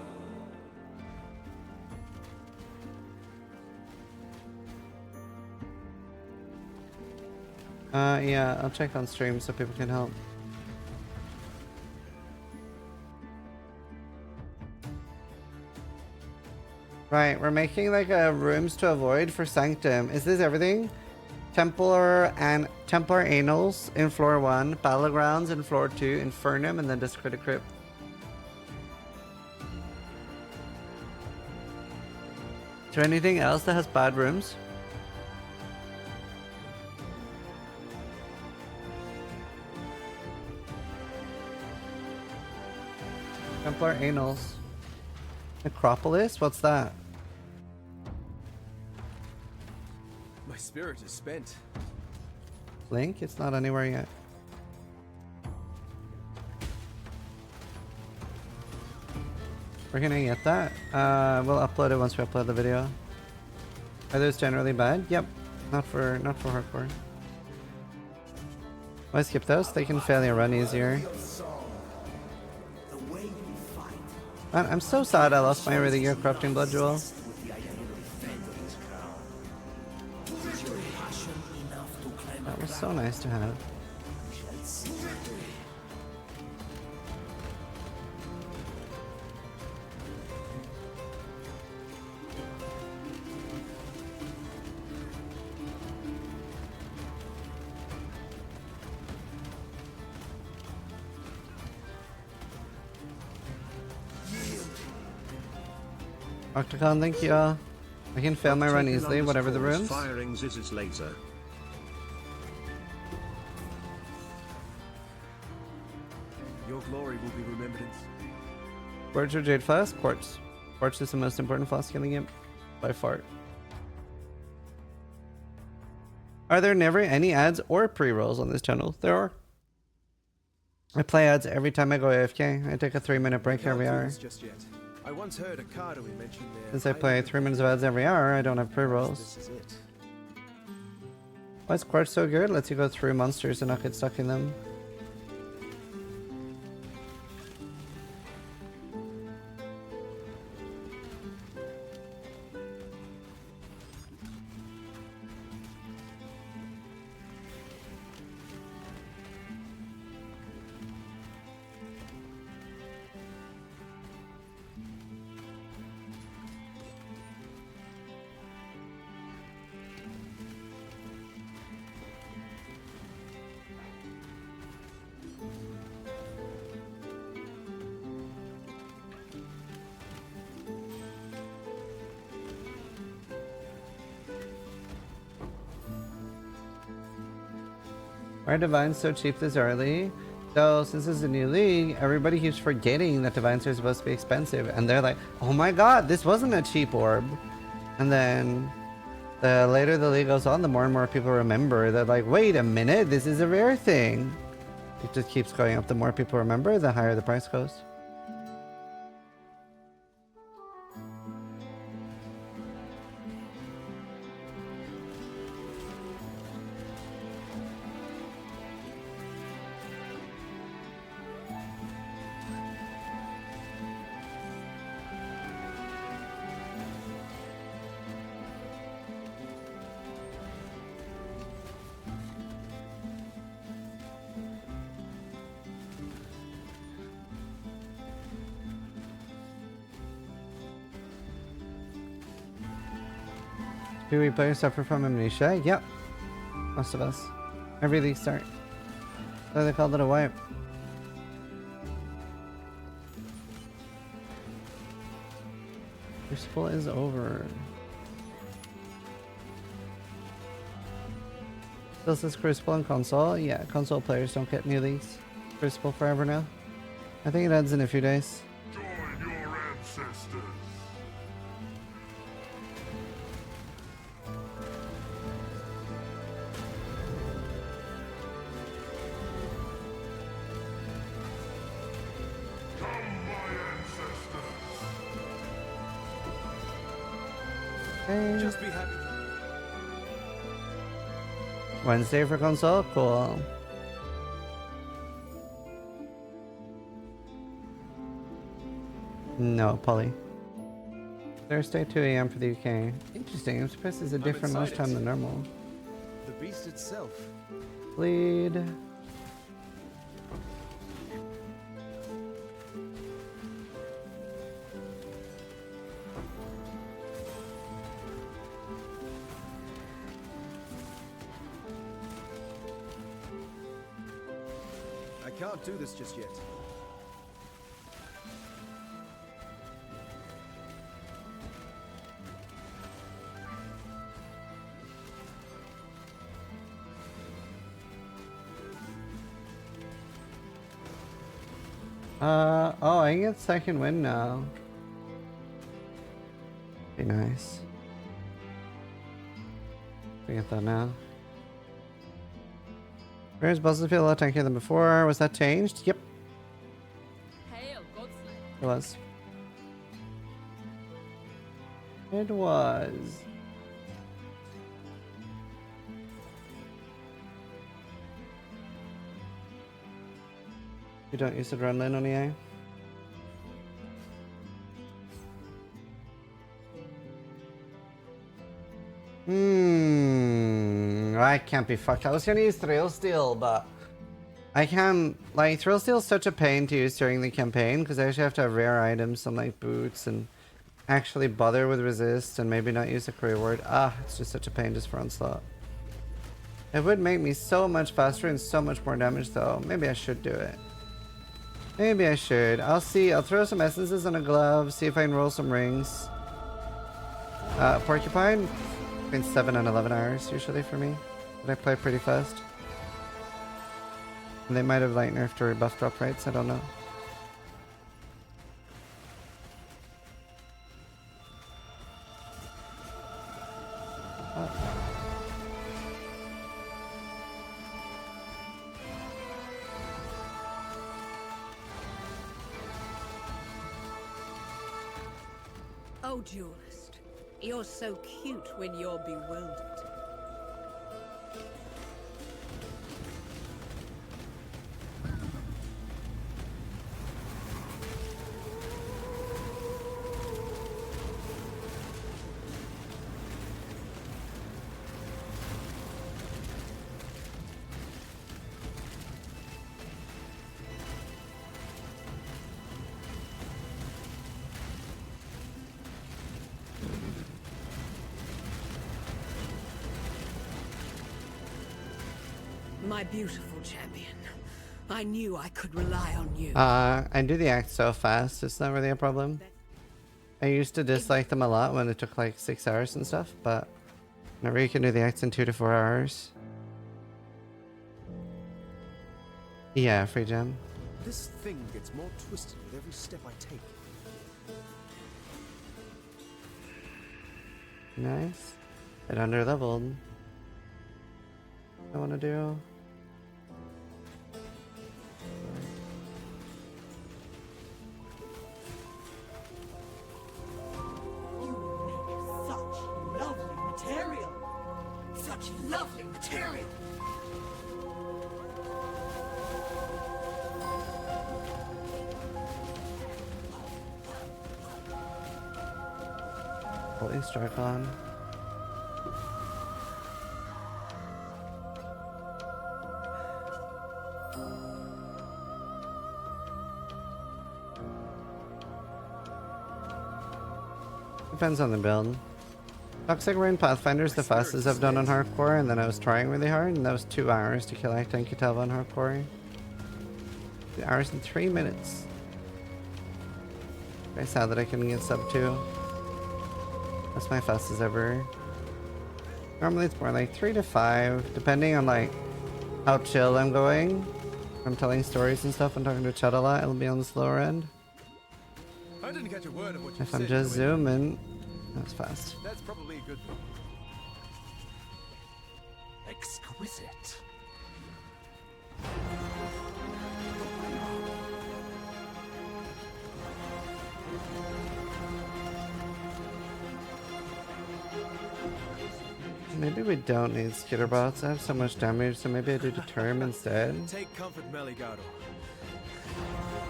Yeah, I'll check on stream so people can help. Right, we're making like a rooms to avoid for Sanctum. Is this everything? Templar and Templar Annals in floor 1, Battlegrounds in floor 2, Infernum, and then Discredit Crypt. Is there anything else that has bad rooms? Templar Annals. Necropolis? What's that? My spirit is spent. Link? It's not anywhere yet. We're gonna get that. We'll upload it once we upload the video. Are those generally bad? Yep. Not for hardcore. Why skip those? They can failure run easier. Man, I'm so sad I lost my really good corrupting blood jewel. That was so nice to have. Octocon, thank you. I can fail my run easily, whatever the runes. Firing Ziz's laser. Your glory will be remembered in... Quartz or Jade Flask? Quartz. Quartz is the most important flask in the game. By far. Are there never any ads or pre-rolls on this channel? There are. I play ads every time I go AFK. I take a 3-minute break every hour. Just yet. I once heard a Cardo mention there. Since I play 3 minutes of ads every hour, I don't have pre-rolls. This is it. Why is Quartz so good? Lets you go through monsters and not get stuck in them. Why are divines so cheap this early? So since it's a new league, everybody keeps forgetting that divines are supposed to be expensive, and they're like, oh my god, this wasn't a cheap orb. And then the later the league goes on, the more and more people remember. They're like, wait a minute, this is a rare thing. It just keeps going up. The more people remember, the higher the price goes. Do we players suffer from amnesia? Yep. Most of us. Every league start. So they called it a wipe. Crucible is over. Still says Crucible on console? Yeah, console players don't get new leagues. Crucible forever now. I think it ends in a few days. Join your ancestors. Just be happy. Wednesday for console? Cool. No, Polly. Thursday, 2 a.m. for the UK. Interesting. I'm surprised it's a different launch time than normal. The beast itself. Bleed. I can't do this just yet. Oh, I can get second win now. Be nice. We get that now. Where's Buzzard feel a lot tankier than before? Was that changed? Yep. It was. It was. You don't use adrenaline on EA? I can't be fucked. I was gonna use Thrill Steel, but I can't. Like, Thrill Steel is such a pain to use during the campaign because I actually have to have rare items and like boots and actually bother with resist and maybe not use a career word. It's just such a pain just for onslaught. It would make me so much faster and so much more damage though. Maybe I should do it. Maybe I should. I'll see. I'll throw some essences on a glove, see if I can roll some rings. Porcupine, between 7 and 11 hours usually for me. But I play pretty fast. And they might have like nerfed or buff drop rates, I don't know. Oh, duelist, you're so cute when you're bewildered. My beautiful champion. I knew I could rely on you. I do the act so fast, it's not really a problem. I used to dislike them a lot when it took like 6 hours and stuff, but whenever you can do the acts in 2 to 4 hours. Yeah, free gem. This thing gets more twisted with every step I take. Nice. Bit under leveled. I want to do. Such lovely material. Such lovely material. Holy strike on. Depends on the build. Toxic Rain Pathfinder is the fastest I've done on hardcore, and then I was trying really hard, and that was 2 hours to kill Actan Kitava on hardcore. 2 hours and 3 minutes. Very sad that I couldn't get sub 2. That's my fastest ever. Normally it's more like 3 to 5, depending on like how chill I'm going. If I'm telling stories and stuff and talking to chat a lot, it'll be on the slower end. I didn't catch a word of what you If said. I'm just zooming, that's fast. That's probably a good thing. Exquisite. Maybe we don't need skitter bots. I have so much damage, so maybe I do determ instead. Take comfort, Meligado.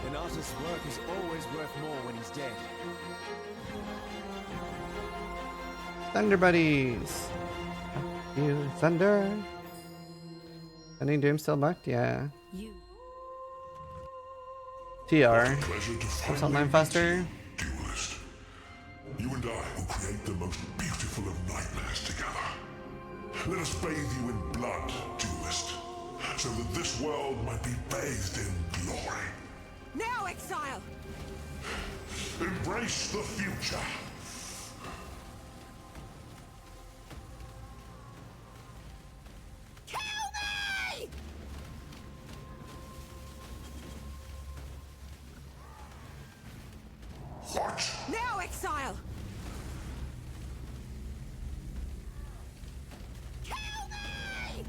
An artist's work is always worth more when he's dead. Thunder buddies! You thunder! Any Doom still bucked? Yeah. TR. What's online faster? Duelist. You and I will create the most beautiful of nightmares together. Let us bathe you in blood, duelist, so that this world might be bathed in glory. Now, exile! Embrace the future. Kill me! What? Now, exile! Kill me!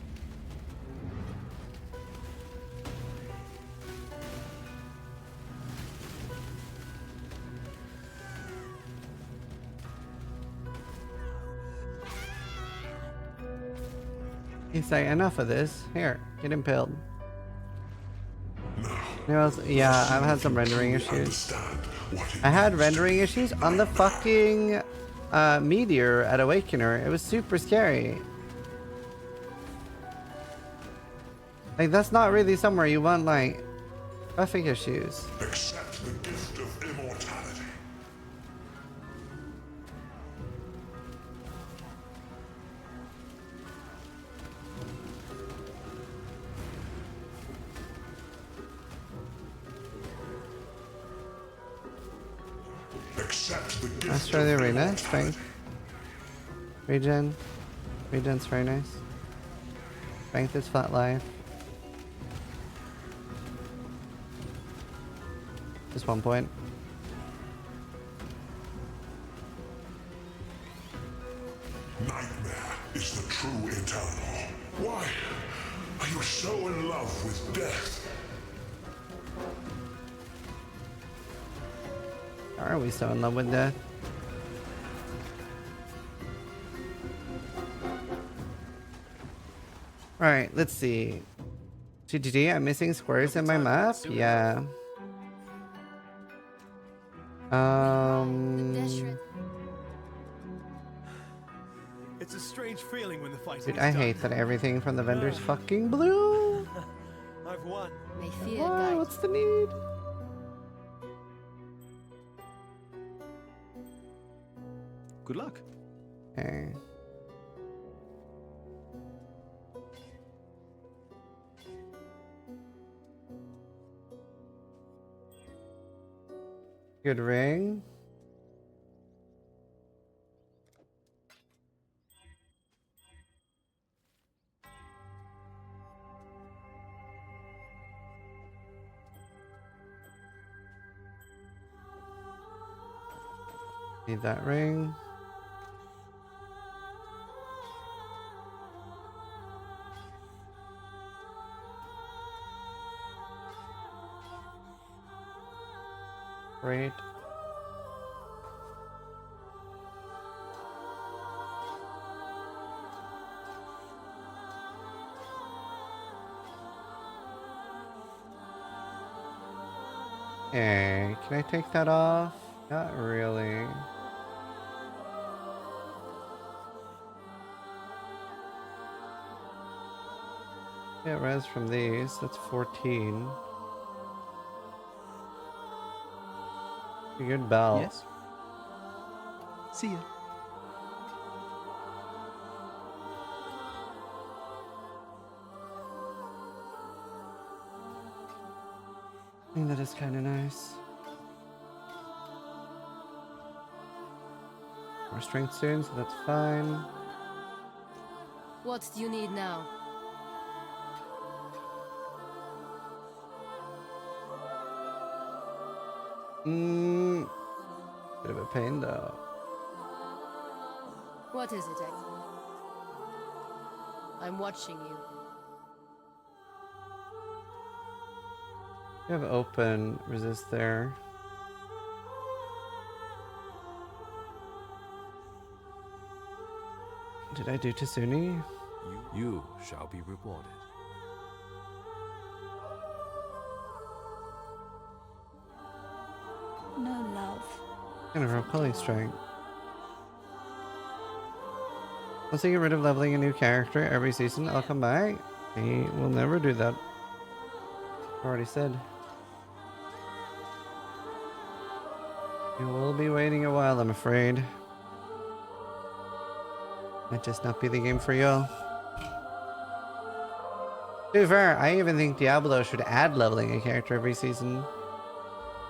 He's like, enough of this. Here, get impaled. You know, yeah, I've had some rendering issues. I had rendering issues on the fucking meteor at Awakener. It was super scary. Like, that's not really somewhere you want, like, graphic issues. Accept the gift of immortality. Accept the gift Let's try the arena. Strength. Regen. Regen's very nice. Strength is flat life. Just 1 point. Nightmare is the true eternal. Why are you so in love with death? Are we so in love with death? Alright, let's see. GGG, I'm missing squares in my map? Yeah. It's a strange feeling when the fight Dude, is I done. hate that everything from the vendor's fucking blue. I've won. May fear Why? guide What's the need? Good luck. Okay. Good ring. Need that ring. Great. Hey, can I take that off? Not really. Yeah, res from these. That's 14. A good belt. Yes. See ya. I think that is kind of nice. More strength soon, so that's fine. What do you need now? Bit of a pain though. What is it, X? I'm watching you. You have open resist there. Did I do Tasuni? You shall be rewarded. No love. And a calling strength. Once I get rid of leveling a new character every season, I'll come back. I will never do that. Already said. You will be waiting a while, I'm afraid. Might just not be the game for y'all. To be fair, I even think Diablo should add leveling a character every season.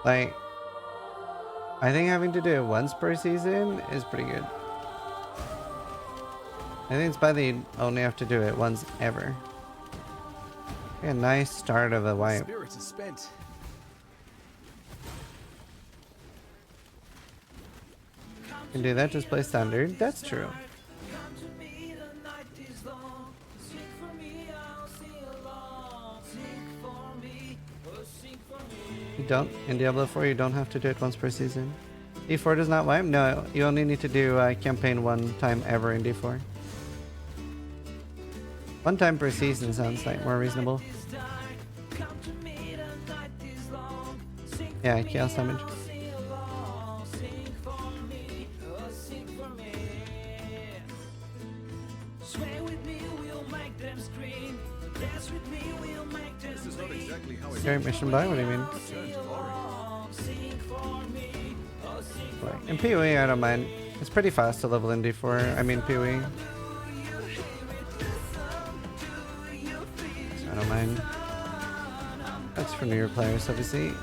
Like, I think having to do it once per season is pretty good. I think it's by the only have to do it once ever. A nice start of a wipe. Spirit is spent. Can do that, just play standard. That's true. You don't, in Diablo 4 you don't have to do it once per season. D4 does not wipe? No, you only need to do campaign one time ever in D4. One time per season sounds like more reasonable. Yeah, chaos damage. Great mission by? What do you mean? Like, in PoE I don't mind. It's pretty fast to level in D4. I mean PoE. So I don't mind. That's for newer players, obviously.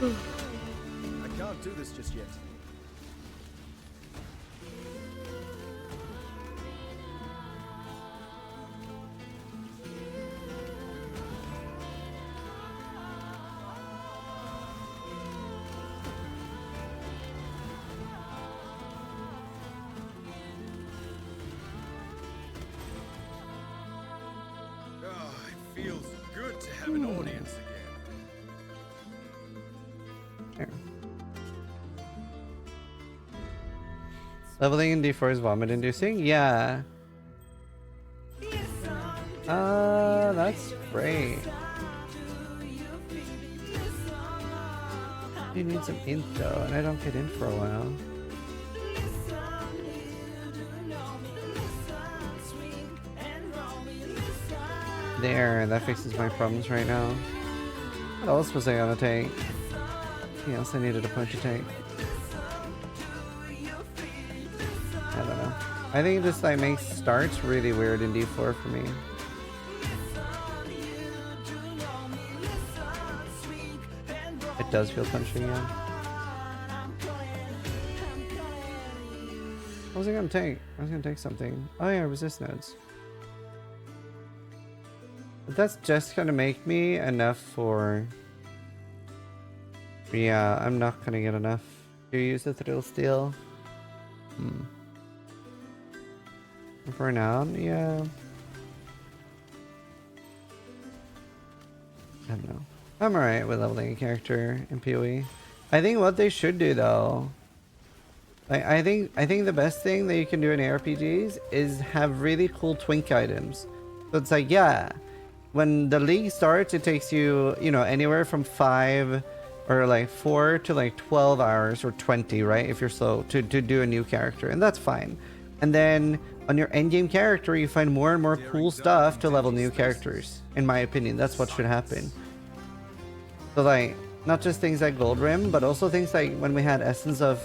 I can't do this just yet. It feels good to have an audience again. Leveling in D4 is vomit inducing? Yeah. That's great. You need some int though, and I don't get in for a while. There, that fixes my problems right now. What else was I gonna take? Yes, I needed a punch to take. I don't know. I think it just like makes starts really weird in D4 for me. It does feel punchy, yeah. What was I gonna take? I was gonna take something. Oh yeah, resist nodes. But that's just gonna make me enough for... Yeah, I'm not gonna get enough. Do you use the thrill steel? For now, yeah. I don't know. I'm alright with leveling a character in PoE. I think what they should do though, like I think the best thing that you can do in ARPGs is have really cool twink items. So it's like, yeah, when the league starts, it takes you, you know, anywhere from 5 or like 4 to like 12 hours or 20, right? If you're slow to do a new character, and that's fine. And then on your endgame character, you find more and more cool stuff to level new characters. In my opinion, that's what should happen. So like, not just things like Gold Rim, but also things like when we had essence of,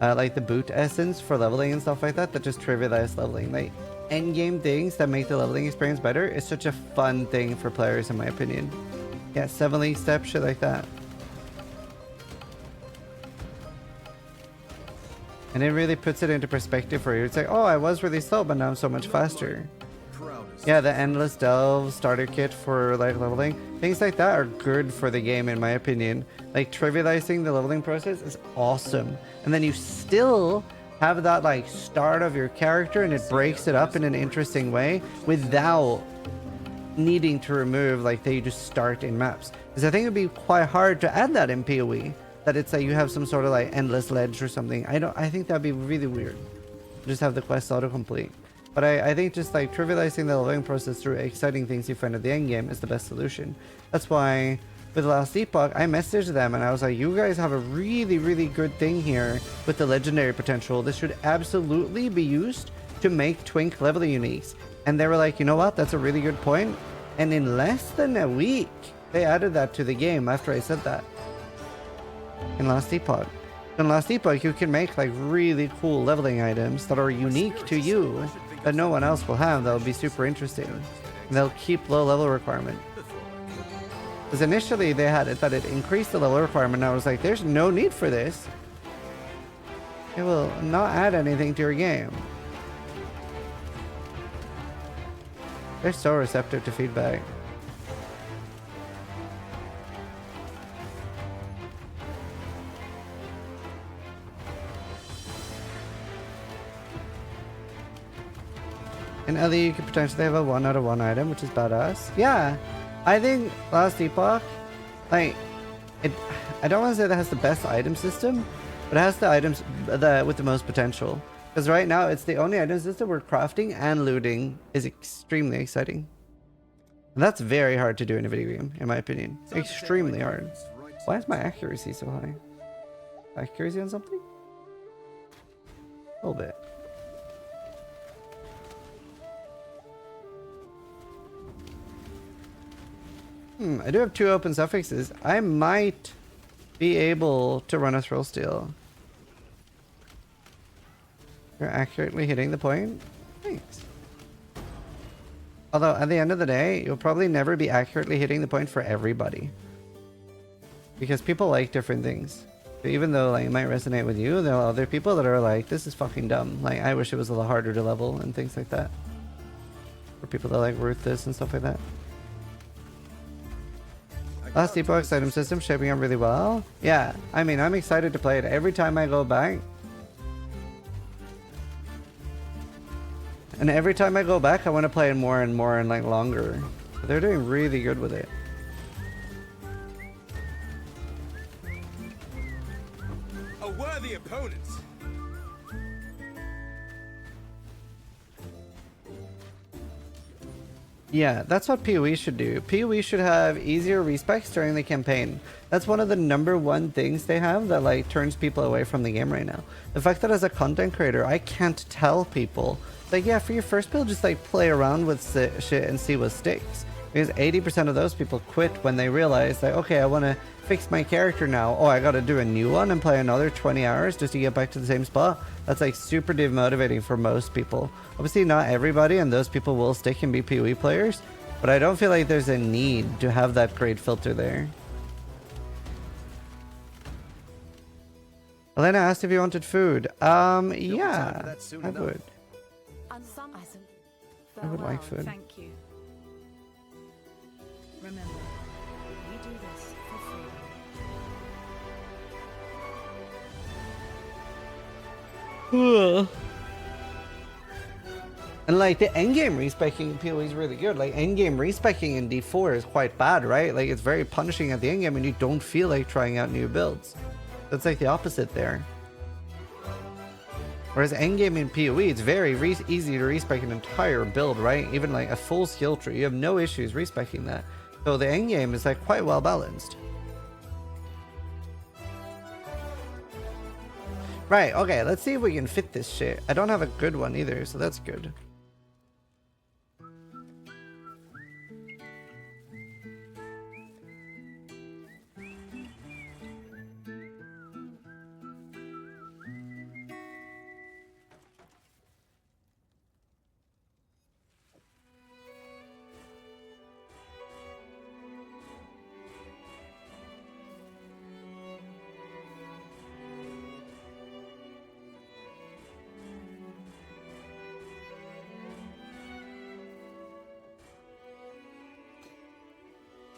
like the boot essence for leveling and stuff like that, that just trivialize leveling. Like, endgame things that make the leveling experience better is such a fun thing for players, in my opinion. Yeah, 7 league step, shit like that. And it really puts it into perspective for you. It's like, oh, I was really slow, but now I'm so much faster. Yeah, the Endless Delve starter kit for like leveling. Things like that are good for the game, in my opinion. Like, trivializing the leveling process is awesome. And then you still have that like start of your character, and it breaks it up in an interesting way without needing to remove like they just start in maps. Because I think it'd be quite hard to add that in PoE. That it's like you have some sort of like endless ledge or something. I think that'd be really weird. Just have the quest autocomplete. But I think just like trivializing the leveling process through exciting things you find at the end game is the best solution. That's why with Last Epoch, I messaged them and I was like, you guys have a really, really good thing here with the legendary potential. This should absolutely be used to make twink leveling uniques. And they were like, you know what? That's a really good point. And in less than a week, they added that to the game after I said that. In Last Epoch. In Last Epoch, you can make like really cool leveling items that are unique to you that no one else will have. That'll be super interesting. And they'll keep low level requirement. Because initially they had it that it increased the level requirement, and I was like, there's no need for this. It will not add anything to your game. They're so receptive to feedback. In LE, you could potentially have a 1 out of 1 item, which is badass. Yeah, I think Last Epoch, like, I don't want to say that has the best item system, but it has the items with the most potential. Because right now, it's the only item system where crafting and looting is extremely exciting. And that's very hard to do in a video game, in my opinion. Extremely hard. Why is my accuracy so high? Accuracy on something? A little bit. I do have 2 open suffixes. I might be able to run a thrill steal. You're accurately hitting the point? Thanks. Although, at the end of the day, you'll probably never be accurately hitting the point for everybody. because people like different things. So even though like it might resonate with you, there are other people that are like, this is fucking dumb. Like I wish it was a little harder to level and things like that. For people that like Ruthless and stuff like that. Last Epoch's item system shaping up really well. Yeah, I mean, I'm excited to play it. Every time I go back. And every time I go back, I want to play it more and more and like longer. But they're doing really good with it. A worthy opponent. Yeah, that's what PoE should do. PoE should have easier respecs during the campaign. That's one of the #1 things they have that like turns people away from the game right now. The fact that as a content creator, I can't tell people like, yeah, for your first build, just like play around with shit and see what sticks. Because 80% of those people quit when they realize like, okay, I want to fix my character now. Oh, I got to do a new one and play another 20 hours just to get back to the same spot. That's like super demotivating for most people. Obviously not everybody, and those people will stick and be PoE players, but I don't feel like there's a need to have that grade filter there. Elena asked if you wanted food. Yeah, I would. I would like food. Thank you. Remember, we do this for free. And like the endgame respecking in PoE is really good. Like endgame respecking in D4 is quite bad, right? Like it's very punishing at the endgame and you don't feel like trying out new builds. That's like the opposite there. Whereas endgame in PoE, it's very easy to respec an entire build, right? Even like a full skill tree, you have no issues respecing that. So the endgame is like quite well balanced. Right, okay, let's see if we can fit this shit. I don't have a good one either, so that's good.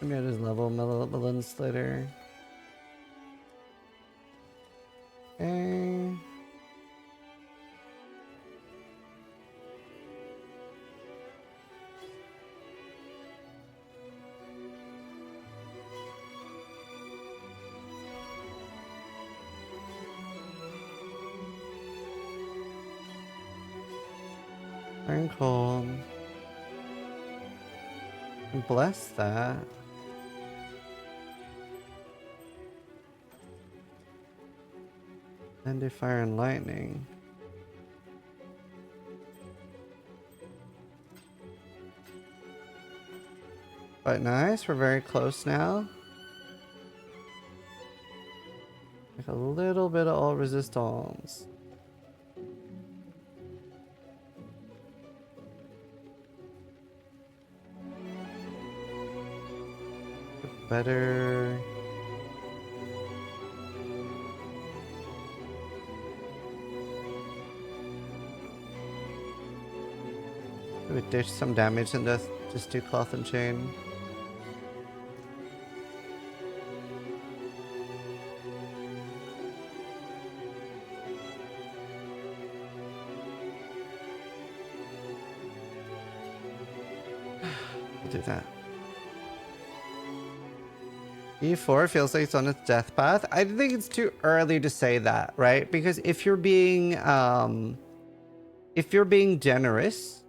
Maybe I'll just level Malevolence later. Okay. Iron Cold. Bless that. And do fire and lightning. But nice, we're very close now. Like a little bit of all resistance. Better. We would dish some damage and just do cloth and chain. We'll do that. E4 feels like it's on its death path. I think it's too early to say that, right? Because if you're being generous,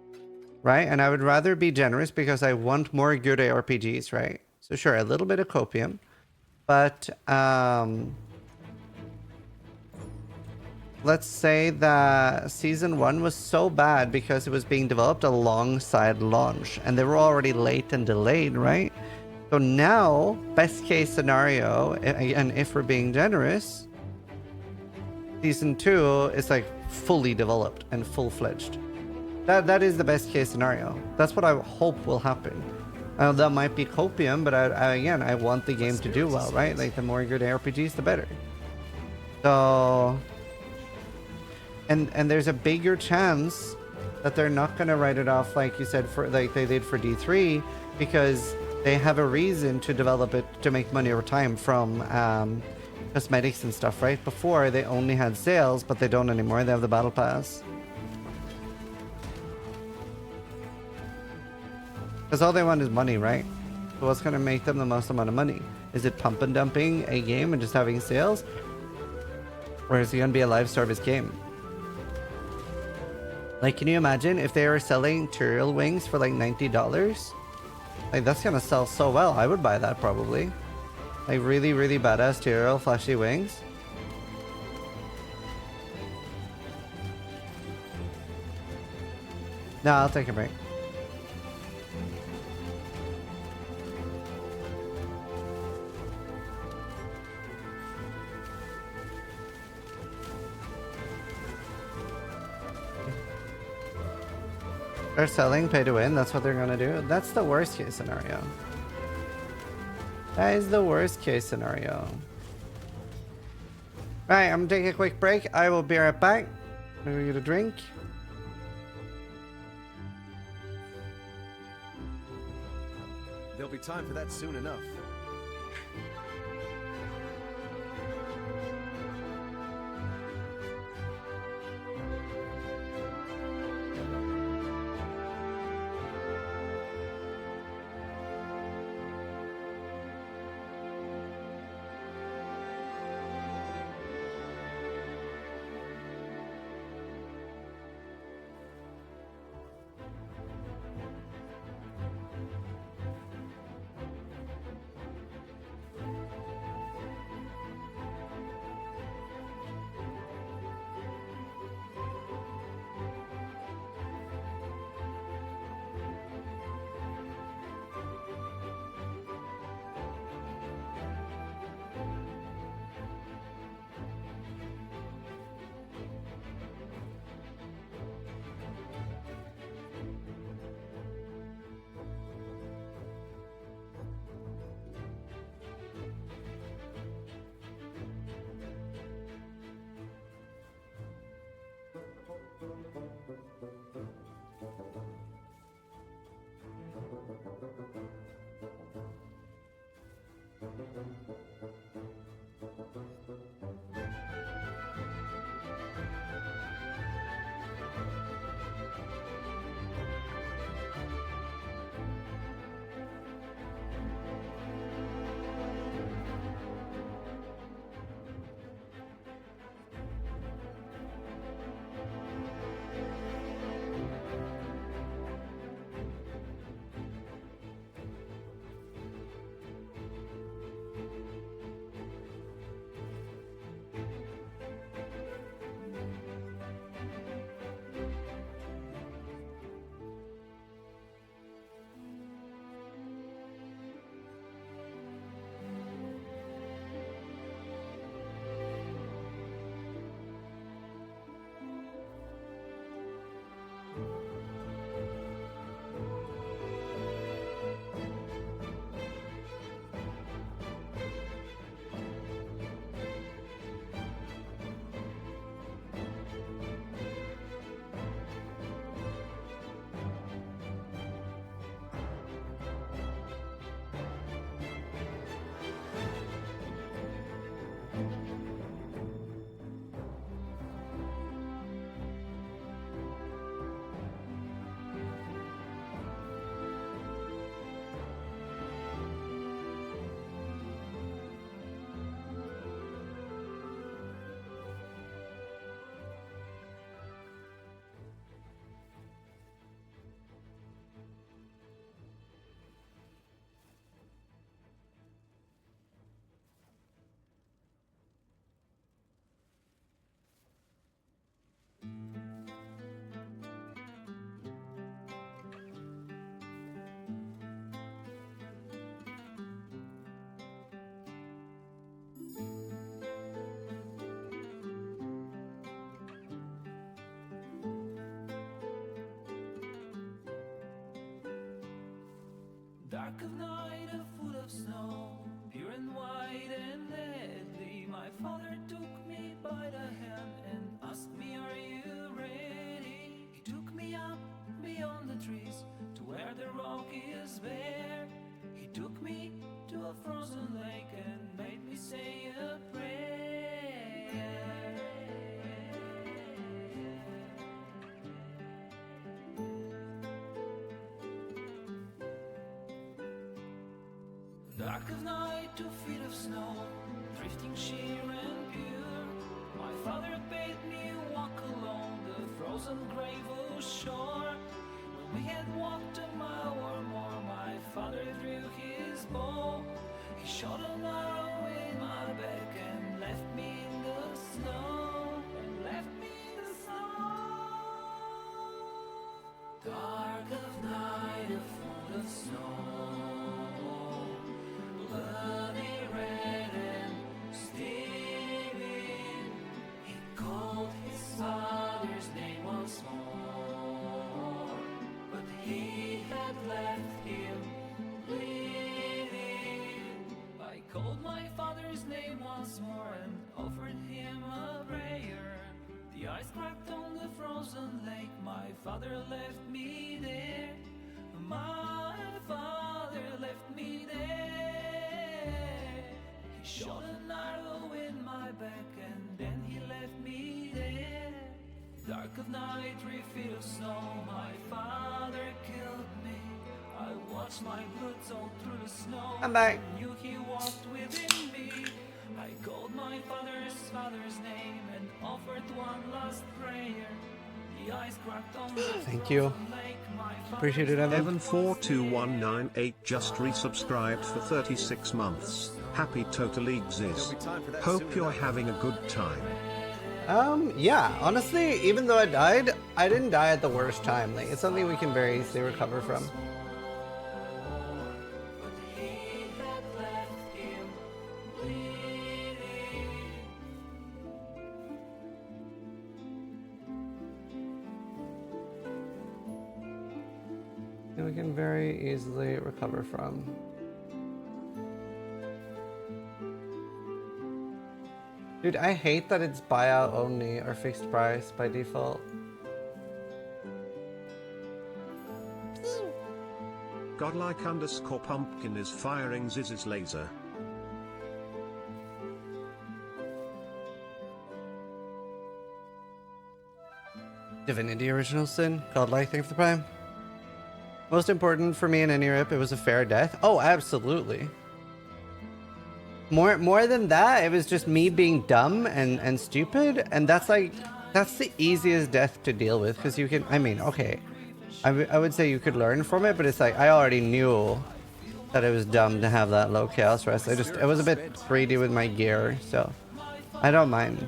right? And I would rather be generous because I want more good ARPGs, right? So sure, a little bit of copium, but let's say that season 1 was so bad because it was being developed alongside launch and they were already late and delayed, right? So now, best case scenario, and if we're being generous, season 2 is like fully developed and full-fledged. That is the best case scenario. That's what I hope will happen. That might be copium, but again, I want the game to do well, right? Like, the more good RPGs, the better. So, and there's a bigger chance that they're not gonna write it off, like you said, for like they did for D3, because they have a reason to develop it to make money over time from cosmetics and stuff, right? Before they only had sales, but they don't anymore. They have the battle pass. Because all they want is money, right? So what's gonna make them the most amount of money? Is it pump and dumping a game and just having sales? Or is it gonna be a live service game? Like, can you imagine if they were selling Tyrael wings for like $90? Like, that's gonna sell so well. I would buy that probably. Like, really, really badass Tyrael flashy wings. No, I'll take a break. They're selling pay to win. That's what they're gonna do. That's the worst case scenario. That is the worst case scenario. Right, I'm gonna take a quick break. I will be right back. Maybe get a drink. There'll be time for that soon enough. Dark of night, a foot of snow, pure and white and deadly. My father took me by the hand and asked me, are you ready? He took me up beyond the trees to where the rock is bare. He took me to a frozen lake and made me say a prayer. Dark of night, 2 feet of snow, drifting sheer and pure. My father bade me walk along the frozen gravel shore. When we had walked a mile or more, my father drew his bow. He shot an arrow in my back and left me in the snow. Dark of night, a foot of snow, bloody red and steaming. He called his father's name once more, but he had left him bleeding. I called my father's name once more and offered him a prayer. The ice cracked on the frozen lake, my father left me there. My father left me there. He shot an arrow in my back and then he left me there. Dark of night, 3 feet of snow, my father killed me. I watched my blood soak through the snow. I'm back. I knew he walked within me. I called my father's name and offered one last prayer. The ice cracked on the Thank you. Appreciate it, Evan. Evan42198 just resubscribed for 36 months. Happy Total League Ziz. Hope you're having a good time. Yeah, honestly, even though I died, I didn't die at the worst time. Like, it's something we can very easily recover from. We can very easily recover from. Dude, I hate that it's buyout only or fixed price by default. Godlike_pumpkin is firing Ziz's laser. Divinity Original Sin, Godlike, thank you for the prime. Most important for me in any rip, it was a fair death. Oh, absolutely. More than that, it was just me being dumb and stupid, and that's like, that's the easiest death to deal with, because you can, I mean, okay, I would say you could learn from it, but it's like, I already knew that it was dumb to have that low chaos rest. I was a bit greedy with my gear, so I don't mind.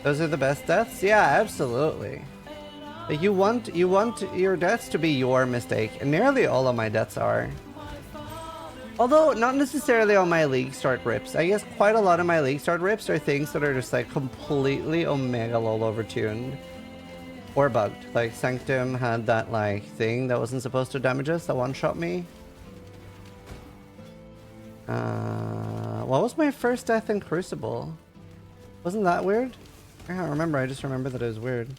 Those are the best deaths? Yeah, absolutely. Like, you want your deaths to be your mistake, and nearly all of my deaths are. Although, not necessarily on my League start rips. I guess quite a lot of my League start rips are things that are just like completely omega lol overtuned. Or bugged. Like, Sanctum had that like thing that wasn't supposed to damage us, that one-shot me. What was my first death in Crucible? Wasn't that weird? I can't remember, I just remember that it was weird.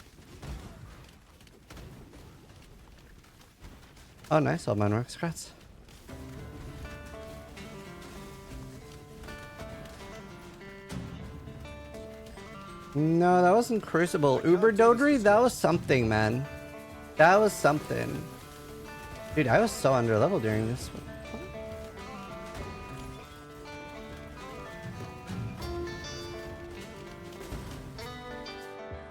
Oh nice, old man works, congrats. No, that wasn't Crucible. Uber Dodri? That was something, man. That was something. Dude, I was so under level during this one.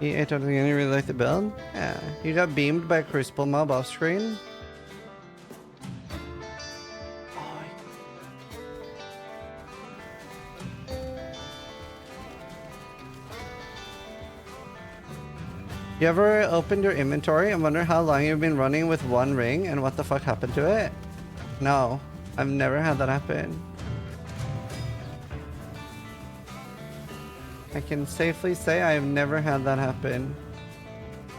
I don't think any really like the build. Yeah, you got beamed by a Crucible mob off screen. You ever opened your inventory and wonder how long you've been running with one ring and what the fuck happened to it? No, I've never had that happen. I can safely say I've never had that happen.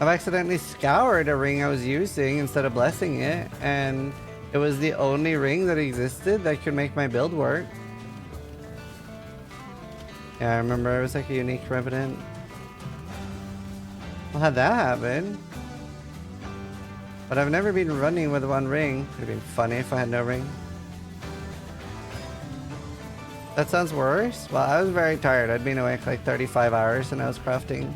I've accidentally scoured a ring I was using instead of blessing it, and It was the only ring that existed that could make my build work. Yeah, I remember it was like a unique revenant. Well, how'd that happen? But I've never been running with one ring. It'd been funny if I had no ring. That sounds worse? Well, I was very tired. I'd been awake like 35 hours and I was crafting.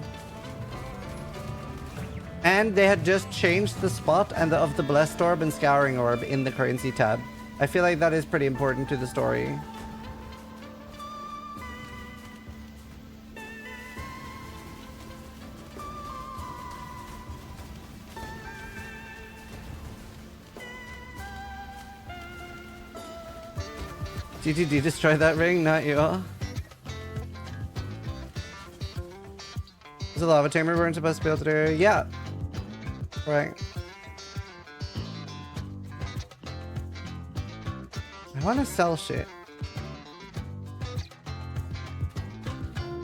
And they had just changed the spot of the Blessed Orb and Scouring Orb in the currency tab. I feel like that is pretty important to the story. GTD destroy that ring, not you all. Is the lava chamber we're supposed to be able to do? Yeah. Right. I want to sell shit.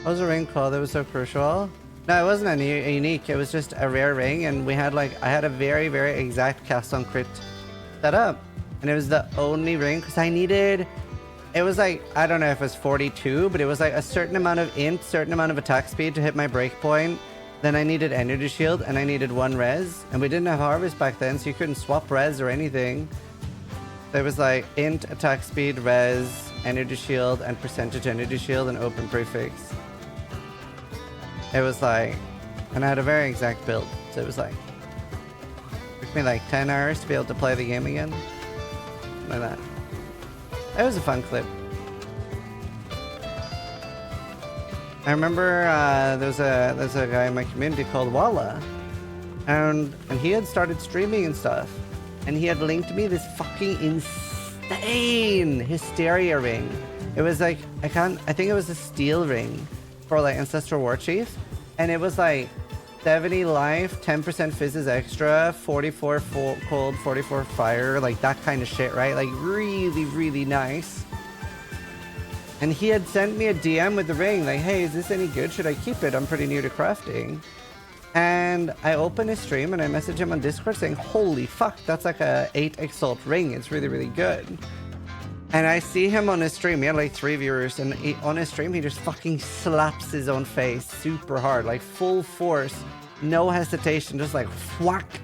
What was a ring called that was so crucial? No, it wasn't a unique. It was just a rare ring, and we had like I had a very, very exact cast on crit set up, and it was the only ring because I needed. It was like, I don't know if it was 42, but it was like a certain amount of int, certain amount of attack speed to hit my breakpoint. Then I needed energy shield and I needed 1 res. And we didn't have harvest back then, so you couldn't swap res or anything. There was like int, attack speed, res, energy shield, and percentage energy shield and open prefix. It was like, and I had a very exact build. So it was like, took me like 10 hours to be able to play the game again. Like that. It was a fun clip. I remember there's a guy in my community called Walla, and he had started streaming and stuff, and he had linked me this fucking insane hysteria ring. It was like I think it was a steel ring for like Ancestor War Chief, and it was like 70 life, 10% fizzes extra, 44 cold, 44 fire, like that kind of shit, right? Like really, really nice. And he had sent me a DM with the ring, like, hey, is this any good? Should I keep it? I'm pretty new to crafting. And I opened his stream and I messaged him on Discord saying, holy fuck, that's like a 8 Exalt ring. It's really, really good. And I see him on his stream, he had like 3 viewers, and on his stream he just fucking slaps his own face super hard, like full force, no hesitation, just like whack.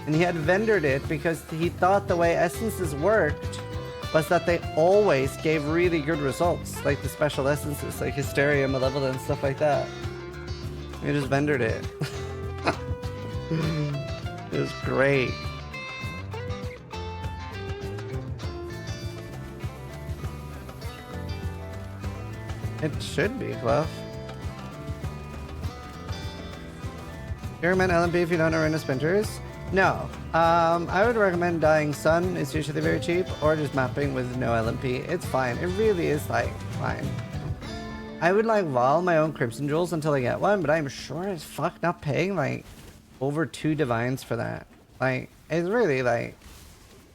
And he had vendored it because he thought the way essences worked was that they always gave really good results, like the special essences, like Hysteria, Malevolent, and stuff like that. He just vendored it. It was great. It should be, Fluff. You recommend LMP if you don't know Arena Spinters? No. I would recommend Dying Sun. It's usually very cheap, or just mapping with no LMP. It's fine. It really is like fine. I would like vol my own Crimson Jewels until I get one, but I'm sure as fuck not paying like over 2 divines for that. Like, it's really like,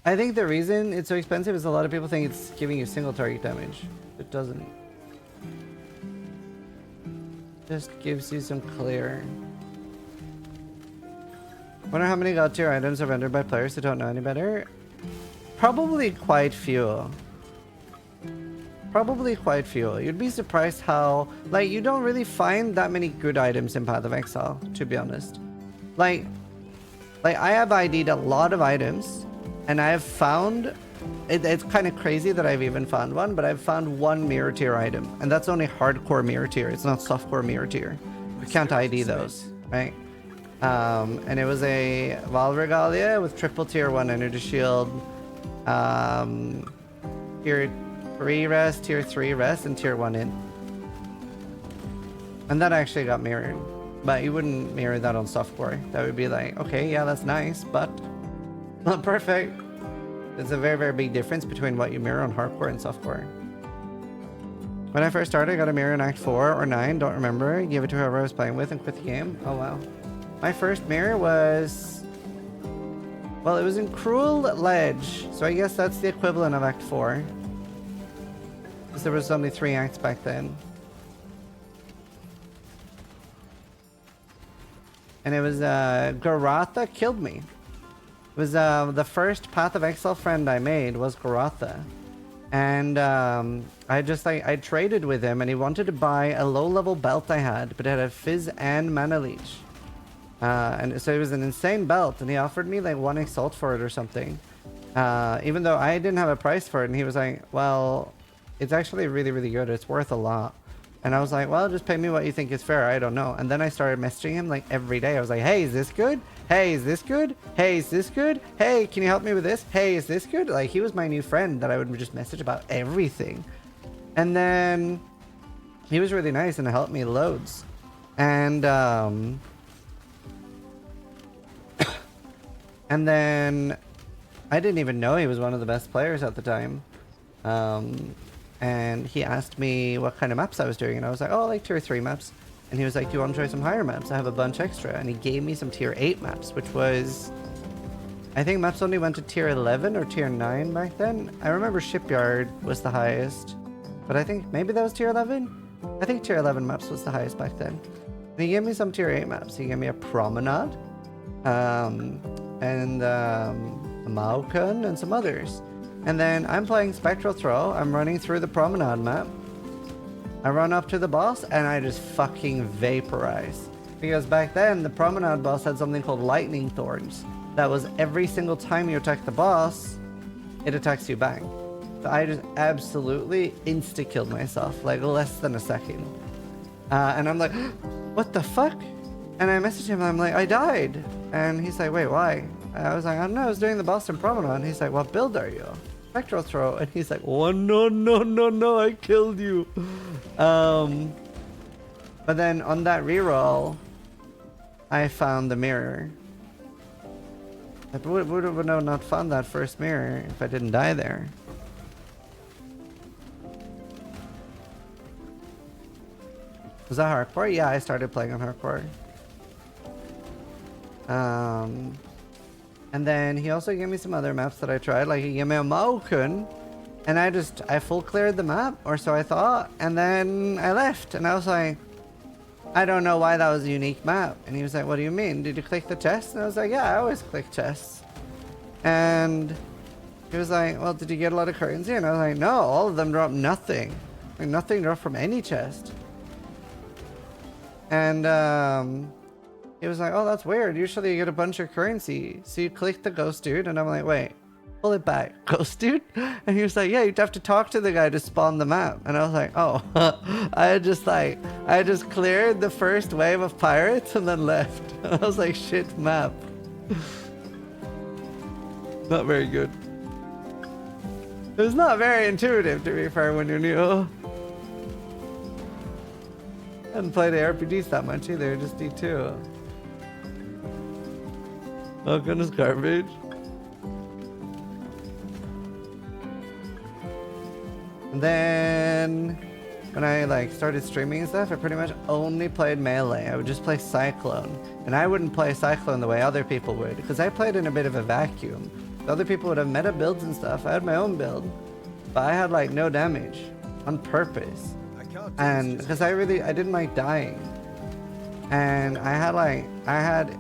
I think the reason it's so expensive is a lot of people think it's giving you single target damage. It doesn't. Just gives you some clear. Wonder how many god tier items are rendered by players who don't know any better? Probably quite few. Probably quite few. You'd be surprised how, like, you don't really find that many good items in Path of Exile, to be honest. Like I have ID'd a lot of items, and I have found, it's kind of crazy that I've even found one, but I've found 1 mirror tier item, and that's only hardcore mirror tier. It's not softcore mirror tier. We can't ID those, right? And it was a Val Regalia with triple tier 1 energy shield, tier 3 rest, tier 3 rest, and tier 1 in. And that actually got mirrored. But you wouldn't mirror that on softcore. That would be like, okay, yeah, that's nice, but not perfect. There's a very, very big difference between what you mirror on hardcore and softcore. When I first started, I got a mirror in Act 4 or 9, don't remember. Gave it to whoever I was playing with and quit the game. Oh, wow. My first mirror was... well, it was in Cruel Ledge. So I guess that's the equivalent of Act 4. Because there was only 3 acts back then. And it was, Garatha killed me. was the first Path of Exile friend I made was Garotha. And I traded with him, and he wanted to buy a low-level belt I had, but it had a fizz and mana leech. And so it was an insane belt, and he offered me like 1 exalt for it or something. Even though I didn't have a price for it, and he was like, well, it's actually really, really good. It's worth a lot. And I was like, well, just pay me what you think is fair. I don't know. And then I started messaging him like every day. I was like, hey, is this good? Hey, is this good? Hey, is this good? Hey, can you help me with this? Hey, is this good? Like, he was my new friend that I would just message about everything. And then he was really nice and helped me loads. And and then I didn't even know he was one of the best players at the time. And he asked me what kind of maps I was doing, and I was like, oh, like tier 3 maps. And he was like, do you want to try some higher maps? I have a bunch extra. And he gave me some tier 8 maps, which was, I think maps only went to tier 11 or tier 9 back then. I remember Shipyard was the highest, but I think maybe that was tier 11. I think tier 11 maps was the highest back then. And he gave me some tier 8 maps. He gave me a Promenade, and a Maokun, and some others. And then I'm playing Spectral Throw. I'm running through the Promenade map. I run up to the boss, and I just fucking vaporize. Because back then, the Promenade boss had something called Lightning Thorns. That was every single time you attack the boss, it attacks you back. So I just absolutely insta-killed myself, like less than a second. And I'm like, what the fuck? And I messaged him, and I'm like, I died. And he's like, wait, why? And I was like, I don't know, I was doing the Boston Promenade. He's like, what build are you? Spectral Throw. And he's like, oh, no, I killed you. But then on that reroll, I found the mirror. I would have not found that first mirror if I didn't die there. Was that hardcore? Yeah, I started playing on hardcore. And then he also gave me some other maps that I tried. Like he gave me a Maokun, and I full cleared the map, or so I thought. And then I left, and I was like, I don't know why that was a unique map. And he was like, what do you mean? Did you click the chest? And I was like, yeah, I always click chests. And he was like, well, did you get a lot of currency? And I was like, no, all of them dropped nothing. Like nothing dropped from any chest. And he was like, oh, that's weird. Usually you get a bunch of currency. So you click the ghost dude, and I'm like, wait, pull it back. Ghost dude? And he was like, yeah, you'd have to talk to the guy to spawn the map. And I was like, oh, I just cleared the first wave of pirates and then left. And I was like, shit map. Not very good. It was not very intuitive, to be fair, when you're new. I hadn't played ARPGs that much either, just D2. Oh goodness, garbage. And then when I started streaming and stuff, I pretty much only played melee. I would just play Cyclone. And I wouldn't play Cyclone the way other people would, because I played in a bit of a vacuum. The other people would have meta builds and stuff. I had my own build, but I had like no damage on purpose. And because I didn't like dying. And I had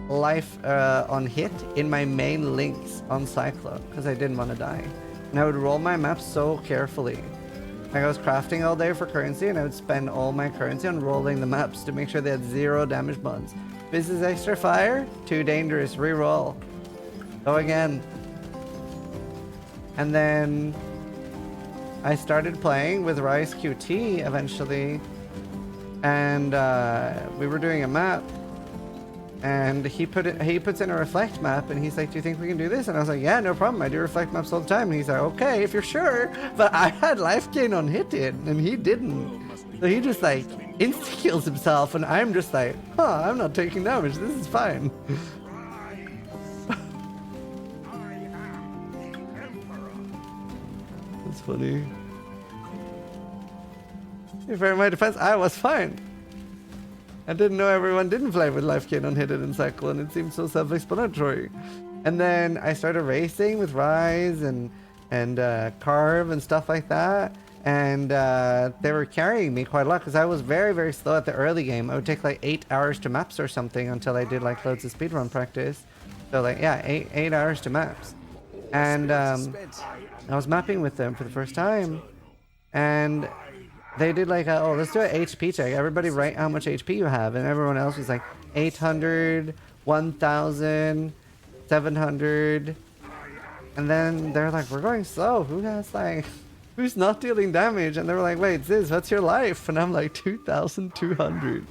life on hit in my main links on Cyclone because I didn't want to die. And I would roll my maps so carefully. Like I was crafting all day for currency, and I would spend all my currency on rolling the maps to make sure they had 0 damage bonds. This is extra fire, too dangerous, reroll. Go again. And then I started playing with Rise QT eventually, and we were doing a map, and he puts in a reflect map, and he's like, do you think we can do this? And I was like, yeah, no problem, I do reflect maps all the time. And he's like, okay, if you're sure. But I had life gain on hit it, and he didn't. So he just like insta kills himself, and I'm just like, huh, I'm not taking damage, this is fine. That's funny. If in my defense, I was fine. I didn't know everyone didn't play with life gain on hit it and Cyclone. It seemed so self-explanatory. And then I started racing with Rise and Carve and stuff like that. And they were carrying me quite a lot because I was very, very slow at the early game. I would take like 8 hours to maps or something until I did like loads of speedrun practice. So like, yeah, 8 hours to maps. And I was mapping with them for the first time, and they did like, oh, let's do an HP check. Everybody write how much HP you have, and everyone else was like 800, 1,000, 700, and then they're like, we're going slow. Who has like, who's not dealing damage? And they were like, wait, Ziz, what's your life? And I'm like, 2,200.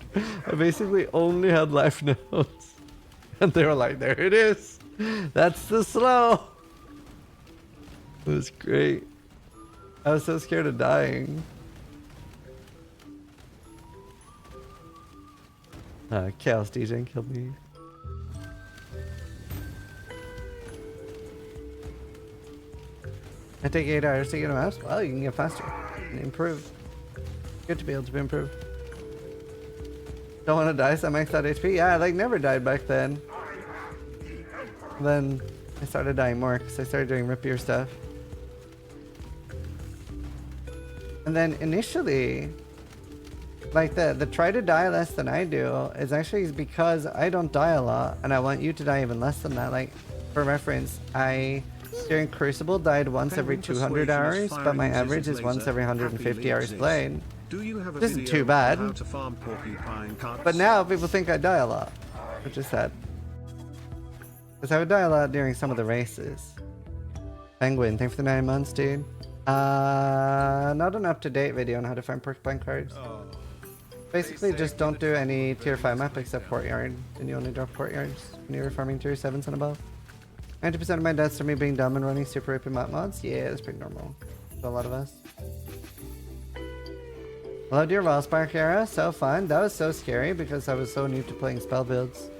I basically only had life notes, and they were like, there it is. That's the slow. It was great. I was so scared of dying. Chaos DJ killed me. I take 8 hours to get a mouse. Well, you can get faster and improve. Good to be able to improve. Don't want to die, so I maxed out HP. Yeah, I like never died back then. Then I started dying more because I started doing rippier stuff. And then initially, like the try to die less than I do is actually because I don't die a lot, and I want you to die even less than that. Like, for reference, I during Crucible died once every 200 hours, but my average is once every 150 hours played. This isn't too bad. But now people think I die a lot, which is sad. Because I would die a lot during some of the races. Penguin, thanks for the 9 months, dude. Not an up-to-date video on how to find porcupine cards. Basically, just don't do any tier 5 map except courtyard, and you only drop courtyards when you're farming tier 7s and above. 90% of my deaths are me being dumb and running super rapid map mods. Yeah, that's pretty normal for a lot of us. Hello, dear Wellspark era. So fun. That was so scary because I was so new to playing spell builds.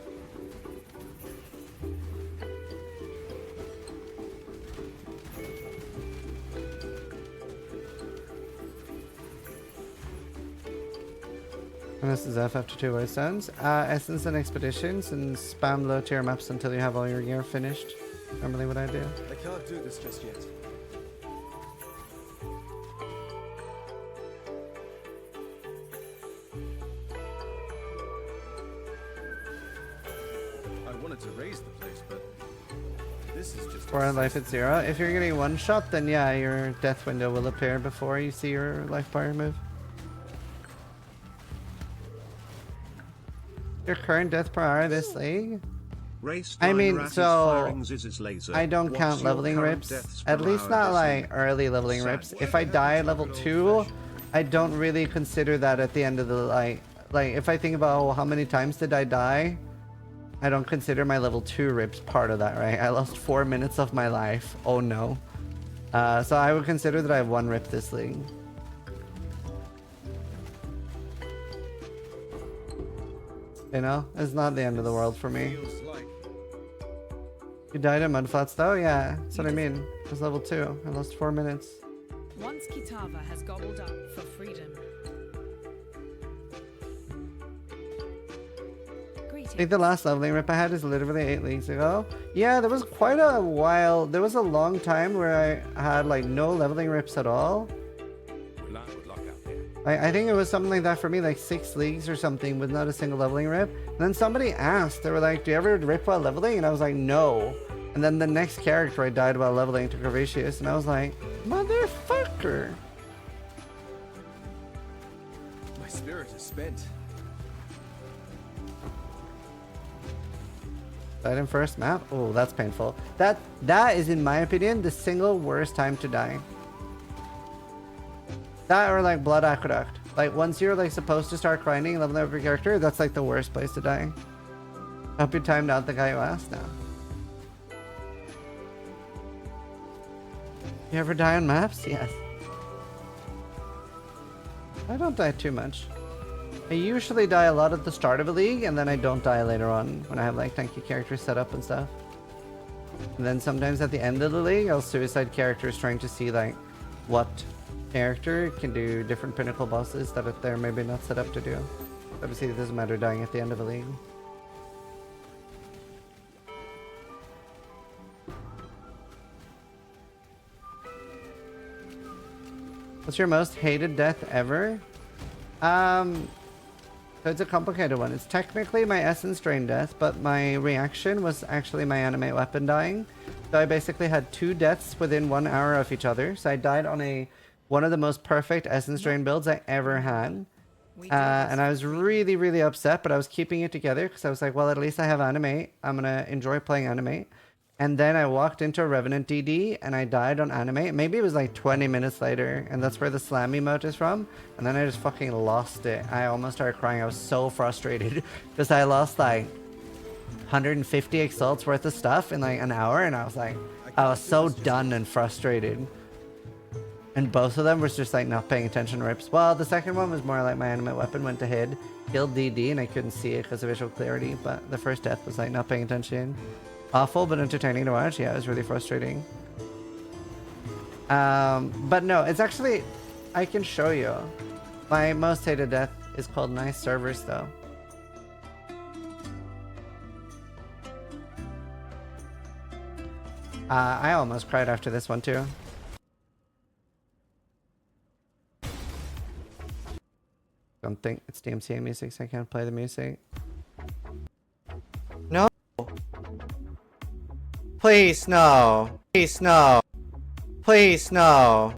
And this is F after 2 white stones. Essence and expeditions, and spam low tier maps until you have all your gear finished. Normally what I do. I can't do this just yet. I wanted to raise the place, but this is just... For life at 0. If you're getting one shot, then yeah, your death window will appear before you see your life bar move. Your current death per hour this league? I mean, so I don't count leveling rips. At least not like early leveling rips. If I die at level 2, I don't really consider that at the end of the like if I think about, oh, how many times did I die, I don't consider my level 2 rips part of that, right? I lost 4 minutes of my life. Oh no. So I would consider that I have 1 rip this league. You know, it's not the end of the world for me. You died in mudflats though? Yeah, that's what I mean. It was level 2. I lost 4 minutes. Once Kitava has gobbled up for freedom. I think the last leveling rip I had is literally 8 leagues ago. Yeah, there was quite a while. There was a long time where I had like no leveling rips at all. I think it was something like that for me, like 6 leagues or something with not a single leveling rip. And then somebody asked, they were like, do you ever rip while leveling? And I was like, no. And then the next character I died while leveling to Gravicius, and I was like, motherfucker. My spirit is spent. Died in first map? Oh, that's painful. That is, in my opinion, the single worst time to die. That or like Blood Aqueduct. Like once you're like supposed to start grinding and leveling up your character, that's like the worst place to die. I hope you timed out the guy who asked now. You ever die on maps? Yes. I don't die too much. I usually die a lot at the start of a league, and then I don't die later on when I have like tanky characters set up and stuff. And then sometimes at the end of the league, I'll suicide characters trying to see like what character can do different pinnacle bosses that they're maybe not set up to do. Obviously it doesn't matter dying at the end of a league. What's your most hated death ever? The So it's a complicated one. It's technically my essence drain death, but my reaction was actually my animate weapon dying. So I basically had 2 deaths within 1 hour of each other. So I died on one of the most perfect essence drain builds I ever had. And I was really, really upset, but I was keeping it together because I was like, well, at least I have animate. I'm going to enjoy playing animate. And then I walked into a Revenant DD and I died on animate. Maybe it was like 20 minutes later, and that's where the slam emote is from. And then I just fucking lost it. I almost started crying. I was so frustrated because I lost like 150 exalts worth of stuff in like an hour, and I was so done and frustrated. And both of them was just like not paying attention rips. Well, the second one was more like my animate weapon went ahead, killed DD, and I couldn't see it because of visual clarity. But the first death was like not paying attention. Awful but entertaining to watch. Yeah, it was really frustrating. But no, it's actually, I can show you. My most hated death is called Nice Servers though. I almost cried after this one too. Don't think it's DMCA music, so I can't play the music. No! Please, no! Please, no! Please, no!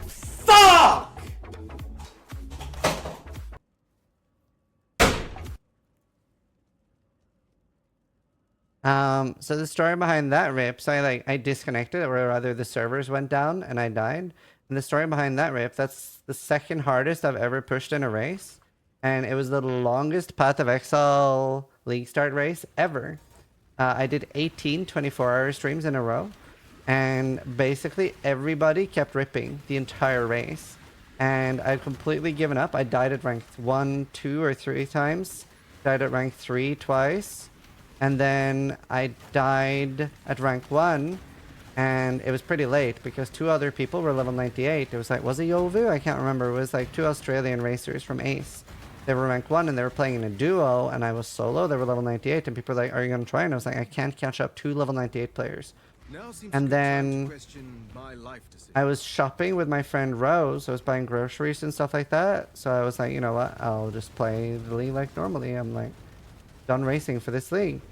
Fuck! So the story behind that rip, so I disconnected, or rather the servers went down and I died. And the story behind that rip, that's the second hardest I've ever pushed in a race. And it was the longest Path of Exile League start race ever. I did 18 24-hour streams in a row. And basically everybody kept ripping the entire race. And I'd completely given up. I died at rank 1, 2, or 3 times. Died at rank 3 twice. And then I died at rank 1. And it was pretty late because 2 other people were level 98. It was like, was it Yovu? I can't remember. It was like 2 Australian racers from Ace. They were rank 1 and they were playing in a duo, and I was solo. They were level 98, and people were like, are you going to try? And I was like, I can't catch up 2 level 98 players. And then I was shopping with my friend Rose. I was buying groceries and stuff like that. So I was like, you know what? I'll just play the league like normally. I'm like done racing for this league.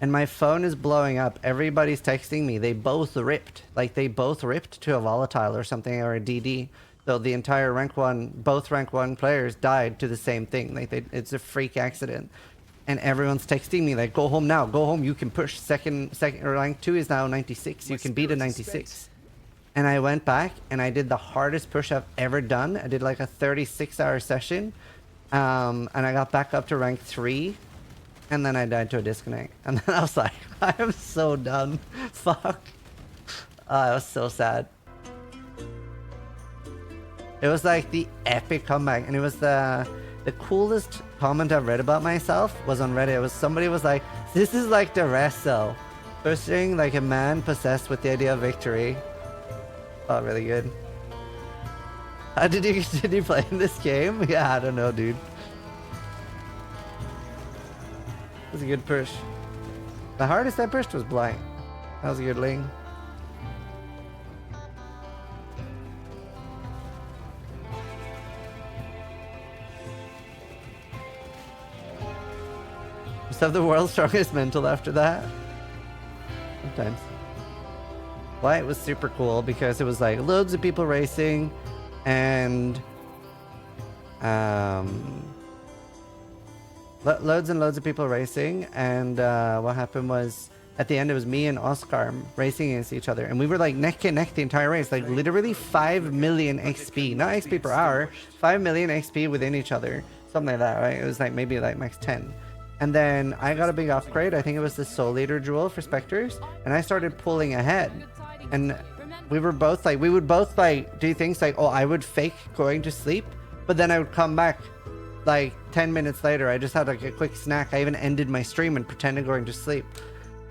And my phone is blowing up. Everybody's texting me. They both ripped. Like, they both ripped to a volatile or something, or a DD. So the entire rank 1, both rank 1 players died to the same thing. Like, it's a freak accident. And everyone's texting me, like, go home now. Go home. You can push. Second, or rank 2 is now 96. You can beat a 96. And I went back, and I did the hardest push I've ever done. I did, like, a 36-hour session. And I got back up to rank 3. And then I died to a disconnect. And then I was like, I am so done. Fuck. I was so sad. It was like the epic comeback. And it was the coolest comment I've read about myself was on Reddit. It was somebody was like, this is like the wrestle. Pushing like a man possessed with the idea of victory. Oh, really good. Did you continue playing this game? Yeah, I don't know, dude. That was a good push. The hardest I pushed was blind. That was a good lane. Just have the world's strongest mental after that. Sometimes. Blight was super cool because it was like loads of people racing and loads and loads of people racing, and what happened was at the end it was me and Oscar racing against each other, and we were like neck and neck the entire race, like literally 5 million XP, not XP per hour, 5 million XP within each other, something like that, right? It was like maybe like max 10. And then I got a big upgrade. I think it was the Soul Leader jewel for Spectres, and I started pulling ahead, and we would both like do things like, oh, I would fake going to sleep, but then I would come back like 10 minutes later. I just had like a quick snack. I even ended my stream and pretended going to sleep.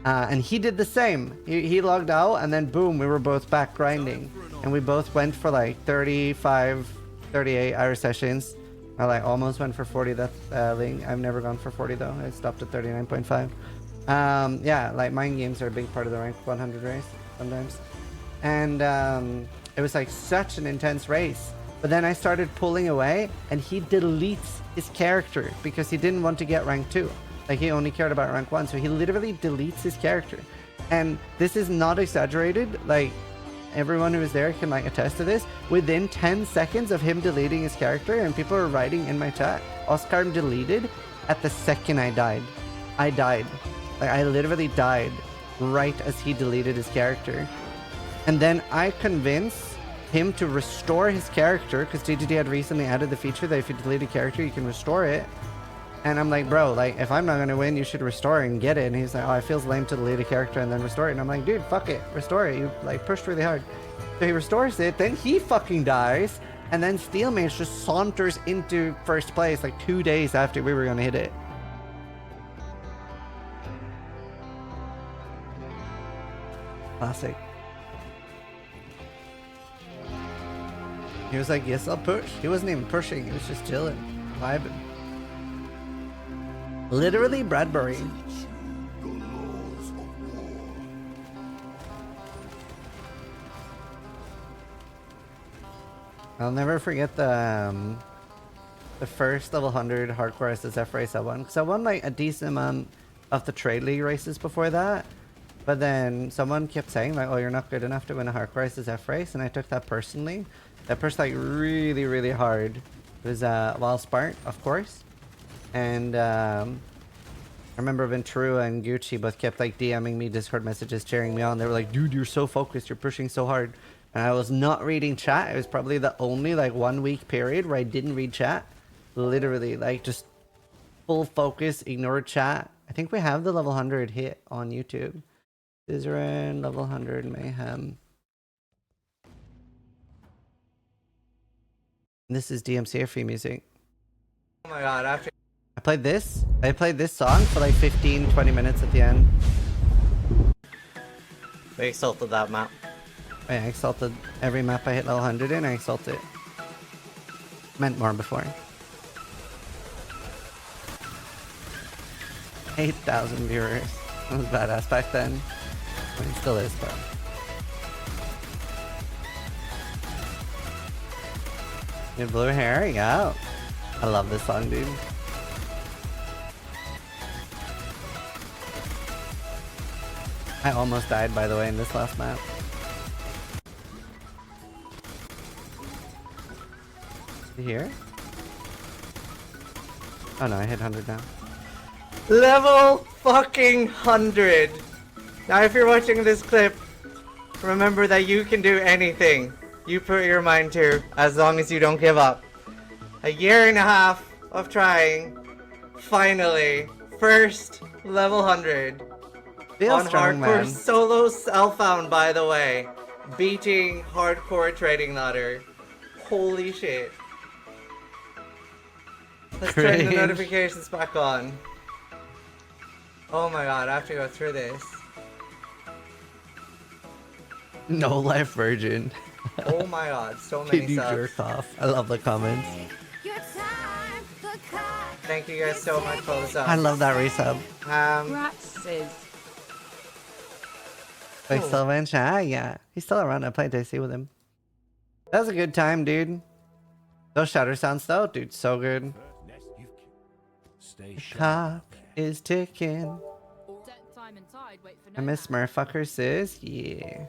And he did the same. He logged out, and then boom, we were both back grinding. And we both went for like 35, 38 hour sessions. I like almost went for 40 that link. I've never gone for 40 though. I stopped at 39.5. Yeah, like mind games are a big part of the rank 100 race sometimes. And it was like such an intense race. But then I started pulling away, and he deletes his character because he didn't want to get rank 2. Like, he only cared about rank 1, so he literally deletes his character. And this is not exaggerated. Like, everyone who was there can, like, attest to this. Within 10 seconds of him deleting his character, and people are writing in my chat, Oscar deleted at the second I died. I died. Like, I literally died right as he deleted his character. And then I convinced him to restore his character, because TGT had recently added the feature that if you delete a character, you can restore it. And I'm like, bro, like, if I'm not going to win, you should restore it and get it. And he's like, oh, it feels lame to delete a character and then restore it. And I'm like, dude, fuck it. Restore it. You, like, pushed really hard. So he restores it. Then he fucking dies. And then Steelmage just saunters into first place, like, 2 days after we were going to hit it. Classic. He was like, yes, I'll push. He wasn't even pushing. He was just chilling, vibing. Literally Bradbury. I'll never forget the first level 100 hardcore SSF race I won. Because I won like a decent amount of the trade league races before that. But then someone kept saying like, oh, you're not good enough to win a hardcore SSF race. And I took that personally. That pushed like really, really hard. It was Wild Spark, of course. And I remember Ventura and Gucci both kept like DMing me Discord messages, cheering me on. They were like, dude, you're so focused. You're pushing so hard. And I was not reading chat. It was probably the only like 1 week period where I didn't read chat. Literally, like just full focus, ignore chat. I think we have the level 100 hit on YouTube. Zizaran, level 100 Mayhem. This is DMCA free music. Oh my god, after I played this song for like 15-20 minutes at the end. We exalted that map. I exalted every map I hit level 100 in, I exalt it. Meant more before. 8,000 viewers. That was badass back then. I mean, it still is, but... Your blue hair, yeah. I love this song, dude. I almost died, by the way, in this last map. You here? Oh no, I hit 100 now. Level fucking 100! Now if you're watching this clip, remember that you can do anything you put your mind to, as long as you don't give up. A year and a half of trying, finally, first level 100. On strong, hardcore man. solo self-found, by the way. Beating hardcore trading ladder. Holy shit. Let's turn the Cringe. notifications back on. Oh my god, I have to go through this. No life virgin. Oh my god, so many Did you subs. jerk off? I love the comments. Thank you guys so much for the subs. I love that resub. Oh. Like still in chat? Yeah. He's still around. I played DC with him. That was a good time, dude. Those shatter sounds though, dude, so good. The clock is ticking. I miss Smurfucker sis. Yeah.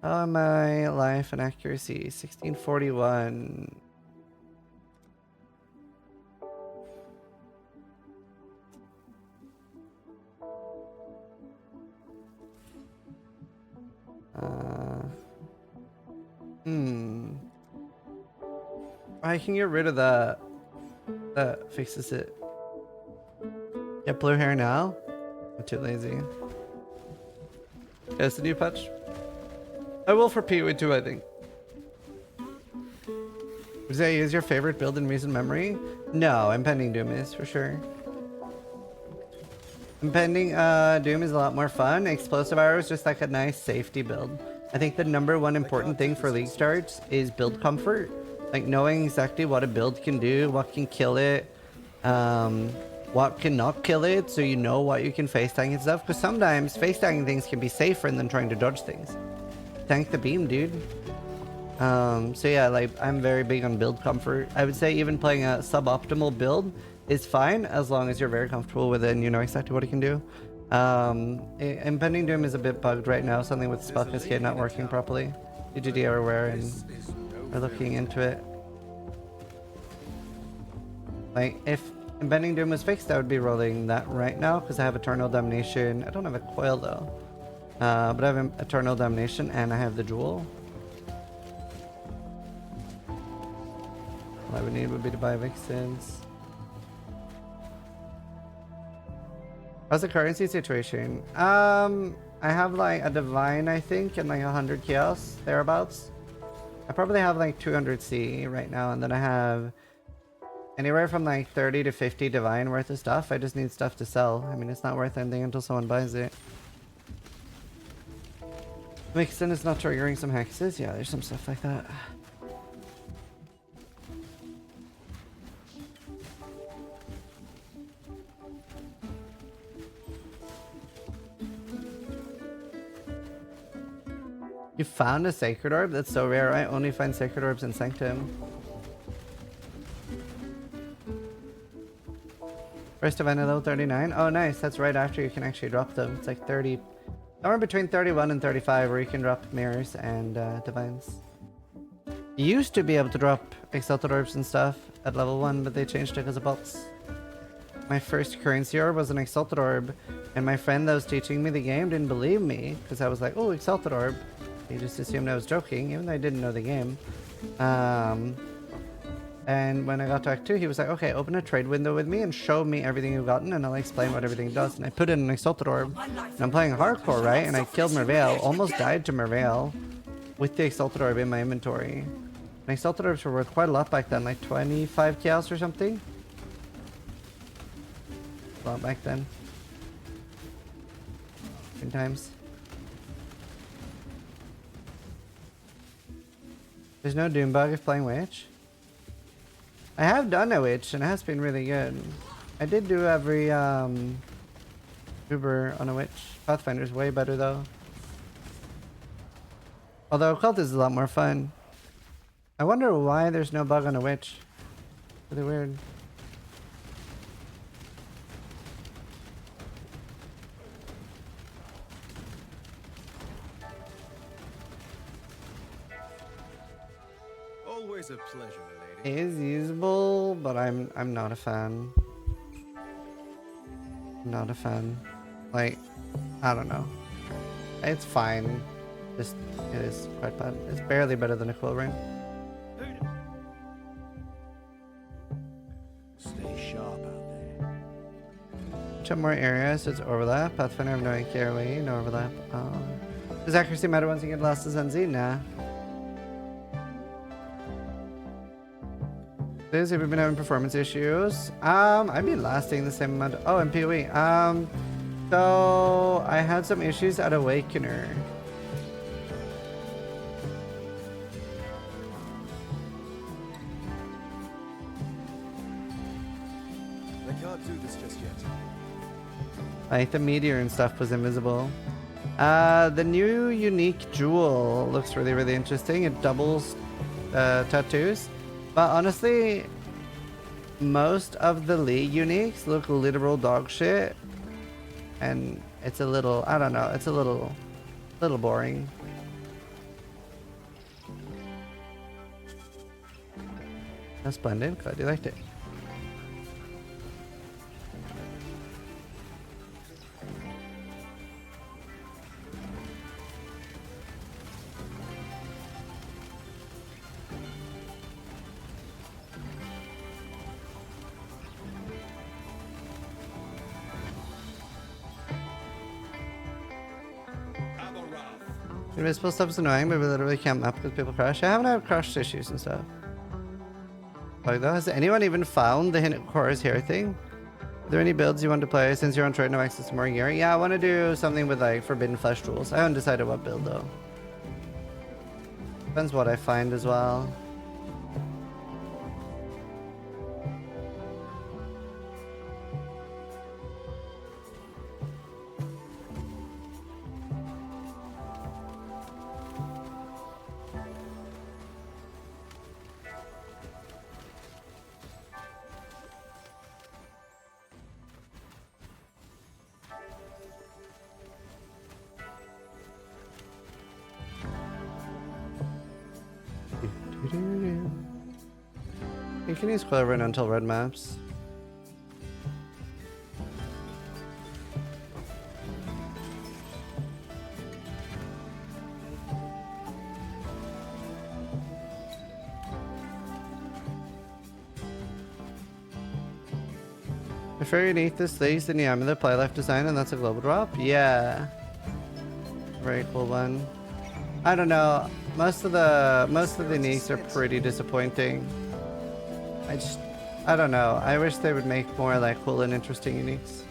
Oh, my life and accuracy. 1641. I can get rid of that. That fixes it. Get blue hair now? I'm too lazy. Yes, the new patch. I will for P-Way too, I think. Zay, is your favorite build in recent memory? No, Impending Doom is for sure. Impending Doom is a lot more fun. Explosive Arrow is just like a nice safety build. I think the #1 important thing for League starts is build comfort. Like knowing exactly what a build can do, what can kill it, what cannot kill it, so you know what you can face tank and stuff. Because sometimes face tanking things can be safer than trying to dodge things. Tank the beam, dude. So yeah, like I'm very big on build comfort. I would say even playing a suboptimal build is fine as long as you're very comfortable with it and you know exactly what it can do. Impending Doom is a bit bugged right now, something with spell cascade not working properly. DGD are aware and are looking into it. Like if Impending Doom was fixed, I would be rolling that right now because I have Eternal Damnation. I don't have a coil though, but I have Eternal Damnation and I have the Jewel. All I would need would be to buy Vixens. How's the currency situation? I have like a Divine, I think, and like 100 Chaos, thereabouts. I probably have like 200 C right now, and then I have anywhere from like 30 to 50 Divine worth of stuff. I just need stuff to sell. I mean, it's not worth anything until someone buys it. Vixen is not triggering some hexes? Yeah, there's some stuff like that. You found a Sacred Orb? That's so rare. I only find Sacred Orbs in Sanctum. First event at level 39? Oh nice, that's right after you can actually drop them. It's like 30... somewhere between 31 and 35 where you can drop Mirrors and Divines. You used to be able to drop Exalted Orbs and stuff at level 1, but they changed it because of bots. My first currency orb was an Exalted Orb, and my friend that was teaching me the game didn't believe me because I was like, oh, Exalted Orb. He just assumed I was joking, even though I didn't know the game. And when I got to Act 2, he was like, okay, open a trade window with me and show me everything you've gotten, and I'll explain what everything does. And I put in an Exalted Orb, and I'm playing hardcore, right? And I killed Merveil, almost died to Merveil, with the Exalted Orb in my inventory. And Exalted Orbs were worth quite a lot back then, like 25 chaos or something. A lot back then. Good times. There's no Doom bug if playing Witch. I have done a Witch and it has been really good. I did do every Uber on a Witch. Pathfinder's way better though. Although Occult is a lot more fun. I wonder why there's no bug on a Witch. Really weird. Always a pleasure, lady. It is usable, but I'm not a fan. Not a fan. Like, I don't know. It's fine. Just it is quite bad. It's barely better than a quill ring. Stay sharp out there. Check more areas, so it's overlap. Pathfinder, I have no AKOE, no overlap. Does accuracy matter once you get last as NZ? Nah. Have you been having performance issues? I've been lasting the same amount. Oh, and PoE. So I had some issues at Awakener. I can't do this just yet. Like the meteor and stuff was invisible. The new unique jewel looks really, really interesting. It doubles tattoos. But honestly, most of the League uniques look literal dog shit. And it's a little, I don't know, it's a little boring. That's splendid, glad you liked it. Invisible stuff is annoying, but we literally can't map because people crash. I haven't had crash issues and stuff. Like though, has anyone even found the hidden Chorus hair thing? Are there any builds you want to play since you're on trade no access to more gear? Yeah, I want to do something with like Forbidden Flesh tools. I haven't decided what build though. Depends what I find as well. You can use Clover until red maps. If you're unique this leagues, then yeah, I'm in the play life design and that's a global drop. Yeah. Very cool one. I don't know. Most of the uniques are pretty disappointing. I don't know. I wish they would make more like cool and interesting uniques.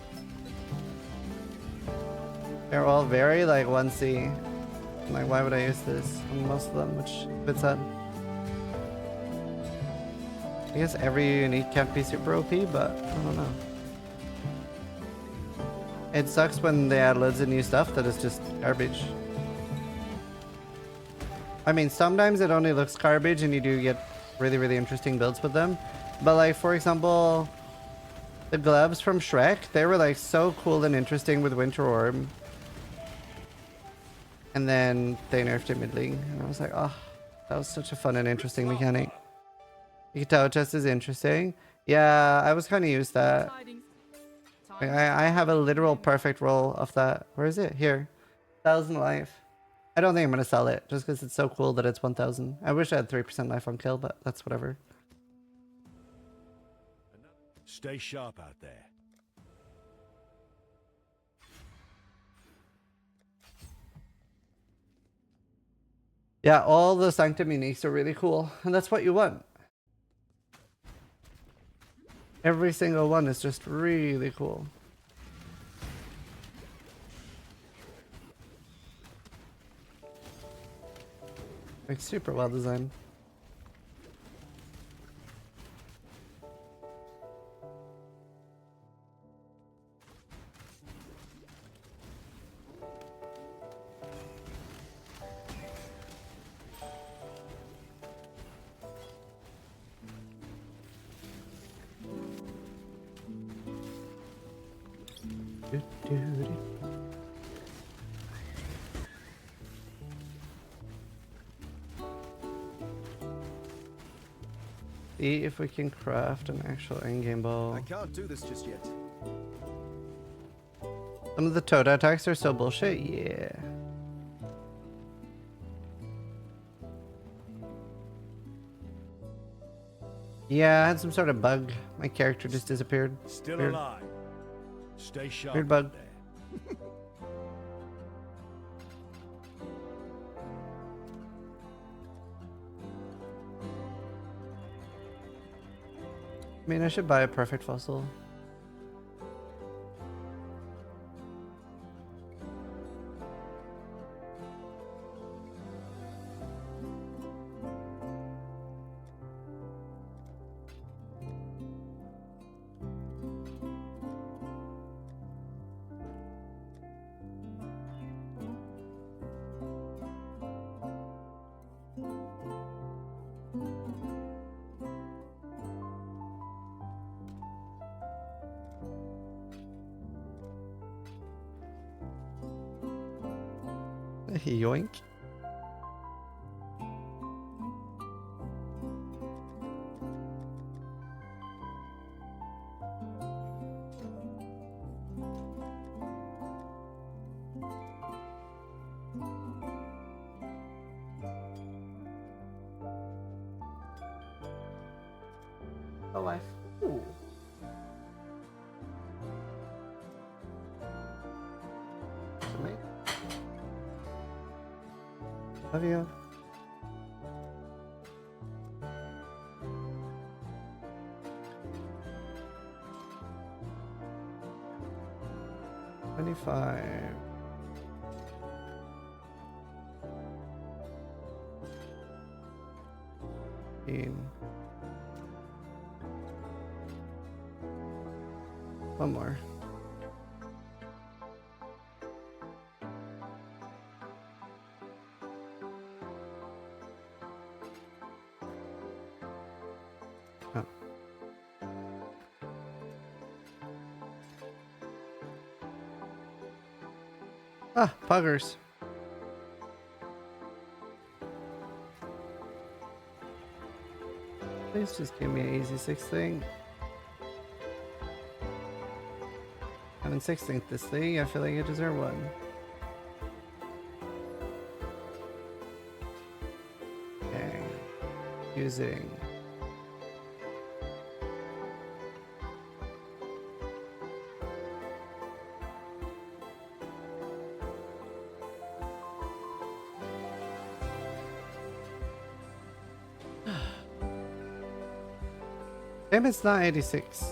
They're all very like 1C. Like, why would I use this on most of them, which is a bit sad. I guess every unique can't be super OP, but I don't know. It sucks when they add loads of new stuff that is just garbage. I mean, sometimes it only looks garbage and you do get really, really interesting builds with them. But like, for example, the gloves from Shrek, they were like so cool and interesting with Winter Orb. And then they nerfed it mid-league. And I was like, oh, that was such a fun and interesting mechanic. Ikitao chest is interesting. Yeah, I was kind of used that. I have a literal perfect roll of that. Where is it? Here. 1,000 life. I don't think I'm going to sell it just because it's so cool that it's 1,000. I wish I had 3% life on kill, but that's whatever. Stay sharp out there. Yeah, all the Sanctum uniques are really cool, and that's what you want. Every single one is just really cool. Like super well designed. See if we can craft an actual endgame ball. I can't do this just yet. Some of the Toad attacks are so bullshit. Yeah. Yeah, I had some sort of bug. My character just disappeared. Still Weird. alive. Stay sharp. Weird bug. There. I mean, I should buy a perfect fossil. Yoink. Oh, life. Ooh. Love you. $25. One more. Oh. Ah, puggers. Please just give me an easy 6 thing. I haven't 16th this thing. I feel like I deserve one. Okay. Using. Damn, it's not 86.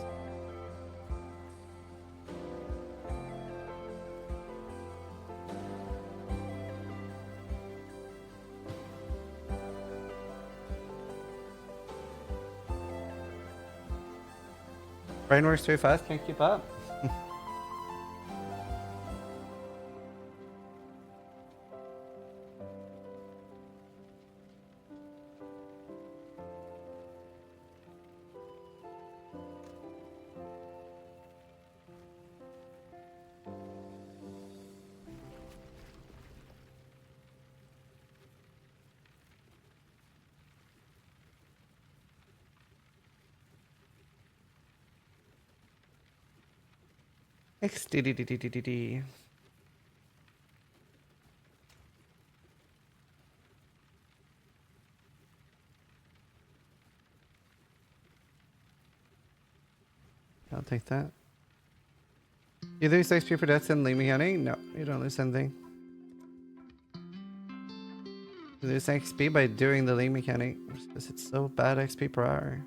Brain works too fast, can't keep up. XDDDDDD. I'll take that. You lose XP for deaths in League Mechanic? No, you don't lose anything. You lose XP by doing the League Mechanic because it's so bad XP per hour.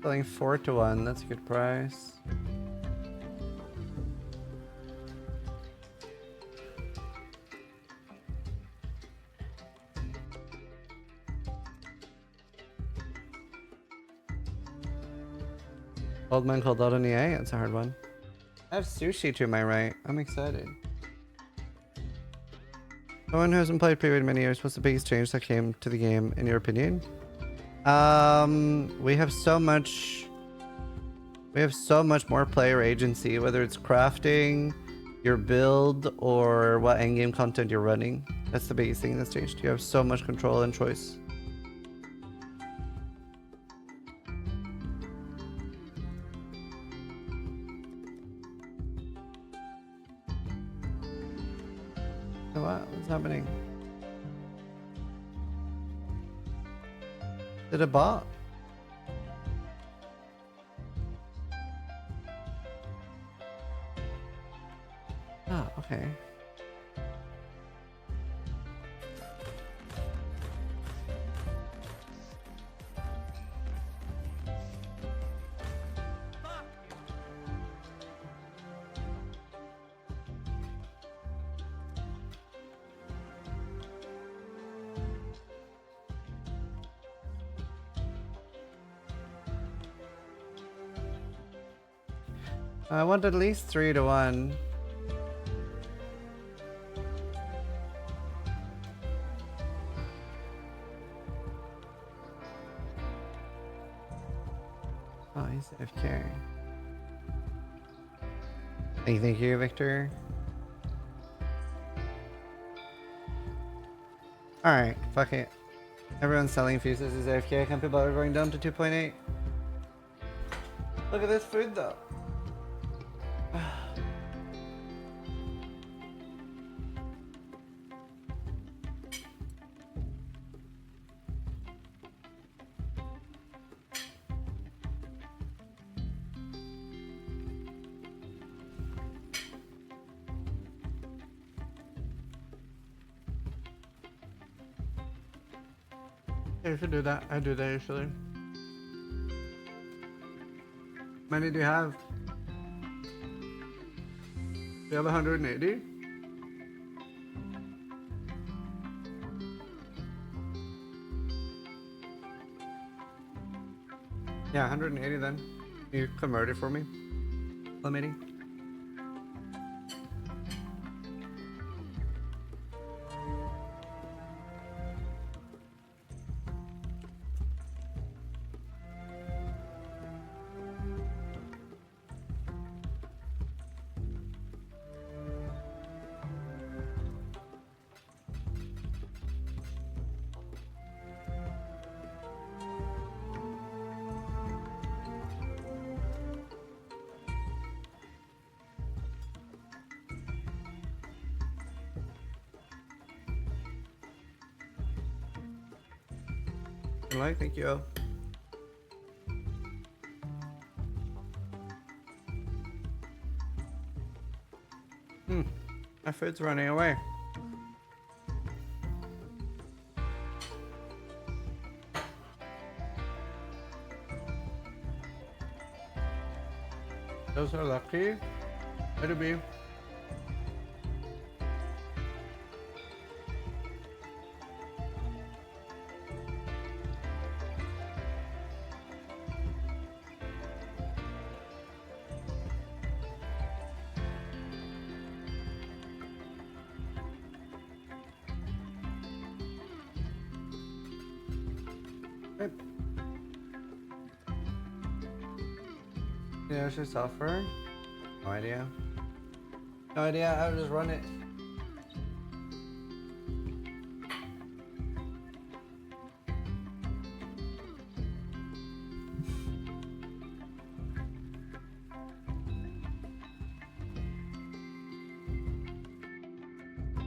Selling 4 to 1, that's a good price. Old man called out on EA, that's a hard one. I have sushi to my right, I'm excited. Someone who hasn't played PoE in many years, what's the biggest change that came to the game in your opinion? We have so much more player agency, whether it's crafting, your build, or what endgame content you're running. That's the biggest thing that's changed. You have so much control and choice. So what's happening? Did a bot? Oh, okay. I want at least 3 to 1. Oh, he's AFK. Thank you, Victor. Alright, fuck it. Everyone's selling fuses as AFK. I can't be bothered going down to 2.8. Look at this food though. You should do that. I do that usually. How many do you have? Do you have 180? Yeah, 180 then. You convert it for me. Limiting. Like, thank you. My food's running away. Those are lucky. It'll be. Yeah, it's just offer. No idea. No idea. I'll just run it.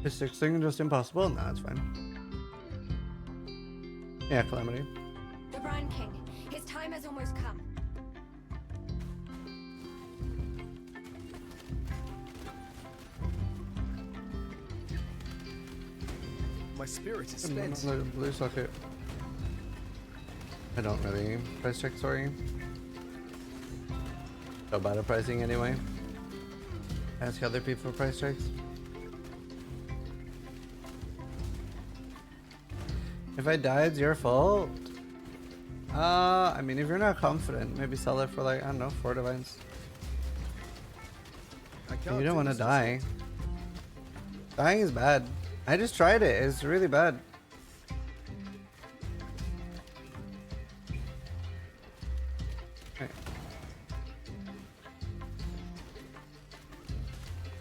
Is 6 thing just impossible? No, it's fine. Yeah, Calamity. The Brand King. His time has almost come. My spirit is spent. Blue socket. I don't really price check, sorry. So bad at pricing anyway. Ask other people for price checks. If I die, it's your fault. I mean, if you're not confident, maybe sell it for like, I don't know, 4 divines. You don't want to die. Dying is bad. I just tried it. It's really bad. Okay.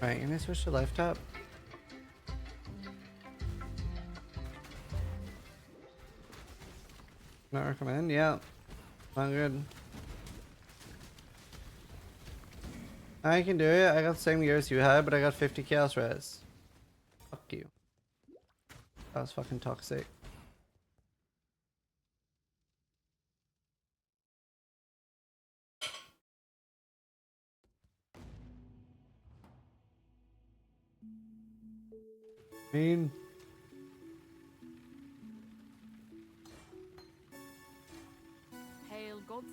Alright, can I switch to life tap? Not recommend? Yeah. Not good. I can do it. I got the same gear as you had, but I got 50 chaos res. Fuck you. That was fucking toxic. Mean. Hail gods.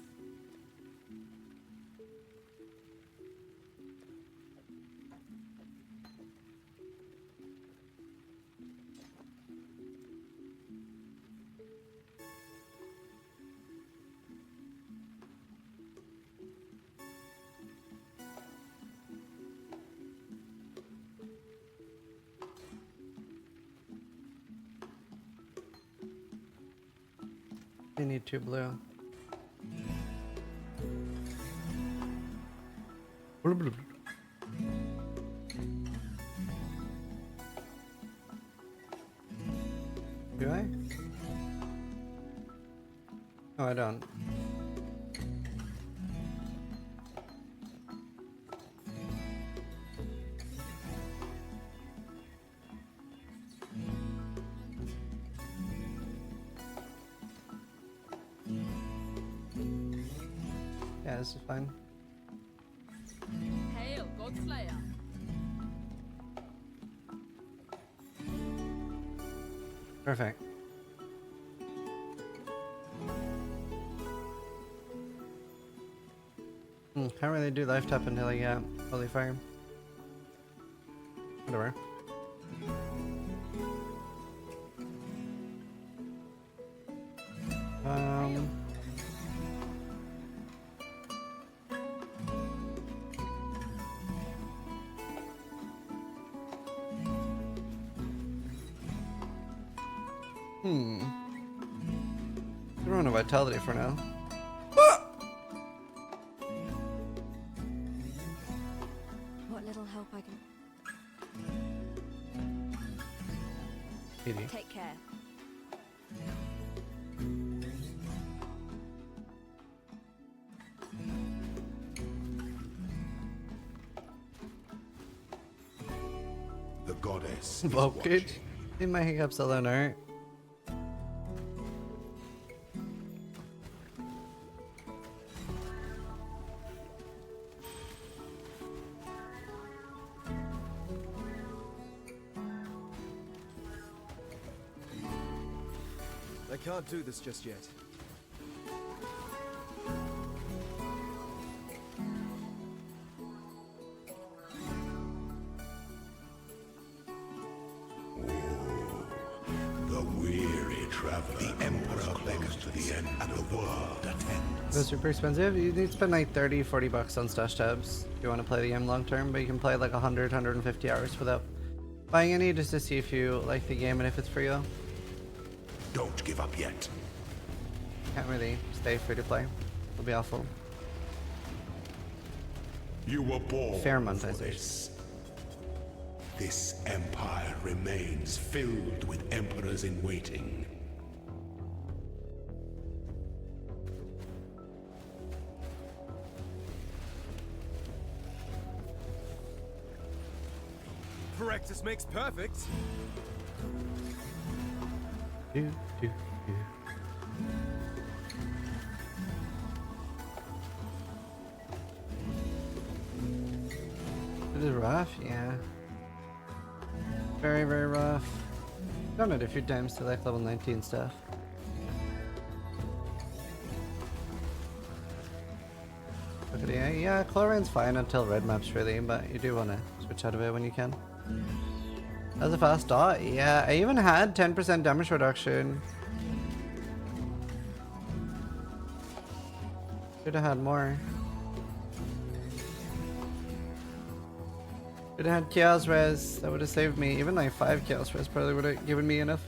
I need 2 blue. Do I? No, I don't. Yeah, this is fine. Hail Godslayer. Perfect. Can't really do life tap until I get Holy Fire. Whatever. We're on a vitality for now. What little help I can. PD. Take care. The goddess is Volkage. See my hiccups alone art. I can't do this just yet. the weary traveler. The emperor beckons to the end, and the world attends. They're super expensive. You need to spend like 30-40 bucks on stash tabs if you want to play the game long term, but you can play like 100-150 hours without buying any, just to see if you like the game and if it's for you. Don't give up yet. Can't really stay free to play. It'll be awful. You were born Fair for monetization. this. This empire remains filled with emperors in waiting. Practice makes perfect. Do, do, do. It is rough, yeah. Very, very rough. Done it a few times to like level 19 stuff. Look at the yeah, Chlorine's fine until red maps really, but you do want to switch out of it when you can. That was a fast dot. Yeah, I even had 10% damage reduction. Should have had more. Should have had chaos res. That would have saved me. Even like 5 chaos res probably would have given me enough.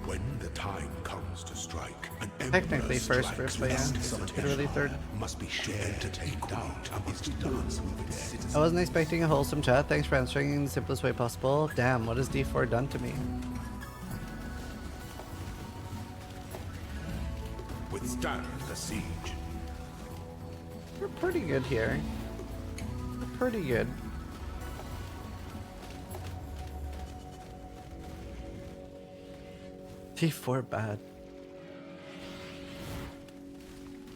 When the time comes to strike, an Technically emperor first, strikes but yeah, last. literally third. Must be shared to take down amongst dance with dead. I wasn't expecting a wholesome chat. Thanks for answering in the simplest way possible. Damn, what has D4 done to me? Withstand the siege. We're pretty good here. We're pretty good. D4 bad.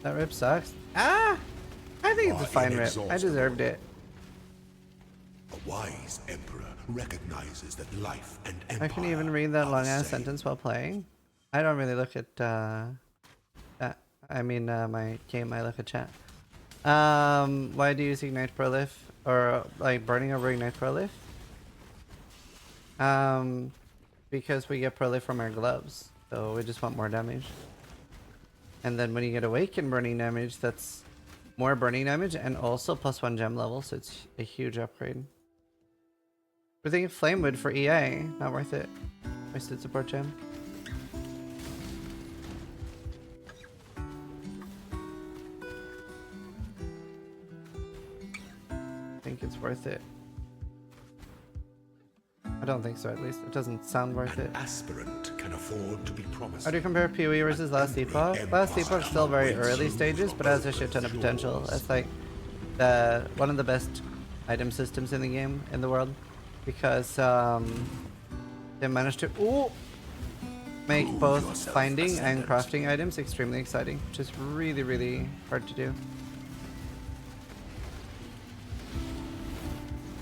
That rip sucks. Ah! I think it's a fine rip. I deserved it. A wise emperor recognizes that life and I can even read that long ass sentence while playing. I don't really look at my game, I look at chat. Why do you use Ignite Prolif? Or like burning over Ignite Prolif? Because we get Prolif from our gloves. So we just want more damage. And then when you get Awaken burning damage, that's more burning damage and also +1 gem level, so it's a huge upgrade. We're thinking Flamewood for EA, not worth it. Wasted support gem. I think it's worth it. I don't think so, at least. It doesn't sound worth it. Aspirant can afford to be promised. How do you compare PoE versus Last Epoch? Last Epoch still very early stages, but has a shit ton of potential. That's like one of the best item systems in the game, in the world. Because they managed to make both finding and crafting items extremely exciting, which is really, really hard to do.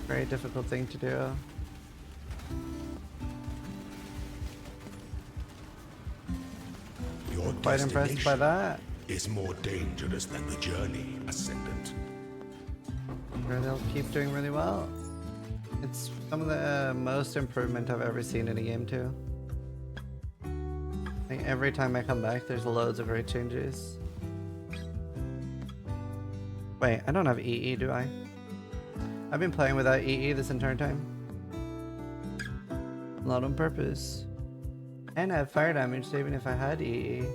Very difficult thing to do. Your Quite impressed by that. Is more dangerous than the journey, Ascendant. Where they'll keep doing really well. It's some of the most improvement I've ever seen in a game too. Like every time I come back, there's loads of great changes. Wait, I don't have EE, do I? I've been playing without EE this entire time. Not on purpose. And I have fire damage even if I had EE.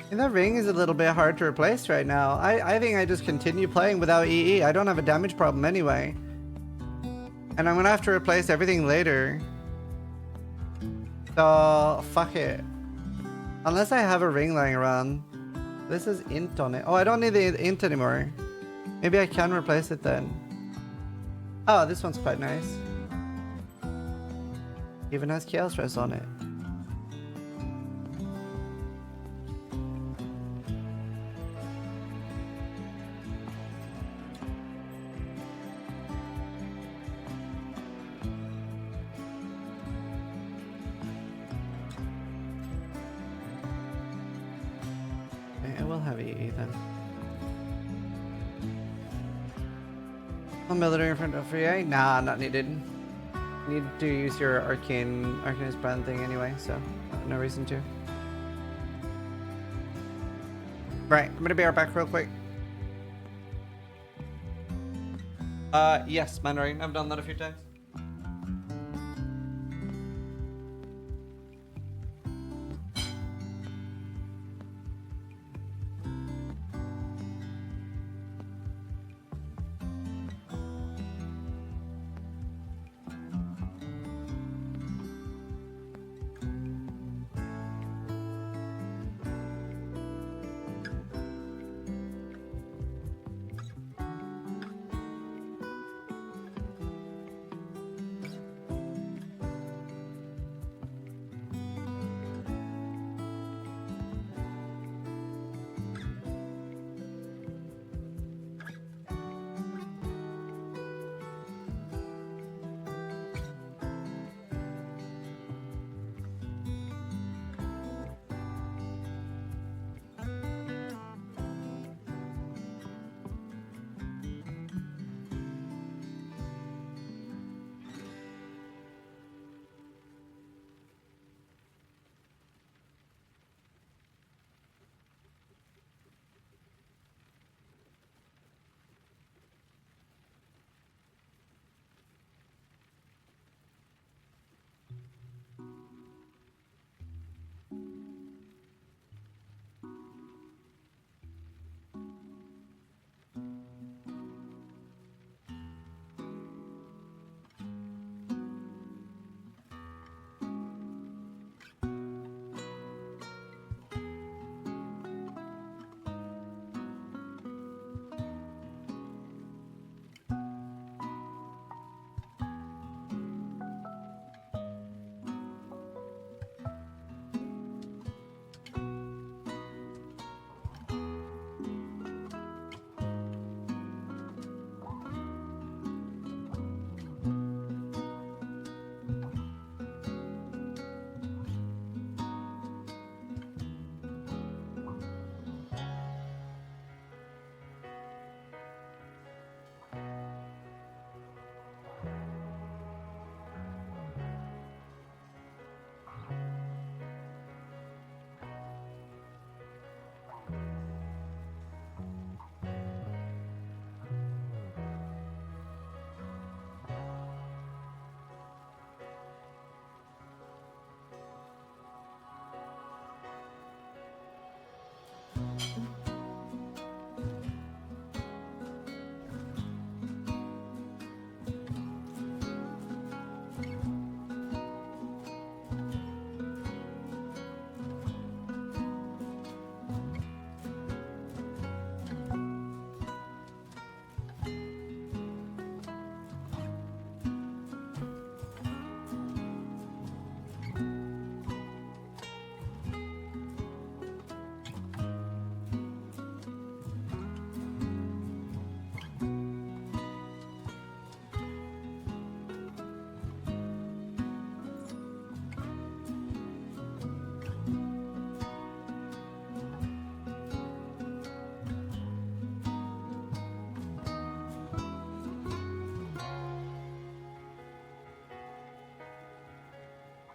And that ring is a little bit hard to replace right now. I think I just continue playing without EE. I don't have a damage problem anyway. And I'm gonna have to replace everything later. So, fuck it. Unless I have a ring lying around. This is int on it. Oh, I don't need the int anymore. Maybe I can replace it then. Oh, this one's quite nice. Even has chaos stress on it. I will have EE then. A military in front of free A? Nah, not needed. You need to use your arcanist brand thing anyway, so no reason to. Right, I'm gonna be right back real quick. Yes, Mandarin. I've done that a few times.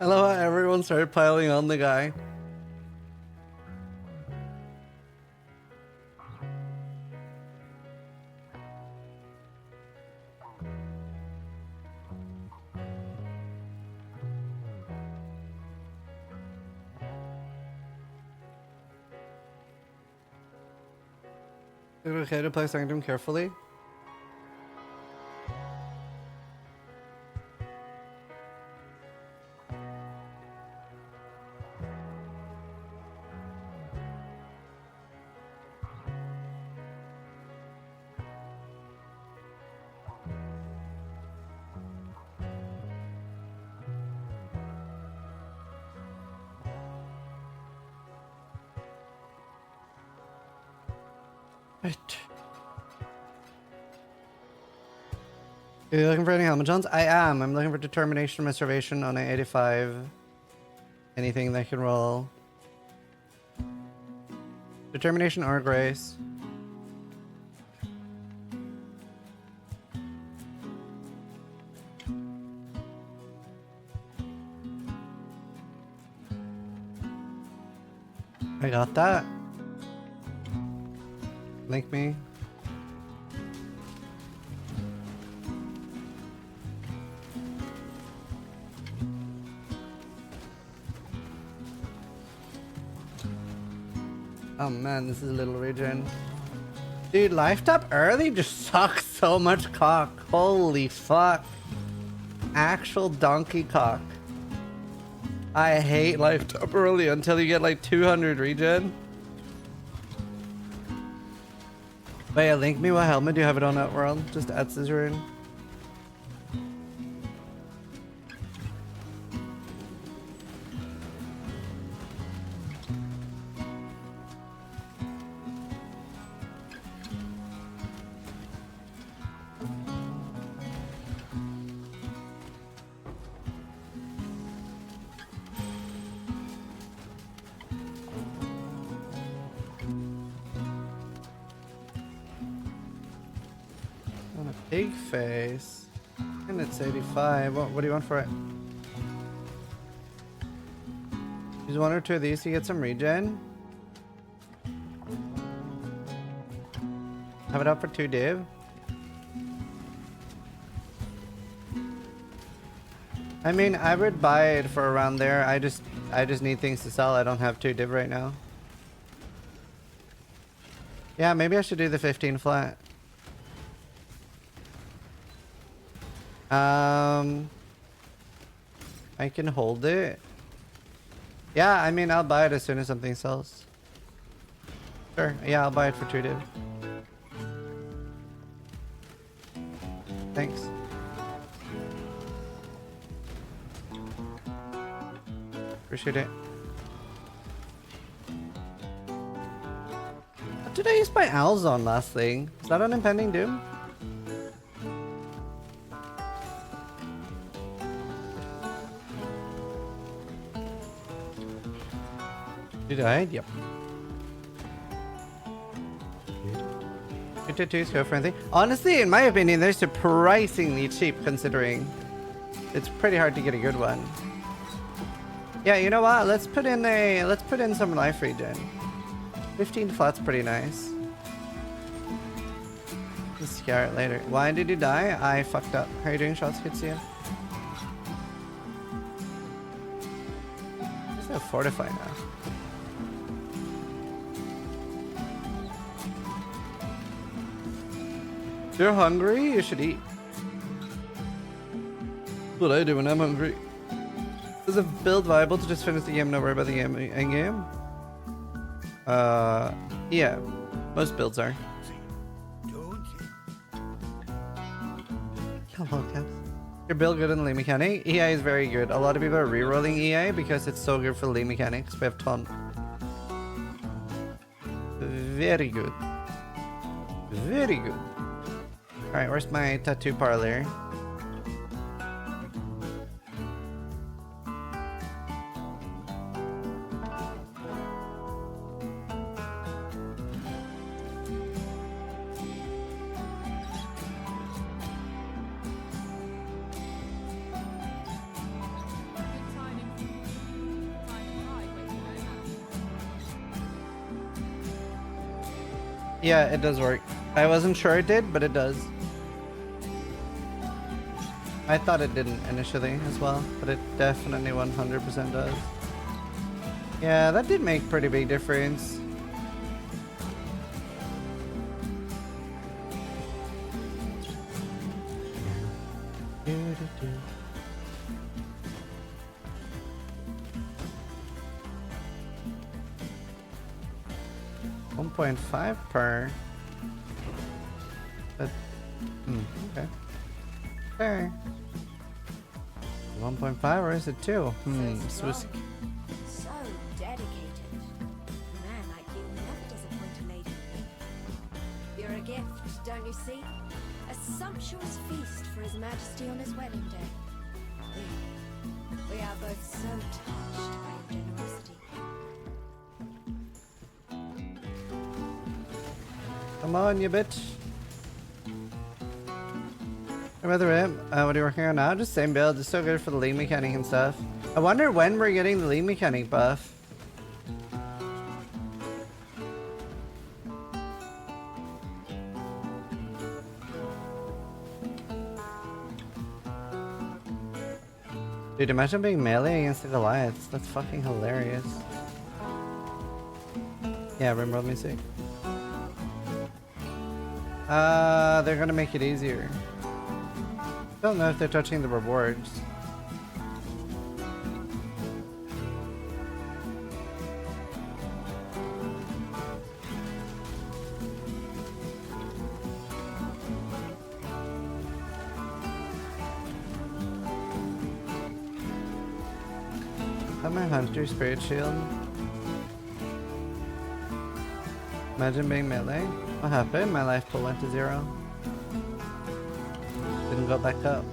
I love how everyone started piling on the guy. Is it okay to play Sanctum carefully? Right. Are you looking for any helmet Johns? I am. I'm looking for determination reservation on a 85. Anything that can roll. Determination or grace. I got that. Link me. Oh man, this is a little regen. Dude, life tap early just sucks so much cock. Holy fuck. Actual donkey cock. I hate life tap early until you get like 200 regen. But yeah, link me what helmet do you have it on Outworld? Just at Zizaran. Big face. And it's 85. What do you want for it? Use one or two of these to get some regen. Have it up for 2 div. I mean, I would buy it for around there. I just need things to sell. I don't have 2 div right now. Yeah, maybe I should do the 15 flat. I can hold it. Yeah, I mean, I'll buy it as soon as something sells. Sure, yeah, I'll buy it for 2 div. Thanks. Appreciate it. What did I use my owls on last thing? Is that on Impending Doom? You died? Yep. Good tattoos go for anything. Honestly, in my opinion, they're surprisingly cheap considering it's pretty hard to get a good one. Yeah, you know what? Let's put in some life regen. 15 flat's pretty nice. Let's scare it later. Why did you die? I fucked up. How are you doing, Shots Kitsia? Just have fortify now. You're hungry? You should eat. That's what I do when I'm hungry. Is a build viable to just finish the game and not worry about the end game? Yeah. Most builds are. Hello, Caps. Your build good in the league mechanic? EA is very good. A lot of people are rerolling EA because it's so good for league mechanics. We have ton. Very good. Very good. Alright, where's my tattoo parlor? Yeah, it does work. I wasn't sure it did, but it does. I thought it didn't initially as well, but it definitely 100% does. Yeah, that did make pretty big difference. Do-do-do. 1.5 per. But, okay. Fair. 1.5 or is it 2? Swiss. So dedicated. A man like you never disappoint a lady. You're a gift, don't you see? A sumptuous feast for His Majesty on his wedding day. We are both so touched by your generosity. Come on, you bitch. By the way, what are you working on now? Just same build. It's so good for the league mechanic and stuff. I wonder when we're getting the league mechanic buff. Dude, imagine being melee against the Goliaths. That's fucking hilarious. Yeah, Rimworld music. They're gonna make it easier. Don't know if they're touching the rewards. Got my Hunter Spirit Shield. Imagine being melee. What happened? My life pool went to 0. Didn't go back up.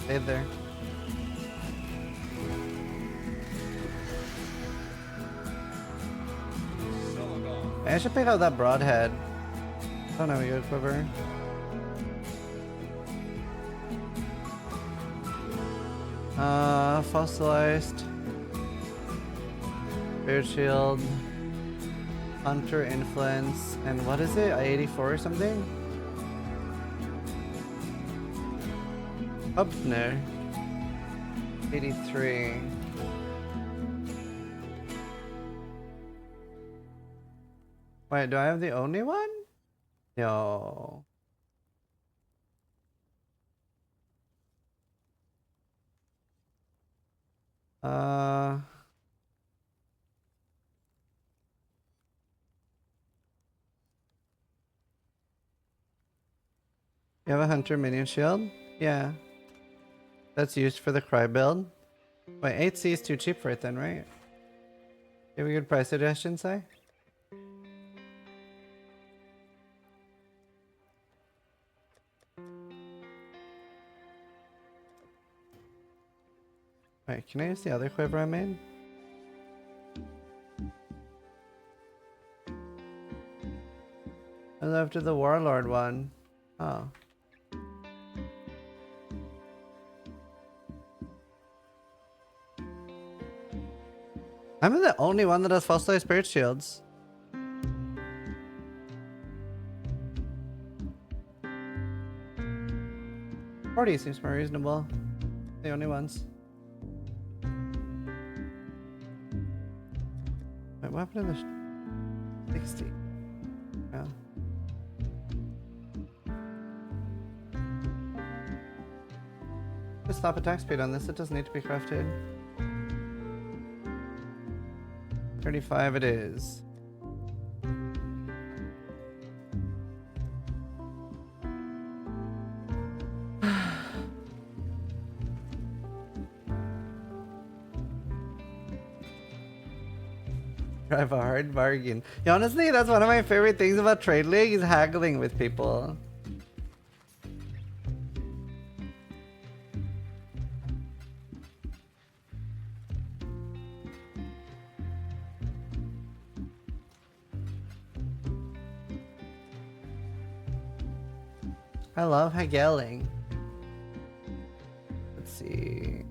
Stayed there. I should pick out that broadhead. Don't have a good quiver. Fossilized. Spirit Shield. Hunter Influence. And what is it? 84 or something? Upner. 83. Wait, do I have the only one? No. You have a Hunter minion shield? Yeah. That's used for the cry build. Wait, 8C is too cheap for it then, right? You have a good price suggestion, say? Wait, can I use the other quiver I made? I left the Warlord one. Oh. I'm the only one that has fossilized spirit shields. $40 seems more reasonable. The only ones. Wait, what happened to the 60? Yeah. Just stop attack speed on this. It doesn't need to be crafted. 35 it is. Drive a hard bargain. Yeah, honestly, that's one of my favorite things about Trade League is haggling with people. I love haggling. Let's see.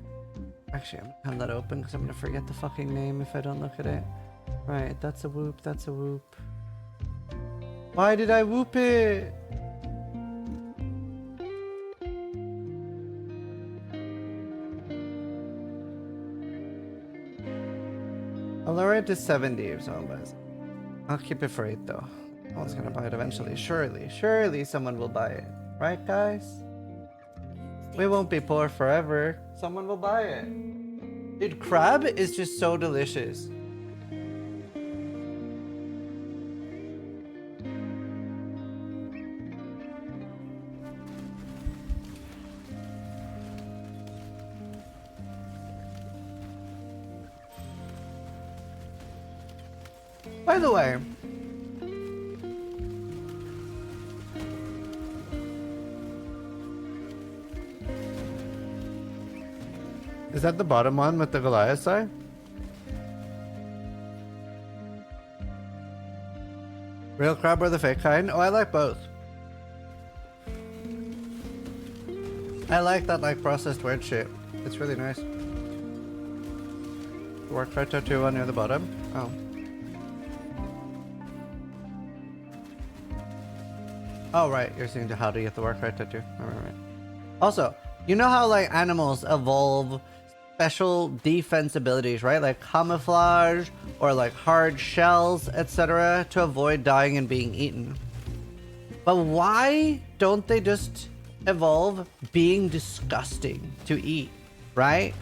Actually, I'm gonna have that open because I'm gonna forget the fucking name if I don't look at it. Right, that's a whoop, that's a whoop. Why did I whoop it? I'll lower it to 70 if someone buys it. I'll keep it for 8 though. Someone's gonna buy it eventually. Surely, surely someone will buy it. Right, guys? We won't be poor forever. Someone will buy it. Dude, crab is just so delicious. By the way, is that the bottom one with the Goliath side? Real crab or the fake kind? Oh, I like both. I like that like processed weird shit. It's really nice. Work right tattoo one near the bottom. Oh. Oh right, you're saying how to get the work right tattoo. Right. Also, you know how like animals evolve special defense abilities, right? Like camouflage or like hard shells, etc. to avoid dying and being eaten. But why don't they just evolve being disgusting to eat, right?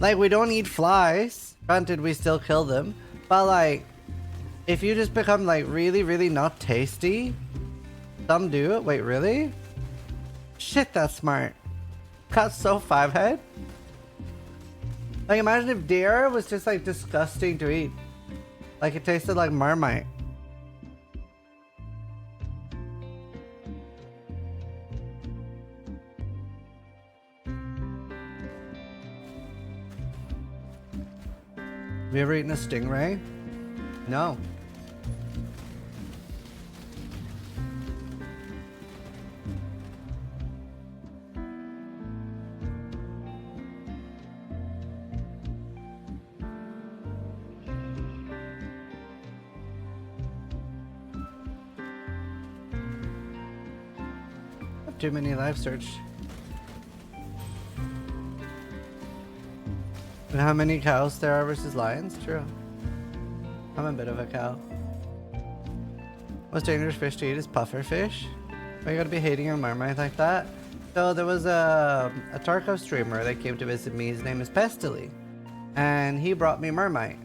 Like we don't eat flies. Granted, we still kill them. But like, if you just become like really, really not tasty, some do it. Wait, really? Shit, that's smart. Got so 5-head. Like imagine if deer was just like disgusting to eat. Like it tasted like Marmite. Have you ever eaten a stingray? No. Too many live search. And how many cows there are versus lions? True. I'm a bit of a cow. Most dangerous fish to eat is puffer fish. Why you gotta be hating on Marmite like that? So there was a Tarkov streamer that came to visit me. His name is Pestily. And he brought me Marmite.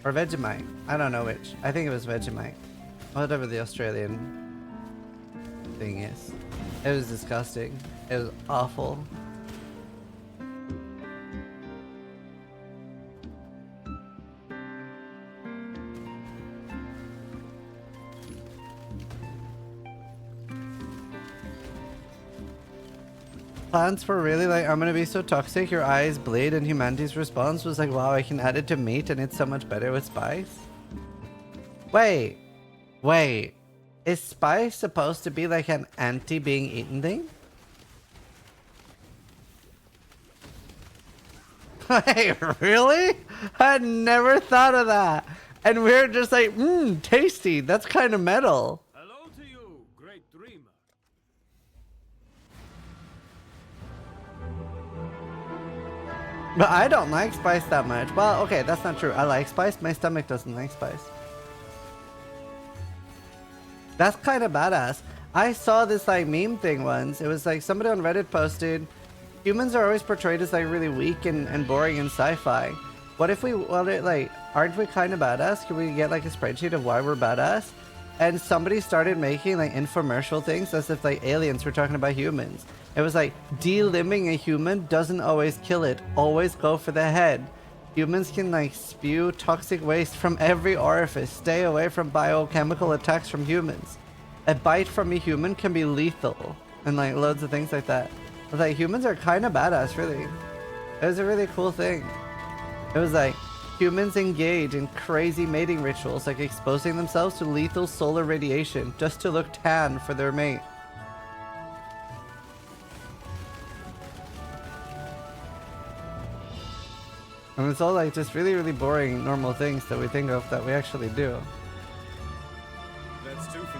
Or Vegemite. I don't know which. I think it was Vegemite. Whatever the Australian thing is. It was disgusting. It was awful. Plants were really like, I'm gonna be so toxic, your eyes bleed, and humanity's response was like, wow, I can add it to meat and it's so much better with spice. Wait. Is spice supposed to be like an anti-being-eaten thing? Wait, really? I never thought of that. And we're just like, tasty. That's kind of metal. Hello to you, great dreamer. But I don't like spice that much. Well, okay, that's not true. I like spice. My stomach doesn't like spice. That's kind of badass. I saw this like meme thing once. It was like somebody on Reddit posted, humans are always portrayed as like really weak and boring in sci-fi. What if we, like, aren't we kind of badass? Can we get like a spreadsheet of why we're badass? And somebody started making like infomercial things as if like aliens were talking about humans. It was like, delimbing a human doesn't always kill it. Always go for the head. Humans can like spew toxic waste from every orifice. Stay away from biochemical attacks from humans. A bite from a human can be lethal. And like loads of things like that. I was like, humans are kind of badass, really. It was a really cool thing. It was like, humans engage in crazy mating rituals, like exposing themselves to lethal solar radiation just to look tan for their mate. And it's all like just really, really boring, normal things that we think of that we actually do. That's two for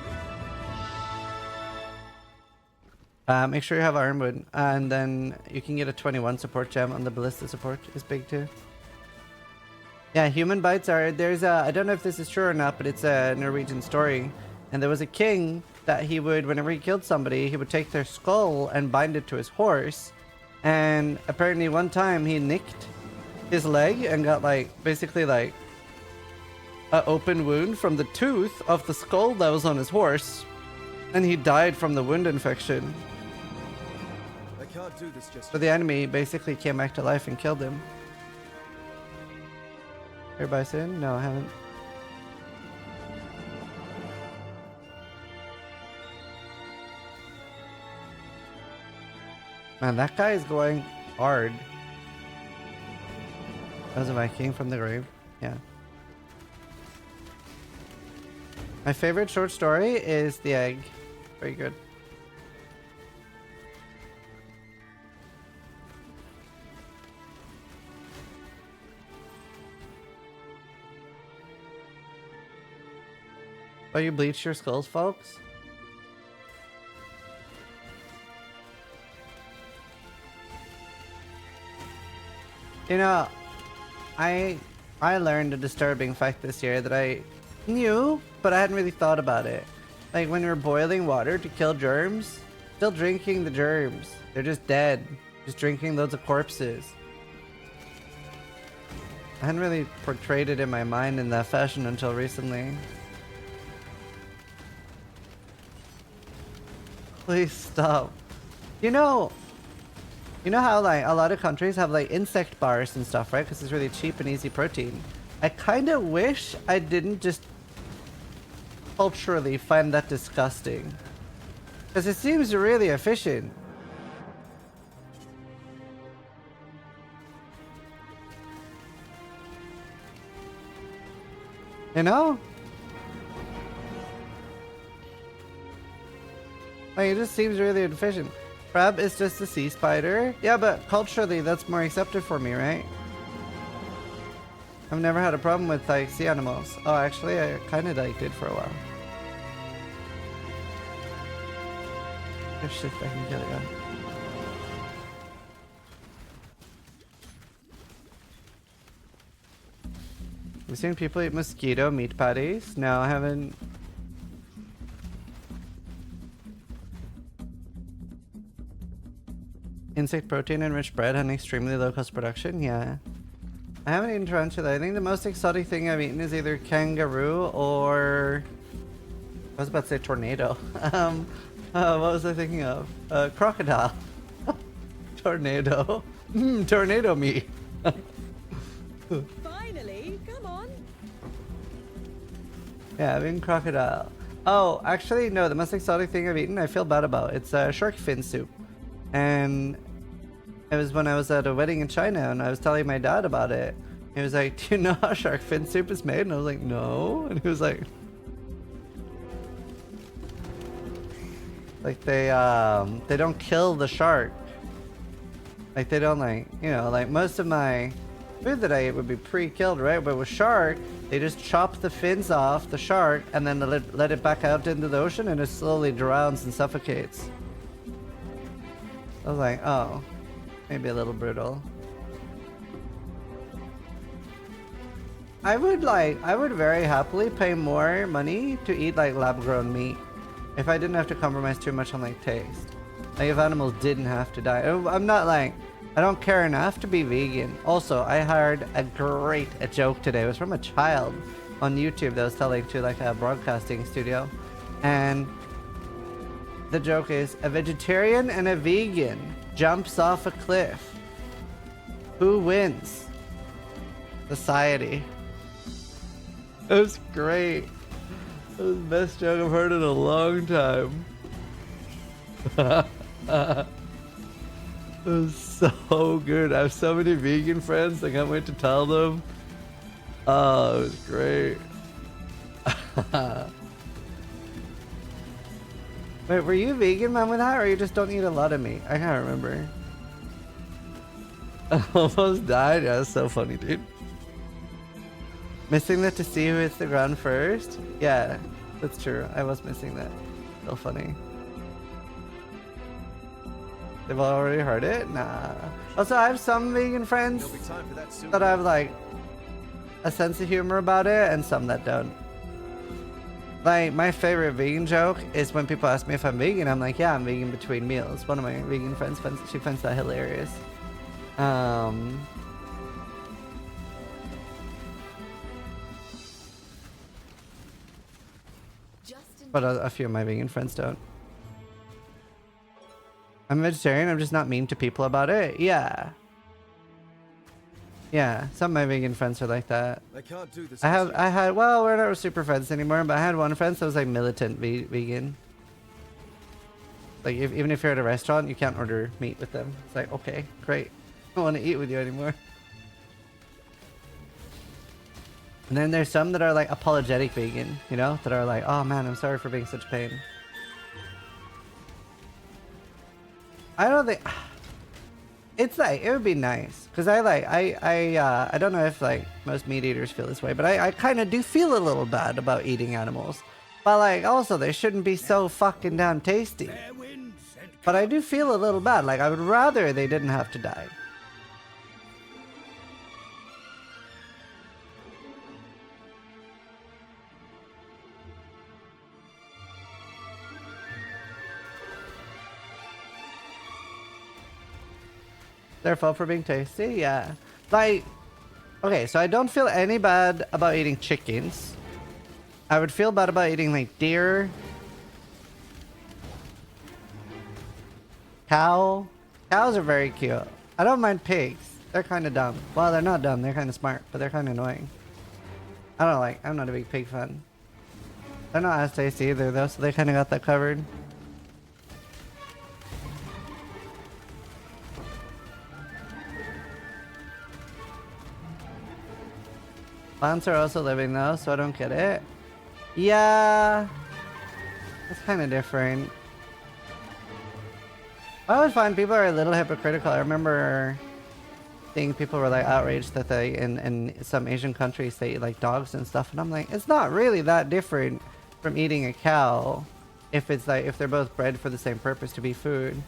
me. Make sure you have Ironwood, and then you can get a 21 support gem on the Ballista support. Is big too. Yeah, human bites are, there's a, I don't know if this is true or not, but it's a Norwegian story. And there was a king that he would, whenever he killed somebody, he would take their skull and bind it to his horse. And apparently one time he nicked his leg and got like basically like an open wound from the tooth of the skull that was on his horse, and he died from the wound infection. I can't do this just. So the enemy basically came back to life and killed him. Everybody seen? No, I haven't. Man, that guy is going hard. That was a Viking from the grave. Yeah. My favorite short story is The Egg. Very good. Oh, you bleach your skulls, folks? You know, I learned a disturbing fact this year that I knew, but I hadn't really thought about it. Like when you're boiling water to kill germs, still drinking the germs. They're just dead. Just drinking loads of corpses. I hadn't really portrayed it in my mind in that fashion until recently. Please stop. You know how like a lot of countries have like insect bars and stuff, right? Because it's really cheap and easy protein. I kind of wish I didn't just culturally find that disgusting. Because it seems really efficient. You know? Like, it just seems really efficient. Crab is just a sea spider. Yeah, but culturally, that's more accepted for me, right? I've never had a problem with, like, sea animals. Oh, actually, I kind of, like, did for a while. Oh, shit, I can kill it, yeah. Have you seen people eat mosquito meat patties? No, I haven't. Insect protein enriched bread and extremely low cost production? Yeah. I haven't eaten tarantula. I think the most exotic thing I've eaten is either kangaroo or... I was about to say tornado. What was I thinking of? Crocodile. Tornado. Tornado meat. Finally, come on. Yeah, I've eaten crocodile. Oh, actually, no. The most exotic thing I've eaten, I feel bad about. It's shark fin soup. And it was when I was at a wedding in China and I was telling my dad about it. He was like, do you know how shark fin soup is made? And I was like, no. And he was like they don't kill the shark. Like they don't like, you know, like most of my food that I ate would be pre-killed, right? But with shark, they just chop the fins off the shark and then let it back out into the ocean and it slowly drowns and suffocates. I was like, oh, maybe a little brutal. I would very happily pay more money to eat like lab-grown meat if I didn't have to compromise too much on like taste. Like if animals didn't have to die. I'm not like, I don't care enough to be vegan. Also, I heard a joke today. It was from a child on YouTube that was telling to like a broadcasting studio. And the joke is, a vegetarian and a vegan jumps off a cliff. Who wins? Society. It was great. It was the best joke I've heard in a long time. It was so good. I have so many vegan friends. I can't wait to tell them. Oh, it was great. Wait, were you vegan, man, with that, or you just don't eat a lot of meat? I can't remember. I almost died. Yeah, that's so funny, dude. Missing that to see who hits the ground first? Yeah, that's true. I was missing that. So funny. They've already heard it? Nah. Also, I have some vegan friends that have like a sense of humor about it and some that don't. Like, my favorite vegan joke is when people ask me if I'm vegan. I'm like, yeah, I'm vegan between meals. One of my vegan friends, she finds that hilarious. But a few of my vegan friends don't. I'm vegetarian, I'm just not mean to people about it. Yeah. Yeah, some of my vegan friends are like that. I can't do this. Well, we're not super friends anymore, but I had one friend that was like militant vegan. Like, even if you're at a restaurant, you can't order meat with them. It's like, okay, great. I don't want to eat with you anymore. And then there's some that are like apologetic vegan, you know, that are like, oh man, I'm sorry for being such pain. I don't think it's like, it would be nice because I don't know if like most meat eaters feel this way, but I kind of do feel a little bad about eating animals, but like also they shouldn't be so fucking damn tasty. But I do feel a little bad. Like, I would rather they didn't have to die. Their fault for being tasty? Yeah. Like, okay, so I don't feel any bad about eating chickens. I would feel bad about eating, like, deer. Cow. Cows are very cute. I don't mind pigs. They're kind of dumb. Well, they're not dumb. They're kind of smart, but they're kind of annoying. I'm not a big pig fan. They're not as tasty either, though, so they kind of got that covered. Plants are also living though, so I don't get it. Yeah, it's kind of different. I always find people are a little hypocritical. I remember seeing people were like outraged that they in some Asian countries they eat like dogs and stuff, and I'm like, it's not really that different from eating a cow if it's like if they're both bred for the same purpose to be food.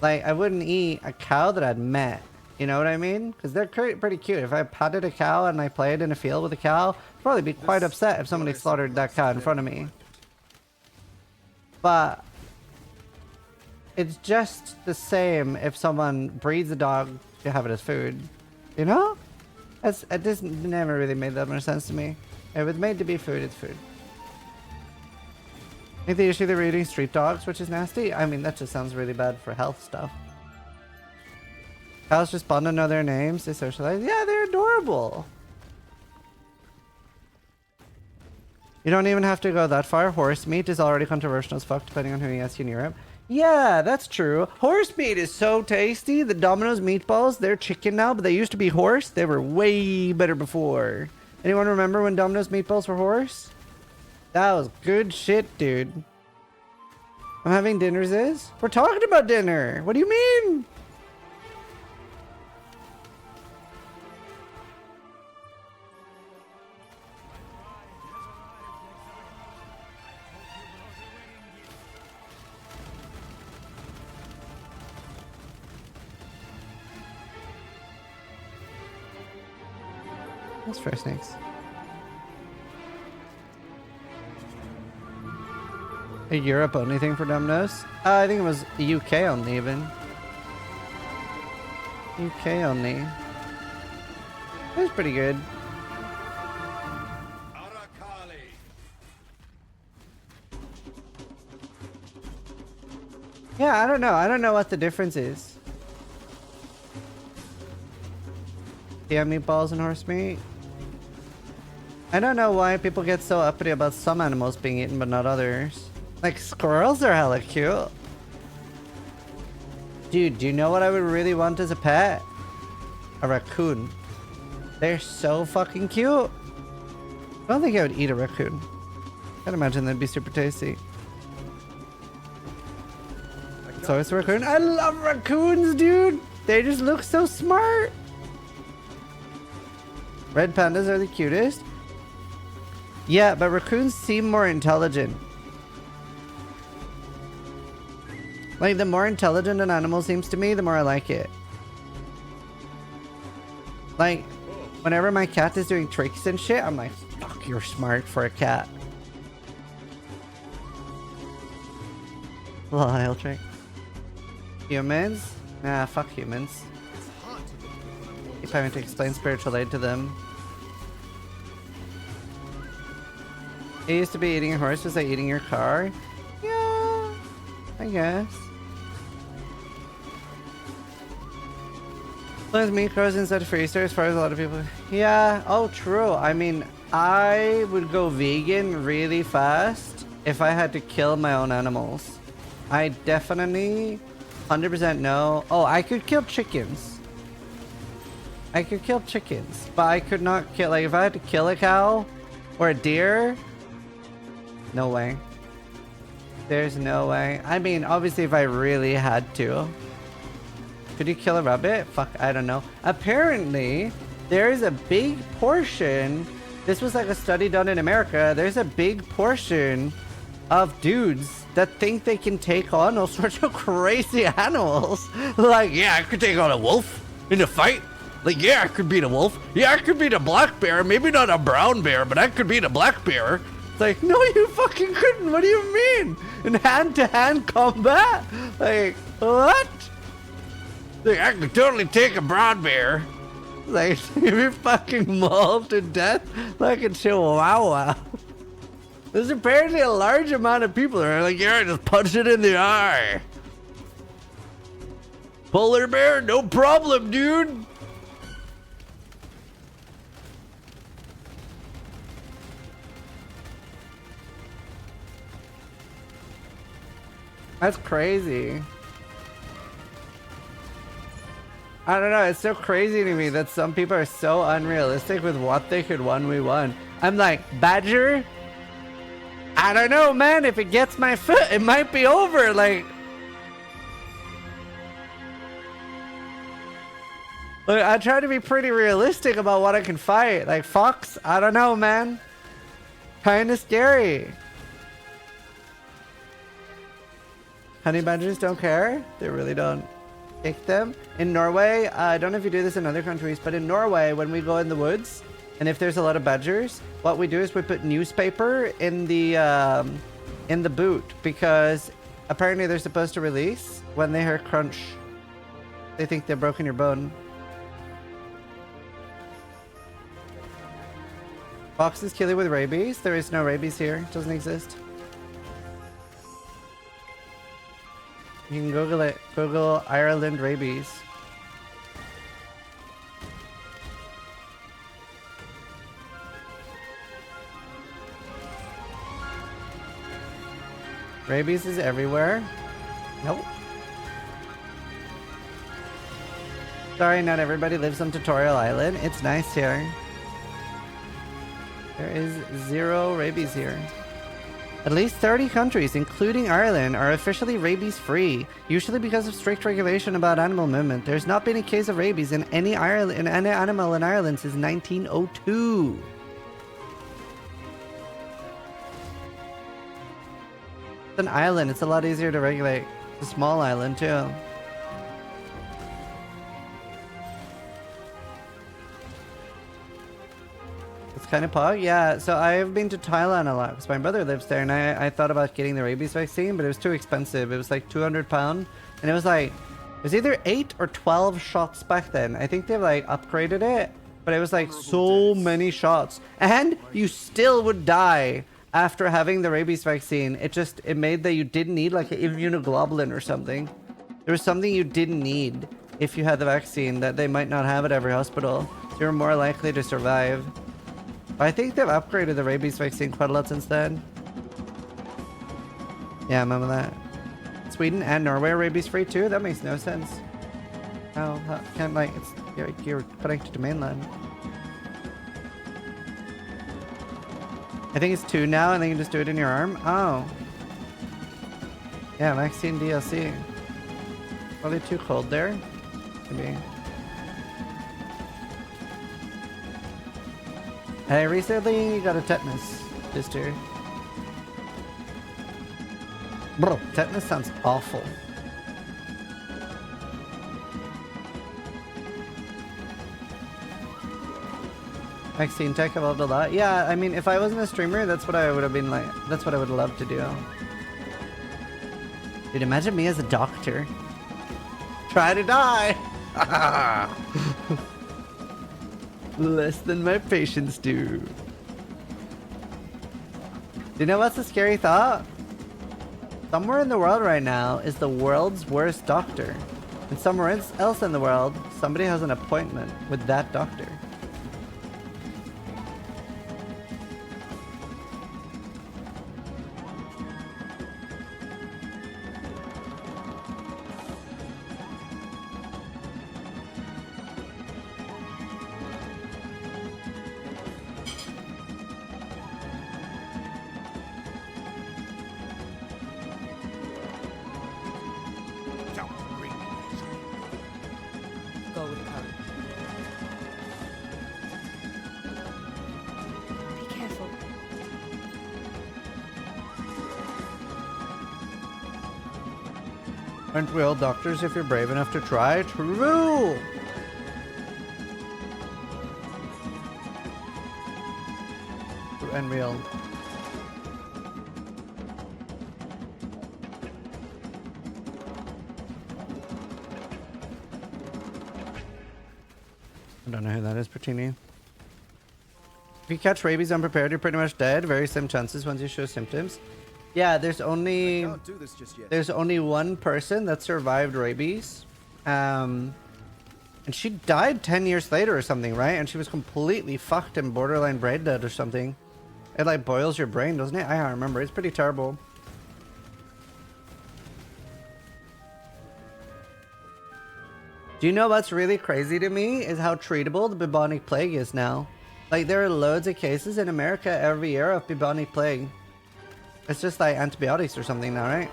Like, I wouldn't eat a cow that I'd met. You know what I mean? Because they're pretty cute. If I patted a cow and I played in a field with a cow, I'd probably be quite upset if somebody slaughtered that cow in front of me. But it's just the same if someone breeds a dog to have it as food. You know? It just never really made that much sense to me. If it's made to be food, it's food. I think the issue they were eating street dogs, which is nasty. I mean, that just sounds really bad for health stuff. Cows just bond to know their names, they socialize. Yeah, they're adorable. You don't even have to go that far. Horse meat is already controversial as fuck depending on who you ask in Europe. Yeah, that's true. Horse meat is so tasty. The Domino's meatballs, they're chicken now, but they used to be horse. They were way better before. Anyone remember when Domino's meatballs were horse? That was good shit, dude. I'm having dinner, Ziz. We're talking about dinner. What do you mean? That's fair, Snakes. A Europe only thing for Domino's? I think it was UK only even. UK only. It was pretty good. Yeah, I don't know. I don't know what the difference is. Yeah, meatballs and horse meat. I don't know why people get so uppity about some animals being eaten but not others. Like, squirrels are hella cute. Dude, do you know what I would really want as a pet? A raccoon. They're so fucking cute. I don't think I would eat a raccoon. I can imagine that'd be super tasty. So it's a raccoon. I love raccoons, dude. They just look so smart. Red pandas are the cutest. Yeah, but raccoons seem more intelligent. Like, the more intelligent an animal seems to me, the more I like it. Like, whenever my cat is doing tricks and shit, I'm like, fuck Fuck, you're smart for a cat. Lol, trick. Humans? Nah, fuck humans. Keep having to explain spiritual aid to them. It used to be eating a horse was like eating your car? Yeah, I guess. As meat grows inside freezer as far as a lot of people. Yeah, oh true. I mean, I would go vegan really fast if I had to kill my own animals. I definitely 100% know. Oh, I could kill chickens. I could kill chickens, but I could not kill, like if I had to kill a cow or a deer, no way. There's no way. I mean, obviously if I really had to. Could you kill a rabbit? Fuck, I don't know. Apparently, there's a big portion, this was like a study done in America, there's a big portion of dudes that think they can take on all sorts of crazy animals. Like, yeah, I could take on a wolf in a fight. Like, yeah, I could beat a wolf. Yeah, I could beat a black bear. Maybe not a brown bear, but I could beat a black bear. It's like, no, you fucking couldn't. What do you mean? In hand-to-hand combat? Like, what? Like, I could totally take a brown bear. Like, you're fucking mauled to death like a chihuahua. There's apparently a large amount of people that are like, yeah, just punch it in the eye. Polar bear, no problem, dude. That's crazy. I don't know, it's so crazy to me that some people are so unrealistic with what they could 1v1. I'm like, badger? I don't know, man. If it gets my foot, it might be over. Like I try to be pretty realistic about what I can fight. Like fox, I don't know, man. Kinda scary. Honey badgers don't care. They really don't. Kick them. In Norway, I don't know if you do this in other countries, but in Norway, when we go in the woods, and if there's a lot of badgers, what we do is we put newspaper in the boot, because apparently they're supposed to release when they hear crunch. They think they've broken your bone. Foxes kill you with rabies? There is no rabies here. It doesn't exist. You can Google it. Google Ireland rabies. Rabies is everywhere. Nope. Sorry, not everybody lives on Tutorial Island. It's nice here. There is 0 rabies here. At least 30 countries, including Ireland, are officially rabies-free, usually because of strict regulation about animal movement. There's not been a case of rabies in any animal in Ireland since 1902. It's an island. It's a lot easier to regulate. It's a small island, too. Kind of pog? Yeah, so I've been to Thailand a lot because my brother lives there, and I thought about getting the rabies vaccine, but it was too expensive. It was like £200, and it was like, it was either 8 or 12 shots back then. I think they've like upgraded it, but it was like so many shots, and you still would die after having the rabies vaccine. It made that you didn't need like an immunoglobulin or something. There was something you didn't need if you had the vaccine that they might not have at every hospital. So you're more likely to survive. I think they've upgraded the rabies vaccine quite a lot since then. Yeah, remember that. Sweden and Norway are rabies free too? That makes no sense. How can't like you're connected to mainland. I think it's 2 now and they can just do it in your arm. Oh. Yeah, vaccine DLC. Probably too cold there. Maybe. I recently got a tetanus booster. Bro, tetanus sounds awful. Vaccine tech evolved a lot. Yeah, I mean, if I wasn't a streamer, that's what I would have been like. That's what I would love to do. Dude, imagine me as a doctor. Try to die! Less than my patients do. Do you know what's a scary thought? Somewhere in the world right now is the world's worst doctor. And somewhere else in the world, somebody has an appointment with that doctor. Go with courage. Be careful. Aren't we all doctors if you're brave enough to try? True! True and real. I don't know who that is, Pertini. If you catch rabies unprepared, you're pretty much dead. Very slim chances once you show symptoms. Yeah, there's only one person that survived rabies. And she died 10 years later or something, right? And she was completely fucked and borderline brain dead or something. It like boils your brain, doesn't it? I can't remember. It's pretty terrible. Do you know what's really crazy to me is how treatable the bubonic plague is now. Like, there are loads of cases in America every year of bubonic plague. It's just like antibiotics or something now, right?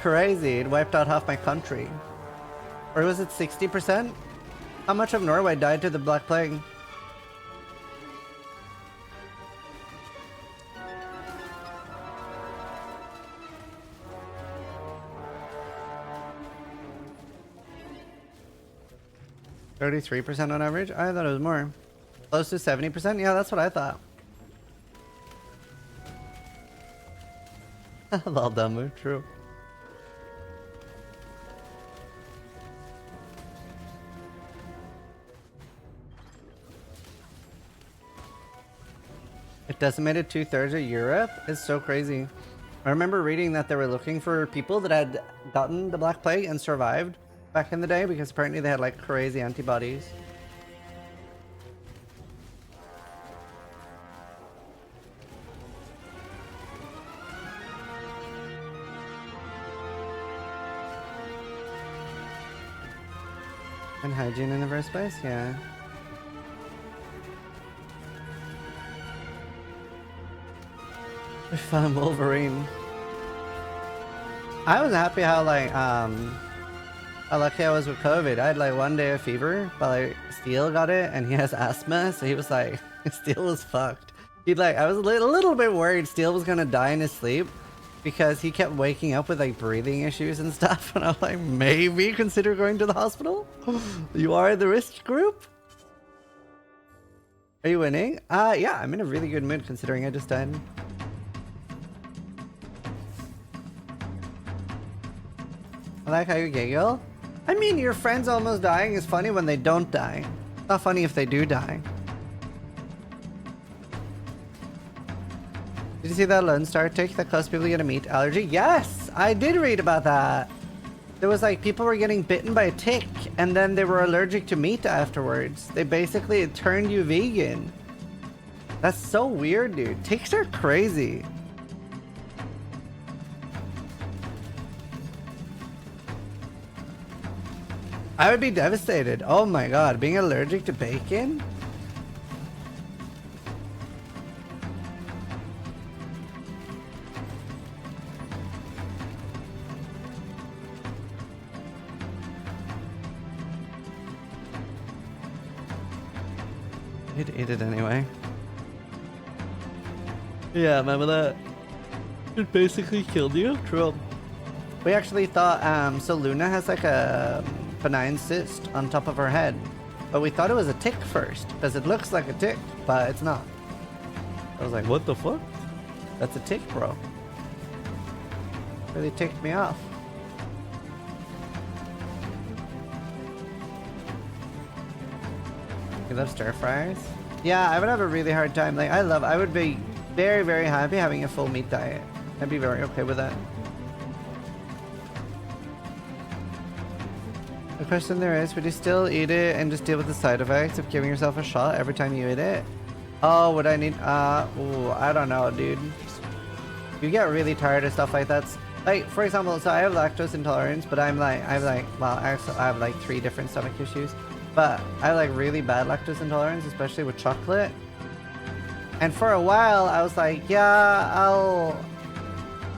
Crazy. It wiped out half my country. Or was it 60%? How much of Norway died to the Black Plague? %33% on average? I thought it was more. Close to 70%? Yeah, that's what I thought. Well done, move. True. It decimated 2/3 of Europe? It's so crazy. I remember reading that they were looking for people that had gotten the Black Plague and survived back in the day because apparently they had like crazy antibodies. And hygiene in the first place? Yeah. I found Wolverine. I was happy how like how lucky I was with COVID. I had like 1 day of fever, but like Steel got it and he has asthma, so he was like Steel was fucked. He'd like I was a little bit worried Steel was gonna die in his sleep because he kept waking up with like breathing issues and stuff, and I'm like, maybe consider going to the hospital. You are the risk group. Are you winning? Yeah, I'm in a really good mood considering I just died. I like how you giggle. I mean, your friends almost dying is funny when they don't die. It's not funny if they do die. Did you see that Lone Star tick that caused people to get a meat allergy? Yes, I did read about that. There was like people were getting bitten by a tick and then they were allergic to meat afterwards. They basically it turned you vegan. That's so weird, dude. Ticks are crazy. I would be devastated. Oh my god, being allergic to bacon? You'd eat it anyway. Yeah, remember that? It basically killed you? True. We actually thought, so Luna has like a benign cyst on top of her head. but we thought it was a tick first because it looks like a tick, but it's not. I was like, What the fuck? that's a tick, bro. Really ticked me off. You love stir fries? Yeah, I would have a really hard time. Like, I would be very, very happy having a full meat diet. I'd be very okay with that. The question there is, would you still eat it and just deal with the side effects of giving yourself a shot every time you eat it? Oh, would I need, ooh, I don't know, dude. You get really tired of stuff like that. Like, for example, so I have lactose intolerance, but well, actually, I have like 3 different stomach issues. But I have like really bad lactose intolerance, especially with chocolate. And for a while, I was like, yeah,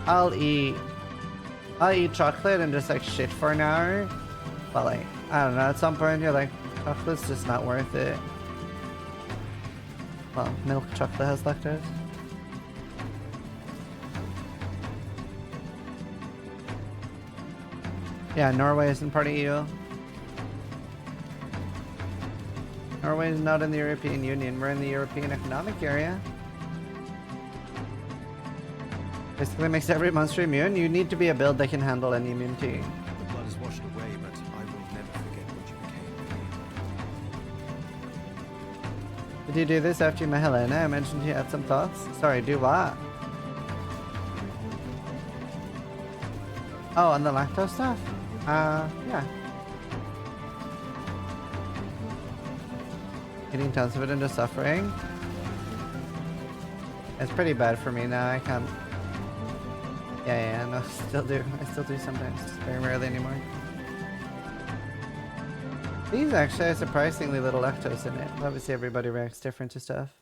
I'll eat chocolate and just like shit for an hour. But like, I don't know, at some point you're like, chocolate's just not worth it. Well, milk chocolate has lactose. Yeah, Norway isn't part of EU. Norway is not in the European Union. We're in the European Economic Area. Basically makes every monster immune. You need to be a build that can handle any immunity. The blood is washed away, but I will never forget what you became. Did you do this after you met Helena? I mentioned you had some thoughts. Sorry, do what? Oh, on the lactose stuff? Yeah. Eating tons of it into suffering. It's pretty bad for me now. I can't. Yeah, no, still do. I still do sometimes. Just very rarely anymore. These actually have surprisingly little lactose in it. Obviously, everybody reacts different to stuff.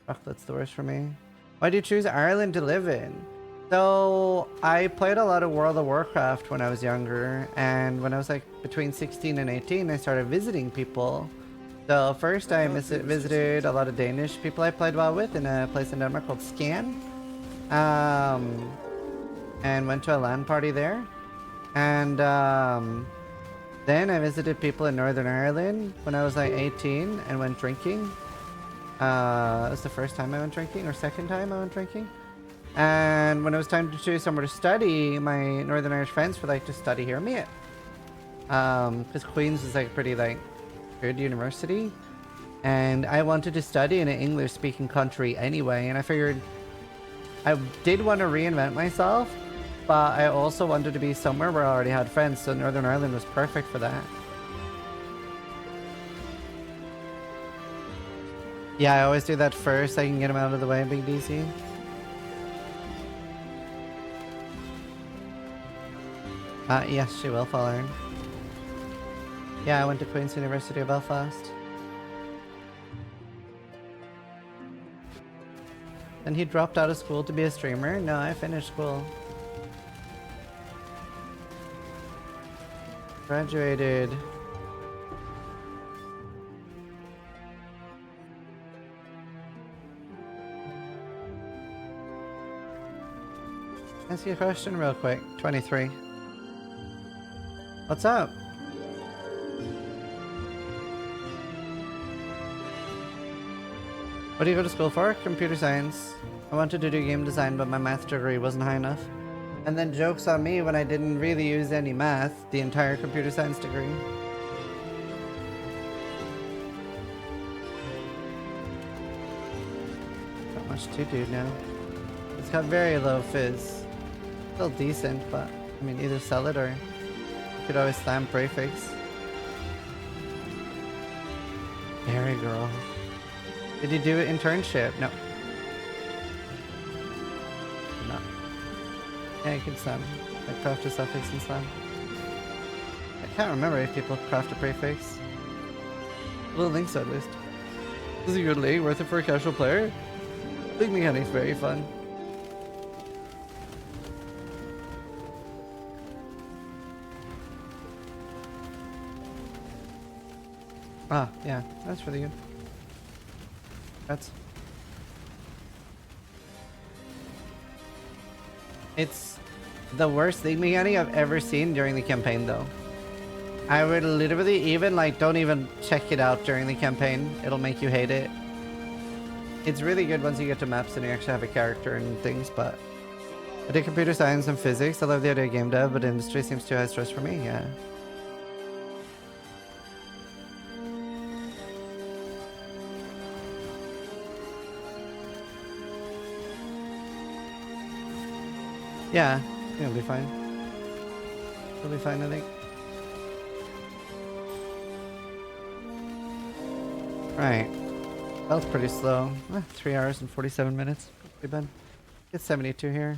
Chocolate's the worst for me. Why do you choose Ireland to live in? So, I played a lot of World of Warcraft when I was younger, and when I was like between 16 and 18, I started visiting people. So first I visited a lot of Danish people I played well with in a place in Denmark called Scan. And went to a LAN party there. And then I visited people in Northern Ireland when I was like 18 and went drinking. It was the first time I went drinking, or second time I went drinking. And when it was time to choose somewhere to study, my Northern Irish friends were like, to study here, me it. Because Queen's is like pretty like good university, and I wanted to study in an English speaking country anyway, and I figured I did want to reinvent myself, but I also wanted to be somewhere where I already had friends, so Northern Ireland was perfect for that. Yeah, I always do that first so I can get them out of the way, Big DC. Yes, she will follow her. Yeah, I went to Queen's University of Belfast. And he dropped out of school to be a streamer? No, I finished school. Graduated. Ask you a question real quick. 23. What's up? What do you go to school for? Computer science. I wanted to do game design, but my math degree wasn't high enough. And then jokes on me when I didn't really use any math the entire computer science degree. Not much to do now. It's got very low fizz. Still decent, but I mean, either sell it or you could always slam prefix. Berry girl. Did you do an internship? No. No. Yeah, you could slam. Like craft a suffix and slam. I can't remember if people craft a prefix. Little think so at least. This is a good league, worth it for a casual player. League mechanic's very fun. Ah, yeah, that's really good. It's the worst league mechanic I've ever seen during the campaign, though. I would literally even like don't even check it out during the campaign. It'll make you hate it. It's really good once you get to maps and you actually have a character and things, but I did computer science and physics. I love the idea of game dev, but industry seems too high stress for me. Yeah. Yeah, it'll be fine. It'll be fine, I think. Right. That was pretty slow. 3 hours and 47 minutes. Pretty bad. Get 72 here.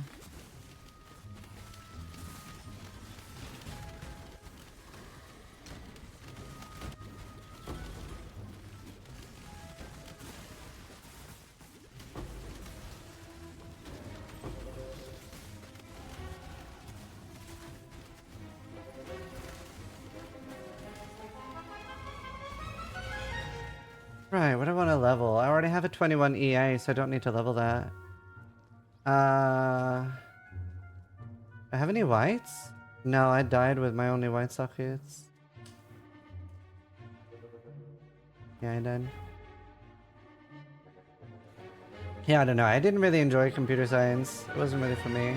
Right, what do I want to level? I already have a 21 EA, so I don't need to level that. Do I have any whites? No, I died with my only white sockets. Yeah, I did. Yeah, I don't know. I didn't really enjoy computer science. It wasn't really for me.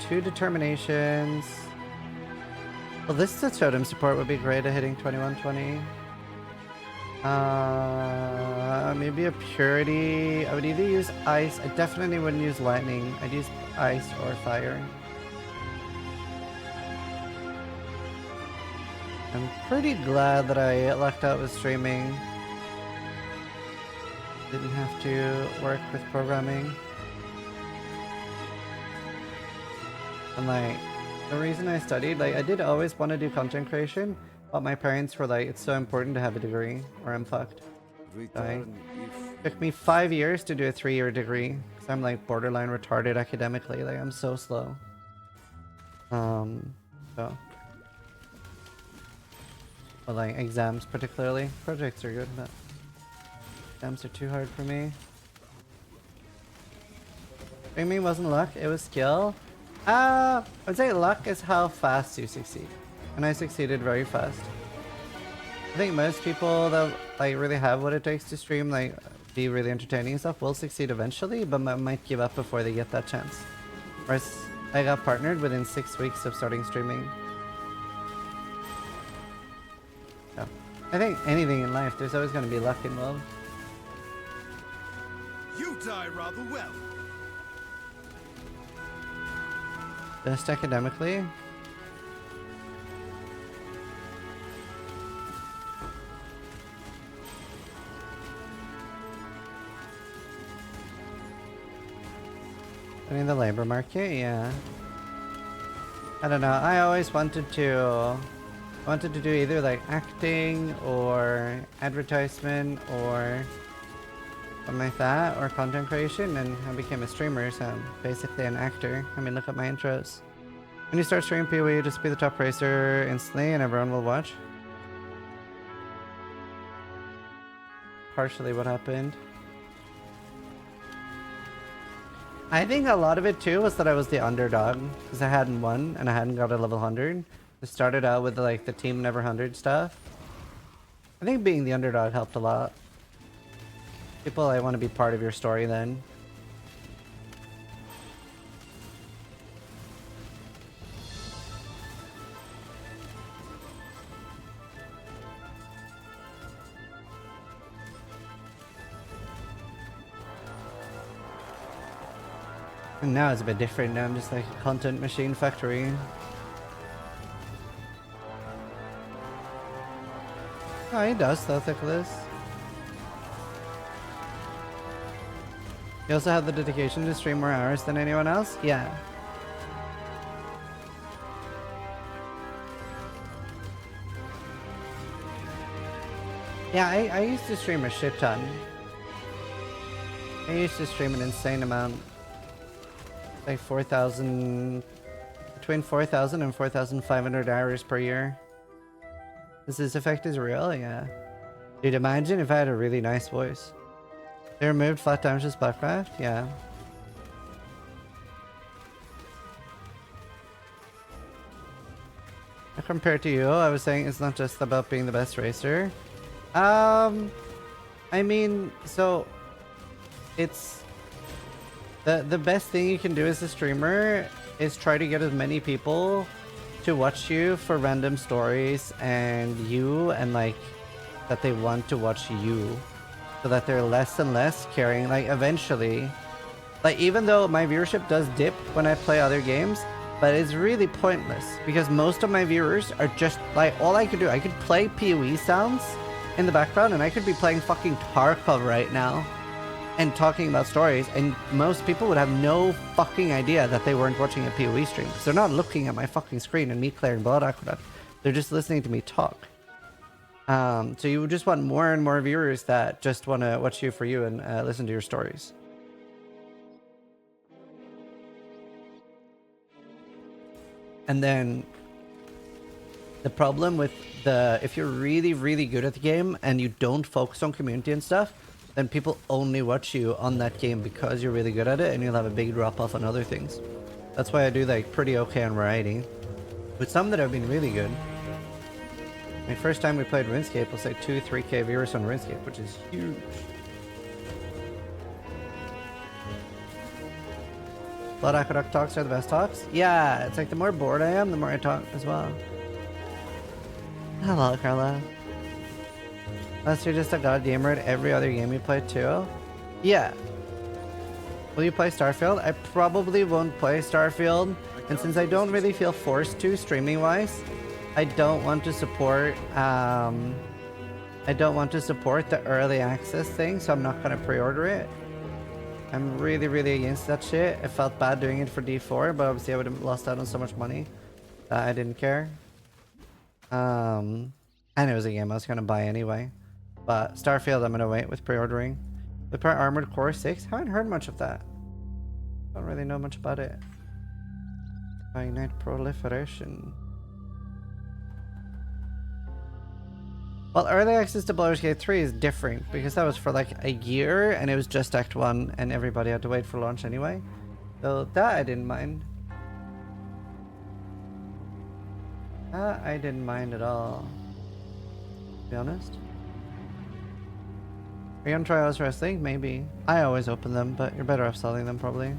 2 determinations. Well, this totem support would be great at hitting 2120. Maybe a purity. I would either use ice. I definitely wouldn't use lightning. I'd use ice or fire. I'm pretty glad that I lucked out with streaming. Didn't have to work with programming. And like, the reason I studied, like I did always want to do content creation, but my parents were like, it's so important to have a degree or I'm fucked. It took me 5 years to do a 3-year degree because I'm like borderline retarded academically. Like I'm so slow. So. But like exams particularly. Projects are good, but exams are too hard for me. Streaming wasn't luck, it was skill. I would say luck is how fast you succeed. And I succeeded very fast. I think most people that like really have what it takes to stream, like be really entertaining and stuff, will succeed eventually, but might give up before they get that chance. Whereas I got partnered within 6 weeks of starting streaming. So, I think anything in life, there's always going to be luck involved. You die rather well. Just academically. In the labor market, yeah. I don't know. I always wanted to do either like acting or advertisement or something like that, or content creation, and I became a streamer, so I'm basically an actor. I mean, look at my intros. When you start streaming PoE, you just be the top racer instantly and everyone will watch. Partially what happened. I think a lot of it too was that I was the underdog because I hadn't won and I hadn't got a level 100. I started out with like the team never 100 stuff. I think being the underdog helped a lot. People like want to be part of your story then. And now it's a bit different. Now I'm just like a content machine factory. Oh, he does though, Nicholas. You also have the dedication to stream more hours than anyone else? Yeah. Yeah, I used to stream a shit ton. I used to stream an insane amount. Like 4,000, between 4,000 and 4,500 hours per year. This effect is real, yeah. Dude, imagine if I had a really nice voice. They removed flat damages Buckcraft? Yeah. Compared to you, I was saying it's not just about being the best racer. I mean, so it's the best thing you can do as a streamer is try to get as many people to watch you for random stories and like that they want to watch you, so that they're less and less caring. Like eventually, like even though my viewership does dip when I play other games, but it's really pointless because most of my viewers are just like, all I could do, I could play PoE sounds in the background and I could be playing fucking Tarkov right now and talking about stories, and most people would have no fucking idea that they weren't watching a PoE stream because they're not looking at my fucking screen and me clearing blood aqueduct. They're just listening to me talk. So you would just want more and more viewers that just want to watch you for you and listen to your stories. And then the problem with if you're really, really good at the game and you don't focus on community and stuff, then people only watch you on that game because you're really good at it, and you'll have a big drop off on other things. That's why I do like pretty okay on variety. With some that have been really good. My first time we played RuneScape was like 2-3k viewers on RuneScape, which is huge. Blood Aqueduct talks are the best talks? Yeah, it's like the more bored I am, the more I talk as well. Hello, Carla. Unless you're just a god gamer at every other game you play too? Yeah. Will you play Starfield? I probably won't play Starfield, and since I don't really feel forced to streaming wise, I don't want to support the early access thing, so I'm not gonna pre-order it. I'm really, really against that shit. I felt bad doing it for D4, but obviously I would have lost out on so much money that I didn't care. And it was a game I was gonna buy anyway. But Starfield I'm gonna wait with pre-ordering. The Armored Core 6? Haven't heard much of that. Don't really know much about it. Ignite Proliferation. Well, early access to Baldur's Gate 3 is different because that was for like a year and it was just Act 1 and everybody had to wait for launch anyway. So that I didn't mind. That I didn't mind at all, to be honest. Are you on Trials Wrestling? Maybe. I always open them, but you're better off selling them probably.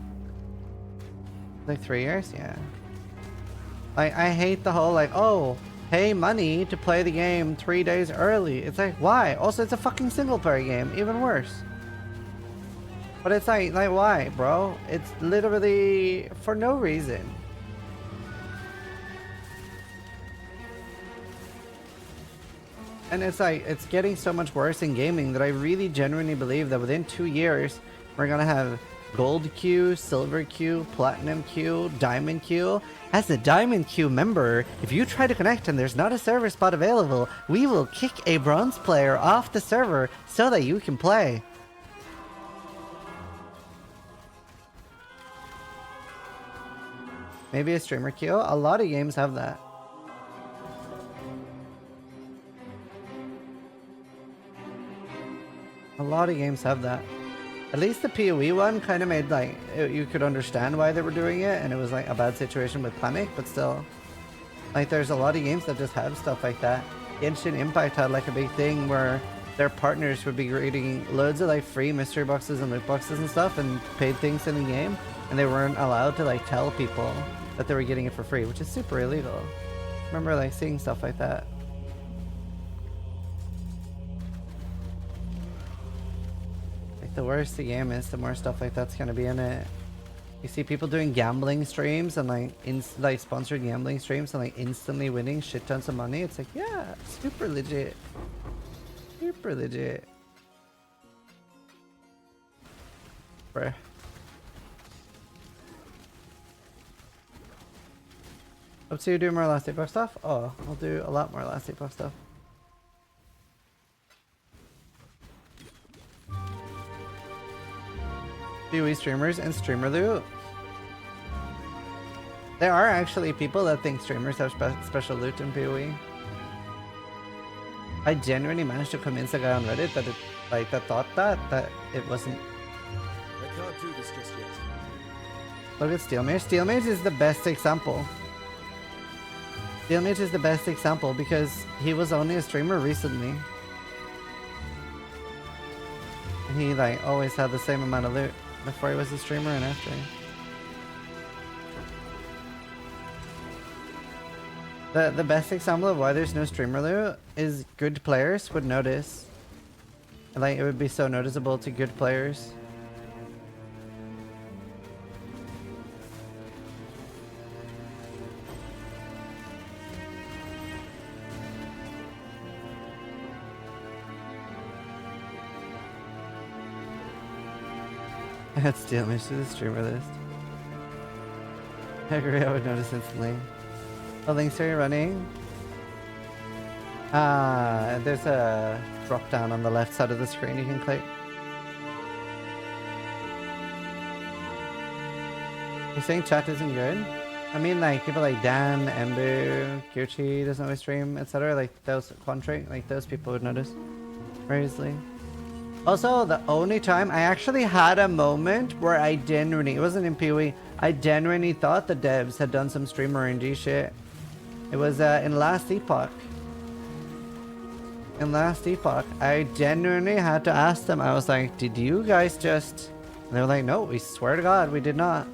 Like 3 years? Yeah. Like, I hate the whole like, oh, pay money to play the game 3 days early. It's like, why? Also, it's a fucking single player game. Even worse. But it's like why, bro? It's literally for no reason. And it's like, it's getting so much worse in gaming that I really genuinely believe that within 2 years, we're gonna have gold queue, silver queue, platinum queue, diamond queue. As a diamond queue member, if you try to connect and there's not a server spot available, we will kick a bronze player off the server so that you can play. Maybe a streamer queue? A lot of games have that. A lot of games have that. At least the PoE one kind of made like, you could understand why they were doing it, and it was like a bad situation with Panic, but still. Like there's a lot of games that just have stuff like that. Genshin Impact had like a big thing where their partners would be creating loads of like free mystery boxes and loot boxes and stuff and paid things in the game, and they weren't allowed to like tell people that they were getting it for free, which is super illegal. I remember like seeing stuff like that. The worse the game is, the more stuff like that's gonna be in it. You see people doing gambling streams and like sponsored gambling streams and like instantly winning shit tons of money. It's like, yeah, super legit. Super legit. Bruh. Up to you doing more last epoch stuff? Oh, I'll do a lot more last epoch stuff. PoE streamers and streamer loot. There are actually people that think streamers have special loot in PoE. I genuinely managed to convince a guy on Reddit that that thought that it wasn't. I can't do this just yet. Look at Steelmage. Steelmage is the best example. Steelmage is the best example because he was only a streamer recently. And he like always had the same amount of loot before he was a streamer and after. The best example of why there's no streamer loot is good players would notice. Like it would be so noticeable to good players. Add Steelmage to the streamer list. I agree, I would notice instantly. Oh, links are you running? There's a drop down on the left side of the screen you can click. You're saying chat isn't good? I mean like people like Dan, Embu, Gucci doesn't always stream, etc. Like those Quantric, like those people would notice very easily. Also, the only time I actually had a moment where I genuinely, it wasn't in PoE, I genuinely thought the devs had done some streamer RNG shit. It was in Last Epoch. In Last Epoch, I genuinely had to ask them, I was like, did you guys just... And they were like, no, we swear to God, we did not.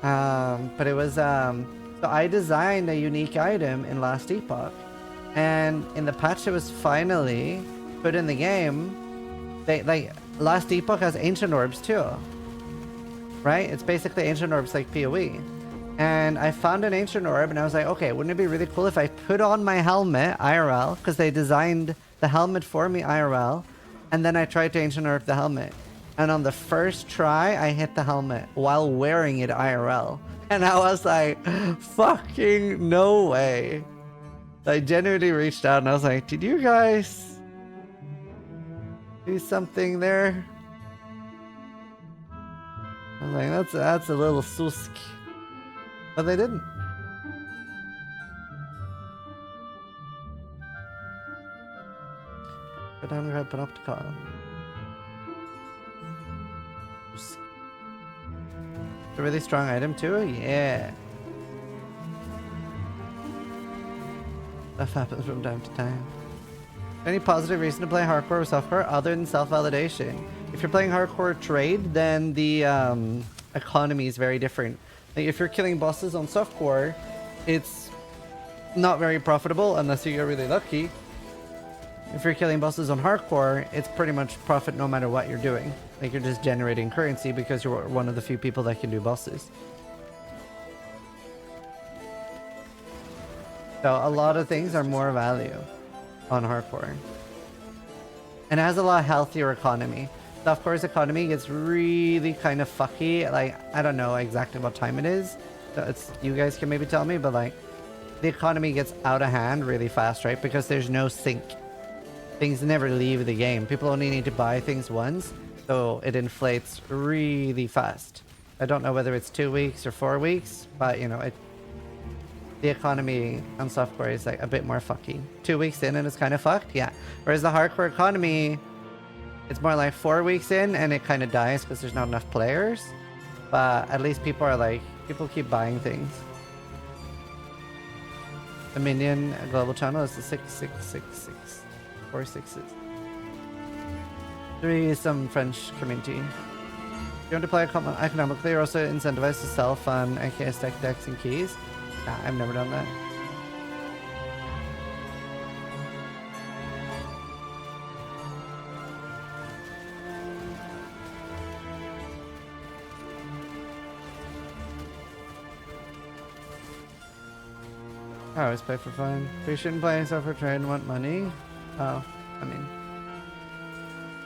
But it was, so I designed a unique item in Last Epoch. And in the patch that was finally put in the game, they, like, Last Epoch has ancient orbs too. Right? It's basically ancient orbs like PoE. And I found an ancient orb and I was like, okay, wouldn't it be really cool if I put on my helmet IRL, because they designed the helmet for me IRL, and then I tried to ancient orb the helmet. And on the first try, I hit the helmet while wearing it IRL. And I was like, fucking no way. I genuinely reached out and I was like, did you guys do something there? I was like, that's a little susk. But they didn't. Go down and grab Panopticon. It's a really strong item too? Yeah. Stuff happens from time to time. Any positive reason to play hardcore or softcore other than self-validation? If you're playing hardcore trade, then the economy is very different. Like if you're killing bosses on softcore, it's not very profitable unless you get really lucky. If you're killing bosses on hardcore, it's pretty much profit no matter what you're doing. Like you're just generating currency because you're one of the few people that can do bosses. So a lot of things are more value on hardcore. And it has a lot healthier economy. Softcore's economy gets really kind of fucky. Like, I don't know exactly what time it is. So it's, you guys can maybe tell me, but like, the economy gets out of hand really fast, right? Because there's no sync. Things never leave the game. People only need to buy things once, so it inflates really fast. I don't know whether it's 2 weeks or 4 weeks, but you know, the economy on softcore is like a bit more fucky. 2 weeks in and it's kind of fucked, yeah. Whereas the hardcore economy, it's more like 4 weeks in and it kind of dies because there's not enough players. But at least people are like, people keep buying things. The Minion global channel is the 6666. 4 6s. 3 is some French community. If you want to play economically, you're also incentivized to sell fun, aka stack decks and keys. Nah, I've never done that. I always play for fun. We shouldn't play stuff for trade and want money. Oh, I mean,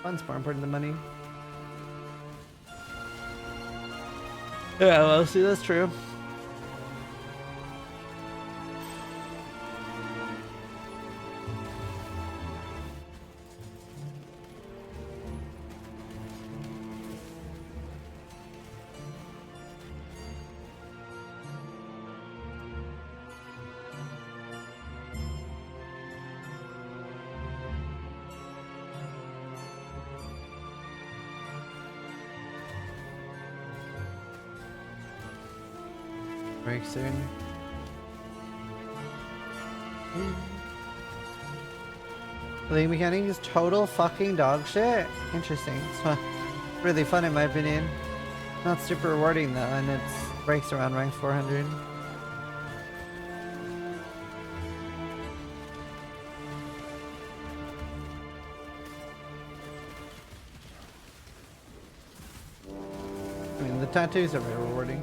fun's more important than money. Yeah, well, see, that's true. Break soon. League mechanic is total fucking dog shit. Interesting. It's really fun in my opinion. Not super rewarding though, and it breaks around rank 400. I mean, the tattoos are very rewarding.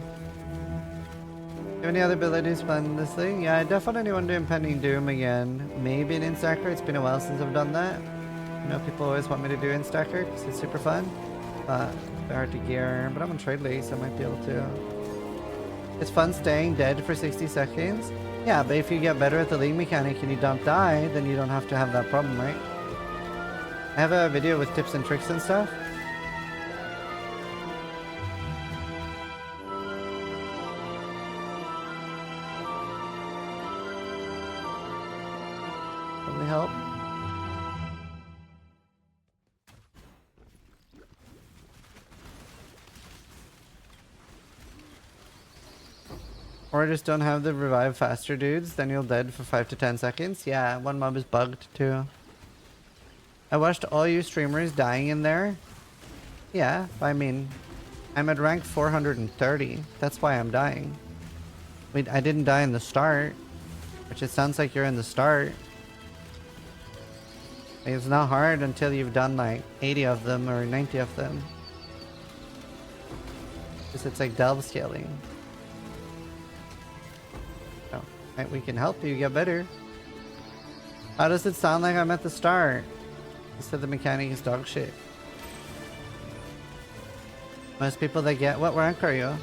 Do you have any other abilities planned in this league? Yeah, I definitely want to do Impending Doom again. Maybe an Instacker. It's been a while since I've done that. I know people always want me to do Instacker because it's super fun. It's hard to gear, but I'm on Trade League, so I might be able to. It's fun staying dead for 60 seconds. Yeah, but if you get better at the league mechanic and you don't die, then you don't have to have that problem, right? I have a video with tips and tricks and stuff. Probably help. Or just don't have the revive faster dudes, then you'll dead for 5 to 10 seconds. Yeah, one mob is bugged too. I watched all you streamers dying in there. Yeah, I mean, I'm at rank 430. That's why I'm dying. Wait, I didn't die in the start, which it sounds like you're in the start. Like, it's not hard until you've done like 80 of them or 90 of them. Because it's like delve scaling. Oh, right, we can help you get better. How does it sound like I'm at the start? You said the mechanic is dog shit. Most people that get... What rank are you?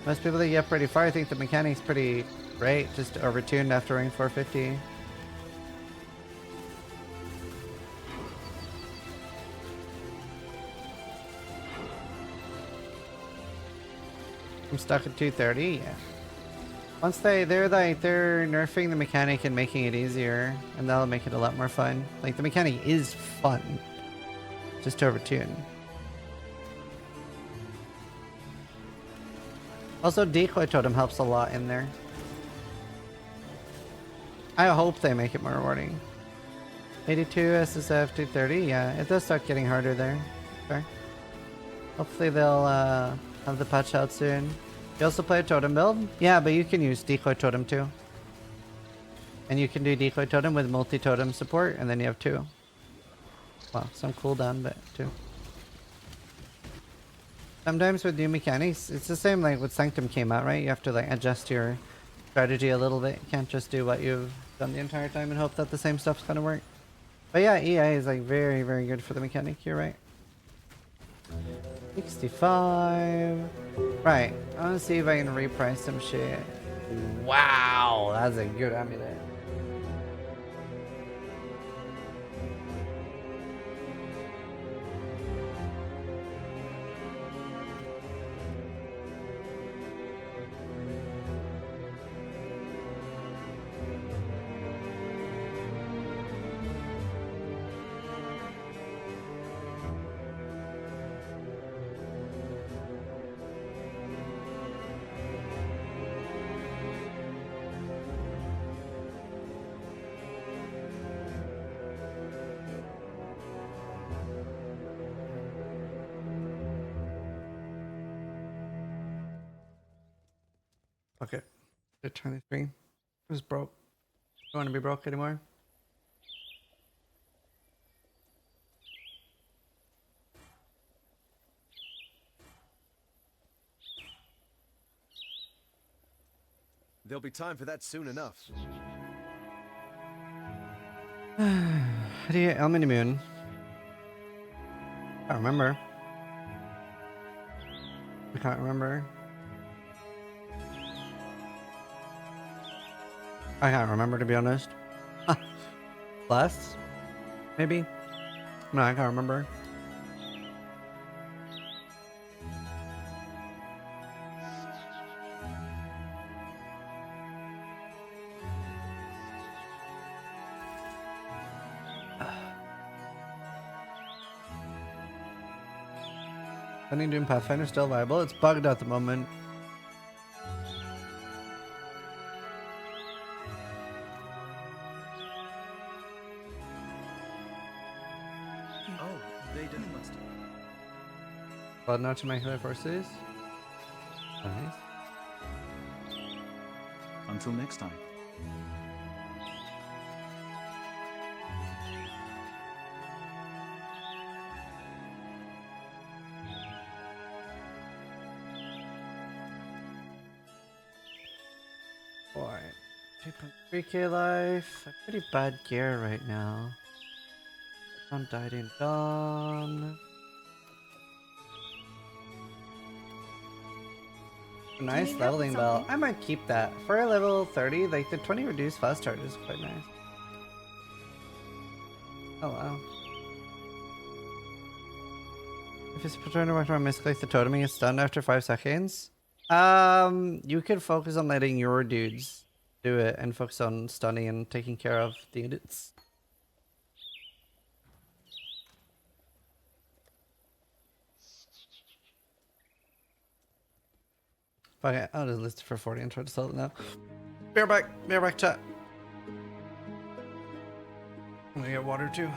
Most people that get pretty far think the mechanic's pretty great, just overtuned after rank 450. I'm stuck at 230, yeah. Once they're nerfing the mechanic and making it easier, and that'll make it a lot more fun. Like, the mechanic is fun, just to overtune. Also, decoy totem helps a lot in there. I hope they make it more rewarding. 82 SSF 230, yeah, it does start getting harder there. Fair. Hopefully they'll have the patch out soon. You also play a totem build? Yeah, but you can use decoy totem too. And you can do decoy totem with multi-totem support, and then you have 2. Well, some cooldown, but 2. Sometimes with new mechanics, it's the same like when Sanctum came out, right? You have to like adjust your strategy a little bit. You can't just do what you've done the entire time and hope that the same stuff's gonna work. But yeah, EA is like very, very good for the mechanic, you're right. 65. Right, I wanna see if I can reprice some shit. Wow, that's a good amulet. Okay. 23. Who's broke? Don't want to be broke anymore. There'll be time for that soon enough. How do you get Elmini Moon? I don't remember. I can't remember. I can't remember, to be honest. Less? Maybe? No, I can't remember. Spending doing Pathfinder still viable? It's bugged at the moment. Blood not to my forces. Nice. Until next time. Alright. 2.3k life. A pretty bad gear right now. Dawn died in dawn. Nice leveling belt. I might keep that. For a level 30, like the 20 reduced fast charge is quite nice. Oh wow. If it's trying to work on misclick, the toteming is stunned after 5 seconds. You could focus on letting your dudes do it and focus on stunning and taking care of the units. Okay, I'll just list it for 40 and try to sell it now. Bear back chat. I'm gonna get water too.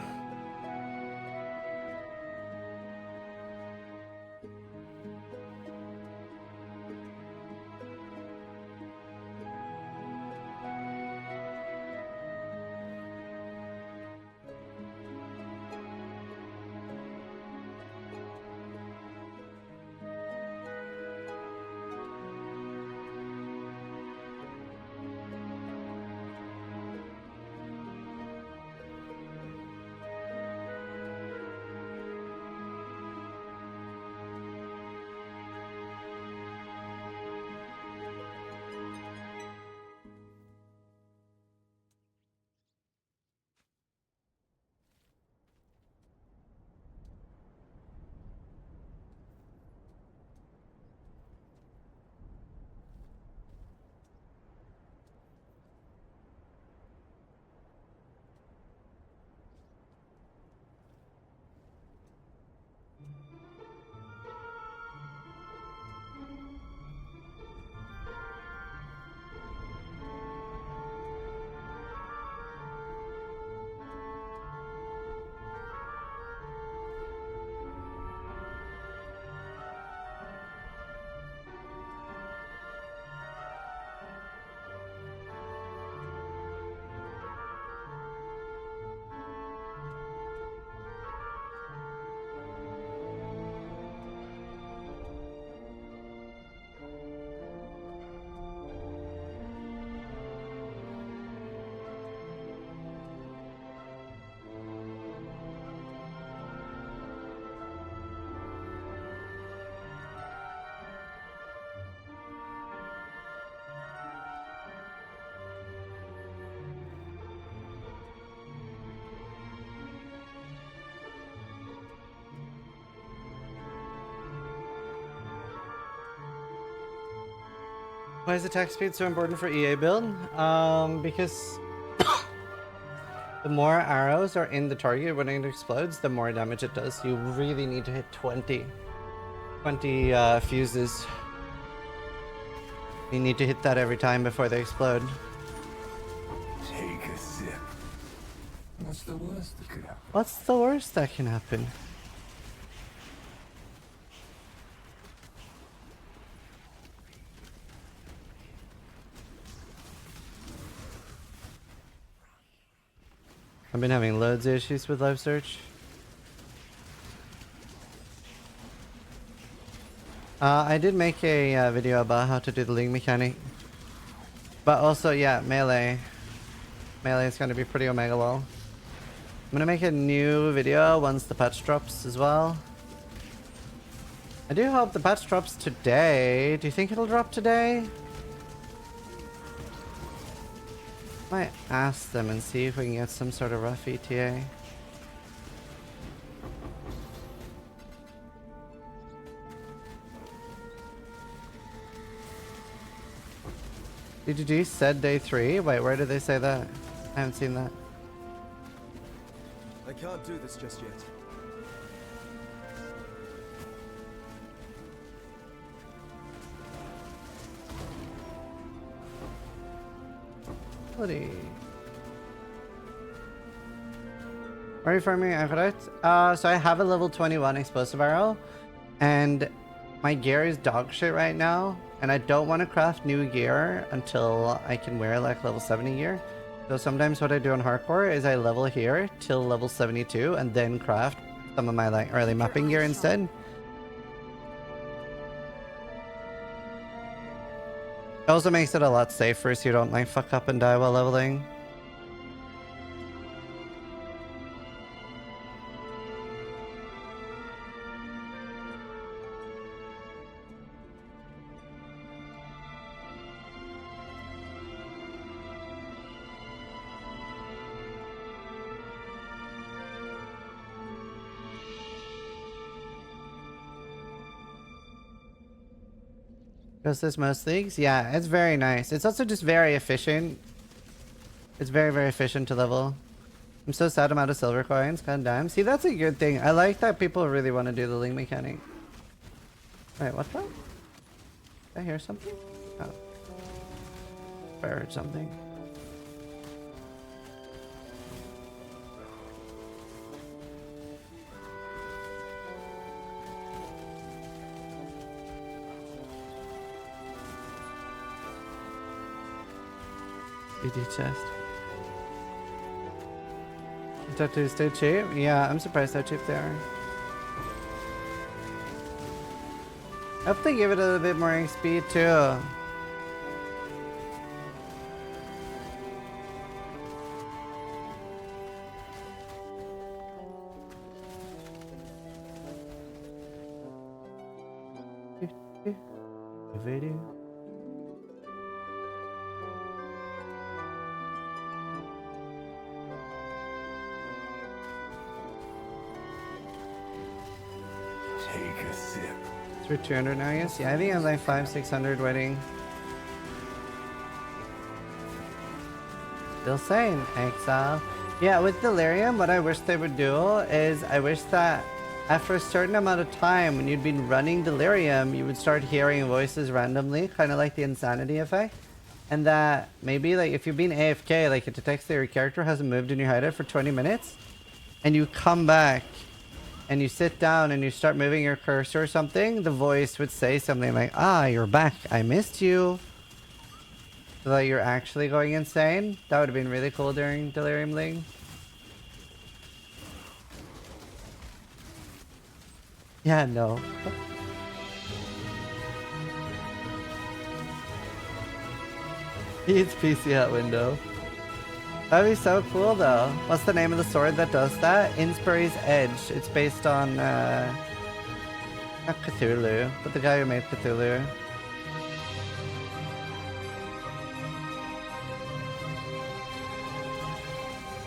Why is attack speed so important for EA build? Because the more arrows are in the target when it explodes, the more damage it does. You really need to hit 20 fuses. You need to hit that every time before they explode. Take a sip. What's the worst that could happen? What's the worst that can happen? I've been having loads of issues with live search. I did make a video about how to do the League mechanic. But also, yeah, melee. Melee is going to be pretty omega lol. I'm going to make a new video once the patch drops as well. I do hope the patch drops today. Do you think it'll drop today? Might ask them and see if we can get some sort of rough ETA. DGG said day 3. Wait, where did they say that? I haven't seen that. I can't do this just yet. Bloody. Are you farming Anchoret? So I have a level 21 explosive arrow. And my gear is dog shit right now, and I don't want to craft new gear until I can wear like level 70 gear. So sometimes what I do on hardcore is I level here till level 72 and then craft some of my like early mapping gear instead. It also makes it a lot safer so you don't like fuck up and die while leveling. Does this most leagues? Yeah, it's very nice. It's also just very efficient. It's very, very efficient to level. I'm so sad I'm out of silver coins. God damn. See, that's a good thing. I like that people really want to do the link mechanic. Wait, what's wrong? Did I hear something? Oh. I heard something. BD chest. Tattoos stay cheap? Yeah, I'm surprised how cheap they are. I hope they give it a little bit more XP too. Video. Take a sip. It's for 200 now, I guess? Yeah, I think I'm like 500-600 waiting. Still saying, exile. Yeah, with Delirium, what I wish they would do is I wish that after a certain amount of time, when you'd been running Delirium, you would start hearing voices randomly, kind of like the Insanity effect. And that maybe like if you've been AFK, like it detects that your character hasn't moved in your hideout for 20 minutes, and you come back and you sit down and you start moving your cursor or something, the voice would say something like, "Ah, you're back. I missed you." So that you're actually going insane. That would have been really cool during Delirium League. Yeah, no. It's PC at window. That'd be so cool though. What's the name of the sword that does that? Inspiri's Edge. It's based on not Cthulhu, but the guy who made Cthulhu.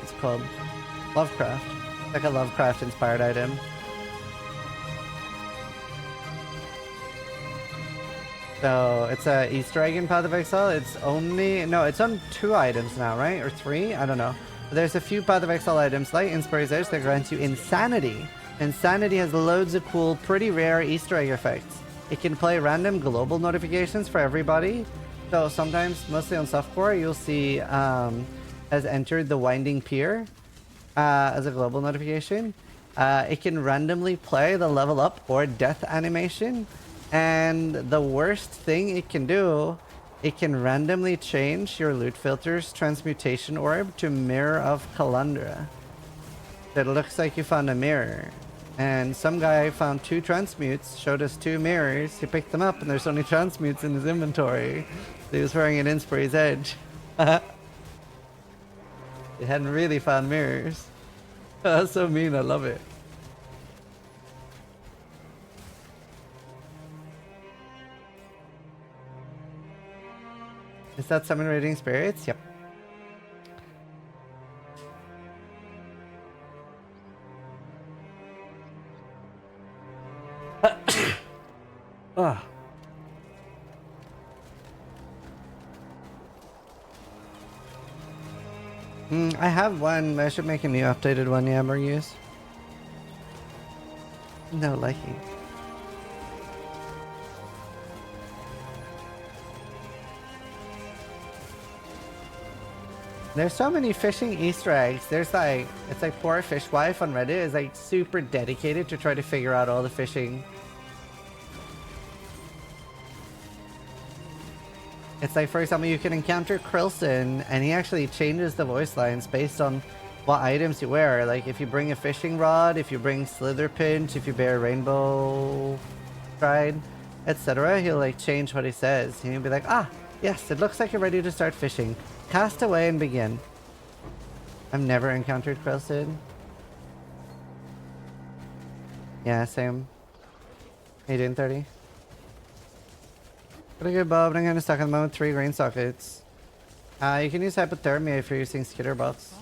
It's called Lovecraft. Like a Lovecraft inspired item. So it's a Easter egg in Path of Exile. It's only it's on 2 items now, right? Or 3? I don't know. But there's a few Path of Exile items like Inspiri's Edge that grants you Insanity. Insanity has loads of cool, pretty rare Easter egg effects. It can play random global notifications for everybody. So sometimes, mostly on softcore, you'll see has entered the Winding Pier as a global notification. It can randomly play the level up or death animation. And the worst thing it can do, it can randomly change your loot filter's transmutation orb to Mirror of Kalandra. It looks like you found a mirror. And some guy found 2 transmutes, showed us 2 mirrors, he picked them up and there's only transmutes in his inventory. So he was wearing an Inspiri's Edge. He hadn't really found mirrors. That's so mean, I love it. Is that summon raiding spirits? Yep. Ah. I have one. I should make a new updated one. Yeah, more use. No liking. There's so many fishing Easter eggs. There's like, it's like Poor Fishwife on Reddit is like super dedicated to try to figure out all the fishing It's like, for example, you can encounter Krilson, and he actually changes the voice lines based on what items you wear. Like, if you bring a fishing rod, if you bring Slither Pinch, if you bear Rainbow Stride, etc., he'll like change what he says. He'll be like, ah, yes, it looks like you're ready to start fishing. Cast away and begin. I've never encountered Krilson. Yeah, same. How you doing, 30? Pretty good, Bob, but I'm kind of stuck at the moment. 3 green sockets. You can use hypothermia if you're using skitter bots.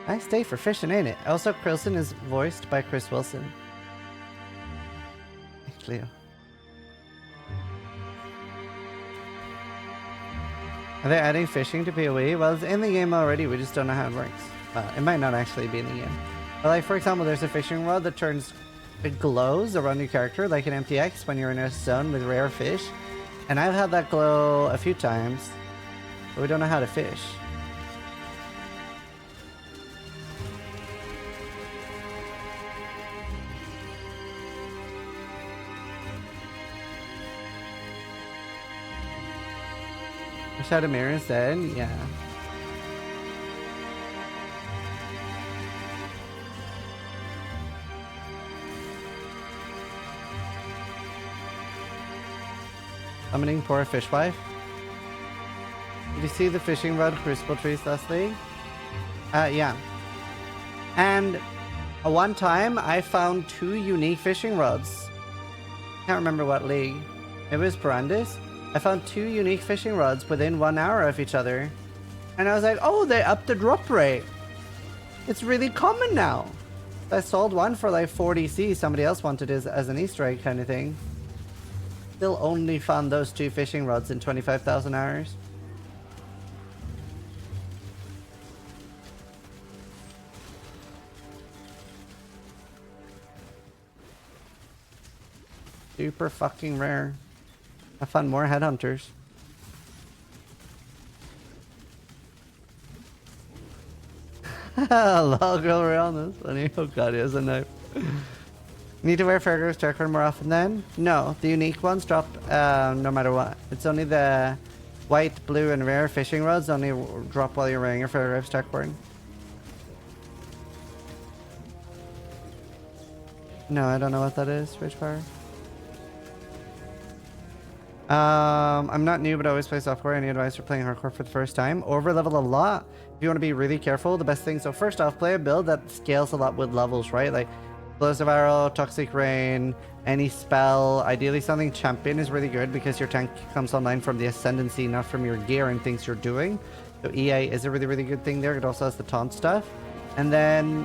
Nice day for fishing, ain't it? Also, Krilson is voiced by Chris Wilson. Thanks, Leo. Are they adding fishing to PoE? Well, it's in the game already, we just don't know how it works. It might not actually be in the game. But like, for example, there's a fishing rod that it glows around your character, like in MTX when you're in a zone with rare fish. And I've had that glow a few times, but we don't know how to fish. Wish I had a mirror instead, yeah. Summoning poor fishwife. Did you see the fishing rod crucible trees last league? Yeah. And one time I found 2 unique fishing rods. Can't remember what league. It was Brandis. I found 2 unique fishing rods within 1 hour of each other. And I was like, oh, they upped the drop rate. It's really common now. I sold one for like 40C. Somebody else wanted it as an Easter egg kind of thing. Still only found those 2 fishing rods in 25,000 hours. Super fucking rare. I found more headhunters. Lol, girl around this funny. Oh god, he has a knife. Need to wear Fairgrove's Darkroom more often then? No, the unique ones drop no matter what. It's only the white, blue, and rare fishing rods only drop while you're wearing your Fairgrove's Darkroom. No, I don't know what that is, Rich Power. I'm not new, but I always play software. Any advice for playing hardcore for the first time? Over level a lot. If you want to be really careful, the best thing. So first off, play a build that scales a lot with levels, right? Like Explosive Arrow, Toxic Rain, any spell. Ideally something champion is really good because your tank comes online from the ascendancy, not from your gear and things you're doing. So EA is a really, really good thing there. It also has the taunt stuff. And then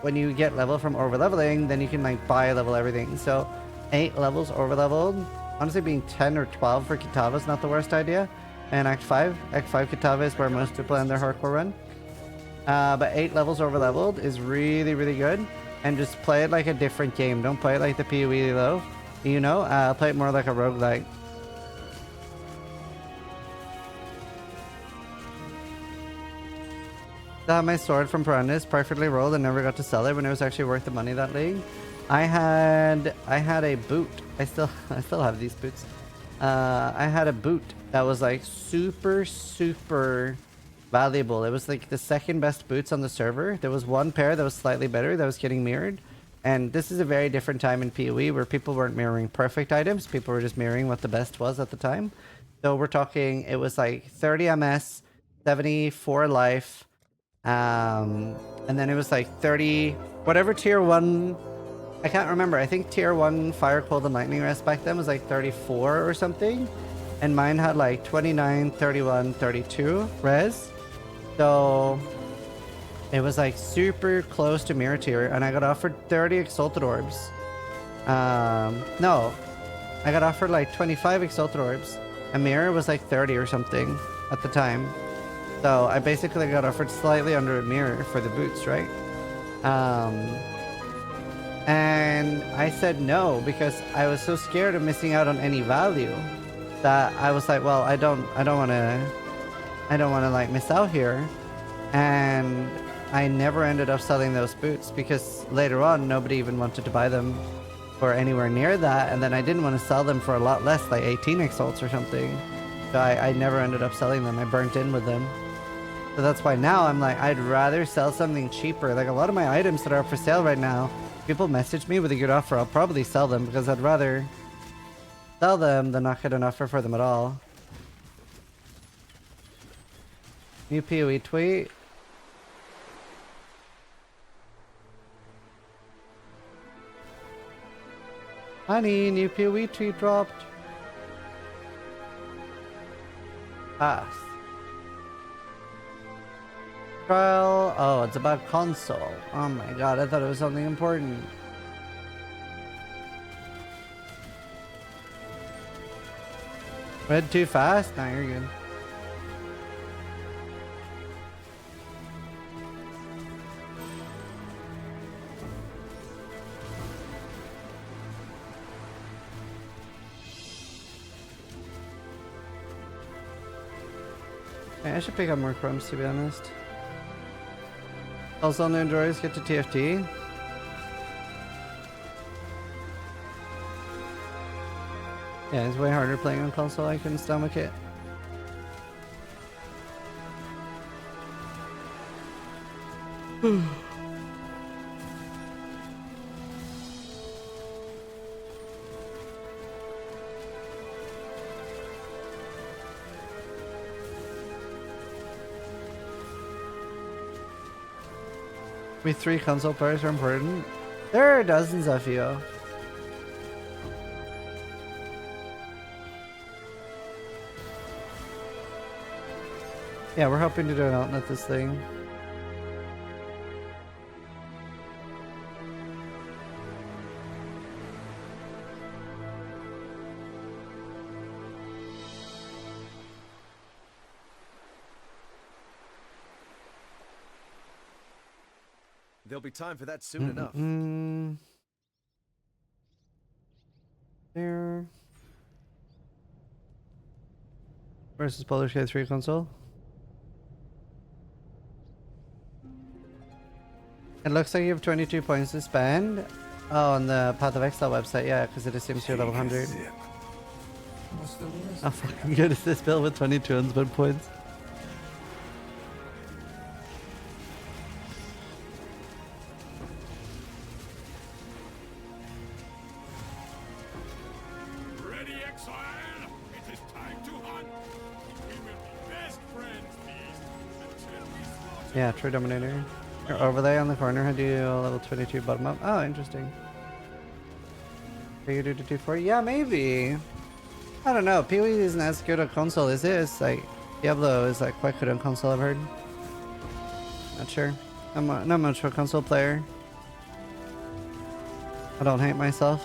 when you get level from over leveling, then you can like buy level everything. So 8 levels over leveled. Honestly, being 10 or 12 for Kitava is not the worst idea. And Act 5 Kitava is where most people end their hardcore run. But 8 levels over leveled is really, really good. And just play it like a different game. Don't play it like the PoE low. You know, play it more like a roguelike. I had my sword from Piranhas perfectly rolled and never got to sell it when it was actually worth the money that league. I had a boot. I still have these boots. I had a boot that was like super valuable. It was like the second best boots on the server. There was one pair that was slightly better that was getting mirrored. And this is a very different time in PoE where people weren't mirroring perfect items. People were just mirroring what the best was at the time. So we're talking, it was like 30 MS, 74 life, and then it was like 30, whatever tier 1, I can't remember. I think tier 1 Fire, Cold, and Lightning Rest back then was like 34 or something. And mine had like 29, 31, 32 res. So it was like super close to mirror tier. And I got offered 30 Exalted Orbs. No, I got offered like 25 Exalted Orbs. A mirror was like 30 or something at the time. So I basically got offered slightly under a mirror for the boots, right? And I said no because I was so scared of missing out on any value that I was like, well, I don't want to like miss out here. And I never ended up selling those boots because later on nobody even wanted to buy them for anywhere near that, and then I didn't want to sell them for a lot less, like 18 exalts or something. So I never ended up selling them. I burnt in with them. So that's why now I'm like, I'd rather sell something cheaper. Like a lot of my items that are up for sale right now, people message me with a good offer, I'll probably sell them because I'd rather sell them than not get an offer for them at all. New PoE tweet. Honey, new PoE tweet dropped. Pass. Trial. Oh, it's about console. Oh my god, I thought it was something important. Read too fast? Nah, you're good. I should pick up more crumbs, to be honest. Also, new droids get to TFT. Yeah, it's way harder playing on console. I couldn't stomach it. We 3 console players are important. There are dozens of you. Yeah, we're hoping to do an outlet this thing. There'll be time for that soon enough. There. Versus Baldur's Gate 3 console. It looks like you have 22 points to spend. Oh, on the Path of Exile website, yeah, because it assumes you're level 100. How fucking good is this build with 22 unspent points? Ready, exile? It is time to hunt. We will be best friends, please, until we slaughter. Yeah, True Dominator. Your overlay on the corner had you level 22 bottom up. Oh, interesting. Are you do to 240? Yeah, maybe. I don't know. PoE isn't as good a console as it is. Like, Diablo is like quite good on console, I've heard. Not sure. I'm not much of a console player. I don't hate myself.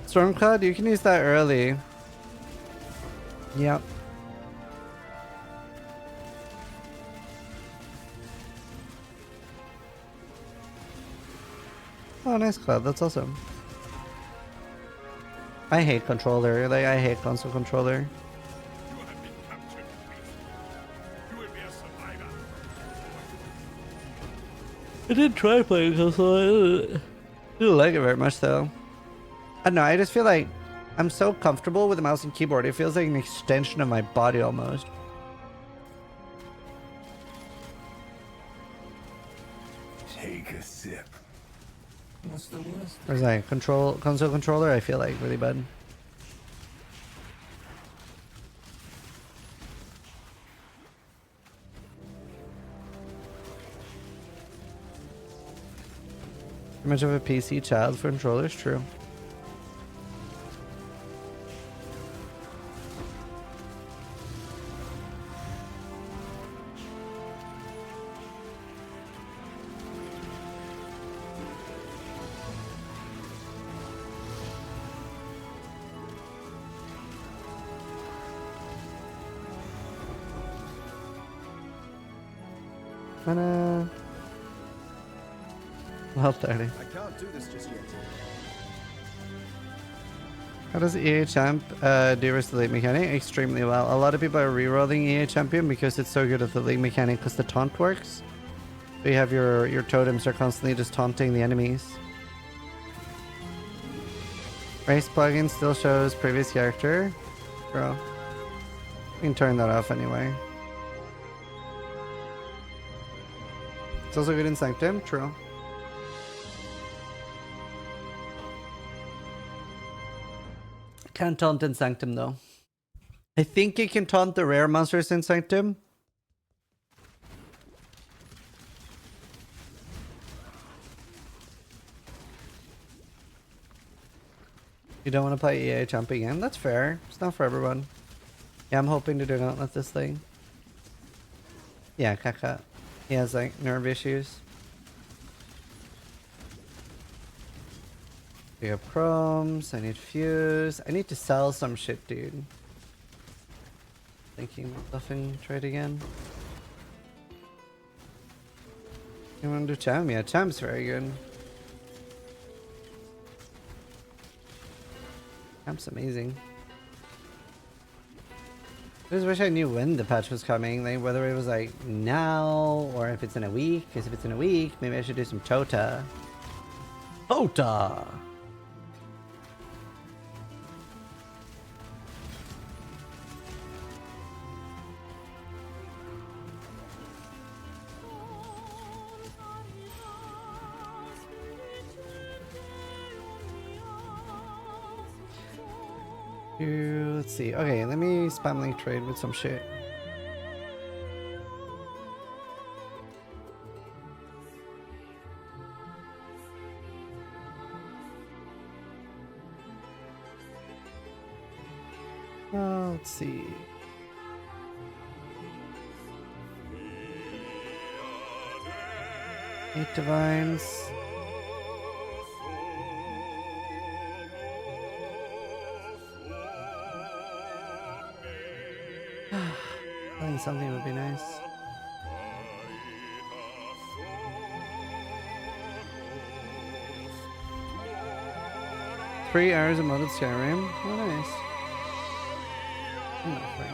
Stormcloud, you can use that early. Yep. Oh, nice cloud. That's awesome. I hate controller. Like, I hate console controller. You have been captured, priest. You will be a survivor. I did try playing console. I didn't like it very much, though. I don't know. I just feel like I'm so comfortable with the mouse and keyboard. It feels like an extension of my body almost. Take a sip. What's the worst? Where's that? Console controller? I feel like really bad. Too much of a PC child for controllers? True. Well, 30. I can't do this just yet. How does EA Champ do versus the league mechanic? Extremely well. A lot of people are rerolling EA Champion because it's so good at the league mechanic because the taunt works. So you have your totems are constantly just taunting the enemies. Race plugin still shows previous character. Bro. You can turn that off anyway. It's also good in Sanctum. True. Can't taunt in Sanctum though. I think you can taunt the rare monsters in Sanctum. You don't want to play EA Champ again? That's fair. It's not for everyone. Yeah, I'm hoping to do Gauntlet this thing. Yeah, Kaka. He has like nerve issues. We have chromes. I need fuse. I need to sell some shit, dude. Thinking myself in trade again. You want to do Cham? Yeah, Cham's very good. Cham's amazing. I just wish I knew when the patch was coming, like whether it was like now or if it's in a week. Because if it's in a week, maybe I should do some Tota. Tota! Let's see. Okay, let me spam link trade with some shit. Let's see. Eight divines. Playing something would be nice. Three hours of modded Skyrim. Oh, nice. I'm not afraid.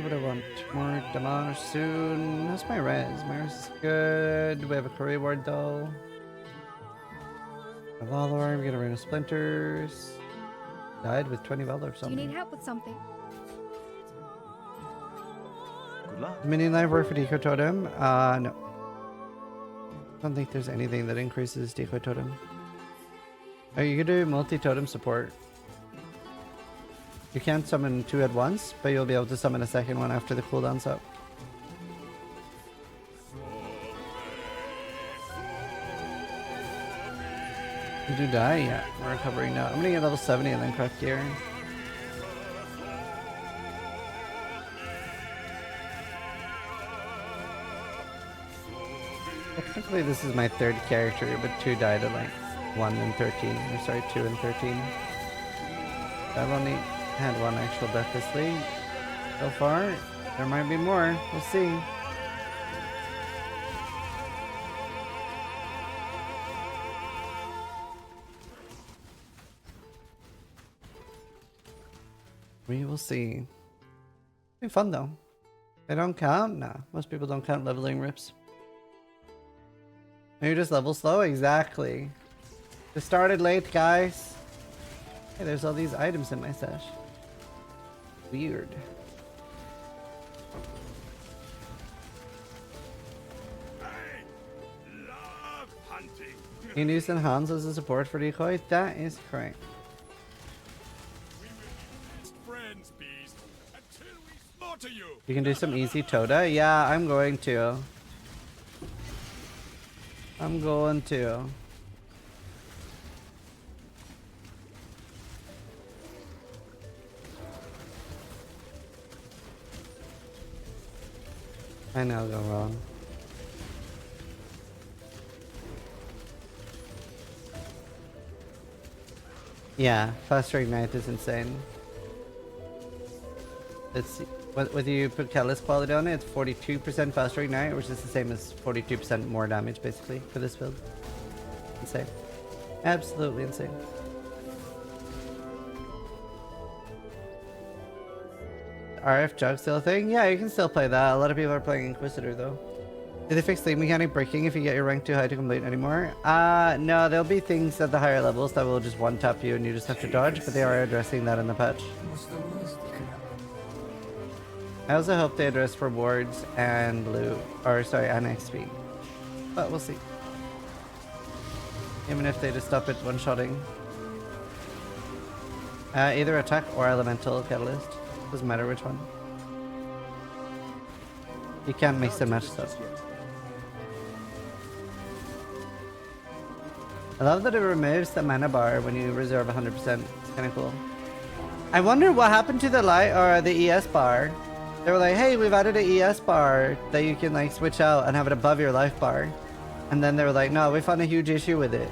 What do I want? More damage soon. That's my res. My res is good. We have a career ward though. A Valor. We get a ring of splinters. Died with 20 Valor or something. Do you need help with something? Good luck. Mini life work for Decoy Totem? No. I don't think there's anything that increases Decoy Totem. Oh, you can do multi-totem support. You can't summon two at once, but you'll be able to summon a second one after the cooldown's up. You do die? Yeah, we're recovering now. I'm gonna get level 70 and then craft gear. Technically this is my third character, but two died at like 1 and 13. Or sorry, 2 and 13. I've only had one actual death this league so far. There might be more. We'll see. We will see. Be fun though. They don't count? Nah, most people don't count leveling rips. Are you just level slow? Exactly. Just started late, guys. Hey, there's all these items in my stash. Weird. You can use Hans as a support for decoy? That is correct. You can do some easy Toda? Yeah, I'm going to. I'm going to. I know, go wrong. Yeah, faster ignite is insane. It's whether you put catalyst quality on it, it's 42% faster ignite, which is the same as 42% more damage basically for this build. Insane. Absolutely insane. RF jug still a thing? Yeah, you can still play that. A lot of people are playing Inquisitor though. Did they fix league mechanic breaking if you get your rank too high to complete anymore? No, there'll be things at the higher levels that will just one-tap you and you just have to dodge, but they are addressing that in the patch. I also hope they address rewards and loot, or sorry, and XP. But we'll see. Even if they just stop it one-shotting. Either attack or elemental catalyst. Doesn't matter which one. You can't mix and match stuff. I love that it removes the mana bar when you reserve 100%. It's kind of cool. I wonder what happened to the light or the ES bar. They were like, hey, we've added an ES bar that you can like switch out and have it above your life bar. And then they were like, no, we found a huge issue with it.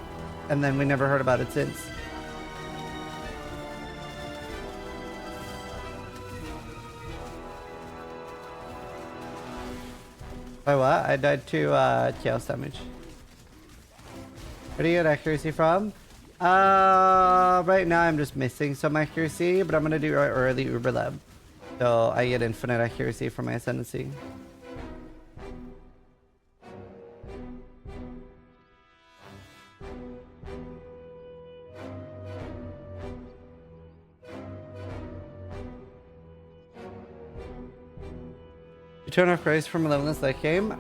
And then we never heard about it since. By what? I died to chaos damage. Where do you get accuracy from? Right now I'm just missing some accuracy, but I'm gonna do early Uber Lab. So I get infinite accuracy from my ascendancy. You turn off grace from 11th late game?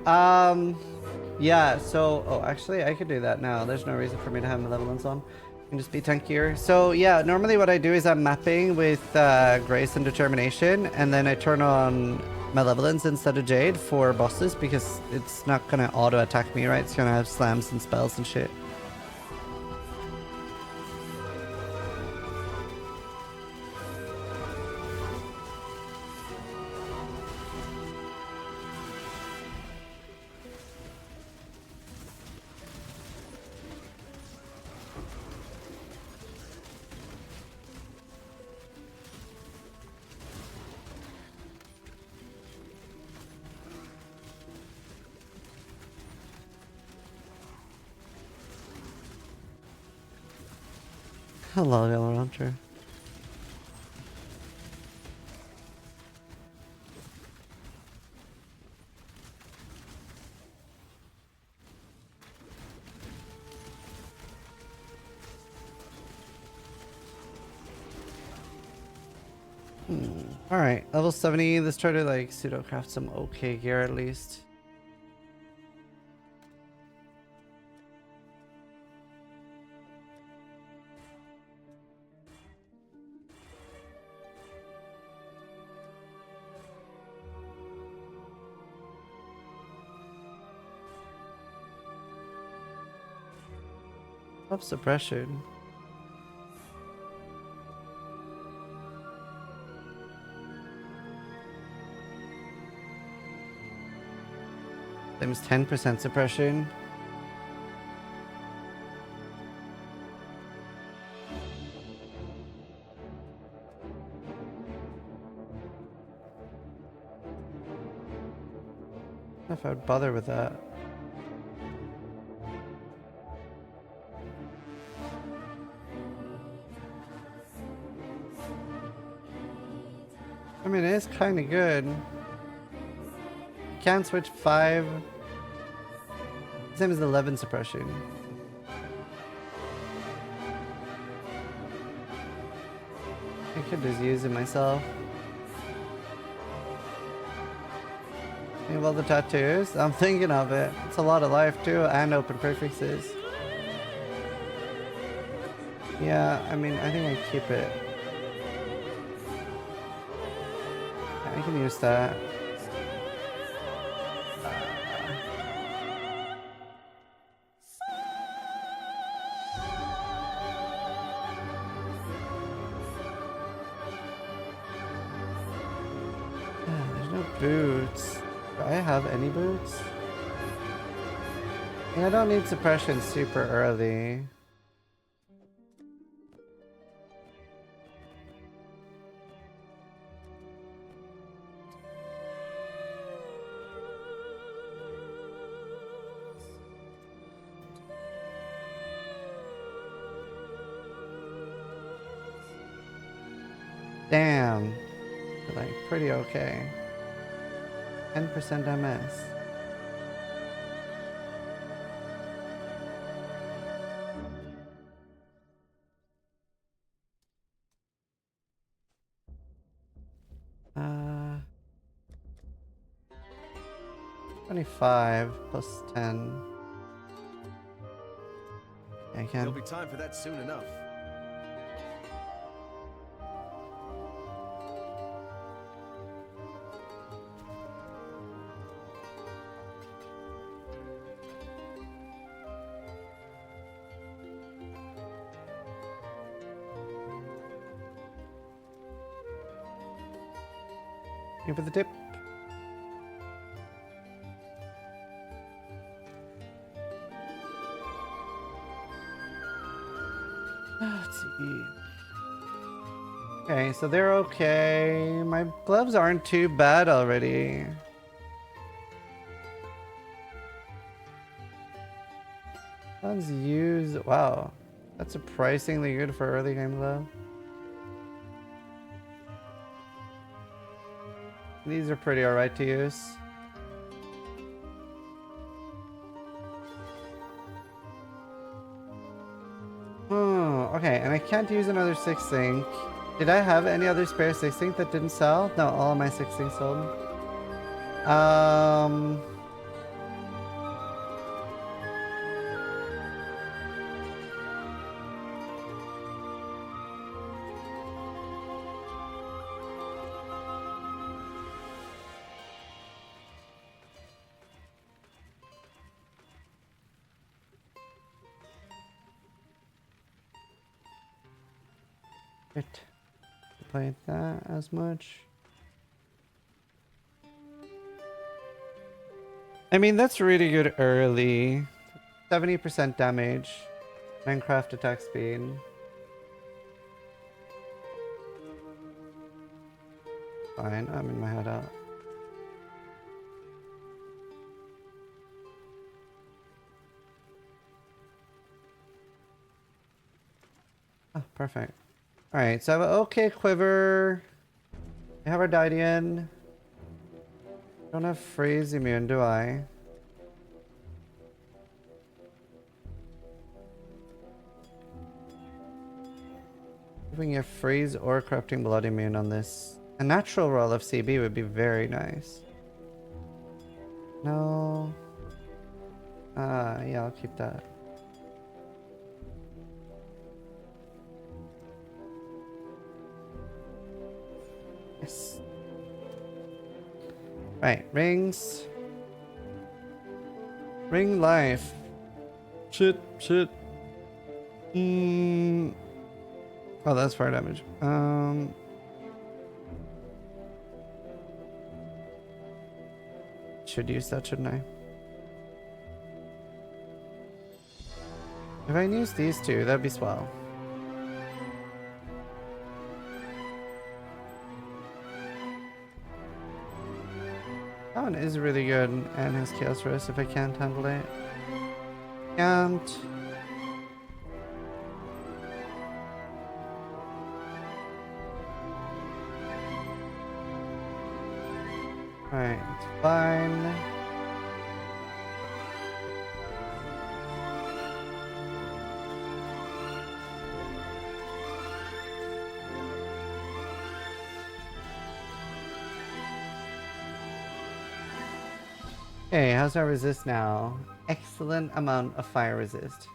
Yeah, so... Oh, actually, I could do that now. There's no reason for me to have malevolence on. I can just be tankier. So, yeah, normally what I do is I'm mapping with grace and determination, and then I turn on malevolence instead of jade for bosses, because it's not going to auto-attack me, right? It's going to have slams and spells and shit. Hello, Yellow Hunter. Alright, level 70. Let's try to like pseudo craft some okay gear at least. Of suppression. Times 10% suppression. I don't know if I would bother with that. I mean, it is kind of good. Can't switch 5. Same as 11 suppression. I could just use it myself. Think of all the tattoos? I'm thinking of it. It's a lot of life too, and open prefixes. Yeah, I mean, I think I keep it. I can use that. There's no boots. Do I have any boots? I don't need suppression super early. Damn. Like, pretty okay. 10% MS. Uh, 25 plus 10. I can. There'll be time for that soon enough. You for the tip. Let's see. Okay, so they're okay. My gloves aren't too bad already. Let's use. Wow, that's surprisingly good for early game glove. These are pretty alright to use. Oh, okay, and I can't use another 6 ink. Did I have any other spare 6 ink that didn't sell? No, all of my 6 ink sold. Played that as much. I mean, that's really good early. 70% damage. Minecraft attack speed. Fine, I'm in my head out. Oh, perfect. Alright, so I have an okay quiver. I have our Didian. Don't have freeze immune, do I? If we can get freeze or corrupting blood immune on this. A natural roll of CB would be very nice. No. Yeah, I'll keep that. Yes. Right, rings. Ring life. Shit. Oh, that's fire damage. Should use that, shouldn't I? If I can use these two, that'd be swell. That one is really good and has chaos rest if I can't handle it. Can't. Alright, it's fine. Okay, how's our resist now? Excellent amount of fire resist.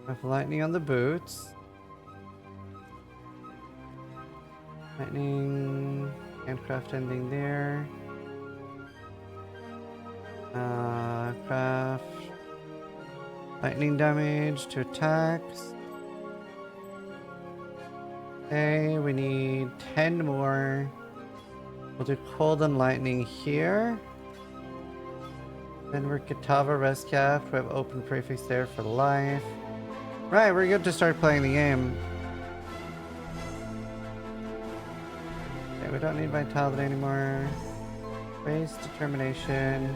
Have lightning on the boots. Lightning, handcraft ending there. Craft. Lightning damage to attacks. Okay, we need 10 more. We'll do cold and lightning here. Then we're Katava rest cap. We have open prefix there for life. Right, we're good to start playing the game. Okay, we don't need Vitality anymore. Raise determination.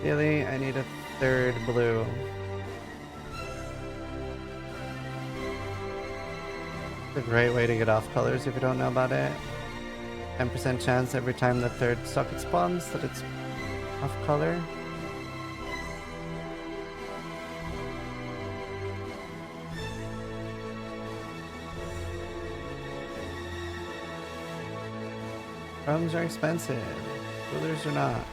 Ideally, I need a third blue. It's a great way to get off colors if you don't know about it. 10% chance every time the third socket spawns that it's off color. Chromes are expensive. Jewelers are not.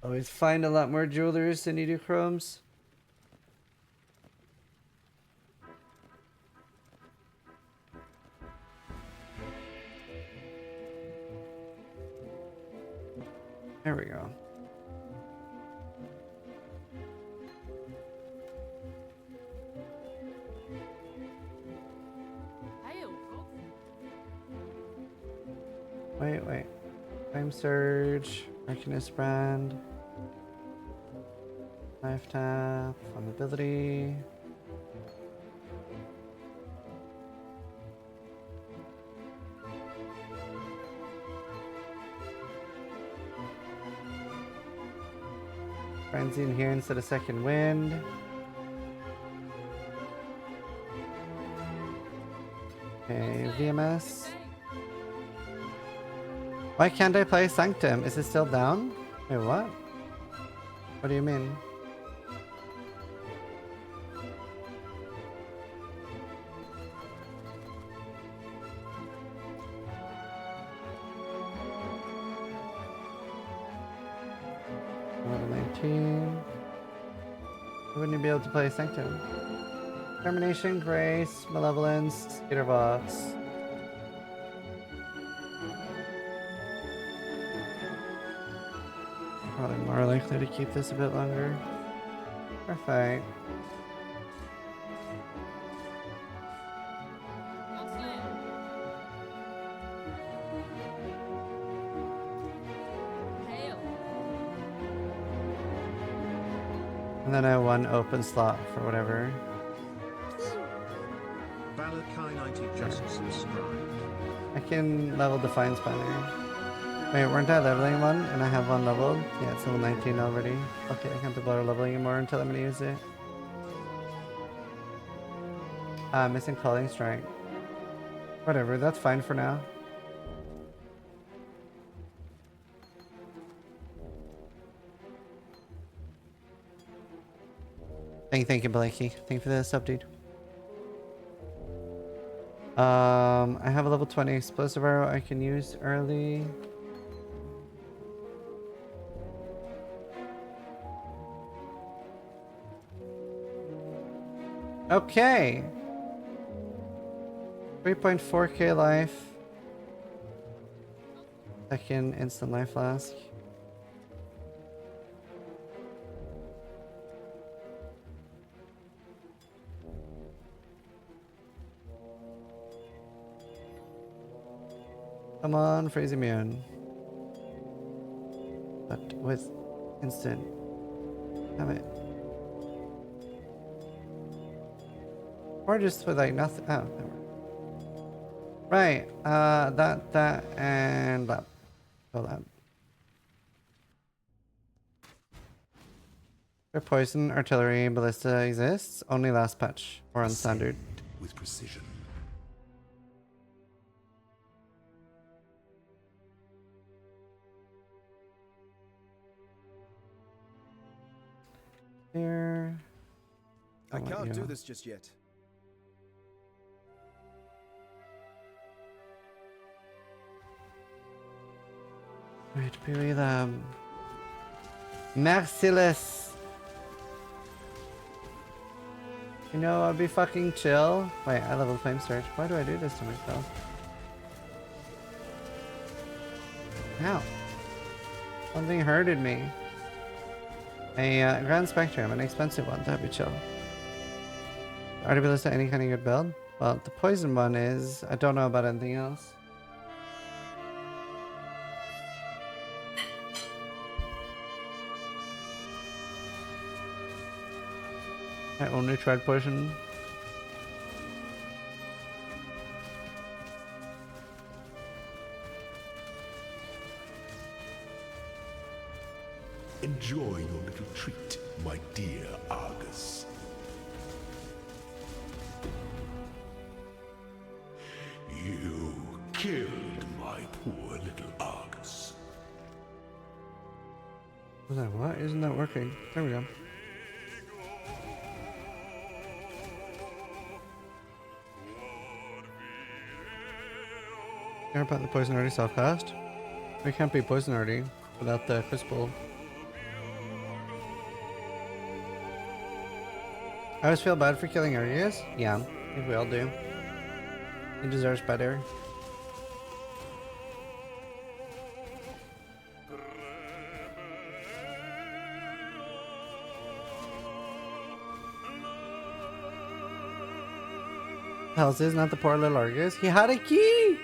Always find a lot more jewelers than you do chromes. There we go. Wait. Time Surge, Arcanist Brand, Knife Tap, Flammability. Frenzy in here instead of Second Wind. Okay, VMS. Why can't I play Sanctum? Is it still down? Wait, what? What do you mean? Level 19. Wouldn't you be able to play Sanctum? Termination, Grace, Malevolence, Skater Vox. Probably more likely to keep this a bit longer. Perfect. And then I have one open slot for whatever. Valakai90 just subscribed. I can level Defiance Banner. Wait, weren't I leveling one and I have one leveled? Yeah, it's level 19 already. Okay, I can't be bothered leveling anymore until I'm gonna use it. Missing Calling Strike. Whatever, that's fine for now. Thank you, Blakey. Thank you for the sub, dude. I have a level 20 explosive arrow I can use early. Okay. 3.4k life. Second instant life flask. Come on, Freeze Immune. But with instant. Have it. Or just with like nothing. Oh, never. Right. That, and lab. Go lab. Their poison, artillery, ballista exists. Only last patch or on standard. With precision. Here. I can't do this just yet. Wait, Billy Lab. Merciless. You know, I'd be fucking chill. Wait, I leveled Flame Surge. Why do I do this to myself? Ow. Something hurted me. A Grand Spectrum, an expensive one. That'd be chill. Are to be listed any kind of good build? Well, the poison one is. I don't know about anything else. I only tried poison. Enjoy your little treat, my dear Argus. You killed my poor little Argus. Was that what? Isn't that working? There we go. Care about the poison already self-cast? We can't be poison already without the crystal. I always feel bad for killing Arius. Yeah, I think we all do. He deserves better. Hell's is not the poor little Argus. He had a key!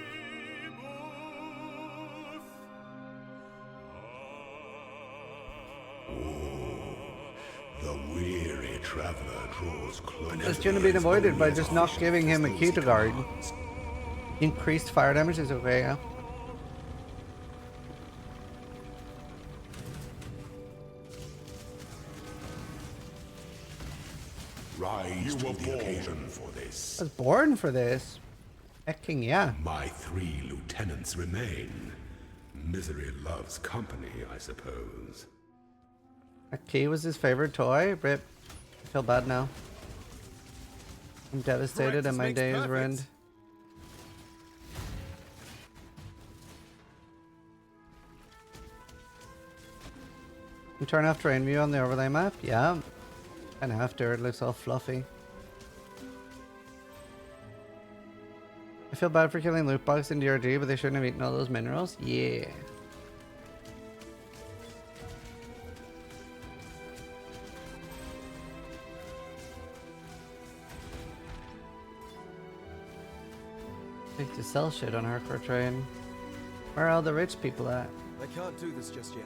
The weary traveler draws close. It's going to be avoided by just not giving him a key to guard. Increased fire damage is okay, yeah. Rise to the occasion for this. I was born for this. Hecking yeah. My 3 lieutenants remain. Misery loves company, I suppose. A key was his favorite toy. Rip. I feel bad now. I'm devastated and my day is ruined. You turn off terrain view on the overlay map? Yeah. Kinda have to, it looks all fluffy. I feel bad for killing loot box in DRG, but they shouldn't have eaten all those minerals. Yeah. Like to sell shit on hardcore train. Where are all the rich people at? I can't do this just yet.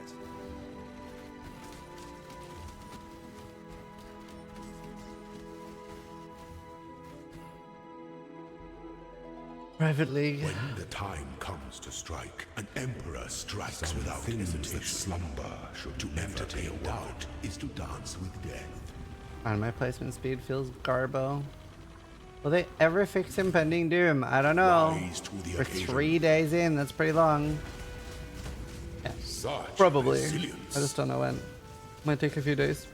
Private League. When the time comes to strike, an emperor strikes without things that slumber should to never be a doubt is to dance with death. And my placement speed feels garbo. Will they ever fix impending doom? I don't know. We're 3 days in, that's pretty long. Yeah, probably. I just don't know when. Might take a few days.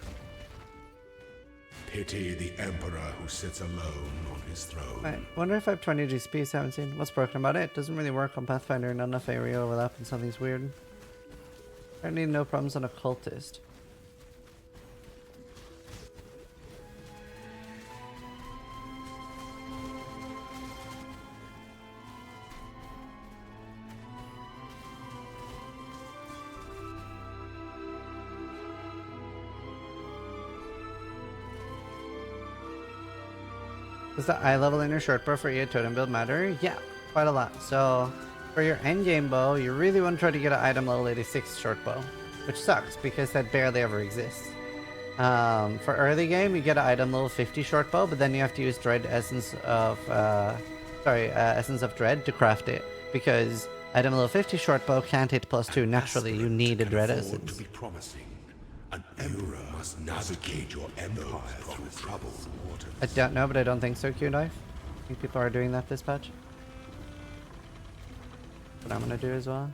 Pity the emperor who sits alone on his throne. I wonder if I have 20 GSP, 17. What's broken about it? It doesn't really work on Pathfinder, not enough area overlap and something's weird. Apparently no problems on Occultist. Does the eye level in your short bow for your totem build matter? Yeah, quite a lot. So for your endgame bow, you really want to try to get an item level 86 short bow, which sucks because that barely ever exists. For early game, you get an item level 50 short bow, but then you have to use Dread Essence of Essence of Dread to craft it because item level 50 short bow can't hit +2 naturally. You need a Dread Essence. To be promising. An emperor must navigate your empire through troubled waters. I don't know, but I don't think so, Q-Dive. I think people are doing that this patch. What I'm gonna do as well.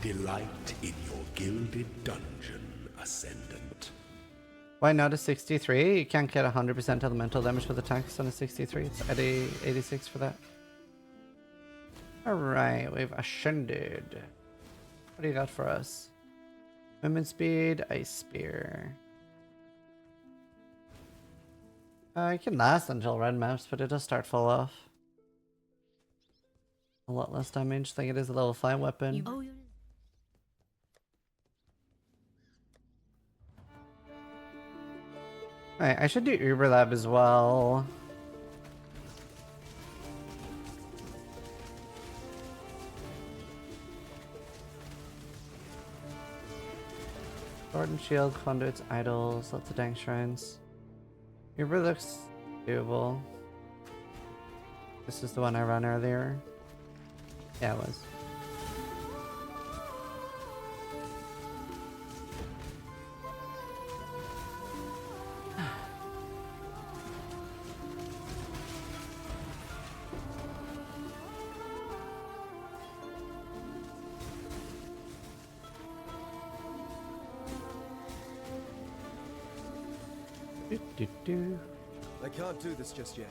Delight in your gilded dungeon, Ascendant. Why not a 63? You can't get 100% elemental damage for the tanks on a 63. It's 86 for that. Alright, we've ascended. What do you got for us? Movement speed, ice spear. It can last until red maps, but it does start fall off. A lot less damage. I think it is a level 5 weapon. Alright, I should do Uber Lab as well. Sword and shield, conduits, idols, lots of dang shrines. Uber looks doable. This is the one I ran earlier. Yeah, it was. I can't do this just yet.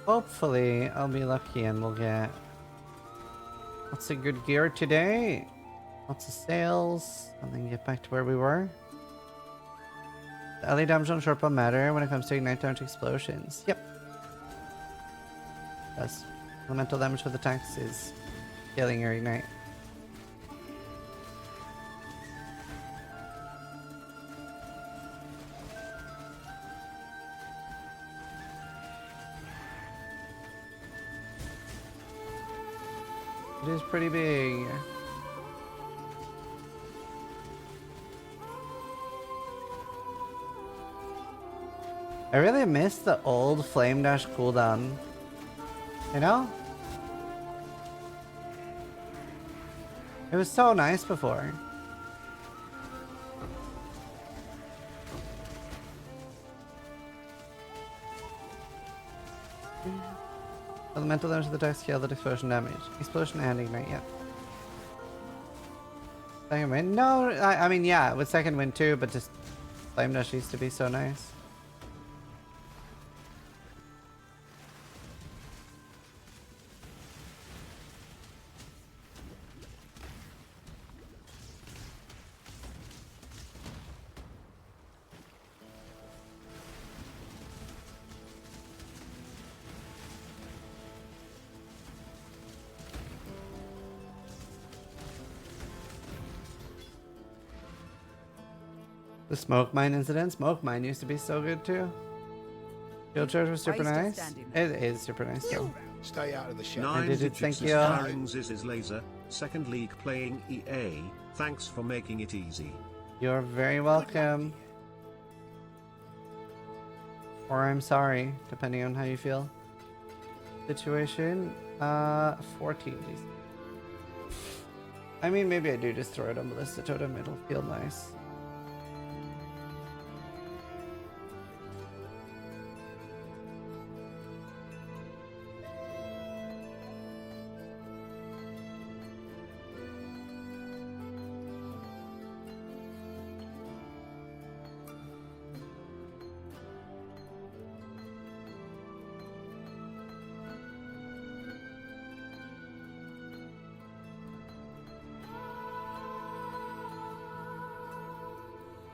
Hopefully, I'll be lucky and we'll get lots of good gear today. Lots of sales. And then get back to where we were. The LA damage on short bow matter when it comes to ignite damage explosions. Yep. Does. Elemental damage with attacks is killing your ignite. It is pretty big. I really miss the old flame dash cooldown. You know? It was so nice before. Elemental damage to the dex scale, the explosion damage. Explosion and ignite, yeah. Second wind? No, I mean, yeah, with second wind too, but just flame dash used to be so nice. The smoke mine incident. Smoke mine used to be so good too. Field charge was super nice. It is super nice though. Stay out of the shade. 9 did it, thank you. firing Ziz's laser. Second league playing EA. Thanks for making it easy. You're very welcome. Or I'm sorry, depending on how you feel. Situation. 14. I mean, maybe I do just throw it on Ballista Totem. It'll feel nice.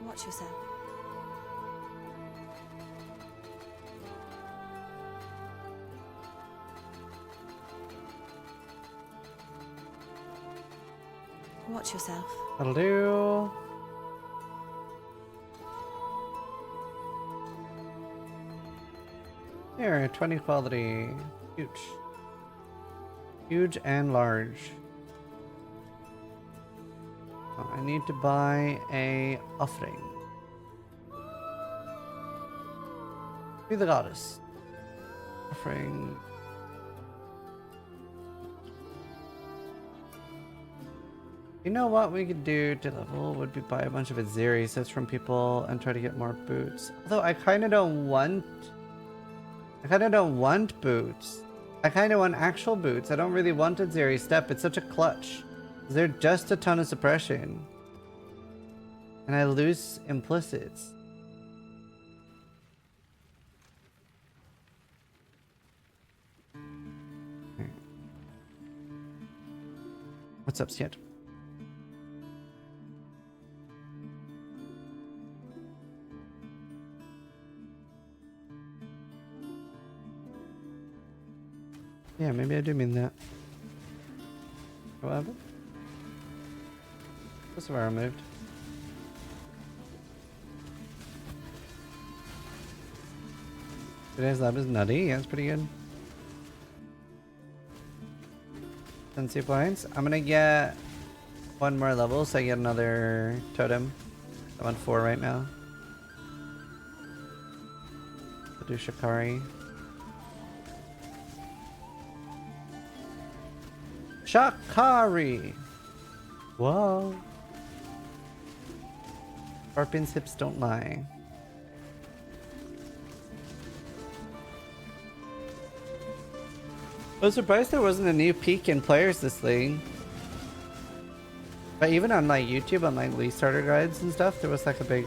Watch yourself. Watch yourself. That'll do. Here, 20 quality. Huge. Huge and large. Oh, I need to buy a offering. Be the goddess. Offering. You know what we could do to level would be buy a bunch of Azeri sets from people and try to get more boots. Although I kind of don't want boots. I kind of want actual boots. I don't really want Azeri step. It's such a clutch. They're just a ton of suppression. And I lose implicits. What's up, Skid? Yeah, maybe I do mean that. What happened? What's where I moved? Today's lab is nutty. Yeah, it's pretty good. 10 points. I'm gonna get one more level so I get another totem. I'm on 4 right now. I'll do Shikari. Shakari! Whoa. Scorpion's hips don't lie. I was surprised there wasn't a new peak in players this league. But even on like YouTube, on like League starter guides and stuff, there was like a big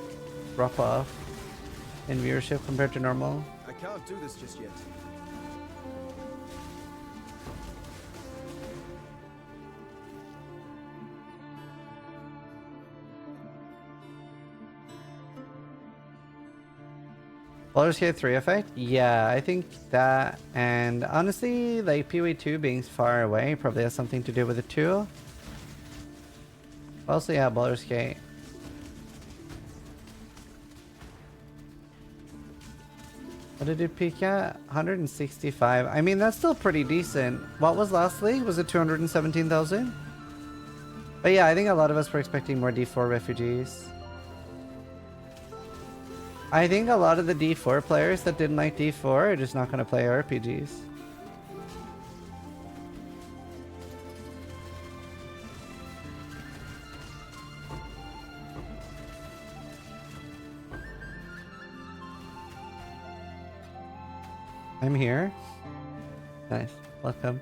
drop off. in viewership compared to normal. I can't do this just yet. Baldur's Gate 3 effect? Yeah, I think that, and honestly, like PoE 2 being far away probably has something to do with it too. Also, yeah, Baldur's Gate. What did it peak at? 165. I mean, that's still pretty decent. What was lastly? Was it 217,000? But yeah, I think a lot of us were expecting more D4 refugees. I think a lot of the D4 players that didn't like D4 are just not going to play RPGs. I'm here. Nice. Welcome.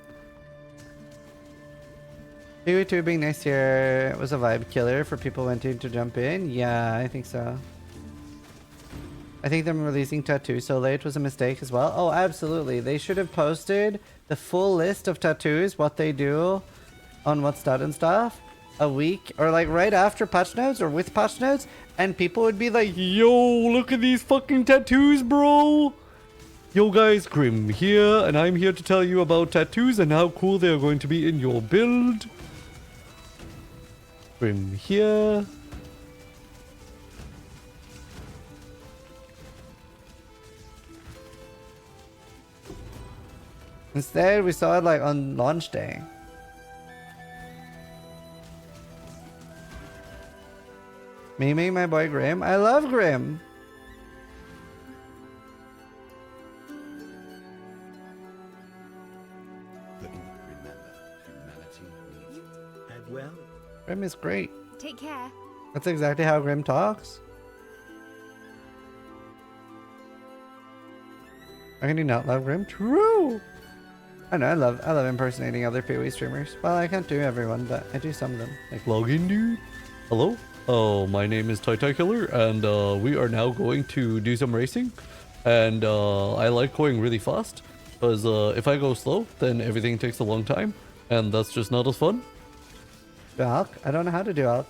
PoE 2 being next year was a vibe killer for people wanting to jump in. Yeah, I think so. I think them releasing Tattoo so late was a mistake as well. Oh, absolutely. They should have posted the full list of tattoos, what they do on what's done and stuff, a week or like right after patch notes or with patch notes, and people would be like, yo, look at these fucking tattoos, bro. Yo guys, Grim here, and I'm here to tell you about tattoos and how cool they're going to be in your build. Grim here. Instead, we saw it like on launch day. Memeing my boy Grim. I love Grim. And well, Grim is great. Take care. That's exactly how Grim talks. How can you not love Grim? True. I know, I love impersonating other PoE streamers. Well, I can't do everyone, but I do some of them. Like Login, dude. Hello? Oh, my name is Tai Killer, and we are now going to do some racing. And I like going really fast, because if I go slow, then everything takes a long time, and that's just not as fun. do Alk? I don't know how to do Alk.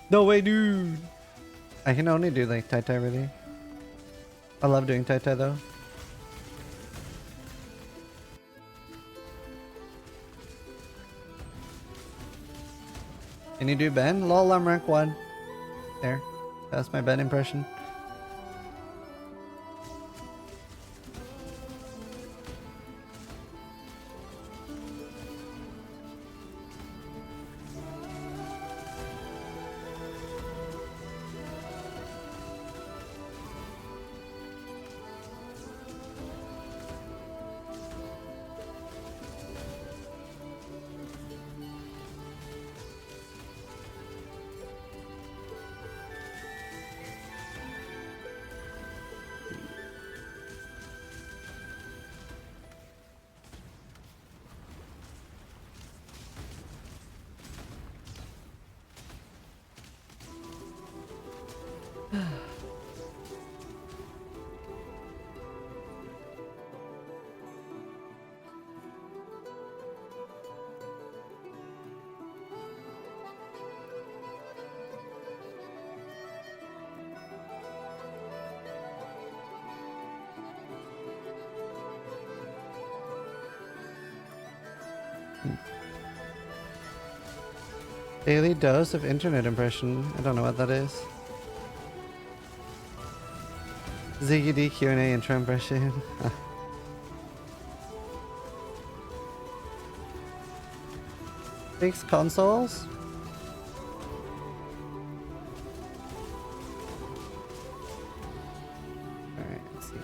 No way, dude. I can only do like Tai Tai really. I love doing Tai Tai though. Can you do Ben? Lol, I'm rank 1. There. That's my Ben impression. Daily dose of internet impression. I don't know what that is. Ziggy D Q&A intro impression. Fix consoles? Alright, let's see.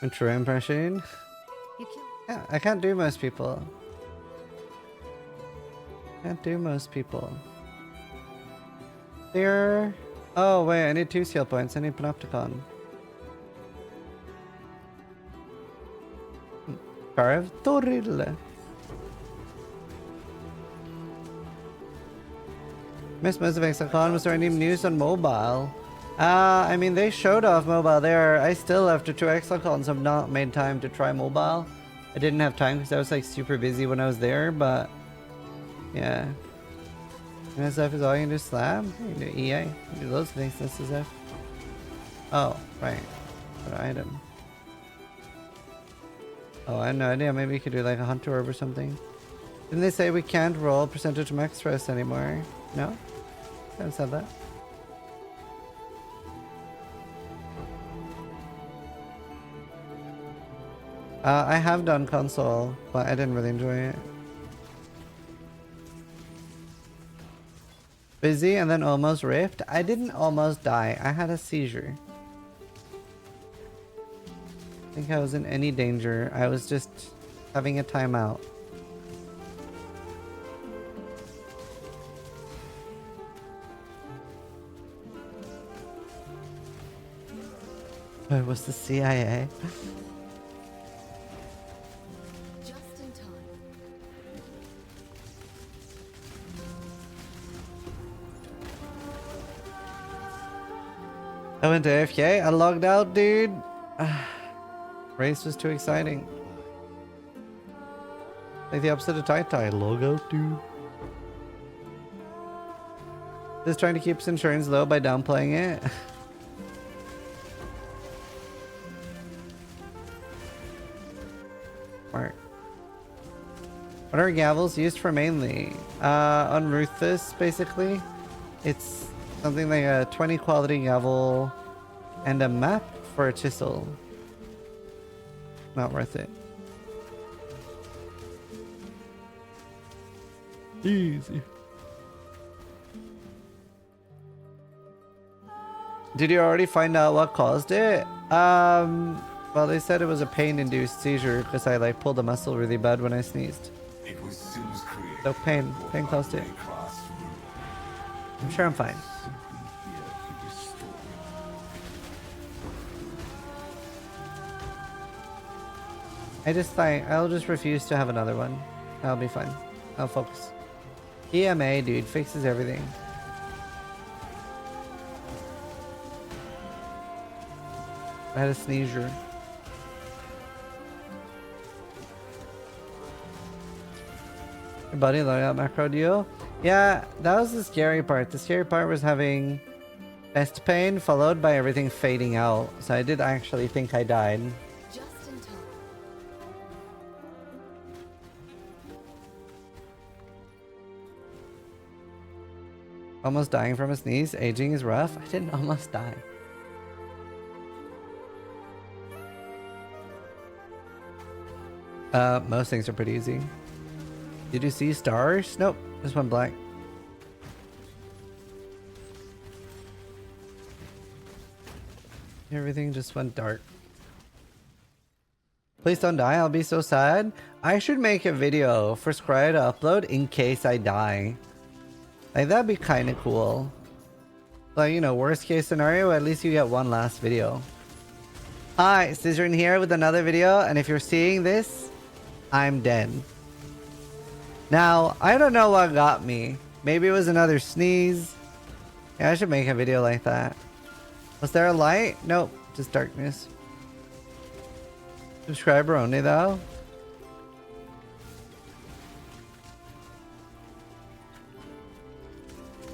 Intro impression? Yeah, I can't do most people. Can't do most people. There. Oh wait, I need 2 skill points. I need Panopticon. Carve Toril. Miss most of Exacon. Was there any news on mobile? I mean, they showed off mobile there. I still, after 2 Exacons, have not made time to try mobile. I didn't have time because I was like super busy when I was there, but yeah. NSF is all you can do. Slab? You can do EA. You can do loads of things in SSF. Oh, right. What item? Oh, I have no idea. Maybe you could do like a hunter orb or something. Didn't they say we can't roll percentage max stress anymore? No? I haven't said that. I have done console, but I didn't really enjoy it. Busy and then almost raped. I didn't almost die. I had a seizure. I think I was in any danger. I was just having a timeout. It was the CIA. I went to AFK. I logged out, dude. Race was too exciting. Like the opposite of Tai Tai. Log out, dude. Just trying to keep his insurance low by downplaying it. Smart. What are gavels used for mainly? On Ruthless, basically. It's something like a 20 quality gavel and a map for a chisel. Not worth it. Easy. Did you already find out what caused it? Well, they said it was a pain-induced seizure because I like pulled a muscle really bad when I sneezed. It was Zeus created. So pain caused it. I'm sure I'm fine. I'll just refuse to have another one. I'll be fine. I'll focus. EMA, dude, fixes everything. I had a sneezer. Your buddy loaded out macro deal? Yeah, that was the scary part. The scary part was having chest pain followed by everything fading out. So I did actually think I died. Almost dying from a sneeze. Aging is rough. I didn't almost die. Most things are pretty easy. Did you see stars? Nope. Just went black. Everything just went dark. Please don't die. I'll be so sad. I should make a video for Scry to upload in case I die. Like, that'd be kind of cool. Like, you know, worst case scenario, at least you get one last video. Hi, Zizaran here with another video, and if you're seeing this, I'm dead. Now, I don't know what got me. Maybe it was another sneeze. Yeah, I should make a video like that. Was there a light? Nope, just darkness. Subscriber only though.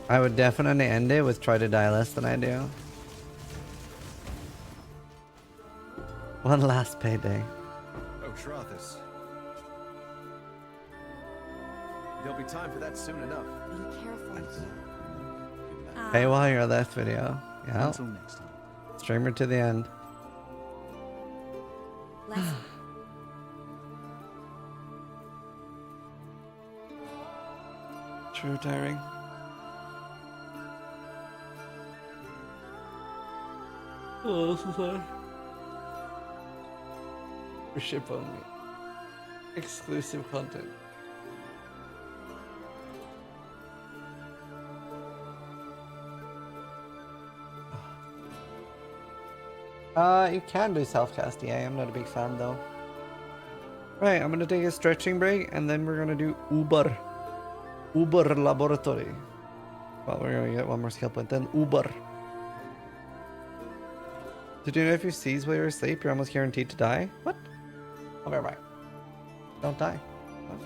I would definitely end it with try to die less than I do. One last payday. Oh, Trothus. There'll be time for that soon enough. Be careful. Hey, while you're on that video. Yeah. Until next time. Streamer to the end. True tiring. Oh, this is hard. For ship only. Exclusive content. You can do self-casting. I'm not a big fan though. Right, I'm gonna take a stretching break and then we're gonna do Uber Laboratory. Well, we're gonna get one more skill point, then Uber. Did you know if you seize while you're asleep, you're almost guaranteed to die? What? I'll be right back. Don't die. What?